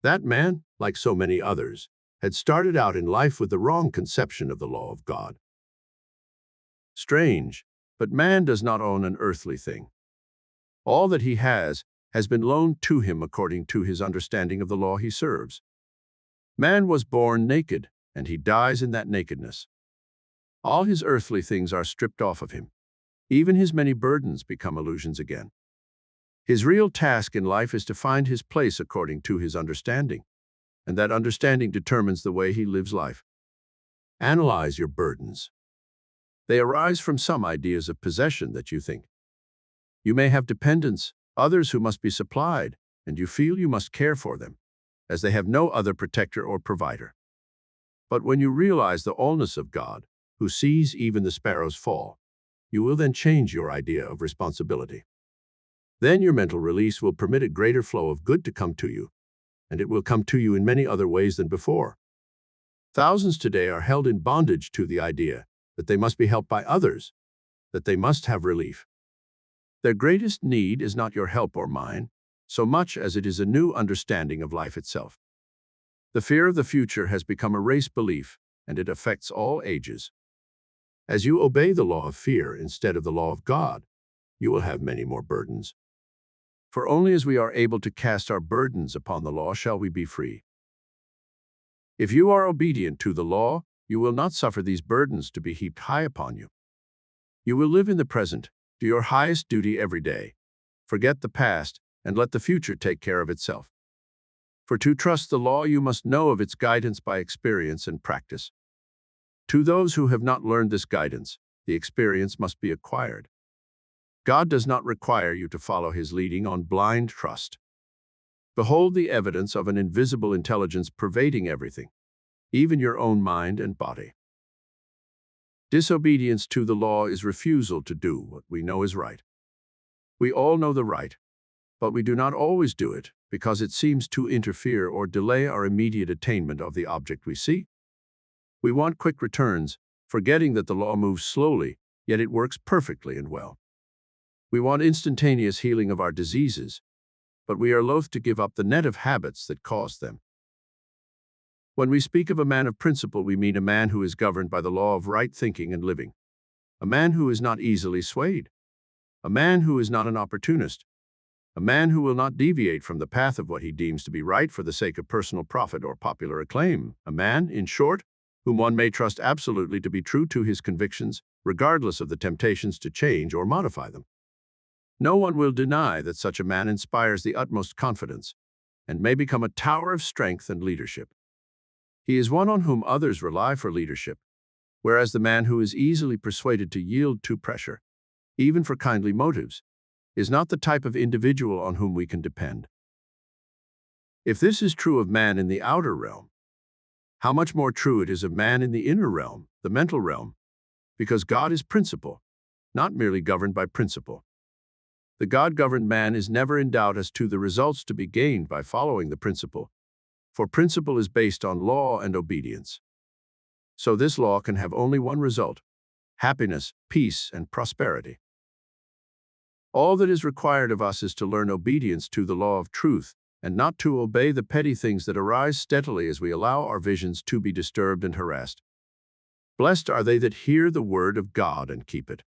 That man, like so many others, had started out in life with the wrong conception of the law of God. Strange, but man does not own an earthly thing. All that he has been loaned to him according to his understanding of the law he serves. Man was born naked, and he dies in that nakedness. All his earthly things are stripped off of him. Even his many burdens become illusions again. His real task in life is to find his place according to his understanding, and that understanding determines the way he lives life. Analyze your burdens. They arise from some ideas of possession that you think. You may have dependents, others who must be supplied, and you feel you must care for them, as they have no other protector or provider. But when you realize the allness of God, who sees even the sparrows fall, you will then change your idea of responsibility. Then your mental release will permit a greater flow of good to come to you, and it will come to you in many other ways than before. Thousands today are held in bondage to the idea that they must be helped by others, that they must have relief. Their greatest need is not your help or mine, so much as it is a new understanding of life itself. The fear of the future has become a race belief, and it affects all ages. As you obey the law of fear instead of the law of God, you will have many more burdens. For only as we are able to cast our burdens upon the law shall we be free. If you are obedient to the law, you will not suffer these burdens to be heaped high upon you. You will live in the present, do your highest duty every day, forget the past, and let the future take care of itself. For to trust the law, you must know of its guidance by experience and practice. To those who have not learned this guidance, the experience must be acquired. God does not require you to follow his leading on blind trust. Behold the evidence of an invisible intelligence pervading everything, even your own mind and body. Disobedience to the law is refusal to do what we know is right. We all know the right, but we do not always do it because it seems to interfere or delay our immediate attainment of the object we seek. We want quick returns, forgetting that the law moves slowly, yet it works perfectly and well. We want instantaneous healing of our diseases, but we are loath to give up the net of habits that cause them. When we speak of a man of principle, we mean a man who is governed by the law of right thinking and living, a man who is not easily swayed, a man who is not an opportunist, a man who will not deviate from the path of what he deems to be right for the sake of personal profit or popular acclaim, a man, in short, whom one may trust absolutely to be true to his convictions, regardless of the temptations to change or modify them. No one will deny that such a man inspires the utmost confidence and may become a tower of strength and leadership. He is one on whom others rely for leadership, whereas the man who is easily persuaded to yield to pressure, even for kindly motives, is not the type of individual on whom we can depend. If this is true of man in the outer realm, how much more true it is of man in the inner realm, the mental realm, because God is principle, not merely governed by principle. The God-governed man is never in doubt as to the results to be gained by following the principle, for principle is based on law and obedience. So this law can have only one result: happiness, peace, and prosperity. All that is required of us is to learn obedience to the law of truth and not to obey the petty things that arise steadily as we allow our visions to be disturbed and harassed. Blessed are they that hear the word of God and keep it.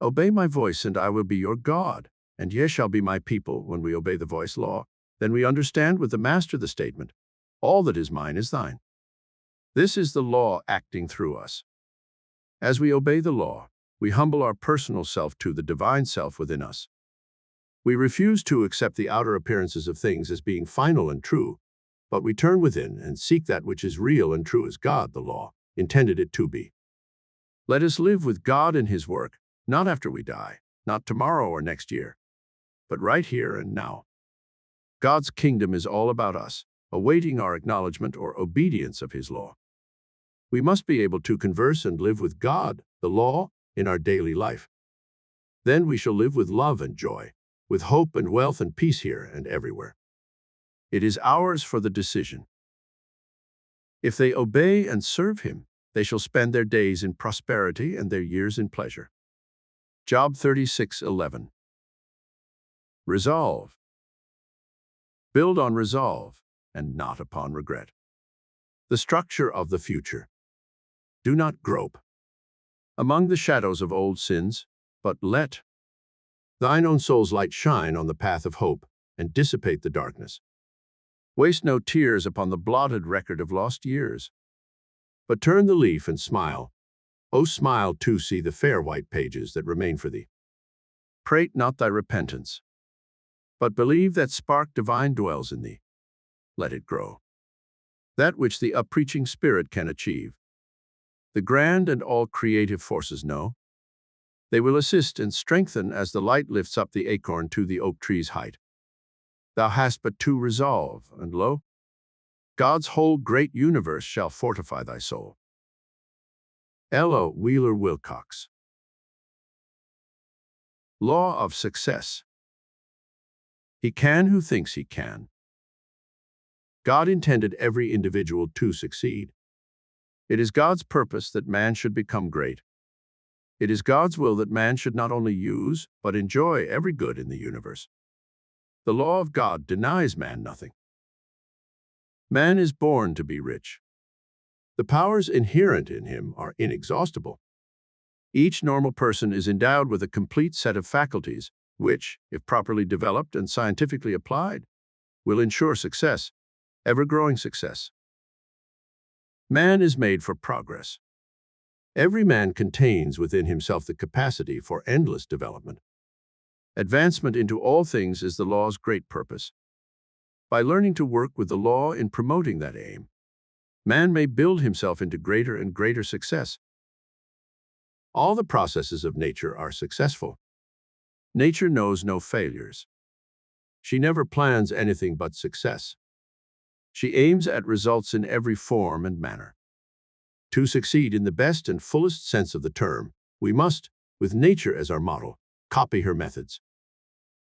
Obey my voice, and I will be your God, and ye shall be my people. When we obey the voice law, then we understand with the master the statement, all that is mine is thine. This is the law acting through us. As we obey the law, we humble our personal self to the divine self within us. We refuse to accept the outer appearances of things as being final and true, but we turn within and seek that which is real and true as God, the law, intended it to be. Let us live with God in His work, not after we die, not tomorrow or next year, but right here and now. God's kingdom is all about us, awaiting our acknowledgement or obedience of His law. We must be able to converse and live with God, the law, in our daily life. Then we shall live with love and joy, with hope and wealth and peace here and everywhere. It is ours for the decision. If they obey and serve Him, they shall spend their days in prosperity and their years in pleasure. Job 36:11. Resolve. Build on resolve and not upon regret. The structure of the future. Do not grope among the shadows of old sins, but let thine own soul's light shine on the path of hope and dissipate the darkness. Waste no tears upon the blotted record of lost years, but turn the leaf and smile. O smile to see the fair white pages that remain for thee. Prate not thy repentance, but believe that spark divine dwells in thee. Let it grow. That which the uppreaching spirit can achieve, the grand and all creative forces know. They will assist and strengthen as the light lifts up the acorn to the oak tree's height. Thou hast but to resolve, and lo, God's whole great universe shall fortify thy soul. L.O. Wheeler Wilcox. Law of Success. He can who thinks he can. God intended every individual to succeed. It is God's purpose that man should become great. It is God's will that man should not only use, but enjoy every good in the universe. The law of God denies man nothing. Man is born to be rich. The powers inherent in him are inexhaustible. Each normal person is endowed with a complete set of faculties, which, if properly developed and scientifically applied, will ensure success, ever-growing success. Man is made for progress. Every man contains within himself the capacity for endless development. Advancement into all things is the law's great purpose. By learning to work with the law in promoting that aim, man may build himself into greater and greater success. All the processes of nature are successful. Nature knows no failures. She never plans anything but success. She aims at results in every form and manner. To succeed in the best and fullest sense of the term, we must, with nature as our model, copy her methods.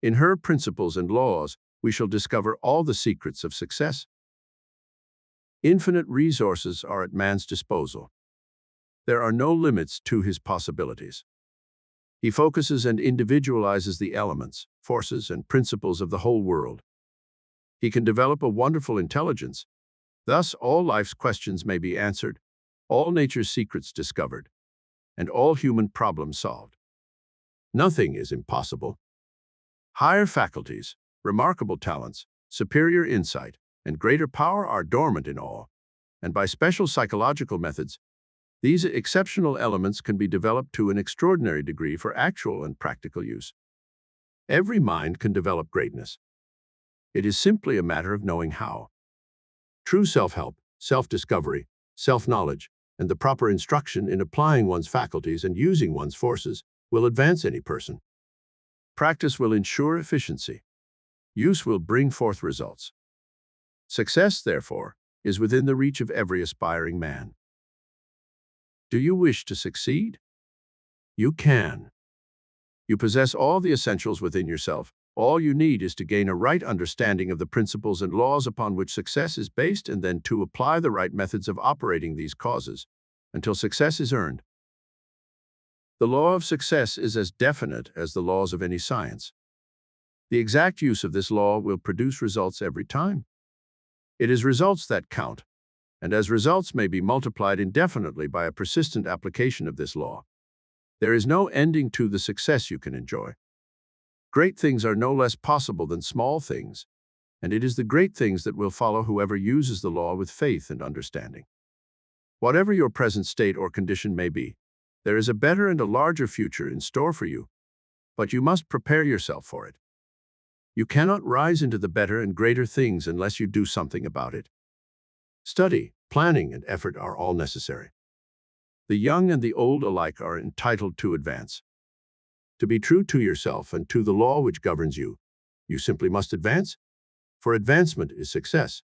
In her principles and laws, we shall discover all the secrets of success. Infinite resources are at man's disposal. There are no limits to his possibilities. He focuses and individualizes the elements, forces, and principles of the whole world. He can develop a wonderful intelligence, Thus, all life's questions may be answered, all nature's secrets discovered, and all human problems solved. Nothing is impossible. Higher faculties, remarkable talents, superior insight, and greater power are dormant in all, and by special psychological methods, these exceptional elements can be developed to an extraordinary degree for actual and practical use. Every mind can develop greatness. It is simply a matter of knowing how. True self-help, self-discovery, self-knowledge, and the proper instruction in applying one's faculties and using one's forces will advance any person. Practice will ensure efficiency. Use will bring forth results. Success, therefore, is within the reach of every aspiring man. Do you wish to succeed? You can. You possess all the essentials within yourself. All you need is to gain a right understanding of the principles and laws upon which success is based and then to apply the right methods of operating these causes until success is earned. The law of success is as definite as the laws of any science. The exact use of this law will produce results every time. It is results that count, and as results may be multiplied indefinitely by a persistent application of this law, there is no ending to the success you can enjoy. Great things are no less possible than small things, and it is the great things that will follow whoever uses the law with faith and understanding. Whatever your present state or condition may be, there is a better and a larger future in store for you, but you must prepare yourself for it. You cannot rise into the better and greater things unless you do something about it. Study, planning, and effort are all necessary. The young and the old alike are entitled to advance. To be true to yourself and to the law which governs you, you simply must advance, for advancement is success.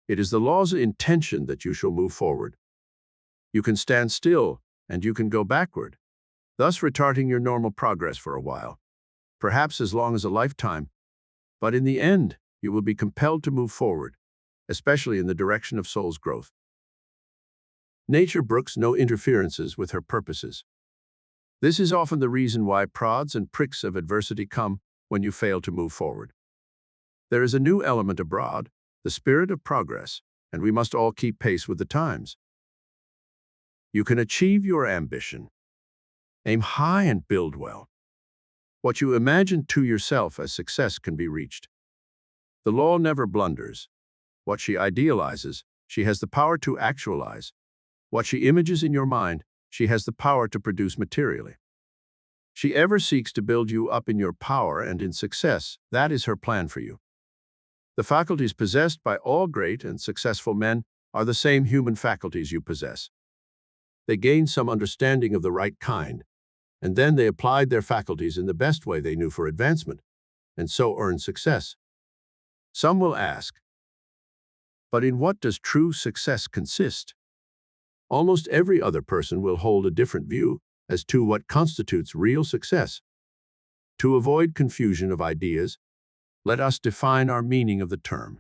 It is the law's intention that you shall move forward. You can stand still, and you can go backward, thus retarding your normal progress for a while, perhaps as long as a lifetime, but in the end, you will be compelled to move forward, especially in the direction of soul's growth. Nature brooks no interferences with her purposes. This is often the reason why prods and pricks of adversity come when you fail to move forward. There is a new element abroad, the spirit of progress, and we must all keep pace with the times. You can achieve your ambition. Aim high and build well. What you imagine to yourself as success can be reached. The law never blunders. What she idealizes, she has the power to actualize. What she images in your mind, she has the power to produce materially. She ever seeks to build you up in your power and in success. That is her plan for you. The faculties possessed by all great and successful men are the same human faculties you possess. They gained some understanding of the right kind, and then they applied their faculties in the best way they knew for advancement, and so earned success. Some will ask, but in what does true success consist? Almost every other person will hold a different view as to what constitutes real success. To avoid confusion of ideas, let us define our meaning of the term.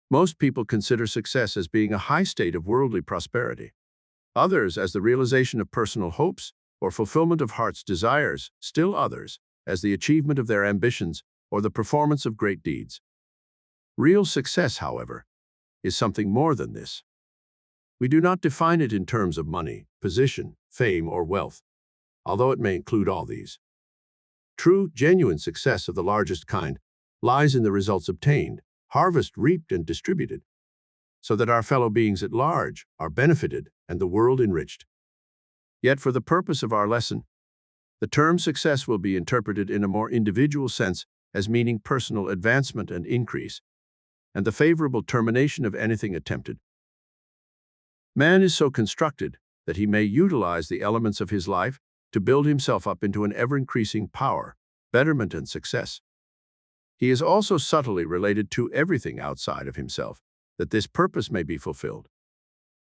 Most people consider success as being a high state of worldly prosperity. Others as the realization of personal hopes or fulfillment of heart's desires, still others as the achievement of their ambitions or the performance of great deeds. Real success, however, is something more than this. We do not define it in terms of money, position, fame, or wealth, although it may include all these. True, genuine success of the largest kind lies in the results obtained, harvest reaped and distributed, so that our fellow beings at large are benefited and the world enriched. Yet for the purpose of our lesson, the term success will be interpreted in a more individual sense as meaning personal advancement and increase, and the favorable termination of anything attempted. Man is so constructed that he may utilize the elements of his life to build himself up into an ever-increasing power, betterment, and success. He is also subtly related to everything outside of himself, that this purpose may be fulfilled.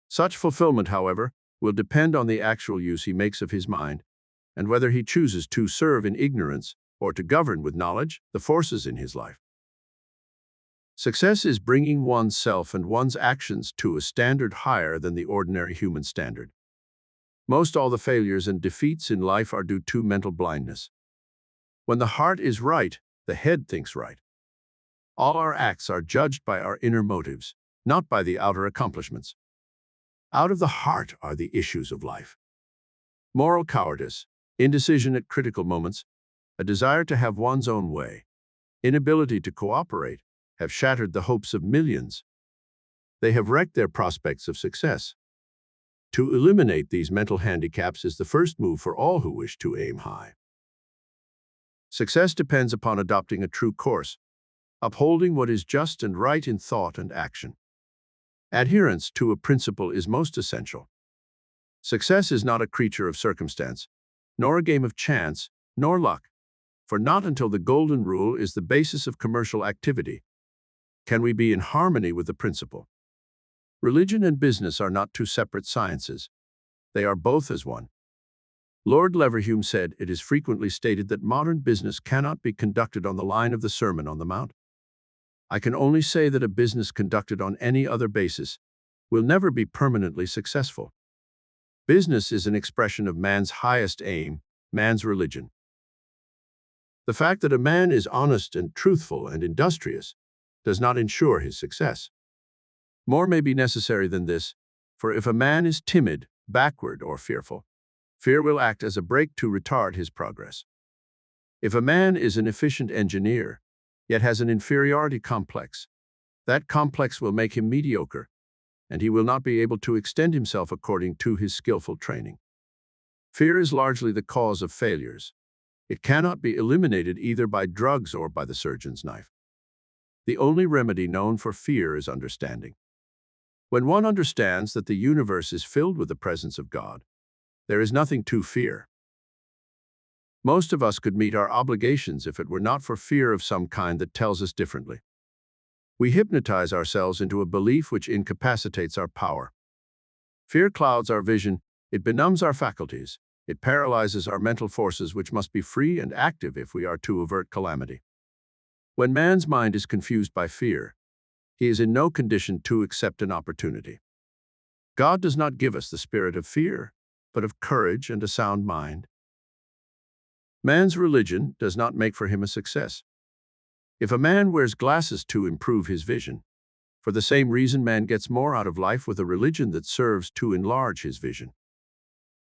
Such fulfillment, however, will depend on the actual use he makes of his mind, and whether he chooses to serve in ignorance or to govern with knowledge the forces in his life. Success is bringing one's self and one's actions to a standard higher than the ordinary human standard. Most all the failures and defeats in life are due to mental blindness. When the heart is right, the head thinks right. All our acts are judged by our inner motives, not by the outer accomplishments. Out of the heart are the issues of life. Moral cowardice, indecision at critical moments, a desire to have one's own way, inability to cooperate, have shattered the hopes of millions. They have wrecked their prospects of success. To eliminate these mental handicaps is the first move for all who wish to aim high. Success depends upon adopting a true course, upholding what is just and right in thought and action. Adherence to a principle is most essential. Success is not a creature of circumstance, nor a game of chance, nor luck, for not until the golden rule is the basis of commercial activity can we be in harmony with the principle. Religion and business are not two separate sciences. They are both as one. Lord Leverhulme said, "It is frequently stated that modern business cannot be conducted on the line of the Sermon on the Mount. I can only say that a business conducted on any other basis will never be permanently successful. Business is an expression of man's highest aim, man's religion. The fact that a man is honest and truthful and industrious does not ensure his success. More may be necessary than this, for if a man is timid, backward, or fearful, fear will act as a brake to retard his progress. If a man is an efficient engineer, yet has an inferiority complex, that complex will make him mediocre, and he will not be able to extend himself according to his skillful training. Fear is largely the cause of failures. It cannot be eliminated either by drugs or by the surgeon's knife. The only remedy known for fear is understanding. When one understands that the universe is filled with the presence of God, there is nothing to fear. Most of us could meet our obligations if it were not for fear of some kind that tells us differently. We hypnotize ourselves into a belief which incapacitates our power. Fear clouds our vision, it benumbs our faculties, it paralyzes our mental forces which must be free and active if we are to avert calamity. When man's mind is confused by fear, he is in no condition to accept an opportunity. God does not give us the spirit of fear, but of courage and a sound mind. Man's religion does not make for him a success. If a man wears glasses to improve his vision, for the same reason man gets more out of life with a religion that serves to enlarge his vision.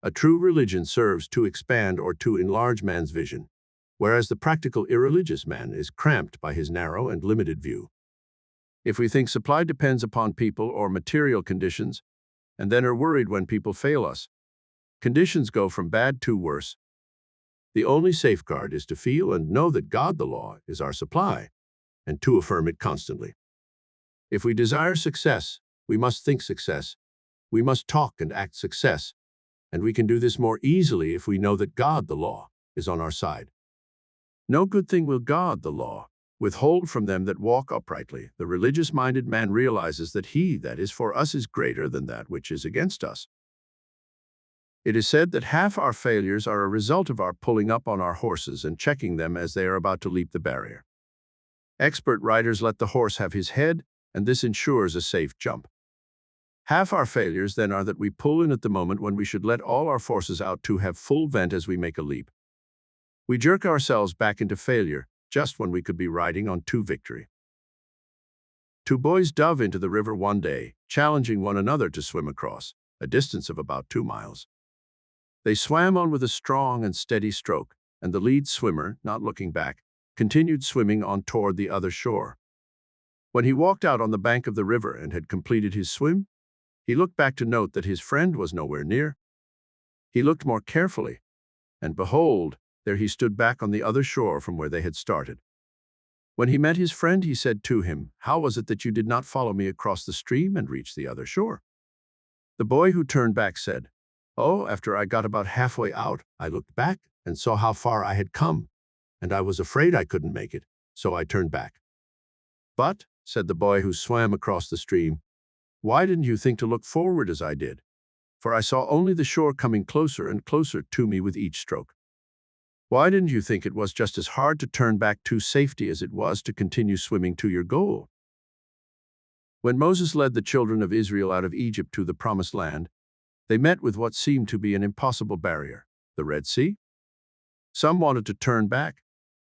A true religion serves to expand or to enlarge man's vision, whereas the practical irreligious man is cramped by his narrow and limited view. If we think supply depends upon people or material conditions, and then are worried when people fail us, conditions go from bad to worse. The only safeguard is to feel and know that God, the law, is our supply, and to affirm it constantly. If we desire success, we must think success. We must talk and act success, and we can do this more easily if we know that God, the law, is on our side. No good thing will God, the law, withhold from them that walk uprightly. The religious-minded man realizes that he that is for us is greater than that which is against us. It is said that half our failures are a result of our pulling up on our horses and checking them as they are about to leap the barrier. Expert riders let the horse have his head, and this ensures a safe jump. Half our failures then are that we pull in at the moment when we should let all our forces out to have full vent as we make a leap. We jerk ourselves back into failure just when we could be riding on to victory. Two boys dove into the river one day, challenging one another to swim across, a distance of about 2 miles. They swam on with a strong and steady stroke, and the lead swimmer, not looking back, continued swimming on toward the other shore. When he walked out on the bank of the river and had completed his swim, he looked back to note that his friend was nowhere near. He looked more carefully, and behold, there he stood back on the other shore from where they had started. When he met his friend, he said to him, "How was it that you did not follow me across the stream and reach the other shore?" The boy who turned back said, "Oh, after I got about halfway out, I looked back and saw how far I had come, and I was afraid I couldn't make it, so I turned back." "But," said the boy who swam across the stream, "why didn't you think to look forward as I did? For I saw only the shore coming closer and closer to me with each stroke. Why didn't you think it was just as hard to turn back to safety as it was to continue swimming to your goal?" When Moses led the children of Israel out of Egypt to the Promised Land, they met with what seemed to be an impossible barrier, the Red Sea. Some wanted to turn back.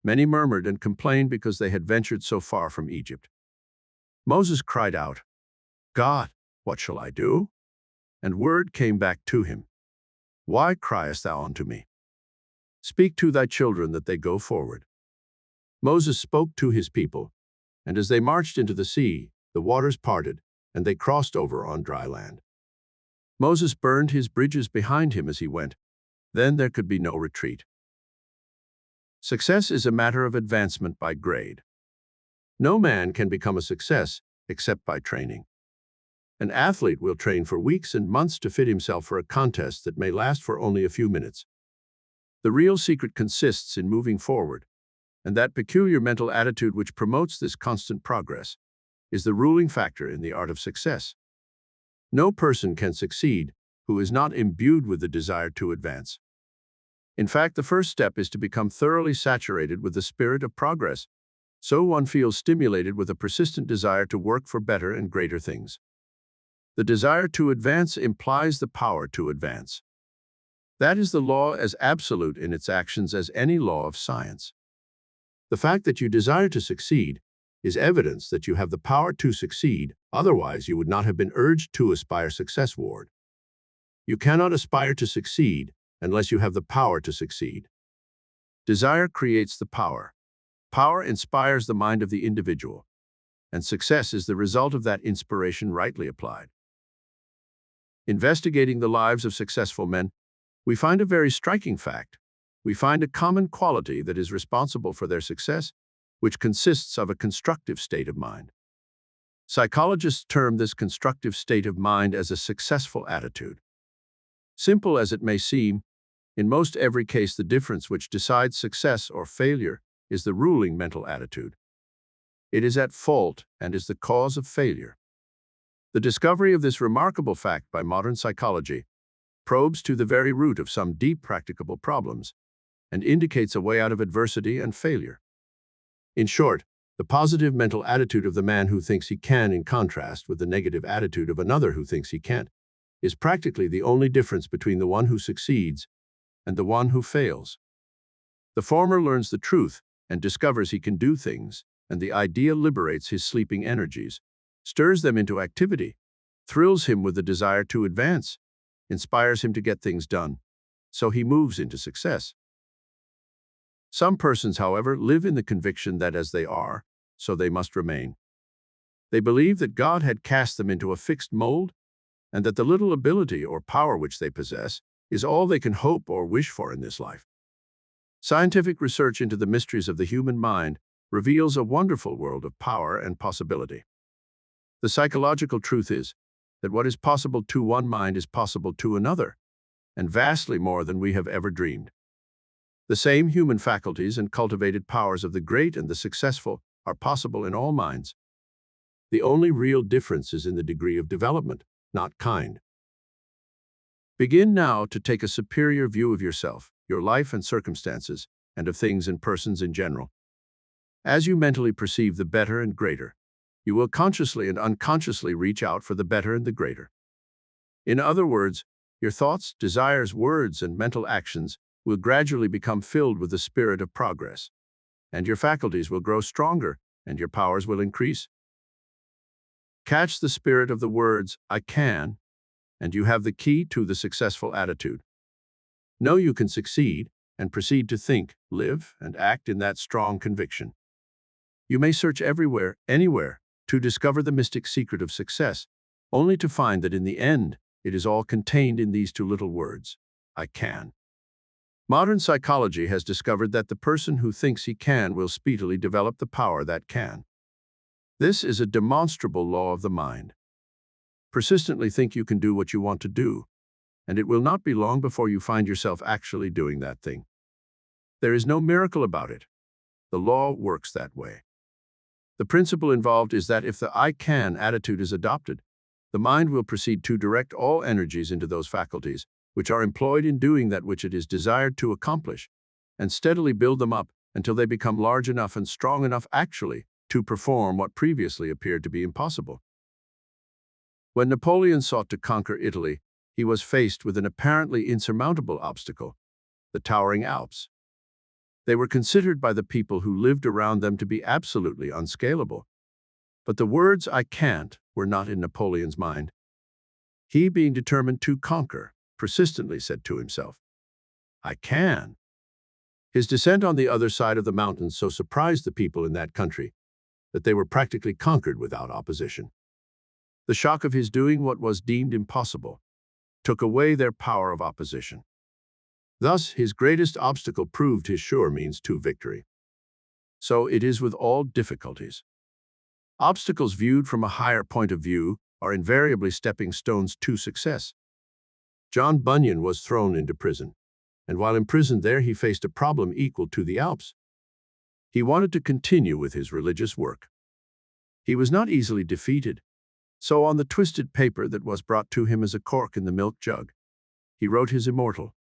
Many murmured and complained because they had ventured so far from Egypt. Moses cried out, God, what shall I do? And word came back to him, Why criest thou unto me? Speak to thy children that they go forward. Moses spoke to his people, and as they marched into the sea, the waters parted, and they crossed over on dry land. Moses burned his bridges behind him as he went. Then there could be no retreat. Success is a matter of advancement by grade. No man can become a success except by training. An athlete will train for weeks and months to fit himself for a contest that may last for only a few minutes. The real secret consists in moving forward, and that peculiar mental attitude which promotes this constant progress is the ruling factor in the art of success. No person can succeed who is not imbued with the desire to advance. In fact, the first step is to become thoroughly saturated with the spirit of progress, so one feels stimulated with a persistent desire to work for better and greater things. The desire to advance implies the power to advance. That is the law as absolute in its actions as any law of science. The fact that you desire to succeed is evidence that you have the power to succeed, otherwise you would not have been urged to aspire successward. You cannot aspire to succeed unless you have the power to succeed. Desire creates the power. Power inspires the mind of the individual, and success is the result of that inspiration rightly applied. Investigating the lives of successful men, we find a very striking fact. We find a common quality that is responsible for their success, which consists of a constructive state of mind. Psychologists term this constructive state of mind as a successful attitude. Simple as it may seem, in most every case the difference which decides success or failure is the ruling mental attitude. It is at fault and is the cause of failure. The discovery of this remarkable fact by modern psychology probes to the very root of some deep practicable problems and indicates a way out of adversity and failure. In short, the positive mental attitude of the man who thinks he can, in contrast with the negative attitude of another who thinks he can't, is practically the only difference between the one who succeeds and the one who fails. The former learns the truth and discovers he can do things, and the idea liberates his sleeping energies, stirs them into activity, thrills him with the desire to advance, inspires him to get things done, so he moves into success. Some persons, however, live in the conviction that as they are, so they must remain. They believe that God had cast them into a fixed mold, and that the little ability or power which they possess is all they can hope or wish for in this life. Scientific research into the mysteries of the human mind reveals a wonderful world of power and possibility. The psychological truth is that what is possible to one mind is possible to another, and vastly more than we have ever dreamed. The same human faculties and cultivated powers of the great and the successful are possible in all minds. The only real difference is in the degree of development, not kind. Begin now to take a superior view of yourself, your life and circumstances, and of things and persons in general. As you mentally perceive the better and greater, you will consciously and unconsciously reach out for the better and the greater. In other words, your thoughts, desires, words, and mental actions will gradually become filled with the spirit of progress, and your faculties will grow stronger, and your powers will increase. Catch the spirit of the words, I can, and you have the key to the successful attitude. Know you can succeed, and proceed to think, live, and act in that strong conviction. You may search everywhere, anywhere, to discover the mystic secret of success, only to find that in the end, it is all contained in these two little words, I can. Modern psychology has discovered that the person who thinks he can will speedily develop the power that can. This is a demonstrable law of the mind. Persistently think you can do what you want to do, and it will not be long before you find yourself actually doing that thing. There is no miracle about it. The law works that way. The principle involved is that if the I can attitude is adopted, the mind will proceed to direct all energies into those faculties which are employed in doing that which it is desired to accomplish, and steadily build them up until they become large enough and strong enough actually to perform what previously appeared to be impossible. When Napoleon sought to conquer Italy, he was faced with an apparently insurmountable obstacle, the towering Alps. They were considered by the people who lived around them to be absolutely unscalable. But the words I can't were not in Napoleon's mind. He, being determined to conquer, persistently said to himself, "I can." His descent on the other side of the mountains so surprised the people in that country that they were practically conquered without opposition. The shock of his doing what was deemed impossible took away their power of opposition. Thus, his greatest obstacle proved his sure means to victory. So it is with all difficulties. Obstacles viewed from a higher point of view are invariably stepping stones to success. John Bunyan was thrown into prison, and while imprisoned there he faced a problem equal to the Alps. He wanted to continue with his religious work. He was not easily defeated, so on the twisted paper that was brought to him as a cork in the milk jug, he wrote his immortal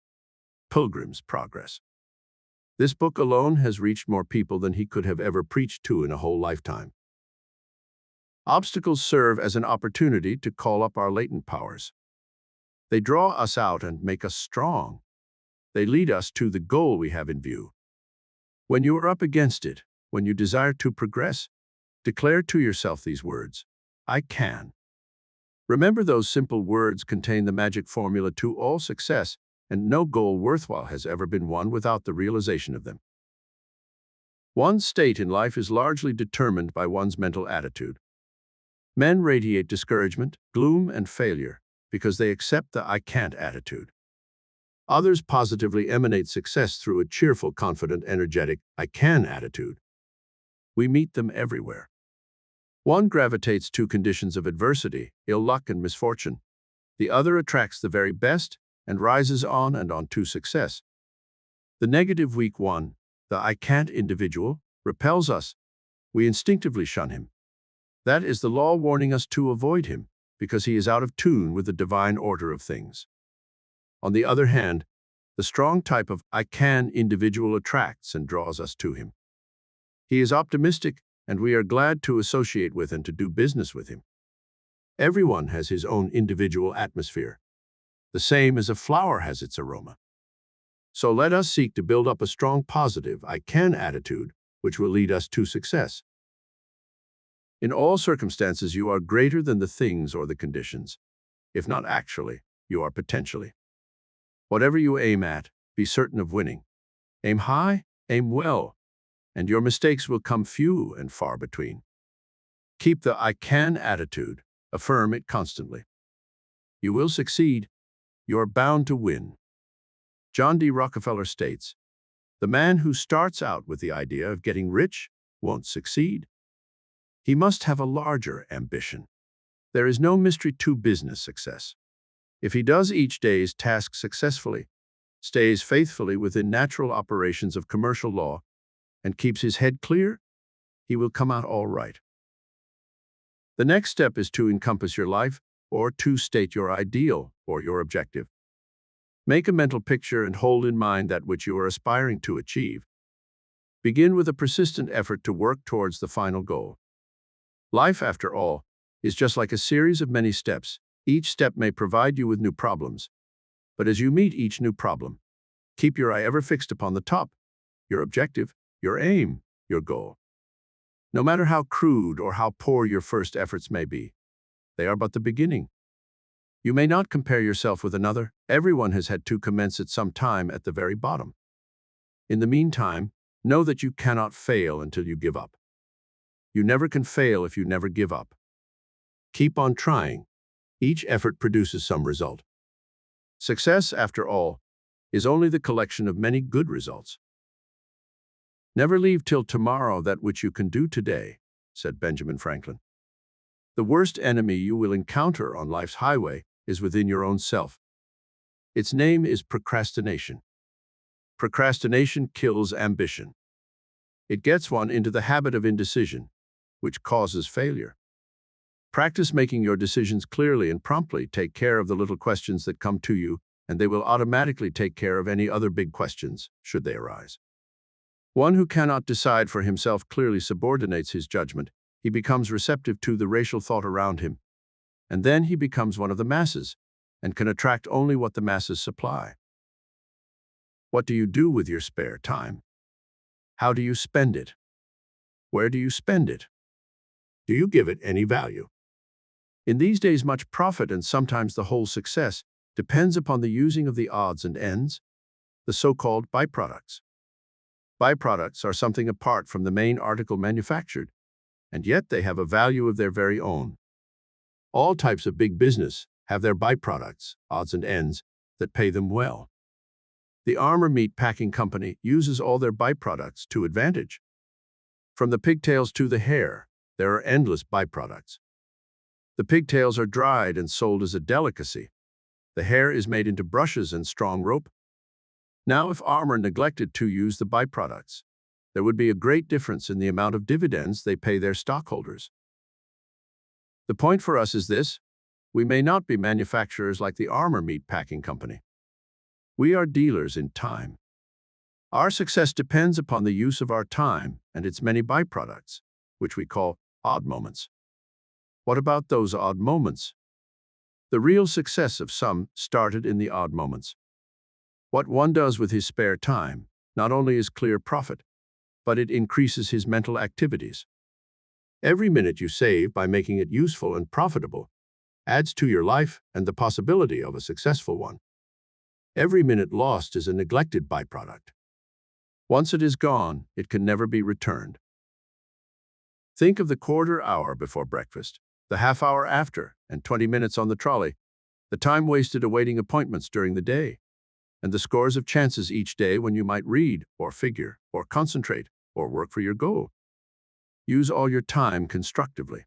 Pilgrim's Progress. This book alone has reached more people than he could have ever preached to in a whole lifetime. Obstacles serve as an opportunity to call up our latent powers. They draw us out and make us strong. They lead us to the goal we have in view. When you are up against it, when you desire to progress, declare to yourself these words, "I can." Remember, those simple words contain the magic formula to all success, and no goal worthwhile has ever been won without the realization of them. One's state in life is largely determined by one's mental attitude. Men radiate discouragement, gloom, and failure because they accept the "I can't" attitude. Others positively emanate success through a cheerful, confident, energetic "I can" attitude. We meet them everywhere. One gravitates to conditions of adversity, ill luck, and misfortune. The other attracts the very best and rises on and on to success. The negative, weak one, the "I can't" individual, repels us. We instinctively shun him. That is the law warning us to avoid him, because he is out of tune with the divine order of things. On the other hand, the strong type of "I can" individual attracts and draws us to him. He is optimistic, and we are glad to associate with and to do business with him. Everyone has his own individual atmosphere, the same as a flower has its aroma. So let us seek to build up a strong, positive "I can" attitude, which will lead us to success. In all circumstances, you are greater than the things or the conditions. If not actually, you are potentially. Whatever you aim at, be certain of winning. Aim high, aim well, and your mistakes will come few and far between. Keep the "I can" attitude, affirm it constantly. You will succeed. You are bound to win. John D. Rockefeller states, "The man who starts out with the idea of getting rich won't succeed. He must have a larger ambition. There is no mystery to business success. If he does each day's task successfully, stays faithfully within natural operations of commercial law, and keeps his head clear, he will come out all right." The next step is to encompass your life, or to state your ideal or your objective. Make a mental picture and hold in mind that which you are aspiring to achieve. Begin with a persistent effort to work towards the final goal. Life, after all, is just like a series of many steps. Each step may provide you with new problems, but as you meet each new problem, keep your eye ever fixed upon the top, your objective, your aim, your goal. No matter how crude or how poor your first efforts may be, they are but the beginning. You may not compare yourself with another. Everyone has had to commence at some time at the very bottom. In the meantime, know that you cannot fail until you give up. You never can fail if you never give up. Keep on trying. Each effort produces some result. Success, after all, is only the collection of many good results. "Never leave till tomorrow that which you can do today," said Benjamin Franklin. The worst enemy you will encounter on life's highway is within your own self. Its name is procrastination. Procrastination kills ambition. It gets one into the habit of indecision, which causes failure. Practice making your decisions clearly and promptly. Take care of the little questions that come to you, and they will automatically take care of any other big questions, should they arise. One who cannot decide for himself clearly subordinates his judgment. He becomes receptive to the racial thought around him, and then he becomes one of the masses and can attract only what the masses supply. What do you do with your spare time? How do you spend it? Where do you spend it? Do you give it any value? In these days, much profit and sometimes the whole success depends upon the using of the odds and ends, the so-called byproducts. Byproducts are something apart from the main article manufactured, and yet they have a value of their very own. All types of big business have their byproducts, odds and ends, that pay them well. The armor meat packing company uses all their byproducts to advantage. From the pigtails to the hair, there are endless byproducts. The pigtails are dried and sold as a delicacy. The hair is made into brushes and strong rope. Now, if armor neglected to use the byproducts, there would be a great difference in the amount of dividends they pay their stockholders. The point for us is this: we may not be manufacturers like the armor meat packing company. We are dealers in time. Our success depends upon the use of our time and its many byproducts, which we call odd moments. What about those odd moments? The real success of some started in the odd moments. What one does with his spare time not only is clear profit, but it increases his mental activities. Every minute you save by making it useful and profitable adds to your life and the possibility of a successful one. Every minute lost is a neglected byproduct. Once it is gone, it can never be returned. Think of the quarter hour before breakfast, the half hour after, and 20 minutes on the trolley, the time wasted awaiting appointments during the day, and the scores of chances each day when you might read, or figure, or concentrate, or work for your goal. Use all your time constructively.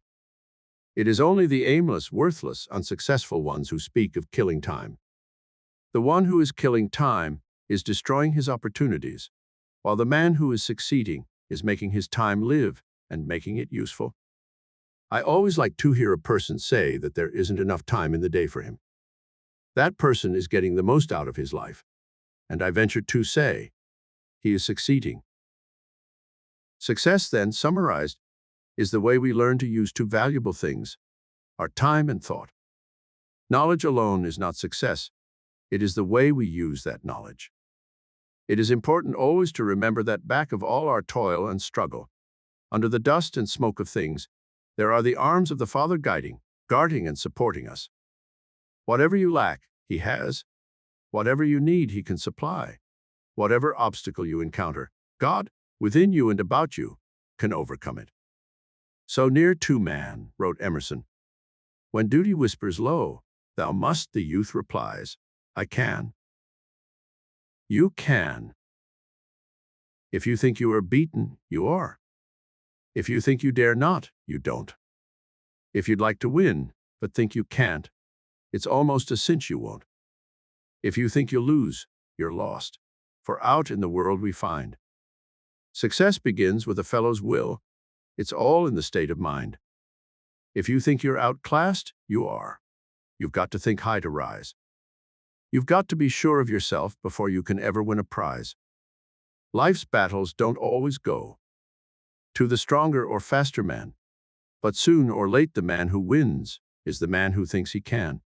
It is only the aimless, worthless, unsuccessful ones who speak of killing time. The one who is killing time is destroying his opportunities, while the man who is succeeding is making his time live and making it useful. I always like to hear a person say that there isn't enough time in the day for him. That person is getting the most out of his life, and I venture to say he is succeeding. Success, then, summarized, is the way we learn to use two valuable things, our time and thought. Knowledge alone is not success. It is the way we use that knowledge. It is important always to remember that back of all our toil and struggle, under the dust and smoke of things, there are the arms of the Father guiding, guarding, and supporting us. Whatever you lack, He has. Whatever you need, He can supply. Whatever obstacle you encounter, God, within you and about you, can overcome it. "So near to man," wrote Emerson, "when duty whispers low, thou must," the youth replies, "I can." You can. If you think you are beaten, you are. If you think you dare not, you don't. If you'd like to win, but think you can't, it's almost a cinch you won't. If you think you'll lose, you're lost. For out in the world we find. Success begins with a fellow's will. It's all in the state of mind. If you think you're outclassed, you are. You've got to think high to rise. You've got to be sure of yourself before you can ever win a prize. Life's battles don't always go to the stronger or faster man, but soon or late the man who wins is the man who thinks he can.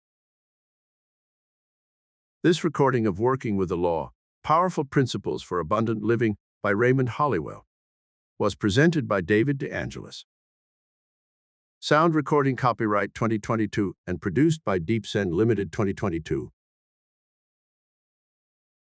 This recording of Working with the Law, Powerful Principles for Abundant Living by Raymond Holliwell was presented by David DeAngelis. Sound recording copyright 2022 and produced by DeepSend Limited 2022.